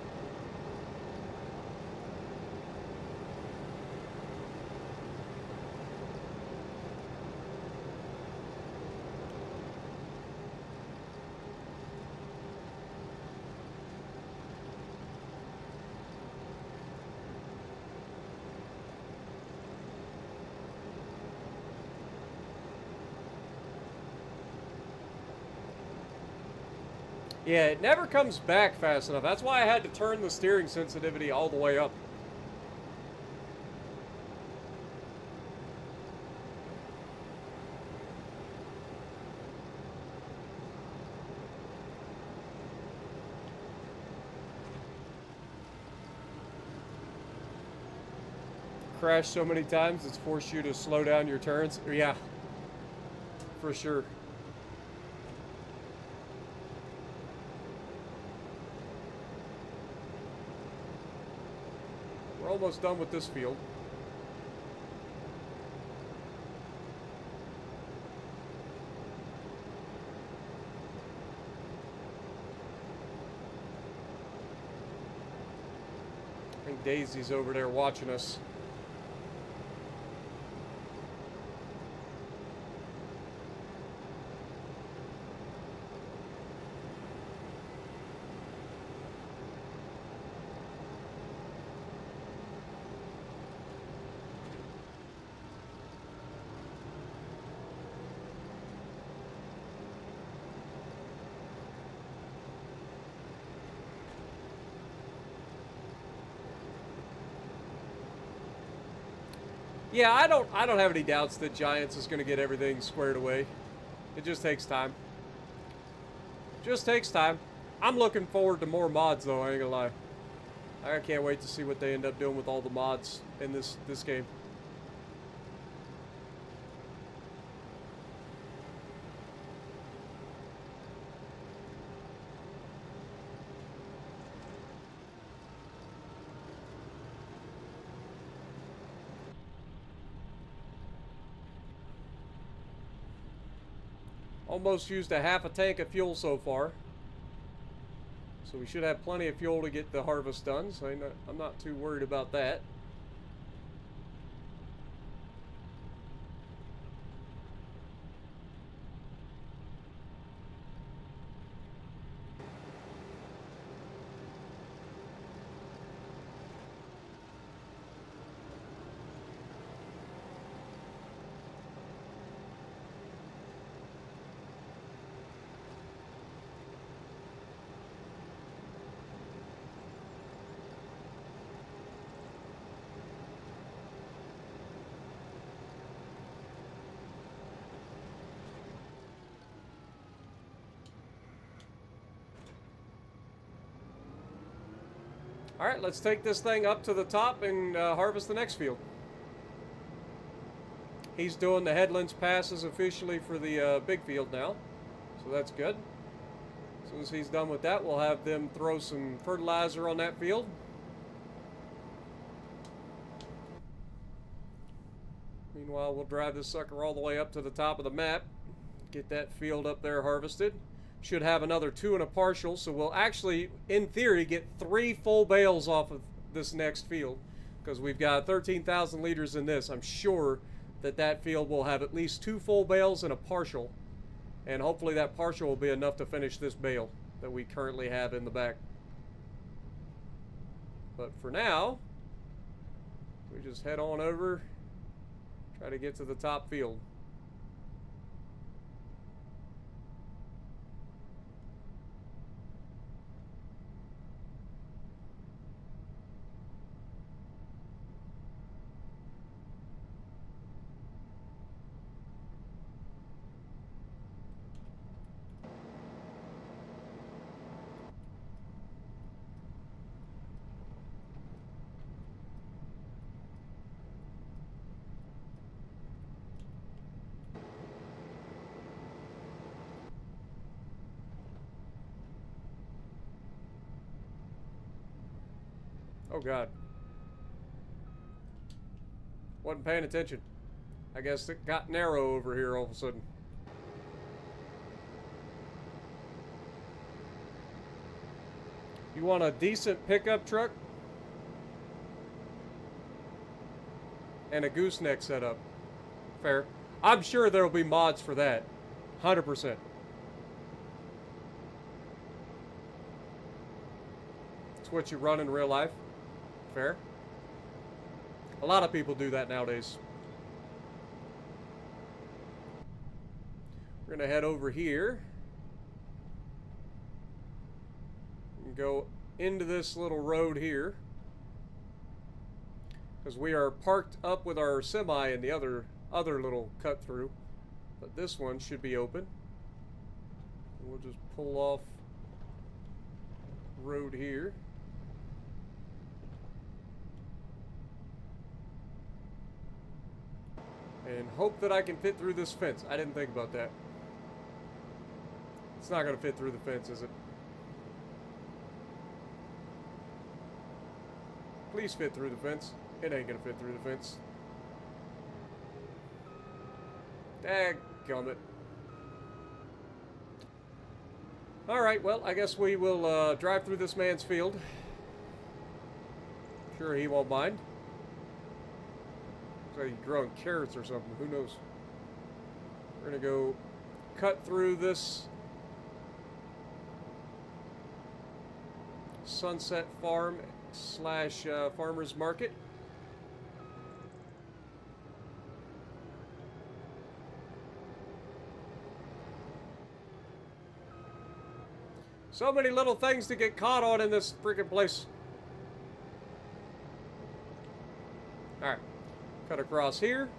Yeah, it never comes back fast enough. That's why I had to turn the steering sensitivity all the way up. Crashed so many times, it's forced you to slow down your turns. Yeah, for sure. We're almost done with this field. I think Daisy's over there watching us. Yeah, I don't have any doubts that Giants is going to get everything squared away. It just takes time. Just takes time. I'm looking forward to more mods, though, I ain't gonna lie. I can't wait to see what they end up doing with all the mods in this game. Almost used a half a tank of fuel so far. So we should have plenty of fuel to get the harvest done, so I'm not too worried about that. Alright, let's take this thing up to the top and harvest the next field. He's doing the headlands passes officially for the big field now, so that's good. As soon as he's done with that, we'll have them throw some fertilizer on that field. Meanwhile, we'll drive this sucker all the way up to the top of the map, get that field up there harvested. Should have another 2 and a partial, so we'll actually, in theory, get 3 full bales off of this next field, because we've got 13,000 liters in this. I'm sure that that field will have at least 2 full bales and a partial, and hopefully that partial will be enough to finish this bale that we currently have in the back. But for now, we just head on over, try to get to the top field. Oh God. Wasn't paying attention. I guess it got narrow over here all of a sudden. You want a decent pickup truck? And a gooseneck setup. Fair. I'm sure there'll be mods for that. 100%. It's what you run in real life. Fair. A lot of people do that nowadays. We're going to head over here and go into this little road here, because we are parked up with our semi in the other little cut through, but this one should be open. We'll just pull off road here. And hope that I can fit through this fence. I didn't think about that. It's not going to fit through the fence, is it? Please fit through the fence. It ain't going to fit through the fence. Dadgummit. Alright, well, I guess we will drive through this man's field. Sure he won't mind. Looks like he's growing carrots or something. Who knows? We're going to go cut through this Sunset Farm slash Farmer's Market. So many little things to get caught on in this freaking place. Alright. Cut across here.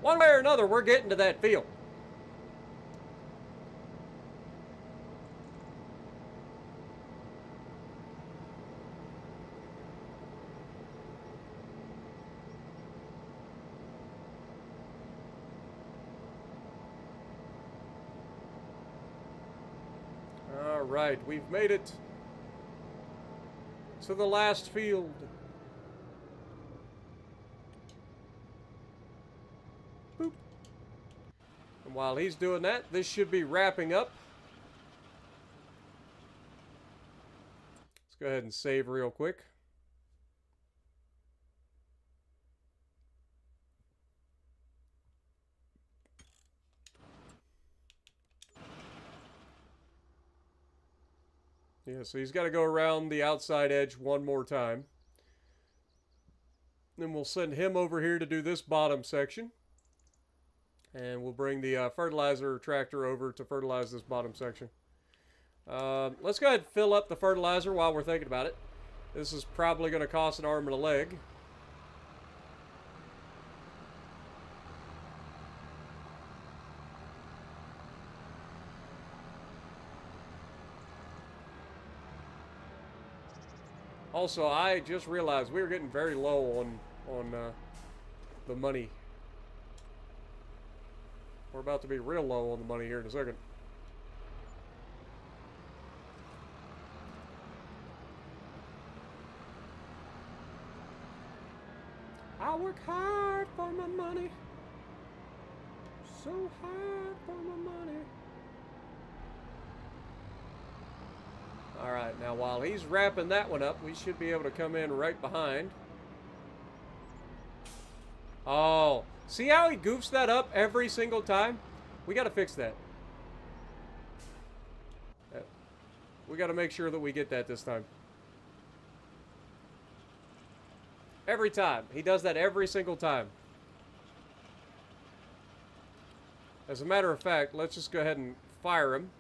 One way or another, we're getting to that field. Alright, we've made it to the last field. Boop. And while he's doing that, this should be wrapping up. Let's go ahead and save real quick. Yeah, so he's got to go around the outside edge one more time. Then we'll send him over here to do this bottom section. And we'll bring the fertilizer tractor over to fertilize this bottom section. Let's go ahead and fill up the fertilizer while we're thinking about it. This is probably going to cost an arm and a leg. Also, I just realized we were getting very low on the money. We're about to be real low on the money here in a second. I work hard for my money. So hard for my money. Alright, now while he's wrapping that one up, we should be able to come in right behind. Oh, see how he goofs that up every single time? We got to fix that. We got to make sure that we get that this time. Every time. He does that every single time. As a matter of fact, let's just go ahead and fire him.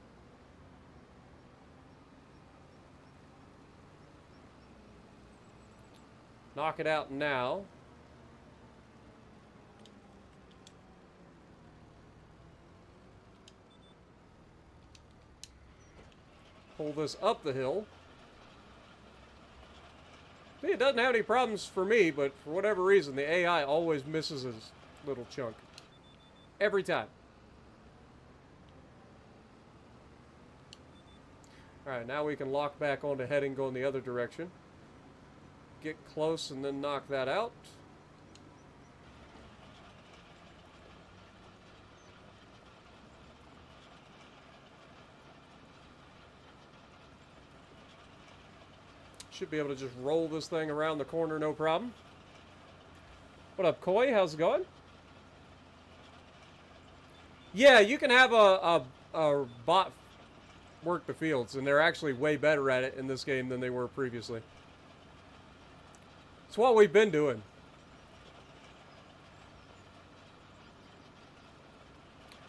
Knock it out now. Pull this up the hill. See, it doesn't have any problems for me, but for whatever reason, the AI always misses his little chunk. Every time. Alright, now we can lock back onto heading going the other direction. Get close and then knock that out. Should be able to just roll this thing around the corner, no problem. What up, Koi? How's it going? Yeah, you can have a bot work the fields, and they're actually way better at it in this game than they were previously. It's what we've been doing.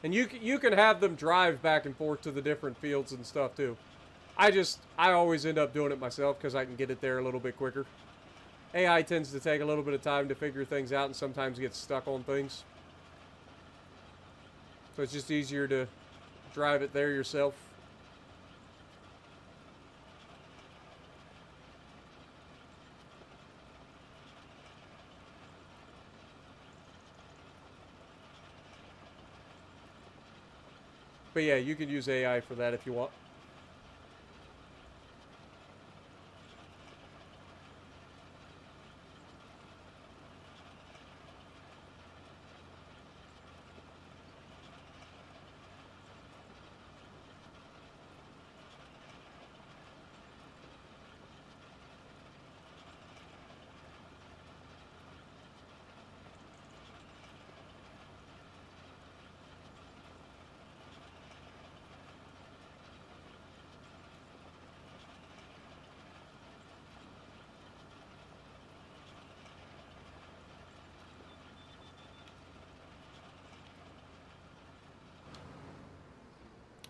And you can have them drive back and forth to the different fields and stuff too. I always end up doing it myself because I can get it there a little bit quicker. AI tends to take a little bit of time to figure things out and sometimes gets stuck on things. So it's just easier to drive it there yourself. But yeah, you can use AI for that if you want.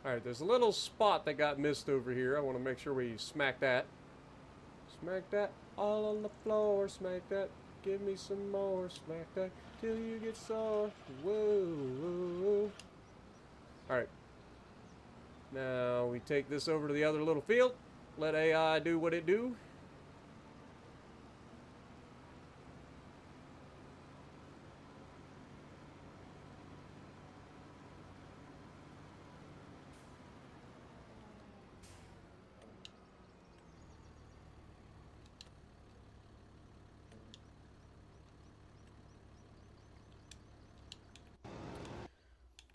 Alright, there's a little spot that got missed over here. I want to make sure we smack that. Smack that all on the floor. Smack that. give me some more. Smack that till you get sore. Whoa. Alright. Now we take this over to the other little field. Let AI do what it do.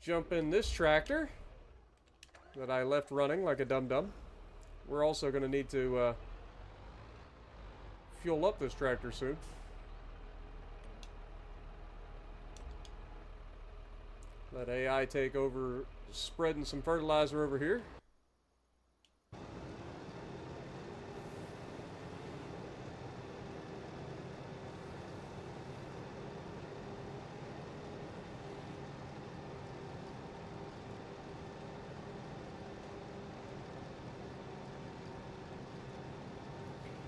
Jump in this tractor that I left running like a dum-dum. We're also going to need to fuel up this tractor soon. Let AI take over spreading some fertilizer over here.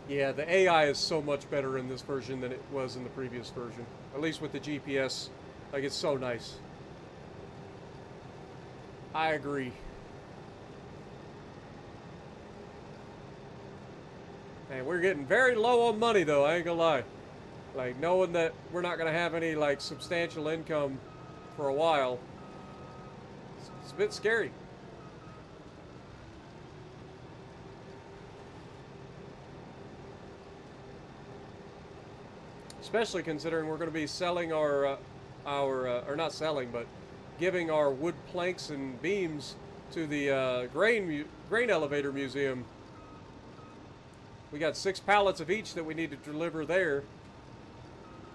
Yeah, the AI is so much better in this version than it was in the previous version. At least with the GPS. Like, it's so nice. I agree. Man, we're getting very low on money, though, I ain't gonna lie. Like, knowing that we're not gonna have any, like, substantial income for a while, it's a bit scary. Especially considering we're going to be selling or not selling, but giving our wood planks and beams to the grain elevator museum. We got 6 pallets of each that we need to deliver there.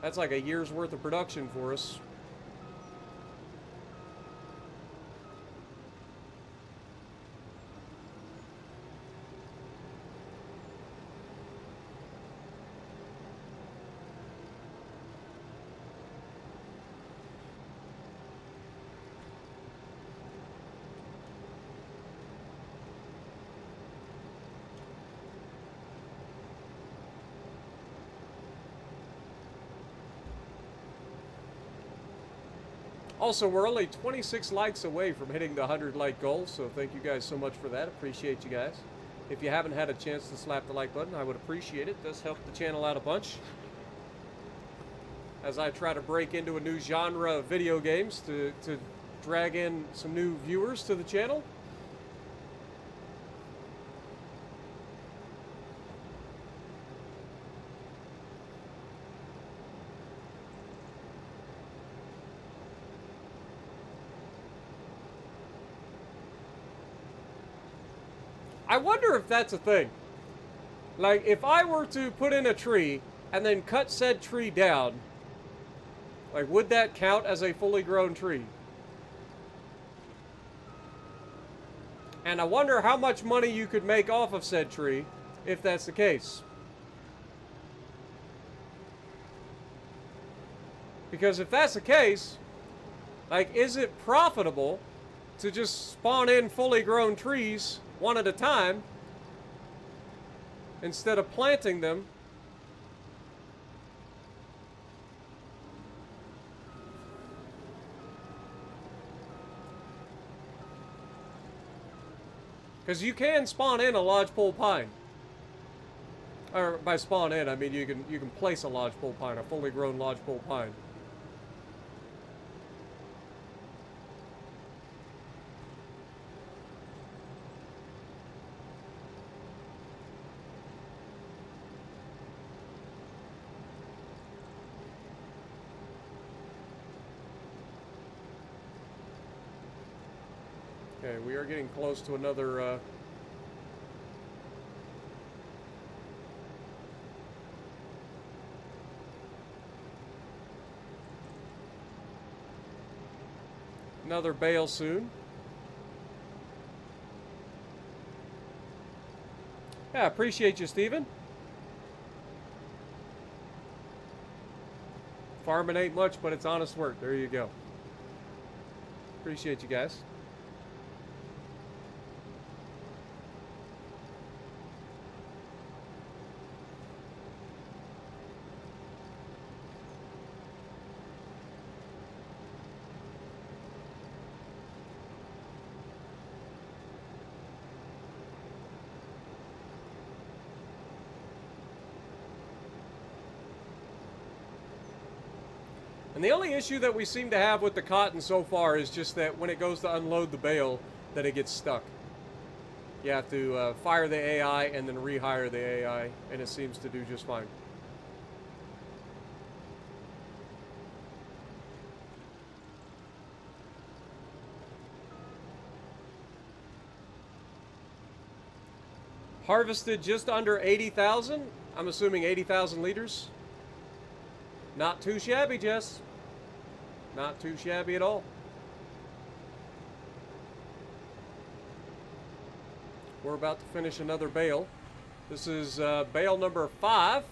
That's like a year's worth of production for us. Also, we're only 26 likes away from hitting the 100 like goal, so thank you guys so much for that. Appreciate you guys. If you haven't had a chance to slap the like button, I would appreciate it. It does help the channel out a bunch. As I try to break into a new genre of video games to drag in some new viewers to the channel. I wonder if that's a thing. Like, if I were to put in a tree and then cut said tree down, like, would that count as a fully grown tree? And I wonder how much money you could make off of said tree if that's the case. Because if that's the case, like, is it profitable to just spawn in fully grown trees one at a time instead of planting them? Because you can spawn in a lodgepole pine. Or by spawn in, I mean you can place a lodgepole pine, a fully grown lodgepole pine. Okay, we are getting close to another another bale soon. Yeah, appreciate you, Steven. Farming ain't much, but it's honest work. There you go. Appreciate you guys. And the only issue that we seem to have with the cotton so far is just that when it goes to unload the bale, that it gets stuck. You have to fire the AI and then rehire the AI, and it seems to do just fine. Harvested just under 80,000. I'm assuming 80,000 liters. Not too shabby, Jess. Not too shabby at all. We're about to finish another bale. This is bale number 5.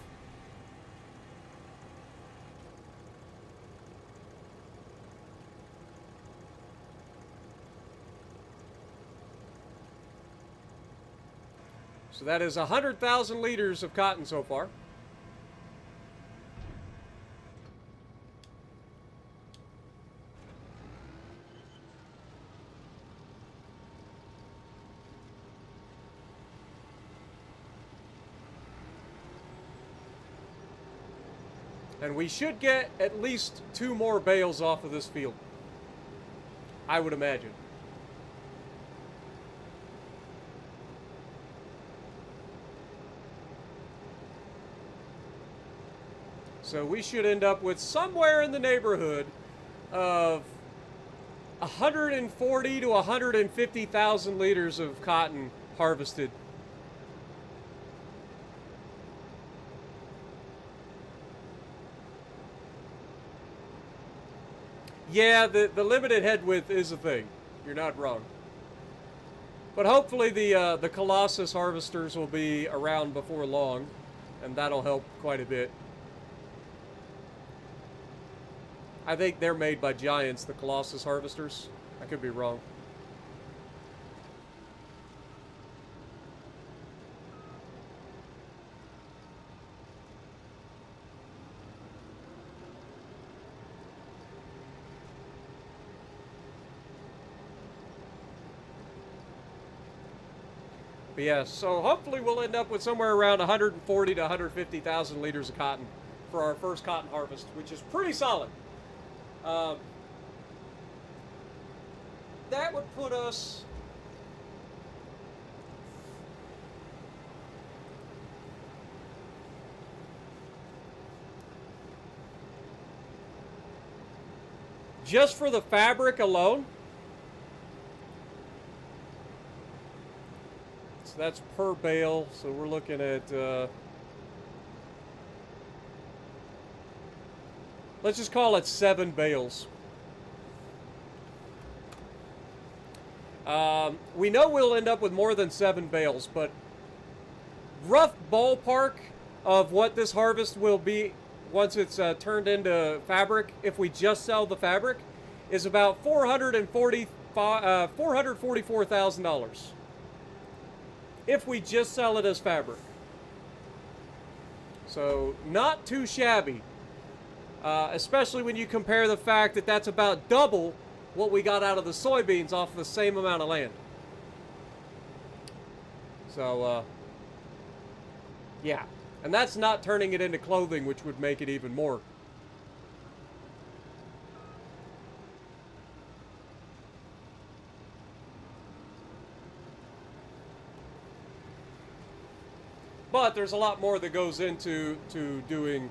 So that is 100,000 liters of cotton so far. And we should get at least 2 more bales off of this field, I would imagine. So we should end up with somewhere in the neighborhood of 140 to 150,000 liters of cotton harvested. Yeah, the limited head width is a thing. You're not wrong. But hopefully the Colossus harvesters will be around before long, and that'll help quite a bit. I think they're made by Giants, the Colossus harvesters. I could be wrong. But yeah, so hopefully we'll end up with somewhere around 140 to 150,000 liters of cotton for our first cotton harvest, which is pretty solid. That would put us just for the fabric alone. So that's per bale. So we're looking at let's just call it 7 bales. We know we'll end up with more than 7 bales, but rough ballpark of what this harvest will be once it's turned into fabric, if we just sell the fabric, is about $444,000. If we just sell it as fabric. So not too shabby. Especially when you compare the fact that that's about double what we got out of the soybeans off of the same amount of land. So, yeah. And that's not turning it into clothing, which would make it even more. But there's a lot more that goes into doing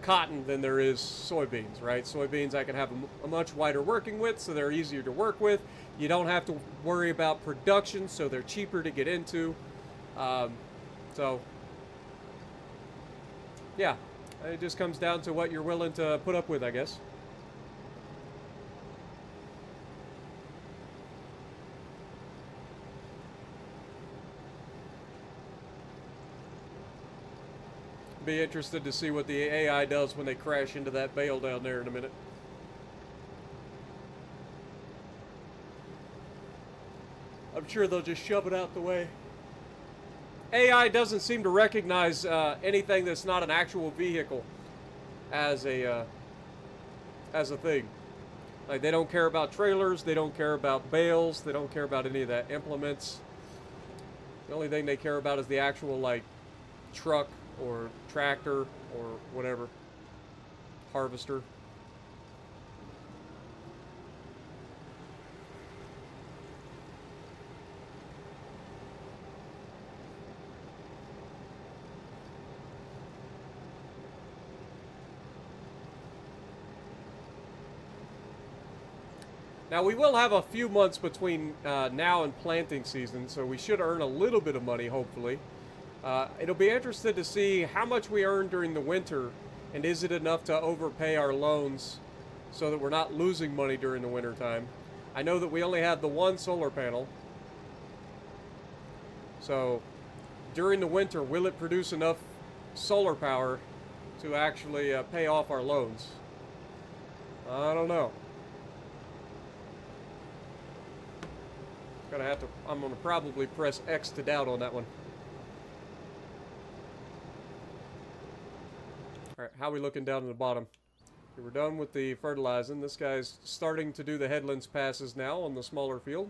cotton than there is soybeans, right? Soybeans I can have a much wider working width, so they're easier to work with. You don't have to worry about production, so they're cheaper to get into. So, yeah, it just comes down to what you're willing to put up with, I guess. Be interested to see what the AI does when they crash into that bale down there in a minute. I'm sure they'll just shove it out the way. AI doesn't seem to recognize anything that's not an actual vehicle as a thing. Like, they don't care about trailers, they don't care about bales, they don't care about any of that, implements. The only thing they care about is the actual, like, truck or tractor or whatever, harvester. Now, we will have a few months between now and planting season, so we should earn a little bit of money, hopefully. It'll be interesting to see how much we earn during the winter, and is it enough to overpay our loans so that we're not losing money during the winter time. I know that we only have the one solar panel, so during the winter, will it produce enough solar power to actually pay off our loans? I don't know. I'm gonna probably press X to doubt on that one. Alright, how are we looking down at the bottom? Okay, we're done with the fertilizing. This guy's starting to do the headlands passes now on the smaller field.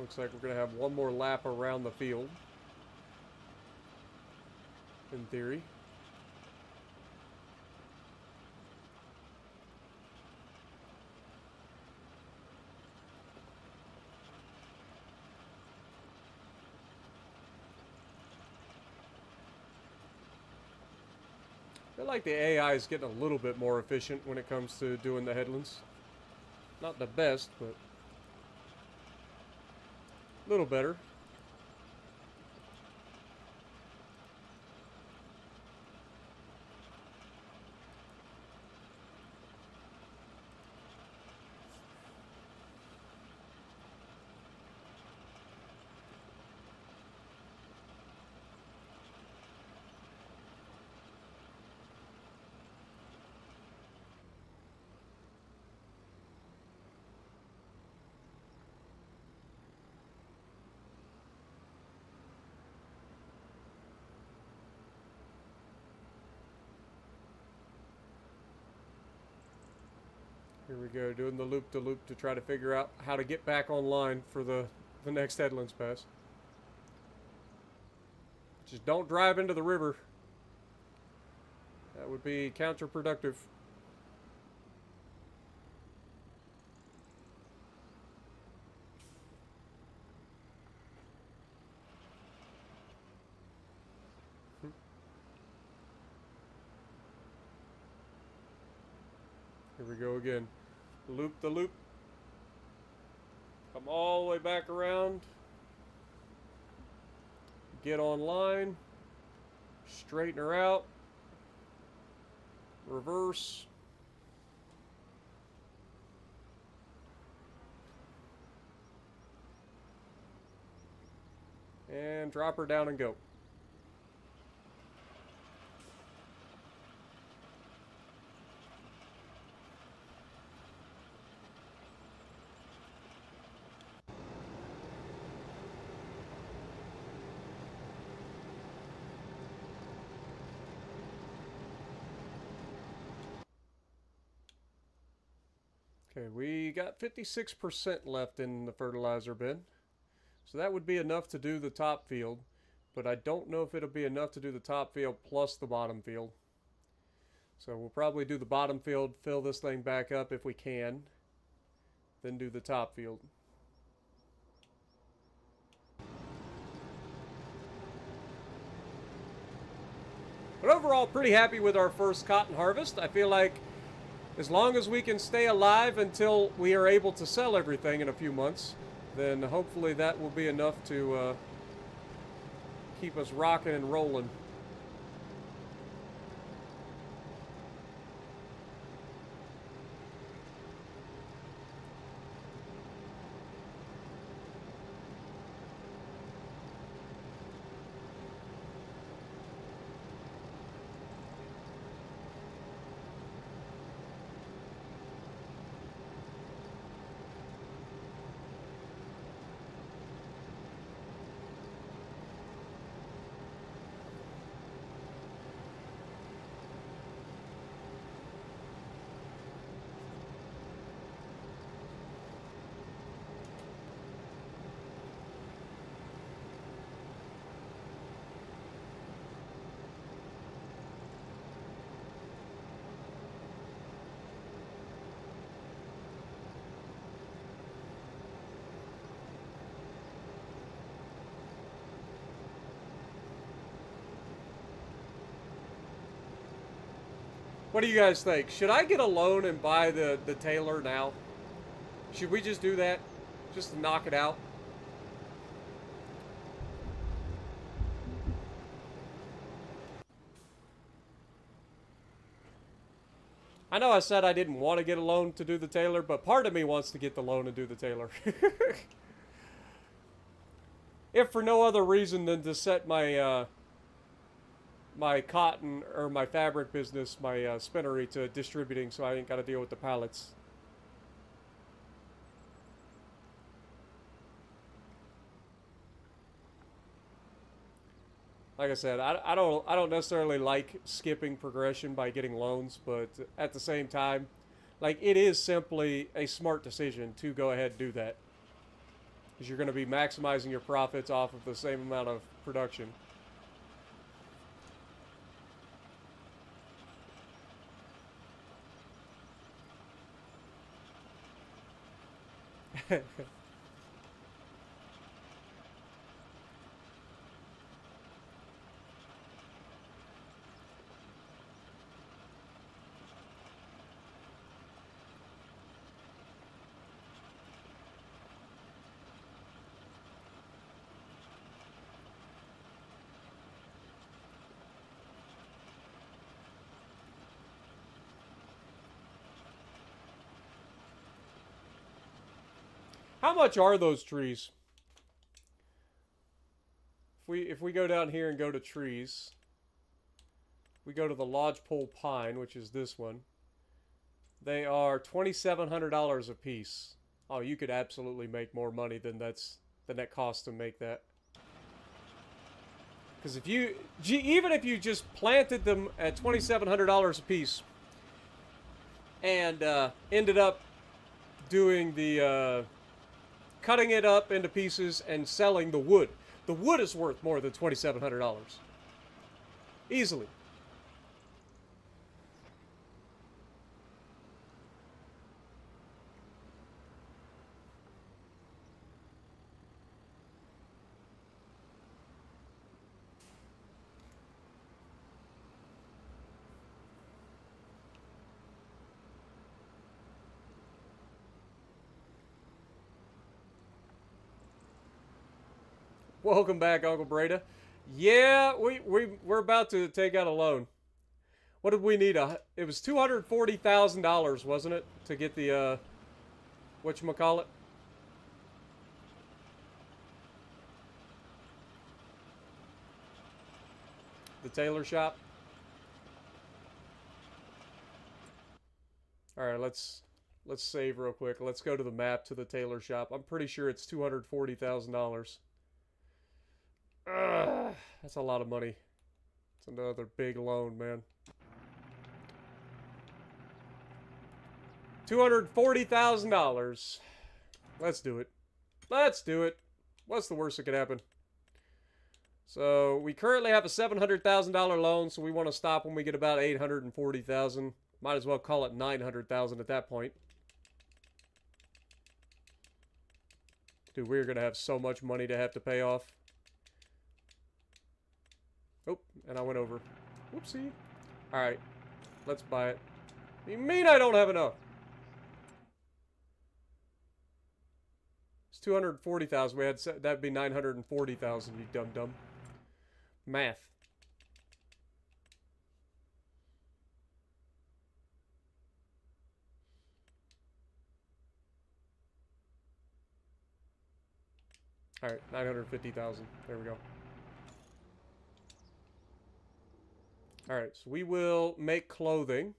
Looks like we're going to have one more lap around the field, in theory. I feel like the AI is getting a little bit more efficient when it comes to doing the headlands. Not the best, but a little better. Here we go, doing the loop-to-loop to try to figure out how to get back online for the next headlands pass. Just don't drive into the river. That would be counterproductive. Here we go again. Loop the loop. Come all the way back around. Get online. Straighten her out. Reverse. And drop her down and go. Okay, we got 56% left in the fertilizer bin. So that would be enough to do the top field, but I don't know if it'll be enough to do the top field plus the bottom field. So we'll probably do the bottom field, fill this thing back up if we can, then do the top field. But overall, pretty happy with our first cotton harvest. I feel like as long as we can stay alive until we are able to sell everything in a few months, then hopefully that will be enough to keep us rocking and rolling. What do you guys think? Should I get a loan and buy the tailor now? Should we just do that? Just to knock it out? I know I said I didn't want to get a loan to do the tailor, but part of me wants to get the loan and do the tailor. If for no other reason than to set my my cotton or my fabric business, my spinnery, to distributing, so I ain't got to deal with the pallets. Like I said, I don't necessarily like skipping progression by getting loans, but at the same time, like, it is simply a smart decision to go ahead and do that, because you're going to be maximizing your profits off of the same amount of production. How much are those trees? If we go down here and go to trees, we go to the lodgepole pine, which is this one. They are $2,700 a piece. Oh, you could absolutely make more money than that costs to make that. Because if you, even if you just planted them at $2,700 a piece, and ended up doing the cutting it up into pieces and selling the wood. The wood is worth more than $2,700. Easily. Welcome back, Uncle Breda. Yeah, we're about to take out a loan. What did we need? It was $240,000, wasn't it, to get the whatchamacallit? The tailor shop. All right, let's save real quick. Let's go to the map to the tailor shop. I'm pretty sure it's $240,000. That's a lot of money. It's another big loan, man. $240,000. Let's do it. Let's do it. What's the worst that could happen? So we currently have a $700,000 loan, so we want to stop when we get about $840,000. Might as well call it $900,000 at that point. Dude, we're gonna have so much money to have to pay off. Oh, and I went over. Whoopsie. Alright. Let's buy it. You mean I don't have enough? It's 240,000. We had that'd be 940,000, you dum-dum. Math. Alright, 950,000. There we go. Alright, so we will make clothing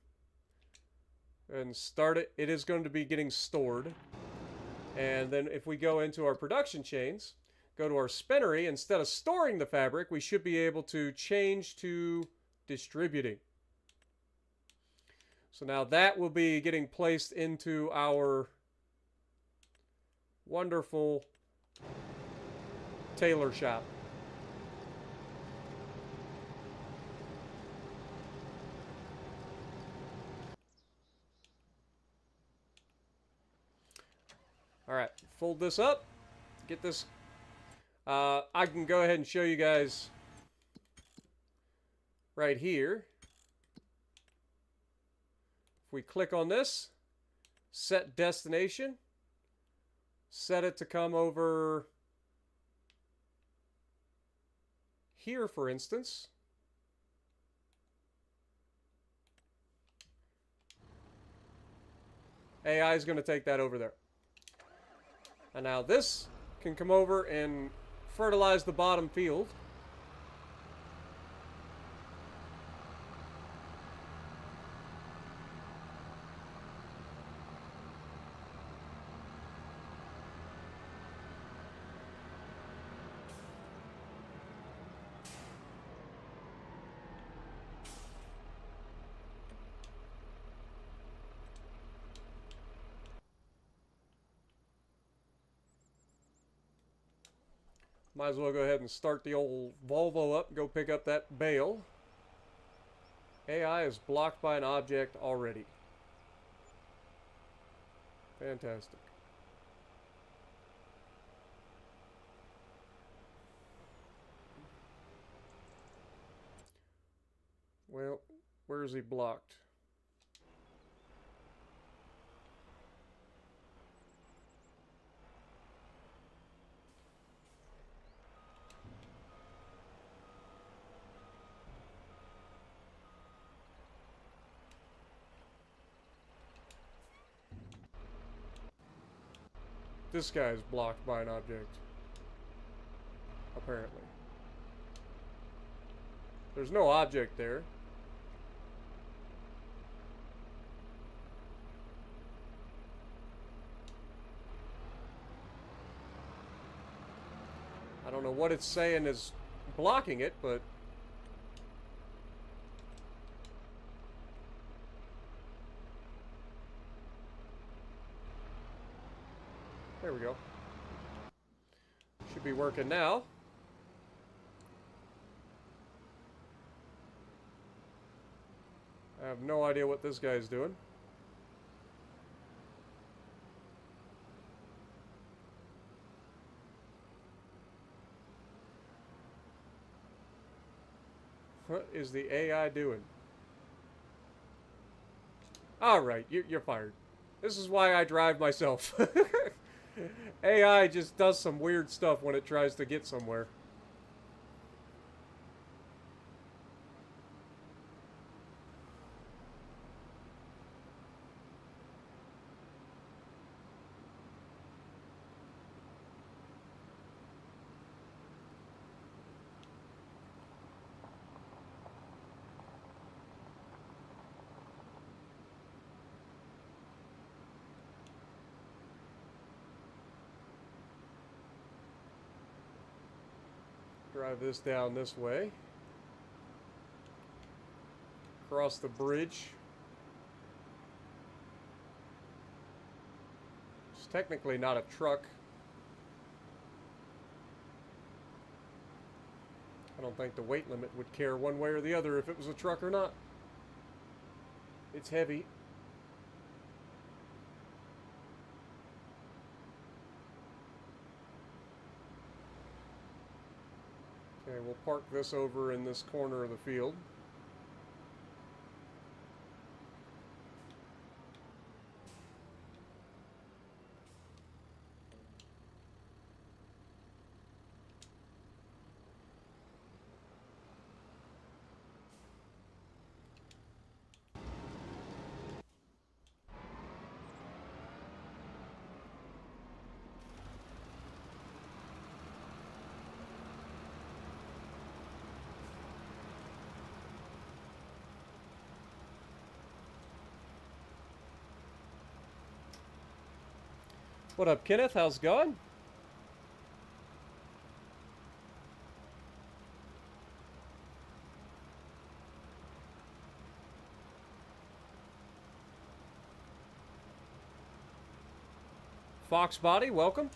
and start it. It is going to be getting stored. And then if we go into our production chains, go to our spinnery, instead of storing the fabric, we should be able to change to distributing. So now that will be getting placed into our wonderful tailor shop. Alright, fold this up. Get this. I can go ahead and show you guys right here. If we click on this, set destination, set it to come over here, for instance. AI is going to take that over there. And now this can come over and fertilize the bottom field. Might as well go ahead and start the old Volvo up and go pick up that bale. AI is blocked by an object already. Fantastic. Well, where is he blocked? This guy is blocked by an object. Apparently. There's no object there. I don't know what it's saying is blocking it, but... There we go. Should be working now. I have no idea what this guy's doing. What is the AI doing? Alright, you're fired. This is why I drive myself. AI just does some weird stuff when it tries to get somewhere. Drive this down this way. Across the bridge. It's technically not a truck. I don't think the weight limit would care one way or the other if it was a truck or not. It's heavy. Okay, we'll park this over in this corner of the field. What up, Kenneth? How's it going? Foxbody, welcome.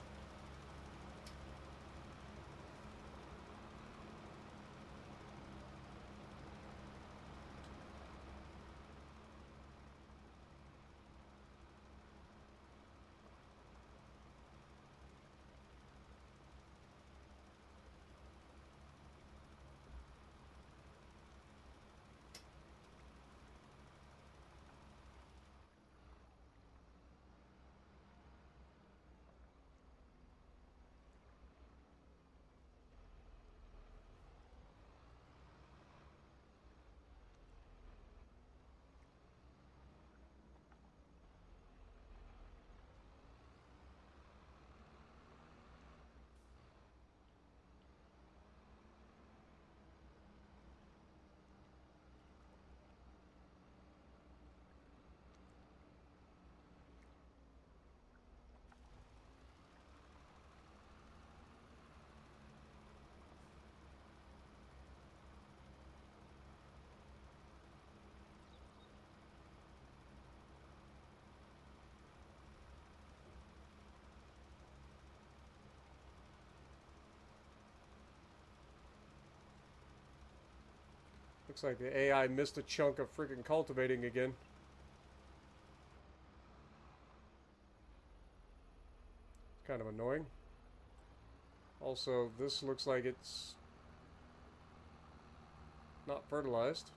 Looks like the AI missed a chunk of freaking cultivating again. Kind of annoying. Also, this looks like it's not fertilized.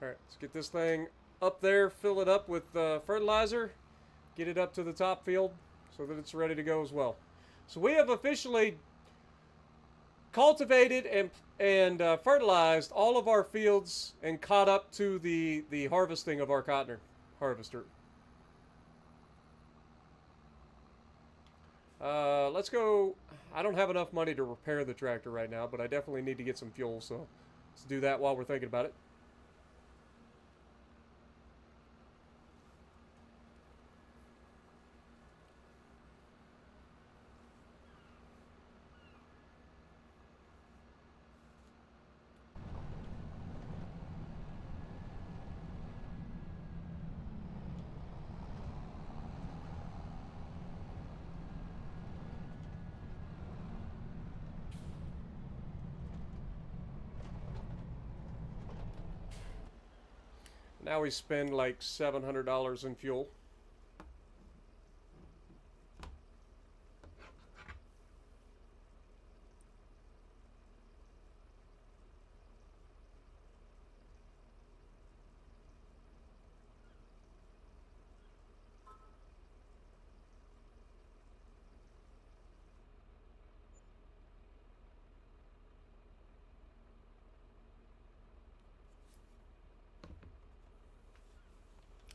Alright, let's get this thing up there, fill it up with fertilizer, get it up to the top field so that it's ready to go as well. So we have officially cultivated and fertilized all of our fields and caught up to the harvesting of our cotton harvester. Let's go. I don't have enough money to repair the tractor right now, but I definitely need to get some fuel, so let's do that while we're thinking about it. Now we spend like $700 in fuel.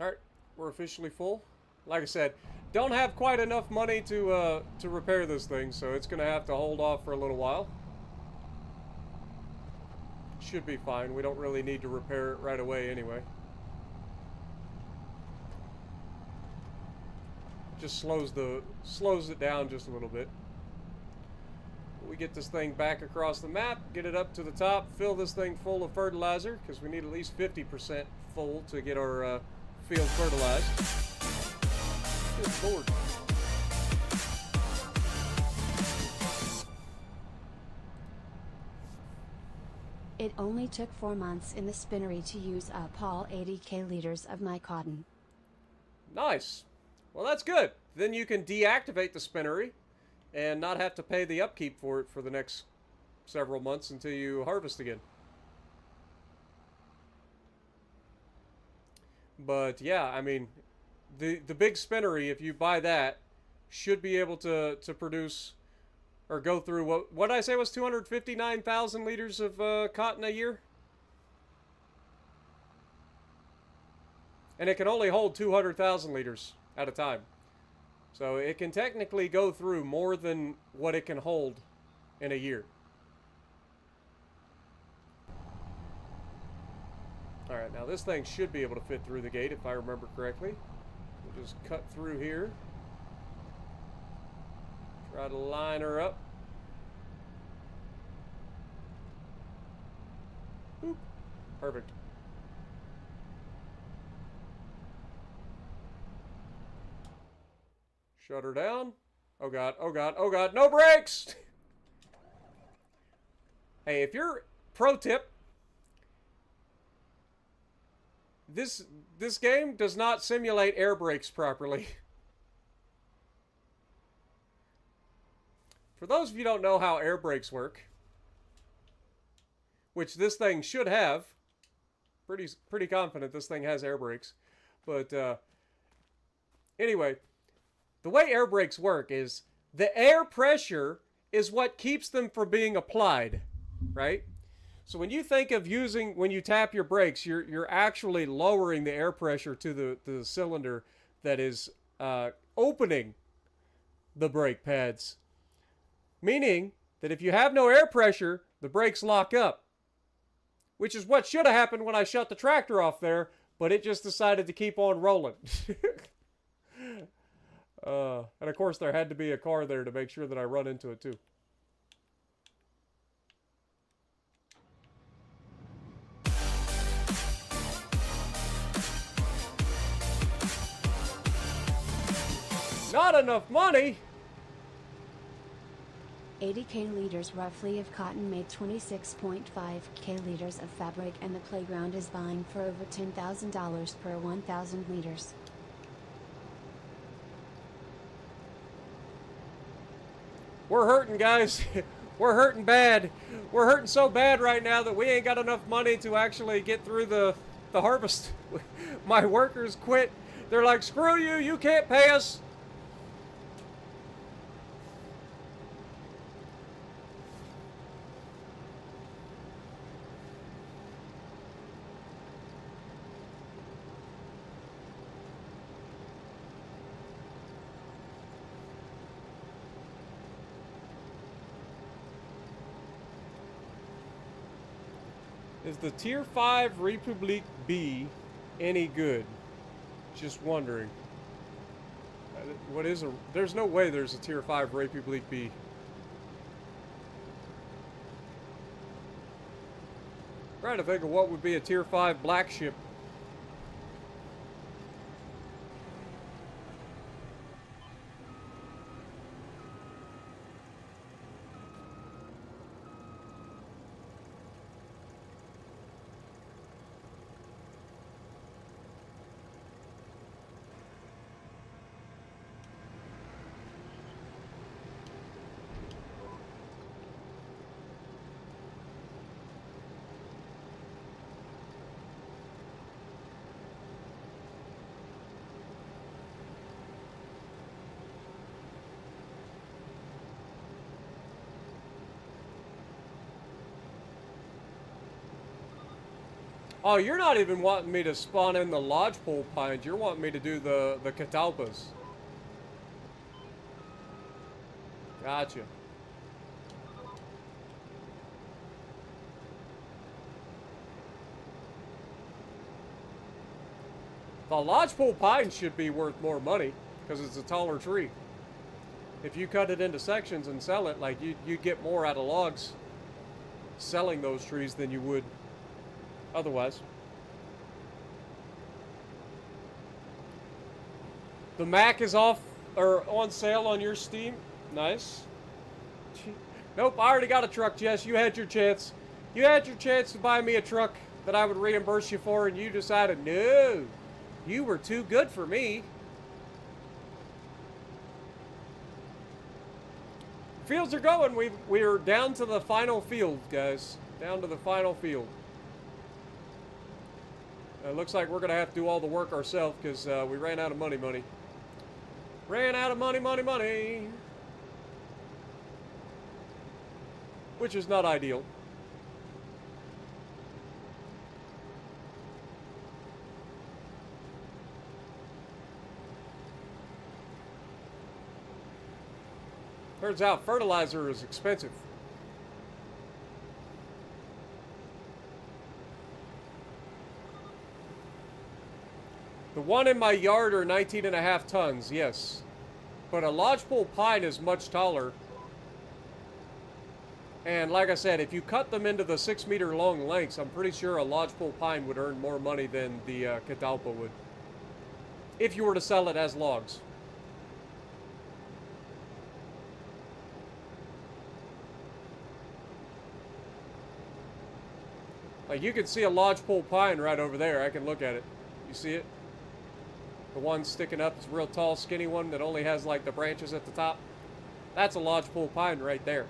Alright, we're officially full. Like I said, don't have quite enough money to repair this thing, so it's going to have to hold off for a little while. Should be fine. We don't really need to repair it right away anyway. Just slows it down just a little bit. We get this thing back across the map, get it up to the top, fill this thing full of fertilizer, because we need at least 50% full to get our field fertilized. Good Lord. It only took 4 months in the spinnery to use up all 80k liters of my cotton. Nice. Well, that's good. Then you can deactivate the spinnery and not have to pay the upkeep for it for the next several months until you harvest again. But yeah, I mean, the big spinnery, if you buy that, should be able to produce or go through what did I say was 259,000 liters of cotton a year? And it can only hold 200,000 liters at a time. So it can technically go through more than what it can hold in a year. Alright, now this thing should be able to fit through the gate if I remember correctly. We'll just cut through here. Try to line her up. Boop. Perfect. Shut her down. Oh god, oh god, oh god, no brakes! Hey, if you're... Pro tip. This game does not simulate air brakes properly. For those of you who don't know how air brakes work, which this thing should have, pretty confident this thing has air brakes, but anyway, the way air brakes work is the air pressure is what keeps them from being applied, right? So when you think of when you tap your brakes, you're actually lowering the air pressure to the cylinder that is opening the brake pads. Meaning that if you have no air pressure, the brakes lock up. Which is what should have happened when I shut the tractor off there, but it just decided to keep on rolling. And of course there had to be a car there to make sure that I run into it too. Not enough money? 80 k-liters roughly of cotton made 26.5 k-liters of fabric, and the playground is buying for over $10,000 per 1,000 liters. We're hurting, guys. We're hurting bad. We're hurting so bad right now that we ain't got enough money to actually get through the harvest. My workers quit. They're like, screw you, you can't pay us. Is the Tier 5 Republique B any good? Just wondering. What is a... There's no way there's a Tier 5 Republique B. Trying to think of what would be a Tier 5 black ship. Oh, you're not even wanting me to spawn in the lodgepole pines. You're wanting me to do the catalpas. Gotcha. The lodgepole pine should be worth more money because it's a taller tree. If you cut it into sections and sell it, like you'd get more out of logs selling those trees than you would otherwise. The Mac is off or on sale on your Steam. Nice. Nope, I already got a truck, Jess. You had your chance. You had your chance to buy me a truck that I would reimburse you for, and you decided, no, you were too good for me. Fields are going. We're down to the final field, guys. Down to the final field. It looks like we're going to have to do all the work ourselves because we ran out of money. Ran out of money. Which is not ideal. Turns out fertilizer is expensive. The one in my yard are 19.5 tons, yes. But a lodgepole pine is much taller. And like I said, if you cut them into the 6-meter long lengths, I'm pretty sure a lodgepole pine would earn more money than the catalpa would. If you were to sell it as logs. Like you can see a lodgepole pine right over there. I can look at it. You see it? The one sticking up is a real tall, skinny one that only has like the branches at the top. That's a lodgepole pine right there.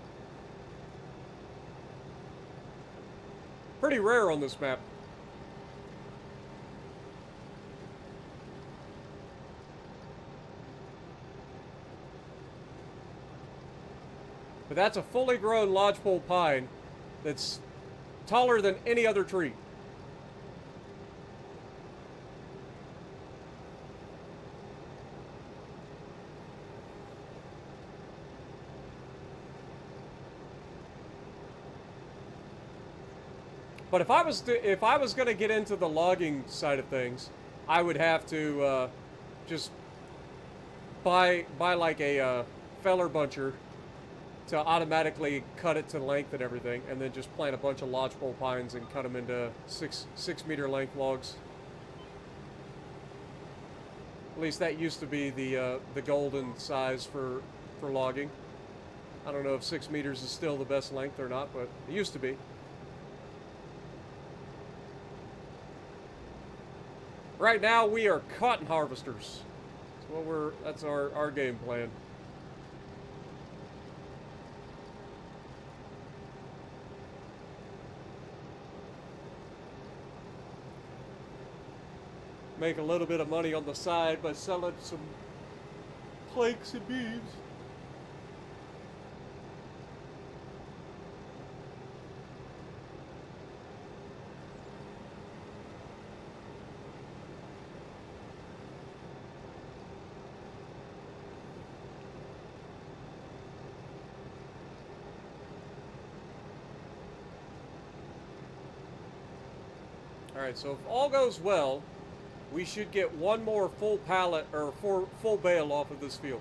Pretty rare on this map. But that's a fully grown lodgepole pine that's taller than any other tree. But if I was going to get into the logging side of things, I would have to just buy like a feller buncher to automatically cut it to length and everything, and then just plant a bunch of lodgepole pines and cut them into 6-meter length logs. At least that used to be the golden size for logging. I don't know if 6 meters is still the best length or not, but it used to be. Right now, we are cotton harvesters. That's our game plan. Make a little bit of money on the side by selling some planks and beams. Alright, so if all goes well, we should get one more full pallet, or full bale off of this field.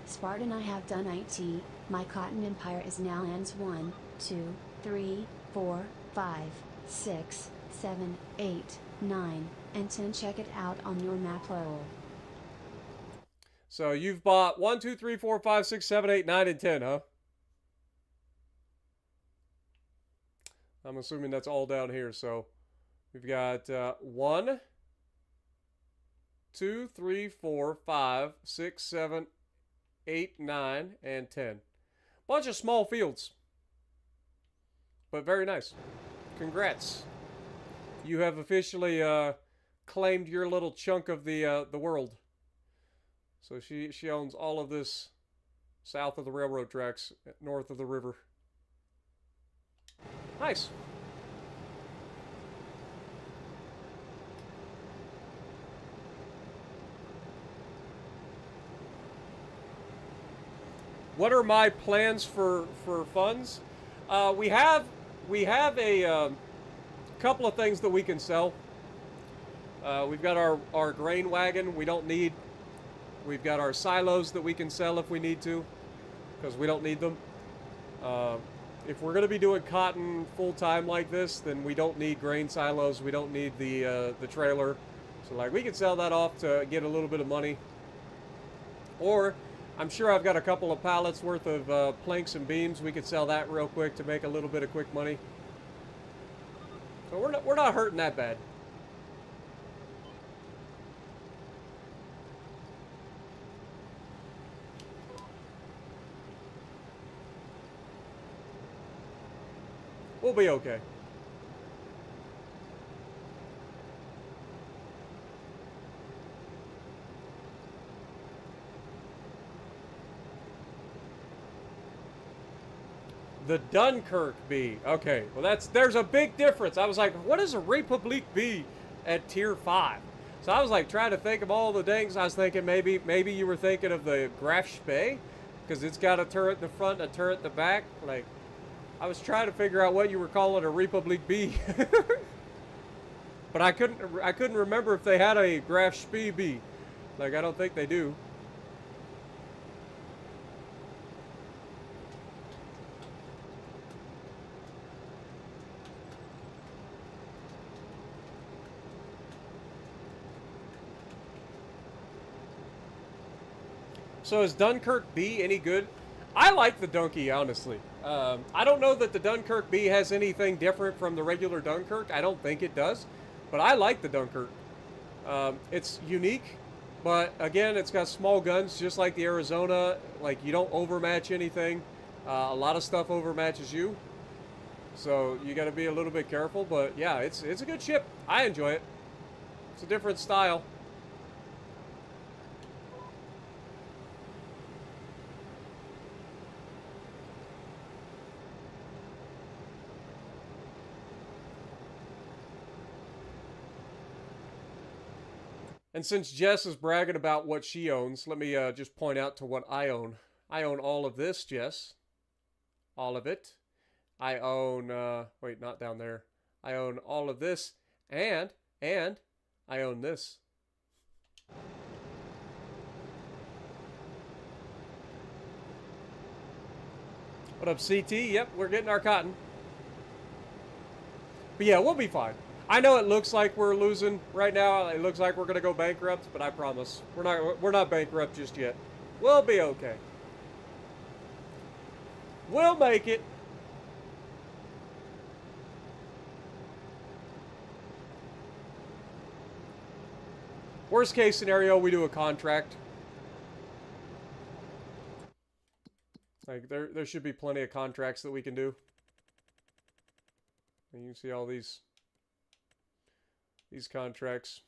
Spartan, I have done IT. My cotton empire is now ends 1, 2, 3, 4, 5, 6, 7, 8, 9, and 10. Check it out on your map, lol. So you've bought 1, 2, 3, 4, 5, 6, 7, 8, 9, and 10, huh? I'm assuming that's all down here. So we've got 1, 2, 3, 4, 5, 6, 7, 8, 9, and 10. Bunch of small fields, but very nice. Congrats. You have officially claimed your little chunk of the world. So she owns all of this south of the railroad tracks, north of the river. Nice. What are my plans for funds? We have a couple of things that we can sell. We've got our grain wagon we don't need. We've got our silos that we can sell if we need to, because we don't need them. If we're going to be doing cotton full-time like this, then we don't need grain silos. We don't need the trailer. So like we can sell that off to get a little bit of money. Or I'm sure I've got a couple of pallets worth of planks and beams. We could sell that real quick to make a little bit of quick money. So we're not hurting that bad. We'll be okay. The Dunkirk bee. Okay, well there's a big difference. I was like, what is a Republic bee at tier 5? So I was like trying to think of all the things. I was thinking maybe you were thinking of the Graf Spee, because it's got a turret in the front and a turret in the back. Like, I was trying to figure out what you were calling a Republic bee. But I couldn't remember if they had a Graf Spee bee. Like, I don't think they do. So is Dunkirk bee any good? I like the donkey, honestly. I don't know that the Dunkirk bee has anything different from the regular Dunkirk. I don't think it does. But I like the Dunkirk. It's unique. But again, it's got small guns just like the Arizona. Like, you don't overmatch anything. A lot of stuff overmatches you. So you got to be a little bit careful. But yeah, it's a good ship. I enjoy it. It's a different style. And since Jess is bragging about what she owns, let me just point out to what I own. I own all of this, Jess. All of it. I own, wait, not down there. I own all of this, and I own this. What up, CT? Yep, we're getting our cotton. But yeah, we'll be fine. I know it looks like we're losing right now. It looks like we're gonna go bankrupt, but I promise we're not bankrupt just yet. We'll be okay. We'll make it. Worst case scenario, we do a contract. Like there should be plenty of contracts that we can do. And you can see all these contracts.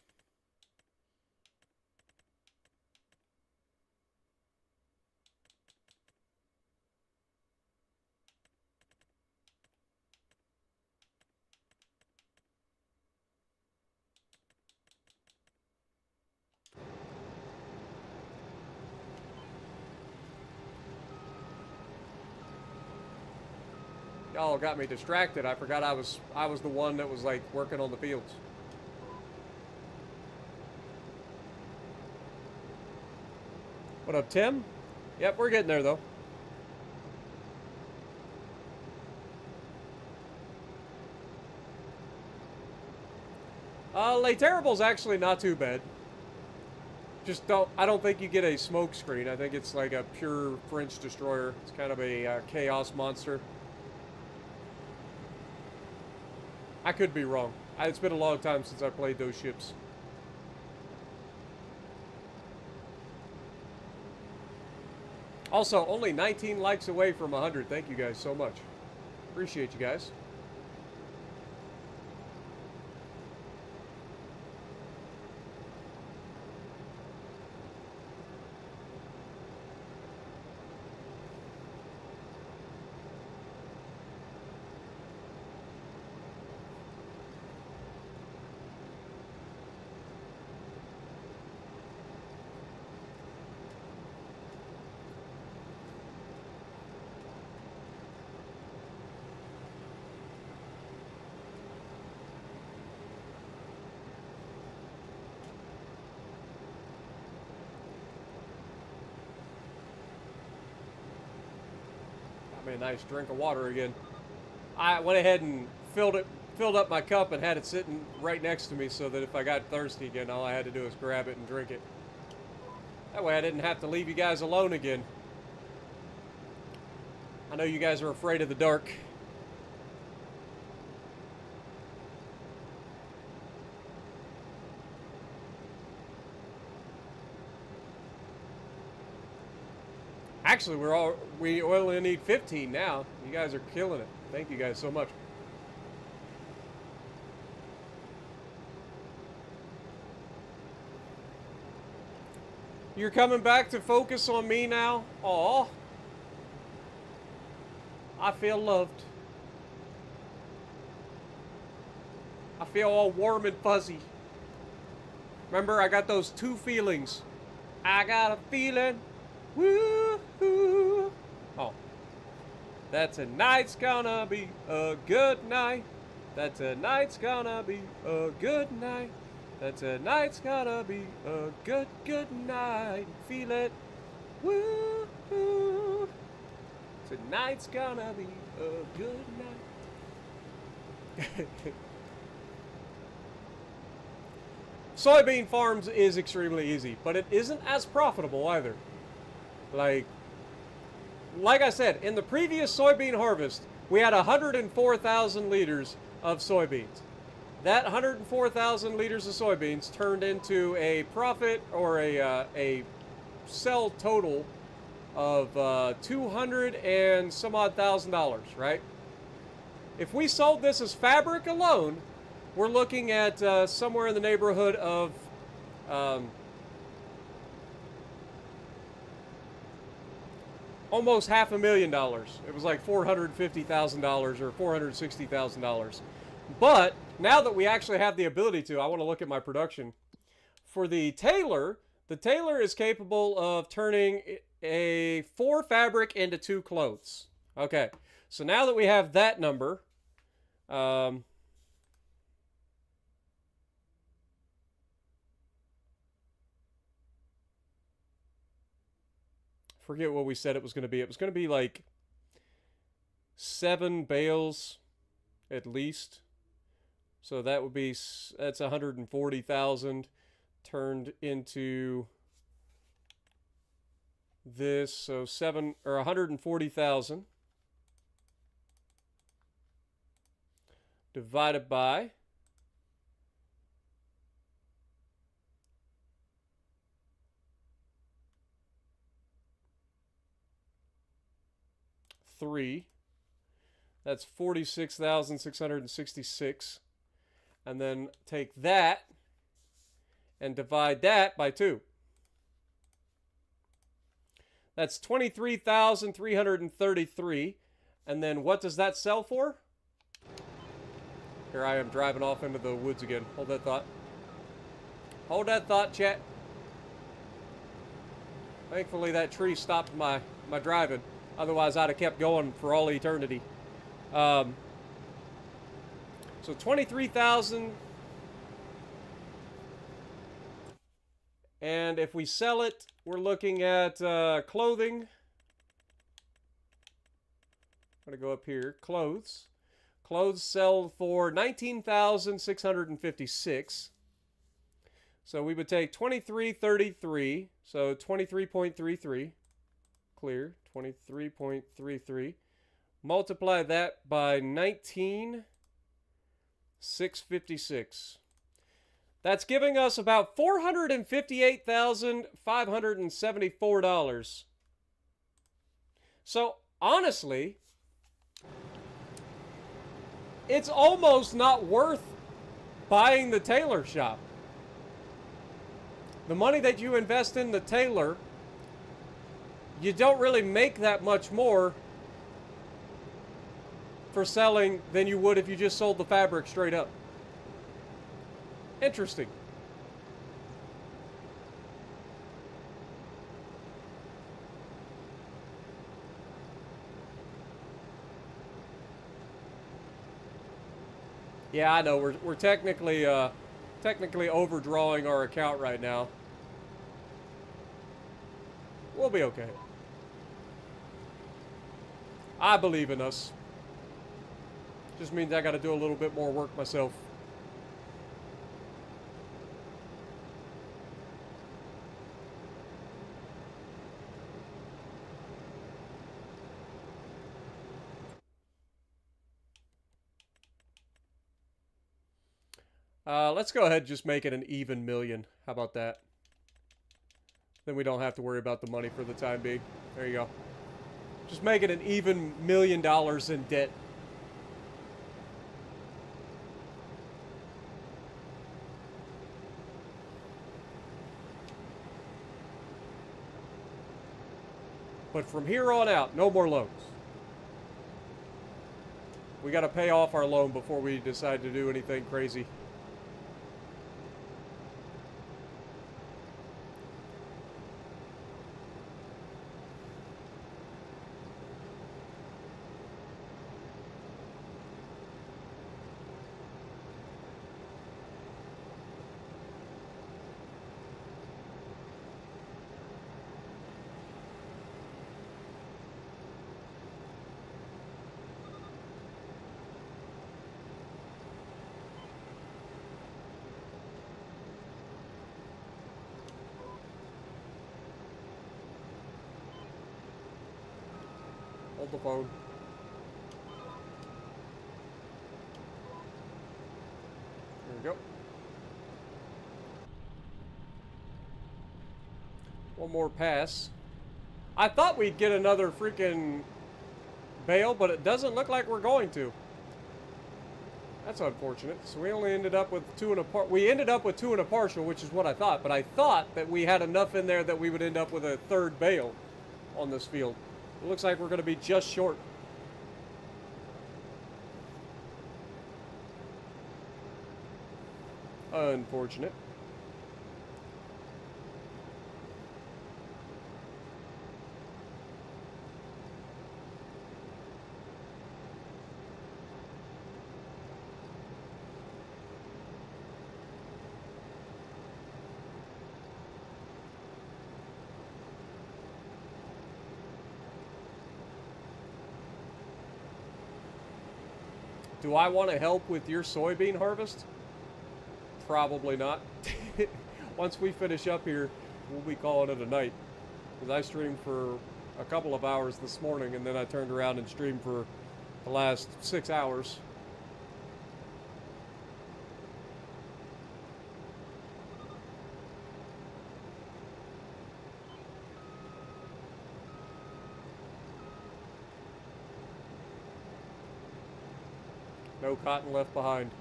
Y'all got me distracted. I forgot I was the one that was like working on the fields. What up, Tim? Yep, we're getting there though. Les Terrible's actually not too bad. I don't think you get a smoke screen. I think it's like a pure French destroyer. It's kind of a chaos monster. I could be wrong. It's been a long time since I played those ships. Also, only 19 likes away from 100. Thank you guys so much. Appreciate you guys. Me a nice drink of water again. I went ahead and filled up my cup and had it sitting right next to me so that if I got thirsty again, all I had to do was grab it and drink it. That way I didn't have to leave you guys alone again. I know you guys are afraid of the dark. Actually, we only need 15 now. You guys are killing it. Thank you guys so much. You're coming back to focus on me now? Aw. I feel loved. I feel all warm and fuzzy. Remember, I got those two feelings. I got a feeling. Woo-hoo. Oh. That tonight's gonna be a good night. That tonight's gonna be a good night. That tonight's gonna be a good, good night. Feel it. Woo-hoo. Tonight's gonna be a good night. Soybean farms is extremely easy, but it isn't as profitable either. Like I said, in the previous soybean harvest, we had 104,000 liters of soybeans. That 104,000 liters of soybeans turned into a profit or a sell total of 200 and some odd $1,000, right? If we sold this as fabric alone, we're looking at somewhere in the neighborhood of almost $500,000. It was like $450,000 or $460,000. But now that we actually have the ability to, I want to look at my production. For the tailor is capable of turning a 4 fabric into 2 clothes. Okay, so now that we have that number, forget what we said it was going to be. It was going to be like 7 bales at least. So that would be, that's 140,000 turned into this. So 140,000 divided by 3. That's 46,666. And then take that and divide that by 2. That's 23,333. And then what does that sell for? Here I am driving off into the woods again. Hold that thought. Hold that thought, chat. Thankfully that tree stopped my driving. Otherwise I'd have kept going for all eternity. So 23,000. And if we sell it, we're looking at clothing. I'm going to go up here. Clothes. Clothes sell for 19,656. So we would take 2333. So 23.33. Clear. 23.33. Multiply that by 19,656. That's giving us about $458,574. So, honestly, it's almost not worth buying the tailor shop. The money that you invest in the tailor, you don't really make that much more for selling than you would if you just sold the fabric straight up. Interesting. Yeah, I know. We're technically overdrawing our account right now. We'll be okay. I believe in us. Just means I got to do a little bit more work myself. Let's go ahead and just make it an even million. How about that? Then we don't have to worry about the money for the time being. There you go. Just make it an even $1 million in debt. But from here on out, no more loans. We got to pay off our loan before we decide to do anything crazy. Hold the phone. There we go. One more pass. I thought we'd get another freaking bale, but it doesn't look like we're going to. That's unfortunate. So we only ended up with 2 and a part. We ended up with 2 and a partial, which is what I thought. But I thought that we had enough in there that we would end up with a 3rd bale on this field. It looks like we're going to be just short. Unfortunate. Do I want to help with your soybean harvest? Probably not. Once we finish up here, we'll be calling it a night. Because I streamed for a couple of hours this morning, and then I turned around and streamed for the last 6 hours. No cotton left behind.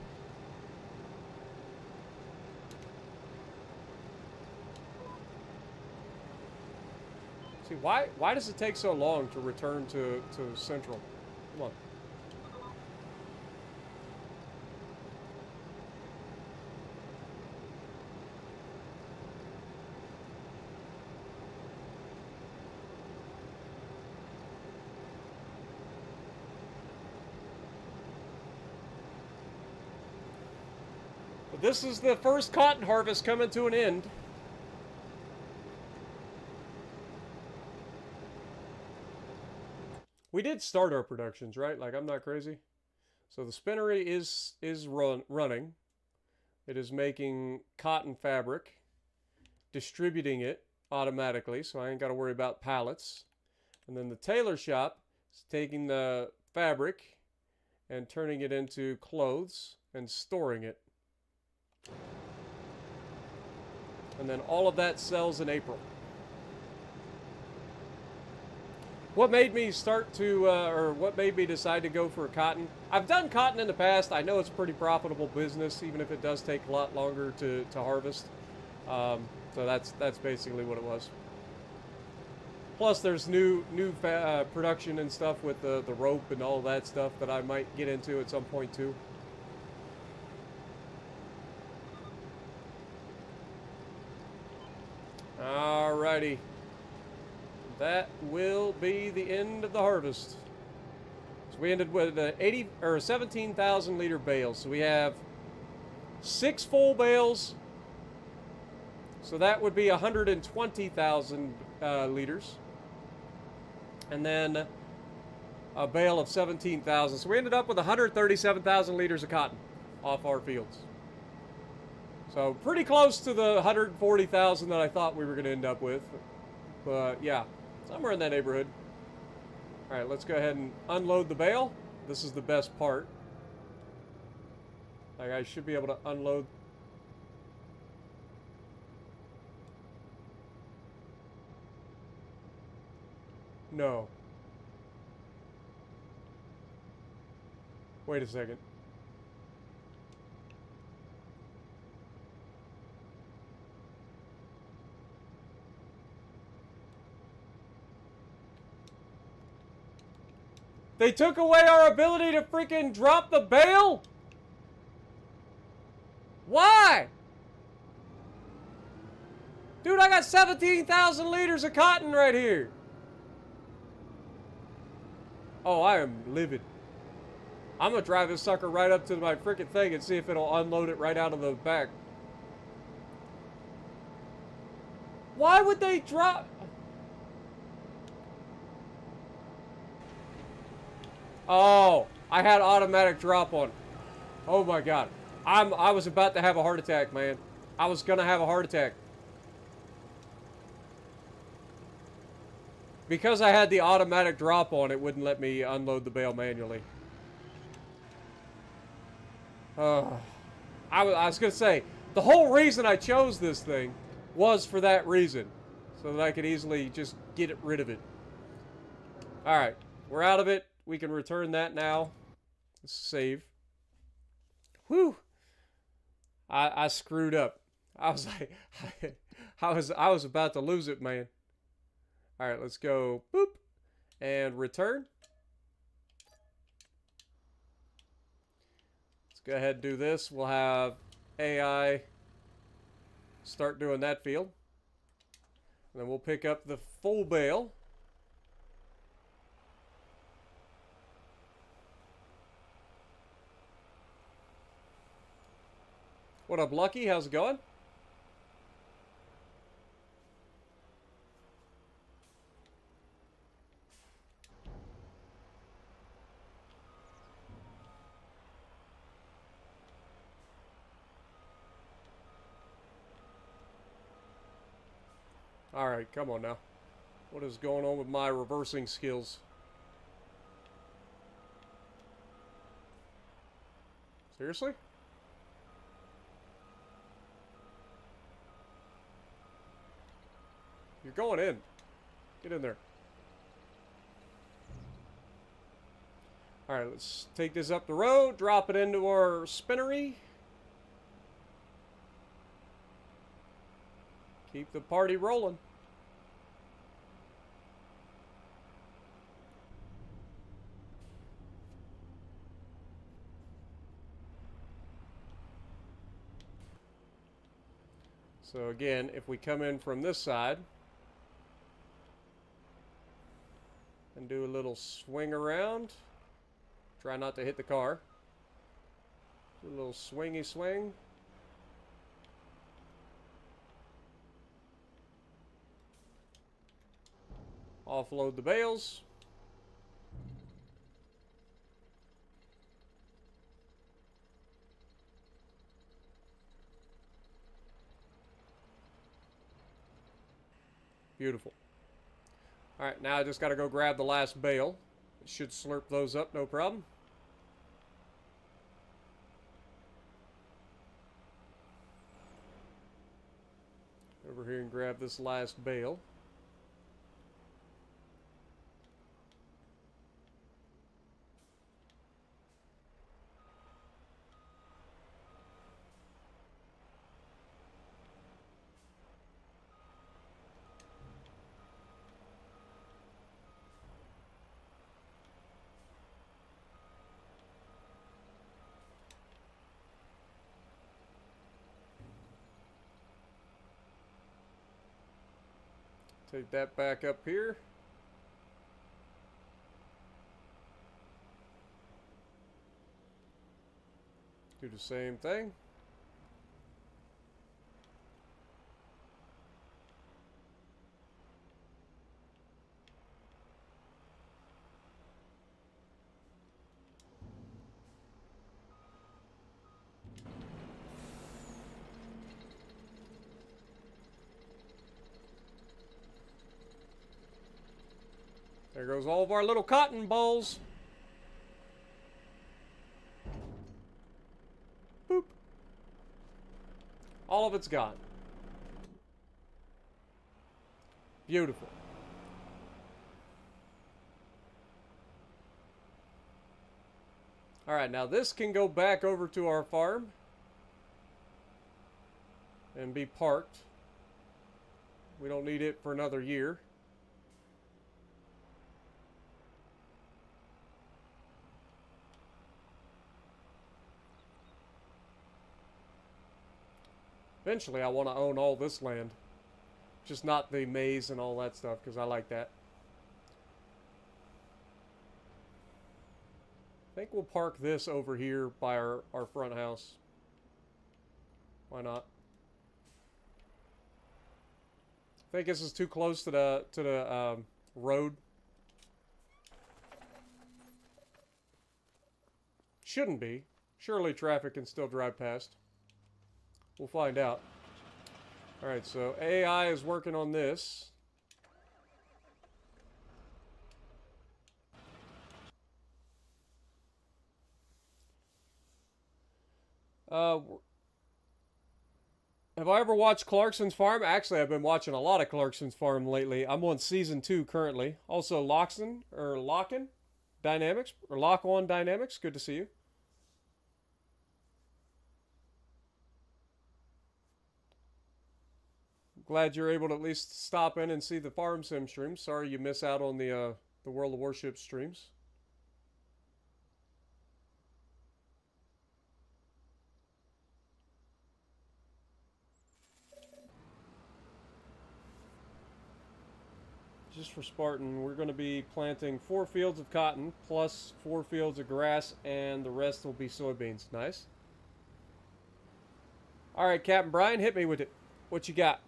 See, why does it take so long to return to Central? Come on. But this is the first cotton harvest coming to an end. We did start our productions, right? Like, I'm not crazy. So the spinnery is running. It is making cotton fabric, distributing it automatically, so I ain't got to worry about pallets. And then the tailor shop is taking the fabric and turning it into clothes and storing it. And then all of that sells in April. What made me start to, or what made me decide to go for cotton? I've done cotton in the past. I know it's a pretty profitable business, even if it does take a lot longer to harvest. So that's basically what it was. Plus, there's new production and stuff with the rope and all that stuff that I might get into at some point too. Alrighty. That will be the end of the harvest. So we ended with an 17,000 liter bale. So we have 6 full bales. So that would be 120,000 liters. And then a bale of 17,000. So we ended up with 137,000 liters of cotton off our fields. So pretty close to the 140,000 that I thought we were going to end up with. But yeah, somewhere in that neighborhood. All right, let's go ahead and unload the bale. This is the best part. Like, I should be able to unload. No. Wait a second. They took away our ability to freaking drop the bale? Why? Dude, I got 17,000 liters of cotton right here. Oh, I am livid. I'm gonna drive this sucker right up to my freaking thing and see if it'll unload it right out of the back. Why would they drop... Oh, I had automatic drop on. Oh my god. I was about to have a heart attack, man. I was gonna have a heart attack. Because I had the automatic drop on, it wouldn't let me unload the bale manually. I was gonna say, the whole reason I chose this thing was for that reason. So that I could easily just get rid of it. Alright, we're out of it. We can return that now. Let's save. Whew. I screwed up. I was like, I was about to lose it, man. All right, let's go. Boop, and return. Let's go ahead and do this. We'll have AI start doing that field, and then we'll pick up the full bale. What up, Lucky? How's it going? Alright, come on now. What is going on with my reversing skills? Seriously? You're going in. Get in there. Alright, let's take this up the road, drop it into our spinnery. Keep the party rolling. So again, if we come in from this side and do a little swing around, try not to hit the car. Do a little swingy swing. Offload the bales. Beautiful. Alright, now I just got to go grab the last bale. It should slurp those up, no problem. Over here and grab this last bale. Take that back up here. Do the same thing. There goes all of our little cotton balls. Boop. All of it's gone. Beautiful. Alright, now this can go back over to our farm and be parked. We don't need it for another year. Eventually, I want to own all this land. Just not the maize and all that stuff, because I like that. I think we'll park this over here by our front house. Why not? I think this is too close to the road. Shouldn't be. Surely traffic can still drive past. We'll find out. Alright, so AI is working on this. Have I ever watched Clarkson's Farm? Actually, I've been watching a lot of Clarkson's Farm lately. I'm on season 2 currently. Also, Lock-On Dynamics, or Lock-On Dynamics. Good to see you. Glad you're able to at least stop in and see the Farm Sim streams. Sorry you miss out on the World of Warships streams. Just for Spartan, we're going to be planting 4 fields of cotton plus 4 fields of grass, and the rest will be soybeans. Nice. All right, Captain Brian, hit me with it. What you got?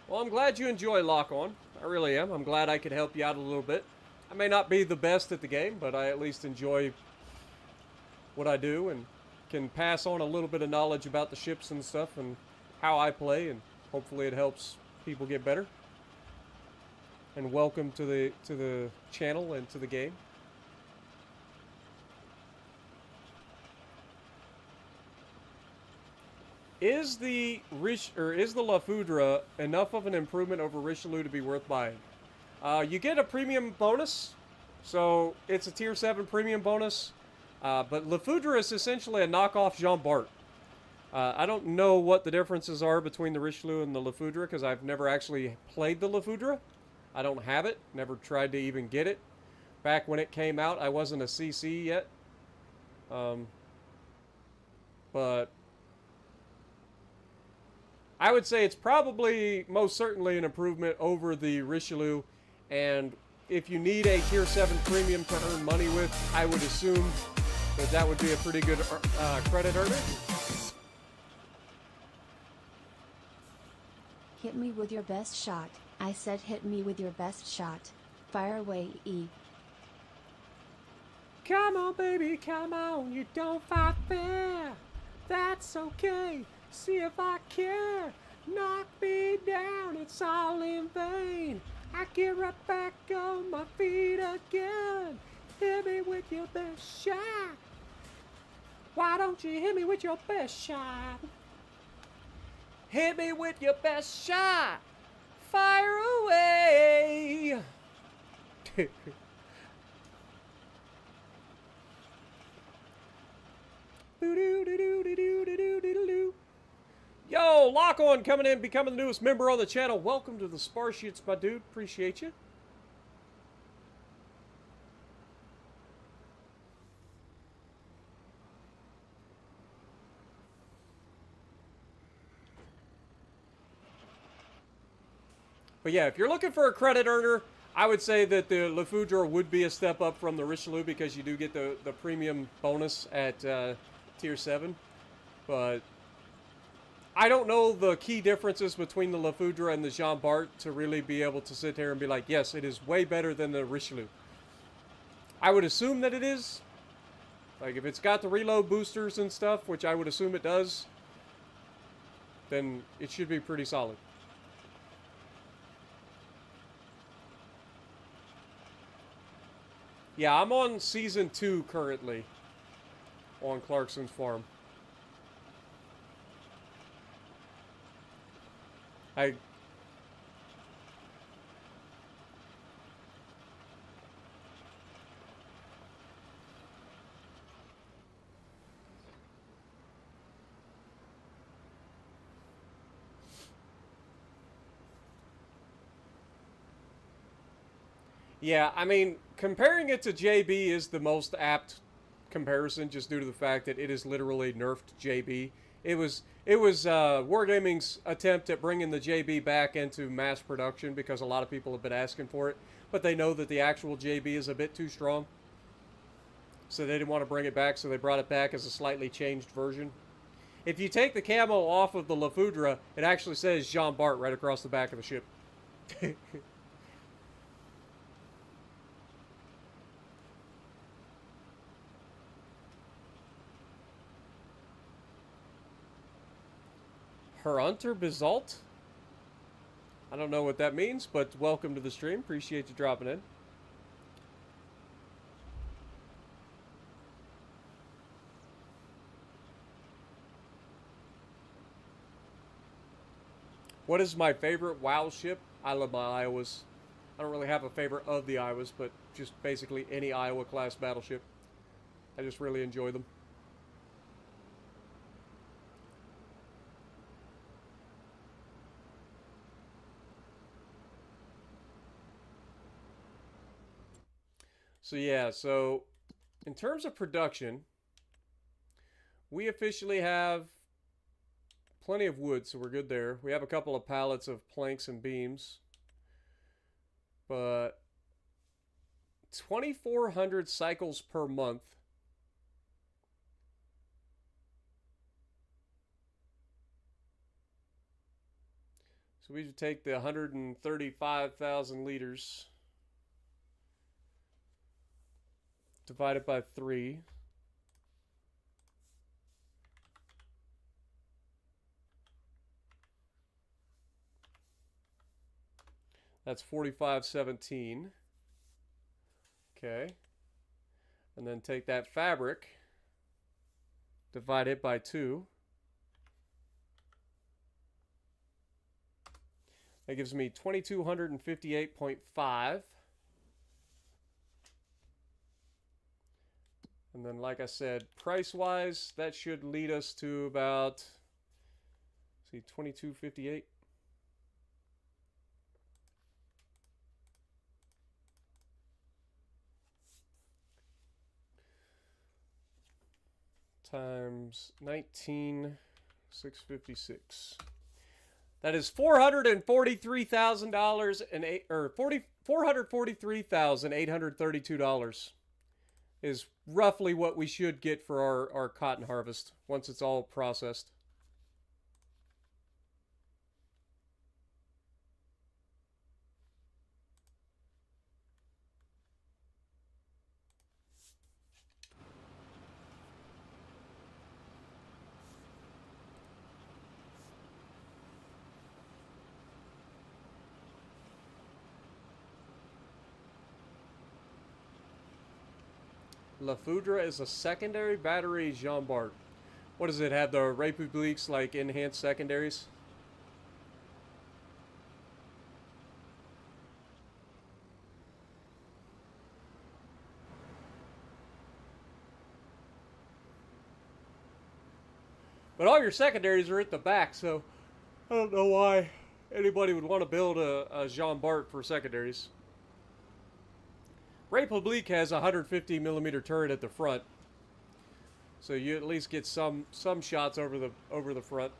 Well, I'm glad you enjoy Lock-On. I really am. I'm glad I could help you out a little bit. I may not be the best at the game, but I at least enjoy what I do and can pass on a little bit of knowledge about the ships and stuff and how I play, and hopefully it helps people get better. And welcome to the channel and to the game. Is the La Foudre enough of an improvement over Richelieu to be worth buying? You get a premium bonus, so it's a tier 7 premium bonus. But La Foudre is essentially a knockoff Jean Bart. I don't know what the differences are between the Richelieu and the La Foudre because I've never actually played the La Foudre. I don't have it. Never tried to even get it. Back when it came out, I wasn't a CC yet. But I would say it's probably most certainly an improvement over the Richelieu. And if you need a tier 7 premium to earn money with, I would assume that would be a pretty good credit earner. Hit me with your best shot. I said hit me with your best shot. Fire away, E. Come on, baby, come on. You don't fight fair. That's okay. See if I care. Knock me down, it's all in vain. I get right back on my feet again. Hit me with your best shot. Why don't you hit me with your best shot? Hit me with your best shot. Fire away. Yo, Lock On coming in, becoming the newest member on the channel. Welcome to the Sparshites, my dude. Appreciate you. But yeah, if you're looking for a credit earner, I would say that the La Foudre would be a step up from the Richelieu because you do get the premium bonus at tier 7. But I don't know the key differences between the La Foudre and the Jean Bart to really be able to sit here and be like, yes, it is way better than the Richelieu. I would assume that it is. Like, if it's got the reload boosters and stuff, which I would assume it does, then it should be pretty solid. Yeah, I'm on season 2 currently on Clarkson's farm. Yeah, I mean, comparing it to JB is the most apt comparison just due to the fact that it is literally nerfed JB. It was Wargaming's attempt at bringing the JB back into mass production because a lot of people have been asking for it, but they know that the actual JB is a bit too strong. So they didn't want to bring it back, so they brought it back as a slightly changed version. If you take the camo off of the La Foudre, it actually says Jean Bart right across the back of the ship. Herunter Basalt? I don't know what that means, but welcome to the stream. Appreciate you dropping in. What is my favorite WoW ship? I love my Iowas. I don't really have a favorite of the Iowas, but just basically any Iowa class battleship. I just really enjoy them. So yeah, so in terms of production, we officially have plenty of wood, so we're good there. We have a couple of pallets of planks and beams, but 2,400 cycles per month. So So we should take the 135,000 liters, divide it by 3. That's 4517. Okay. And then take that fabric, divide it by 2. That gives me 2258.5. And then, like I said, price-wise, that should lead us to about, see, 2258. Times 19,656. That is $443,000 and $443,832 is roughly what we should get for our cotton harvest once it's all processed. La Foudre is a secondary battery Jean Bart. What does it have? The Republique's like enhanced secondaries? But all your secondaries are at the back, so I don't know why anybody would want to build a Jean Bart for secondaries. Republique has a 150 millimeter turret at the front, so you at least get some shots over the front.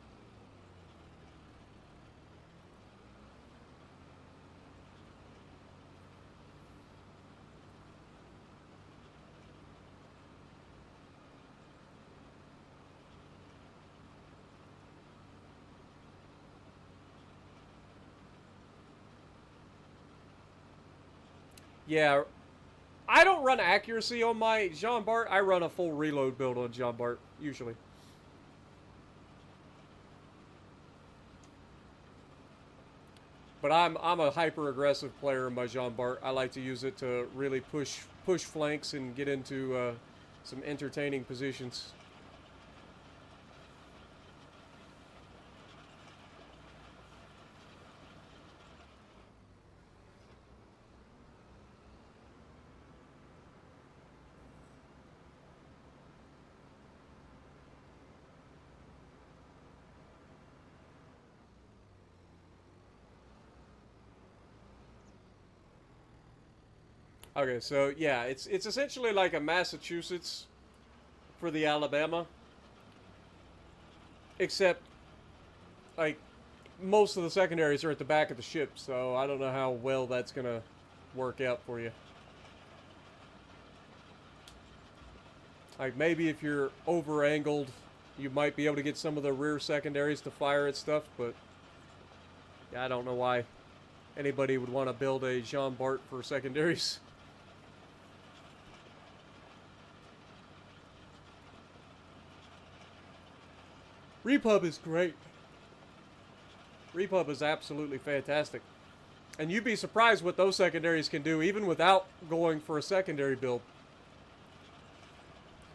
Yeah. I don't run accuracy on my Jean Bart. I run a full reload build on Jean Bart, usually. But I'm a hyper aggressive player in my Jean Bart. I like to use it to really push flanks and get into some entertaining positions. Okay, so yeah, it's essentially like a Massachusetts for the Alabama, except like most of the secondaries are at the back of the ship, so I don't know how well that's gonna work out for you. Like maybe if you're over angled, you might be able to get some of the rear secondaries to fire at stuff, but yeah, I don't know why anybody would want to build a Jean Bart for secondaries. Repub is great. Repub is absolutely fantastic. And you'd be surprised what those secondaries can do even without going for a secondary build.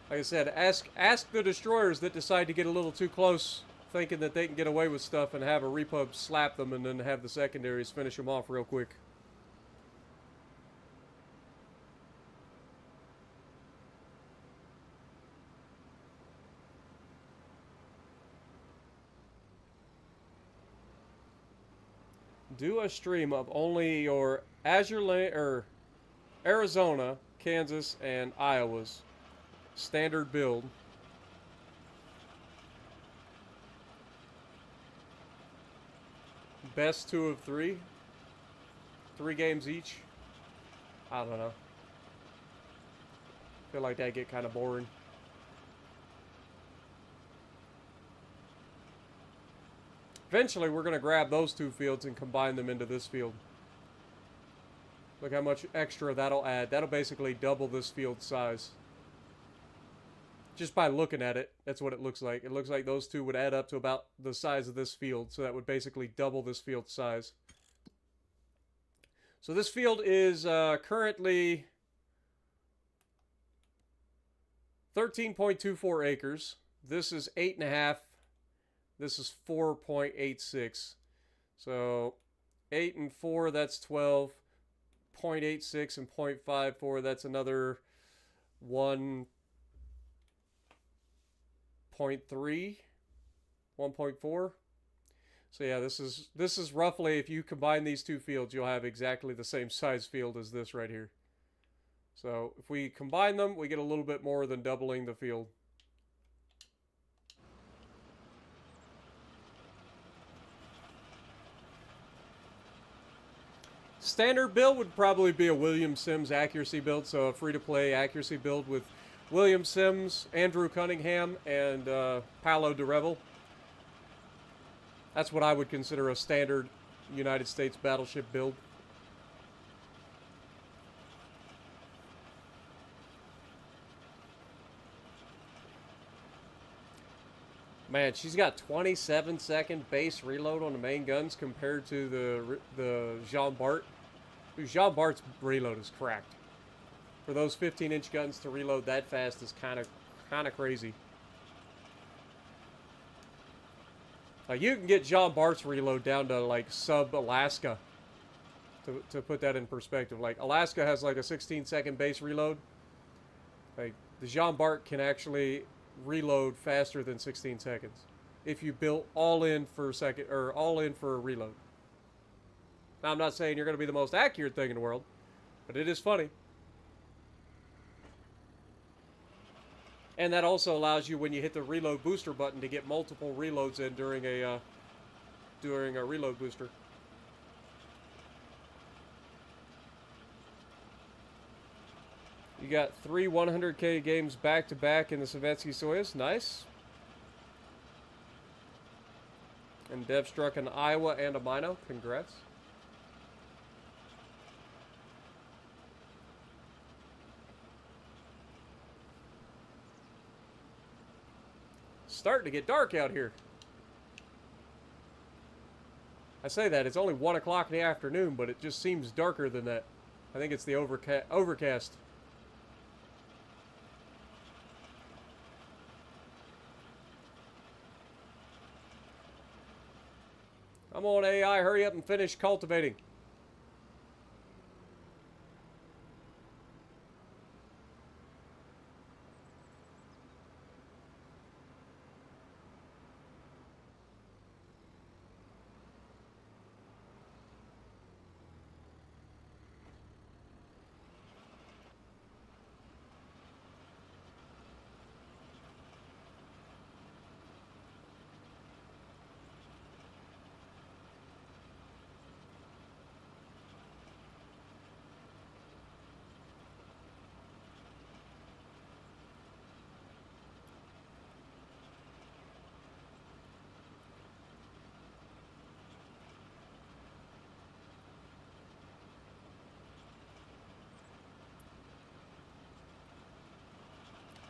Like I said, ask the destroyers that decide to get a little too close, thinking that they can get away with stuff, and have a Repub slap them and then have the secondaries finish them off real quick. Do a stream of only your Arizona, Kansas, and Iowa's standard build. Best 2 of 3. 3 games each. I don't know. Feel like that get kind of boring. Eventually, we're going to grab those 2 fields and combine them into this field. Look how much extra that'll add. That'll basically double this field size. Just by looking at it, that's what it looks like. It looks like those 2 would add up to about the size of this field. So that would basically double this field size. So this field is currently 13.24 acres. This is 8.5. This is 4.86. So 8 and 4, that's 12. 0.86 and 0.54, that's another 1.3, 1.4. So yeah, this is roughly, if you combine these 2 fields, you'll have exactly the same size field as this right here. So if we combine them, we get a little bit more than doubling the field. Standard build would probably be a William Sims accuracy build, so a free-to-play accuracy build with William Sims, Andrew Cunningham, and Paolo DeRevel. That's what I would consider a standard United States battleship build. Man, she's got 27-second base reload on the main guns compared to the Jean Bart. Jean Bart's reload is cracked. For those 15-inch guns to reload that fast is kind of crazy. Like, you can get Jean Bart's reload down to like sub-Alaska. To put that in perspective, like Alaska has like a 16-second base reload. Like the Jean Bart can actually reload faster than 16 seconds if you built all in for a reload. Now, I'm not saying you're going to be the most accurate thing in the world, but it is funny. And that also allows you, when you hit the reload booster button, to get multiple reloads in during a reload booster. You got 3 100K games back-to-back in the Savetsky Soyuz. Nice. And Dev struck an Iowa and a Mino. Congrats. Starting to get dark out here. I say that, it's only 1 o'clock in the afternoon, but it just seems darker than that. I think it's the overcast. Come on, AI, hurry up and finish cultivating.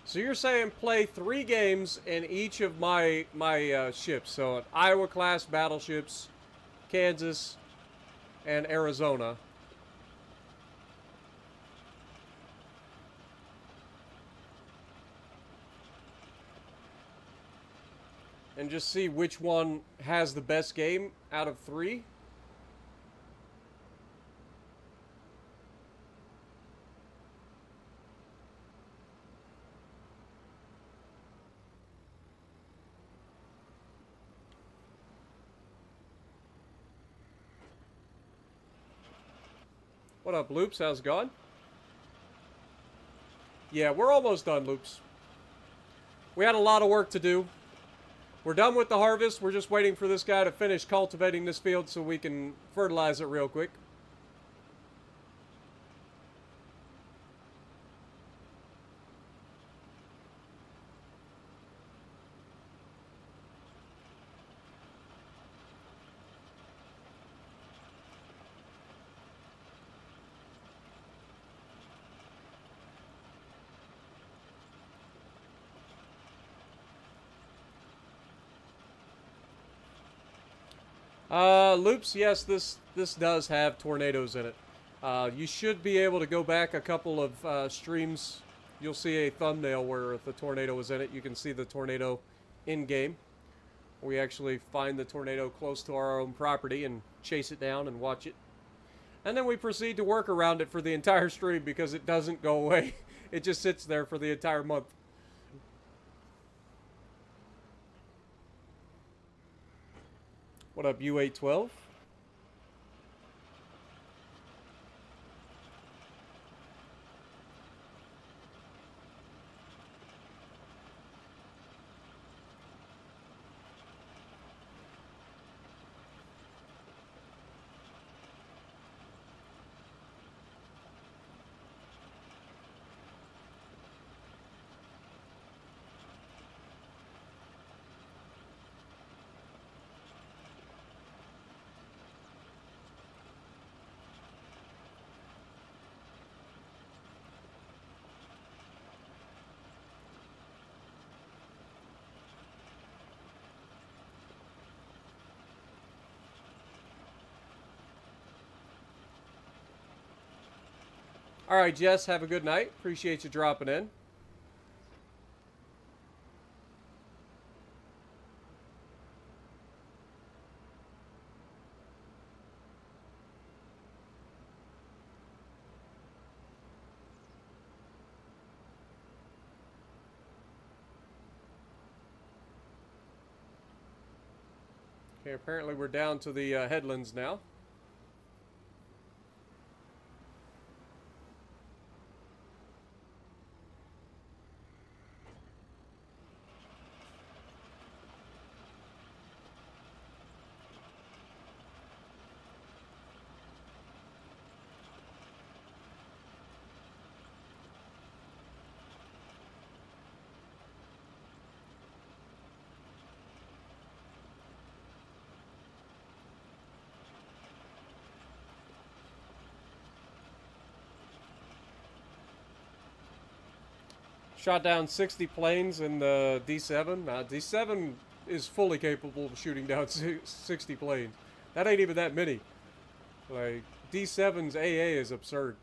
So you're saying play 3 games in each of my ships. So Iowa class battleships, Kansas, and Arizona. And just see which one has the best game out of 3. What up, Loops? How's it going? Yeah, we're almost done, Loops. We had a lot of work to do. We're done with the harvest. We're just waiting for this guy to finish cultivating this field so we can fertilize it real quick. Loops, yes, this does have tornadoes in it. You should be able to go back a couple of streams. You'll see a thumbnail where the tornado is in it. You can see the tornado in-game. We actually find the tornado close to our own property and chase it down and watch it. And then we proceed to work around it for the entire stream because it doesn't go away. It just sits there for the entire month. What up, U812? All right, Jess, have a good night. Appreciate you dropping in. Okay, apparently we're down to the headlands now. Shot down 60 planes in the D7. D7 is fully capable of shooting down 60 planes. That ain't even that many. Like, D7's AA is absurd.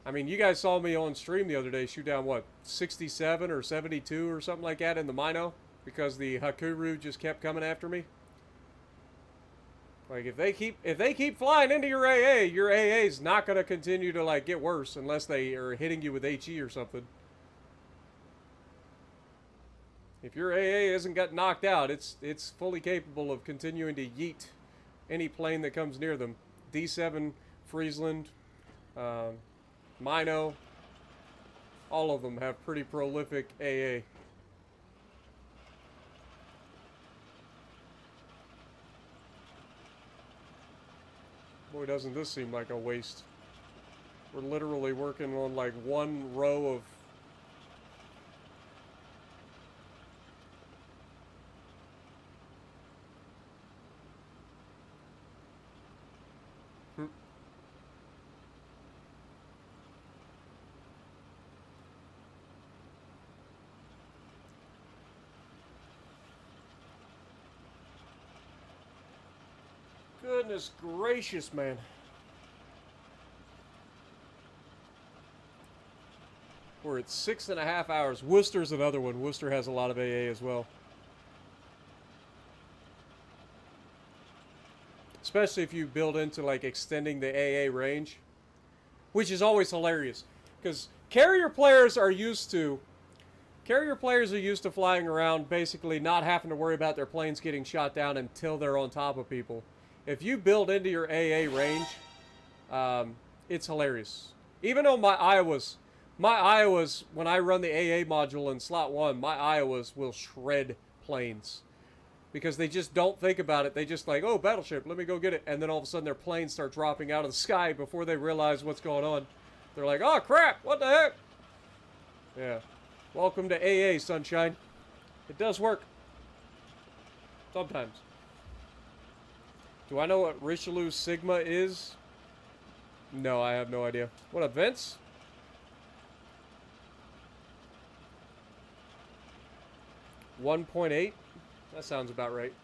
I mean, you guys saw me on stream the other day shoot down, what, 67 or 72 or something like that in the Mino? Because the Hakuru just kept coming after me. Like, if they keep flying into your AA is not going to continue to, like, get worse unless they are hitting you with HE or something. If your AA isn't got knocked out, it's fully capable of continuing to yeet any plane that comes near them. D7, Friesland, Mino, all of them have pretty prolific AA. Boy, doesn't this seem like a waste. We're literally working on like one row of... Goodness gracious, man. We're at 6.5 hours. Worcester's another one. Worcester has a lot of AA as well. Especially if you build into like extending the AA range, which is always hilarious. Because carrier players are used to flying around basically not having to worry about their planes getting shot down until they're on top of people. If you build into your AA range, it's hilarious. Even though my Iowas, when I run the AA module in slot 1, my Iowas will shred planes. Because they just don't think about it. They just like, oh, battleship, let me go get it. And then all of a sudden their planes start dropping out of the sky before they realize what's going on. They're like, oh, crap, what the heck? Yeah. Welcome to AA, sunshine. It does work. Sometimes. Do I know what Richelieu Sigma is? No, I have no idea. What up, Vince? $1.8? That sounds about right.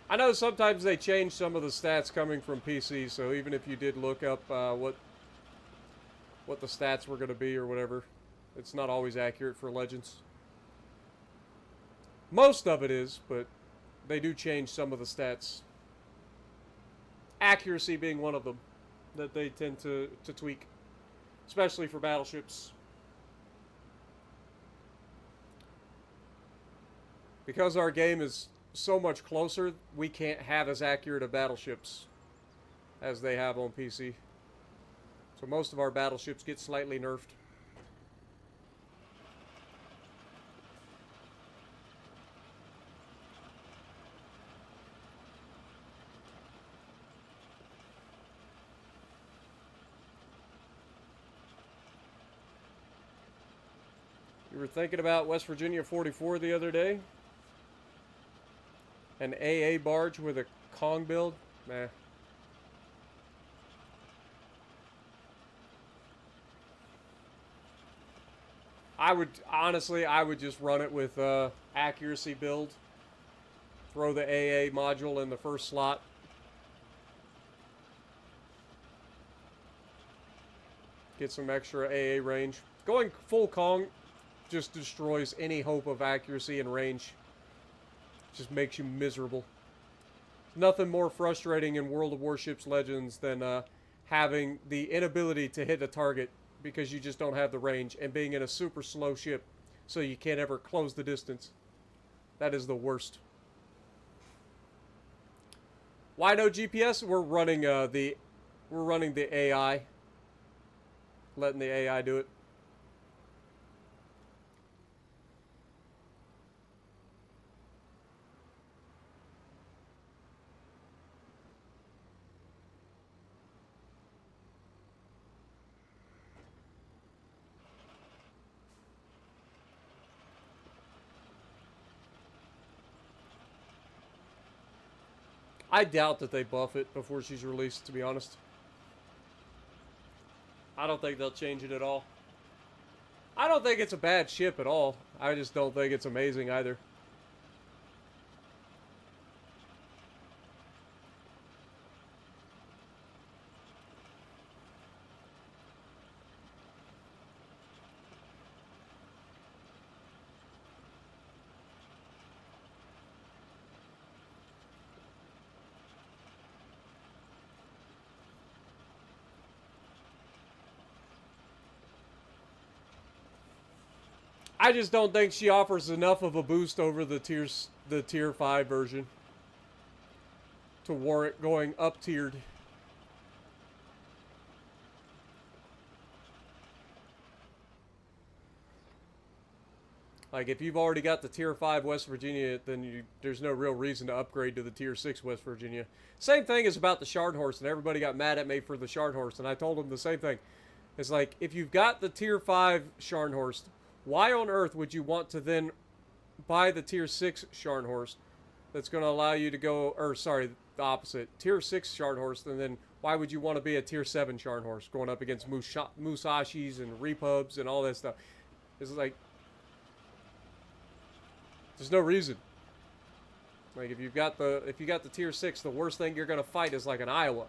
I know sometimes they change some of the stats coming from PC, so even if you did look up what the stats were going to be or whatever, it's not always accurate for Legends. Most of it is, but they do change some of the stats. Accuracy being one of them that they tend to tweak, especially for battleships. Because our game is so much closer, we can't have as accurate of battleships as they have on PC. So most of our battleships get slightly nerfed. You were thinking about West Virginia 44 the other day? An AA barge with a Kong build? Nah. I would just run it with accuracy build. Throw the AA module in the first slot. Get some extra AA range. Going full Kong just destroys any hope of accuracy and range. Just makes you miserable. Nothing more frustrating in World of Warships Legends than having the inability to hit a target because you just don't have the range, and being in a super slow ship so you can't ever close the distance. That is the worst. Why no GPS? We're running the AI. Letting the AI do it. I doubt that they buff it before she's released, to be honest. I don't think they'll change it at all. I don't think it's a bad ship at all. I just don't think it's amazing either. I just don't think she offers enough of a boost over the tier 5 version to warrant going up tiered. Like, if you've already got the tier 5 West Virginia, then there's no real reason to upgrade to the tier 6 West Virginia. Same thing is about the Shard Horse, and everybody got mad at me for the Shard Horse, and I told them the same thing. It's like, if you've got the tier 5 Shard Horse, why on earth would you want to then buy the tier 6 Shard Horse that's going to allow you to go, or sorry, the opposite, tier 6 Shard Horse, and then why would you want to be a tier 7 Shard Horse going up against Musashis and Repubs and all that stuff? It's like, there's no reason. Like, if you got the tier 6, the worst thing you're going to fight is like an Iowa.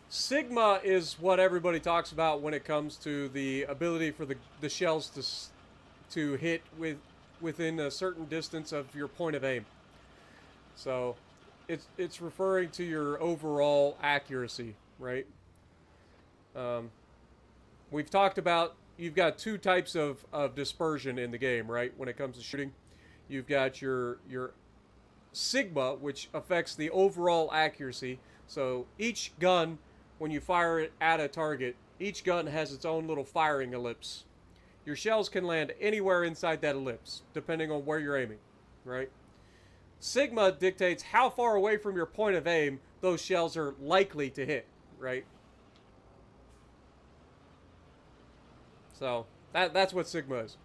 Sigma is what everybody talks about when it comes to the ability for the shells to hit within a certain distance of your point of aim. So it's referring to your overall accuracy, right? We've talked about, you've got two types of dispersion in the game, right? When it comes to shooting, you've got your Sigma, which affects the overall accuracy. So each gun, when you fire it at a target, each gun has its own little firing ellipse. Your shells can land anywhere inside that ellipse, depending on where you're aiming, right? Sigma dictates how far away from your point of aim those shells are likely to hit, right? So that's what Sigma is.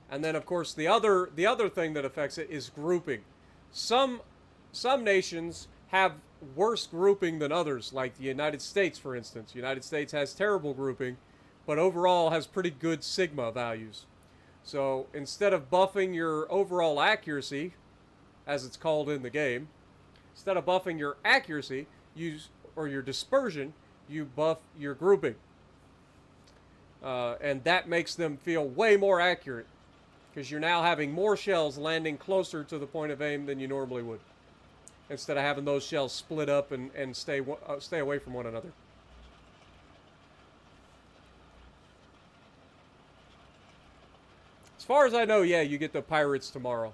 And then, of course, the other thing that affects it is grouping. Some nations have worse grouping than others, like the United States, for instance. The United States has terrible grouping, but overall has pretty good sigma values. So instead of buffing your overall accuracy, as it's called in the game, instead of buffing your accuracy, or your dispersion, you buff your grouping. And that makes them feel way more accurate, because you're now having more shells landing closer to the point of aim than you normally would, instead of having those shells split up and stay away from one another. As far as I know, yeah, you get the pirates tomorrow.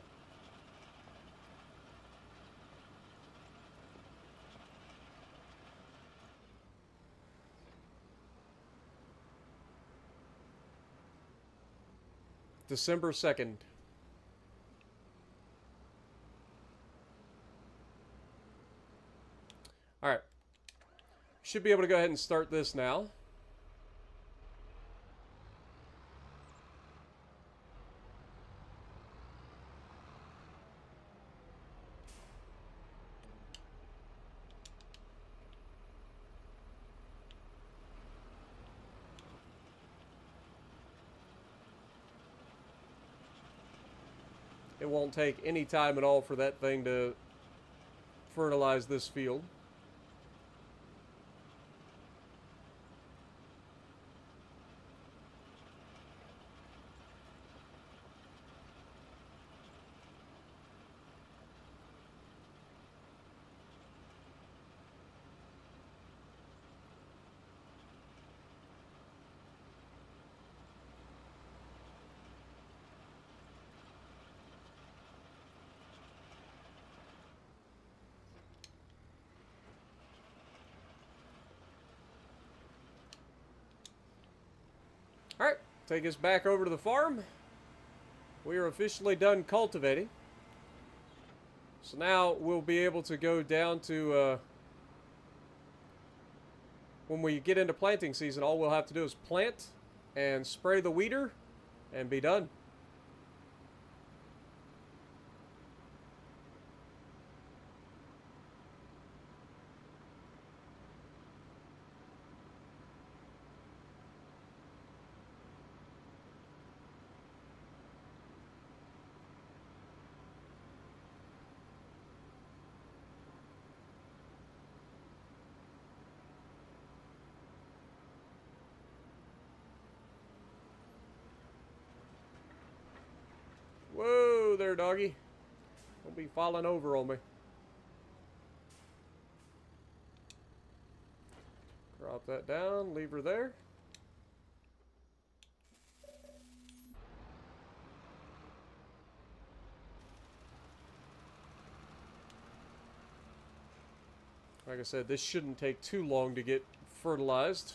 December 2nd. Alright. Should be able to go ahead and start this now. It won't take any time at all for that thing to fertilize this field. Alright, take us back over to the farm. We are officially done cultivating. So now we'll be able to go down to, when we get into planting season, all we'll have to do is plant and spray the weeder and be done. Whoa there, doggy. Don't be falling over on me. Drop that down, leave her there. Like I said, this shouldn't take too long to get fertilized.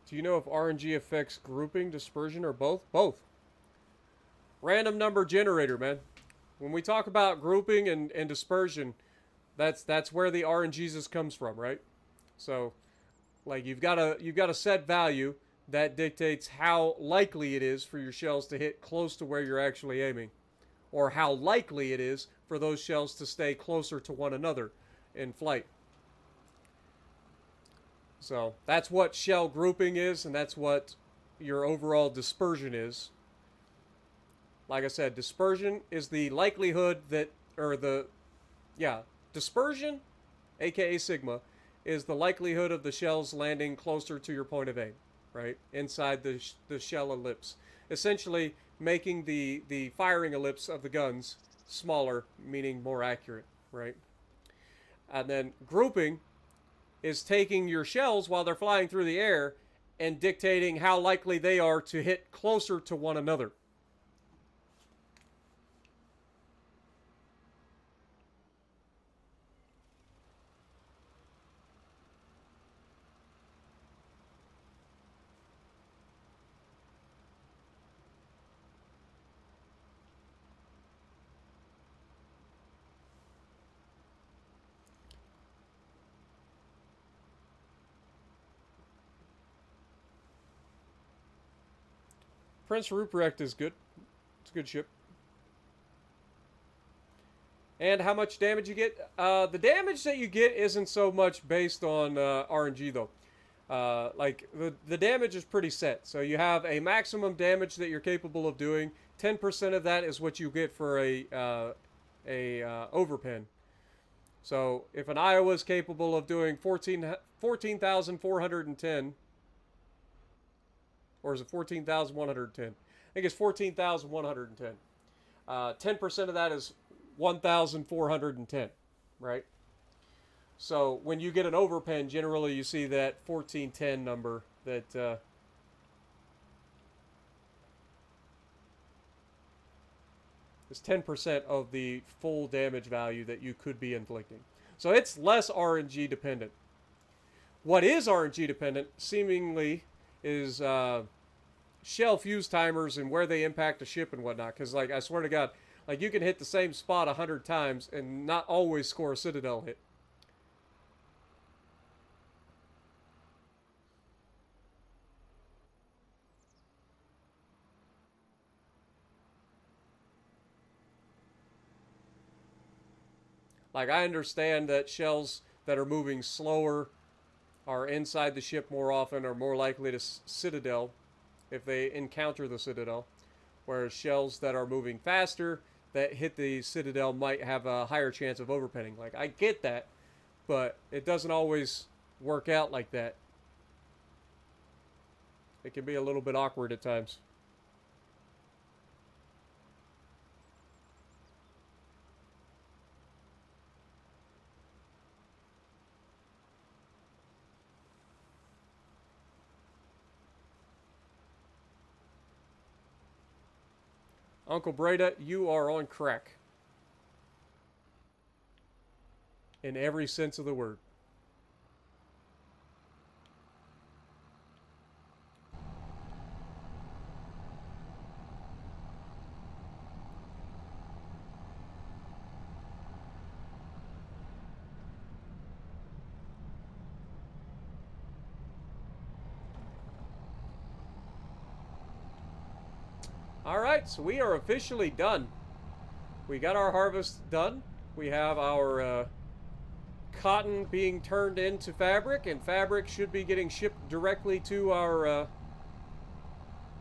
Do you know if RNG affects grouping, dispersion, or both? Both. Random number generator, man. When we talk about grouping and dispersion, that's where the RNGesus comes from, right? So, like, you've got a set value that dictates how likely it is for your shells to hit close to where you're actually aiming, or how likely it is for those shells to stay closer to one another in flight. So that's what shell grouping is, and that's what your overall dispersion is. Like I said, dispersion is the likelihood that, dispersion, aka sigma, is the likelihood of the shells landing closer to your point of aim, right? Inside the shell ellipse. Essentially making the firing ellipse of the guns smaller, meaning more accurate, right? And then grouping is taking your shells while they're flying through the air and dictating how likely they are to hit closer to one another. Prince Ruprecht is good. It's a good ship. And how much damage you get? The damage that you get isn't so much based on RNG though. Like the damage is pretty set. So you have a maximum damage that you're capable of doing. 10% of that is what you get for a overpen. So if an Iowa is capable of doing 14,410, or is it 14,110? I think it's 14,110. 10% of that is 1,410, right? So when you get an overpen, generally you see that 1410 number that is 10% of the full damage value that you could be inflicting. So it's less RNG dependent. What is RNG dependent, seemingly, is shell fuse timers and where they impact a ship and whatnot. Because, like, I swear to God, like, you can hit the same spot 100 times and not always score a Citadel hit. Like, I understand that shells that are moving slower are inside the ship more often, are more likely to Citadel if they encounter the Citadel. Whereas shells that are moving faster that hit the Citadel might have a higher chance of overpenning. Like, I get that, but it doesn't always work out like that. It can be a little bit awkward at times. Uncle Breda, you are on crack. In every sense of the word. Alright, so we are officially done. We got our harvest done. We have our cotton being turned into fabric, and fabric should be getting shipped directly to our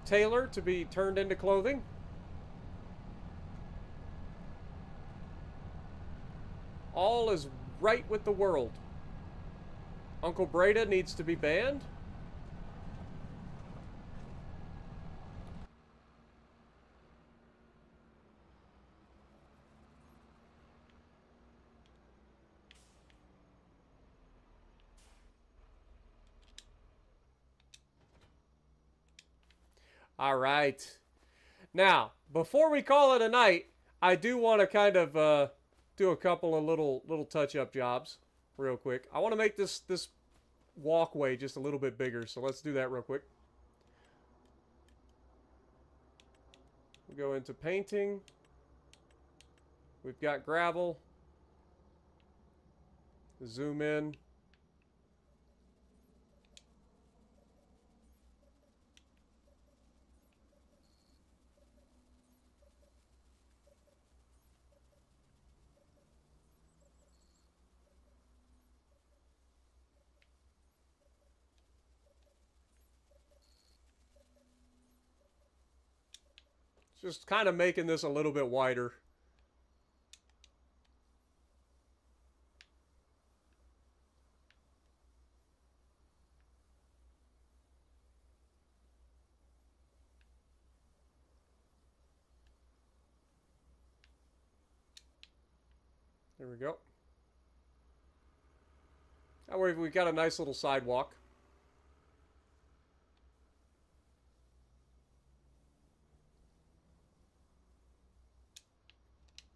tailor to be turned into clothing. All is right with the world. Uncle Breda needs to be banned. All right. Now, before we call it a night, I do want to kind of do a couple of little touch-up jobs real quick. I want to make this walkway just a little bit bigger, so let's do that real quick. We go into painting. We've got gravel. Zoom in. Just kind of making this a little bit wider. There we go. That way we've got a nice little sidewalk.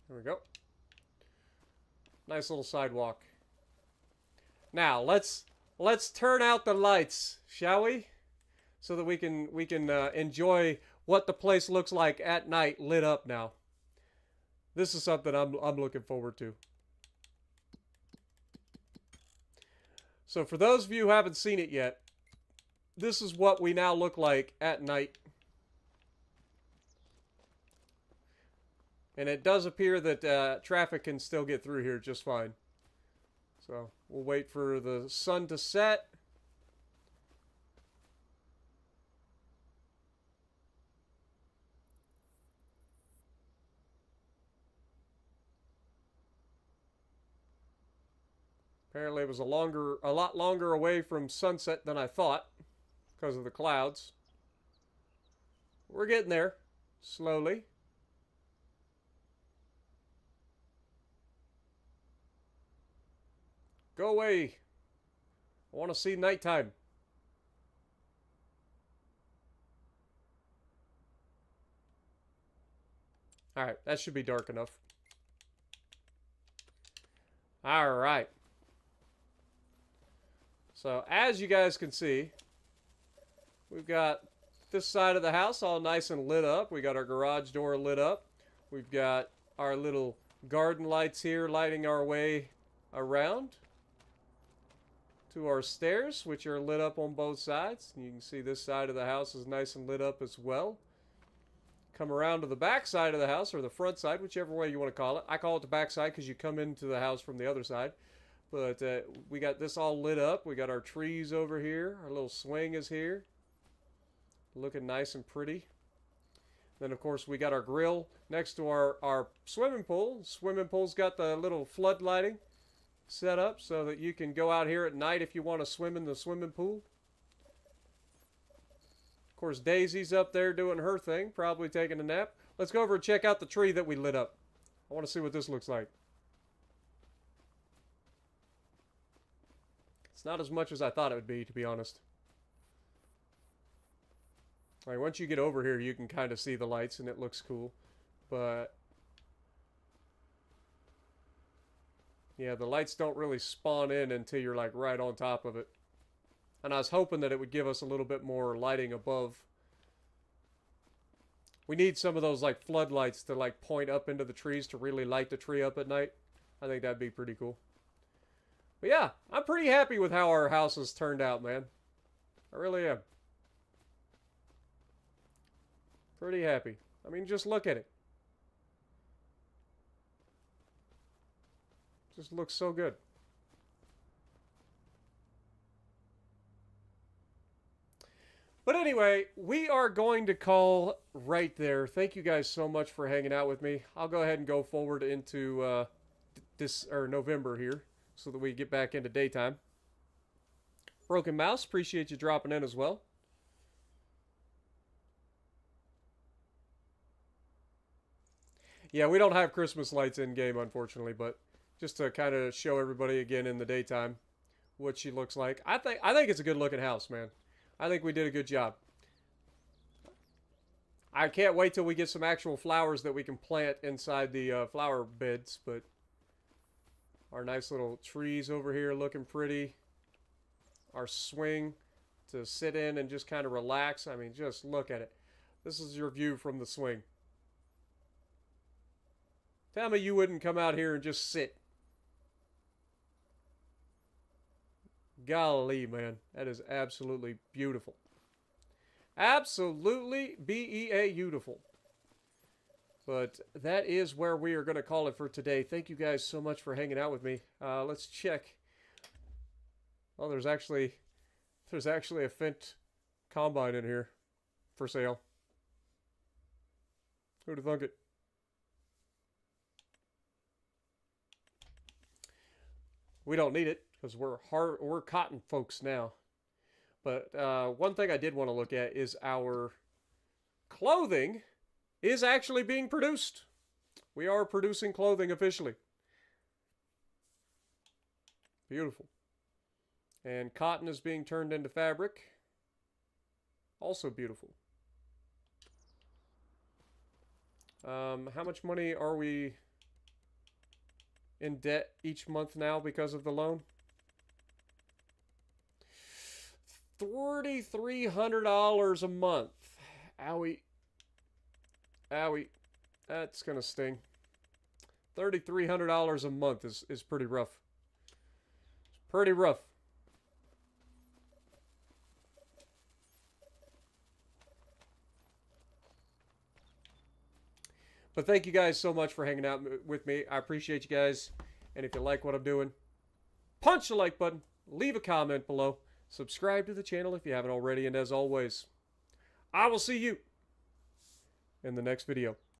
There we go. Nice little sidewalk. Now let's turn out the lights, shall we? So that we can enjoy what the place looks like at night, lit up now. This is something I'm looking forward to. So for those of you who haven't seen it yet, this is what we now look like at night. And it does appear that traffic can still get through here just fine. So we'll wait for the sun to set. Apparently it was a lot longer away from sunset than I thought because of the clouds. We're getting there, slowly. Go away. I want to see nighttime. Alright, that should be dark enough. Alright. So, as you guys can see, we've got this side of the house all nice and lit up. We got our garage door lit up. We've got our little garden lights here lighting our way around to our stairs, which are lit up on both sides. And you can see this side of the house is nice and lit up as well. Come around to the back side of the house, or the front side, whichever way you want to call it. I call it the back side because you come into the house from the other side. But we got this all lit up. We got our trees over here. Our little swing is here. Looking nice and pretty. Then, of course, we got our grill next to our swimming pool. Swimming pool's got the little flood lighting set up so that you can go out here at night if you want to swim in the swimming pool. Of course, Daisy's up there doing her thing, probably taking a nap. Let's go over and check out the tree that we lit up. I want to see what this looks like. It's not as much as I thought it would be, to be honest. Alright, once you get over here, you can kind of see the lights, and it looks cool. But yeah, the lights don't really spawn in until you're like right on top of it. And I was hoping that it would give us a little bit more lighting above. We need some of those like floodlights to like point up into the trees to really light the tree up at night. I think that'd be pretty cool. But yeah, I'm pretty happy with how our house has turned out, man. I really am. Pretty happy. I mean, just look at it. Just looks so good. But anyway, we are going to call right there. Thank you guys so much for hanging out with me. I'll go ahead and go forward into November here so that we get back into daytime. Broken Mouse, appreciate you dropping in as well. Yeah, we don't have Christmas lights in game, unfortunately, but just to kind of show everybody again in the daytime what she looks like. I think it's a good looking house, man. I think we did a good job. I can't wait till we get some actual flowers that we can plant inside the flower beds, but our nice little trees over here looking pretty. Our swing to sit in and just kind of relax. I mean, just look at it. This is your view from the swing. Tell me you wouldn't come out here and just sit. Golly, man. That is absolutely beautiful. Absolutely beautiful. But that is where we are going to call it for today. Thank you guys so much for hanging out with me. Let's check. Oh, there's actually a Fendt combine in here for sale. Who'd have thunk it? We don't need it because we're cotton folks now. But one thing I did want to look at is our clothing is actually being produced. We are producing clothing officially. Beautiful. And cotton is being turned into fabric. Also beautiful. How much money are we in debt each month now because of the loan? $3,300 a month. Owie. Owie. That's gonna sting. $3,300 a month is pretty rough. It's pretty rough. But thank you guys so much for hanging out with me. I appreciate you guys. And if you like what I'm doing, punch the like button, leave a comment below, subscribe to the channel if you haven't already, and as always, I will see you in the next video.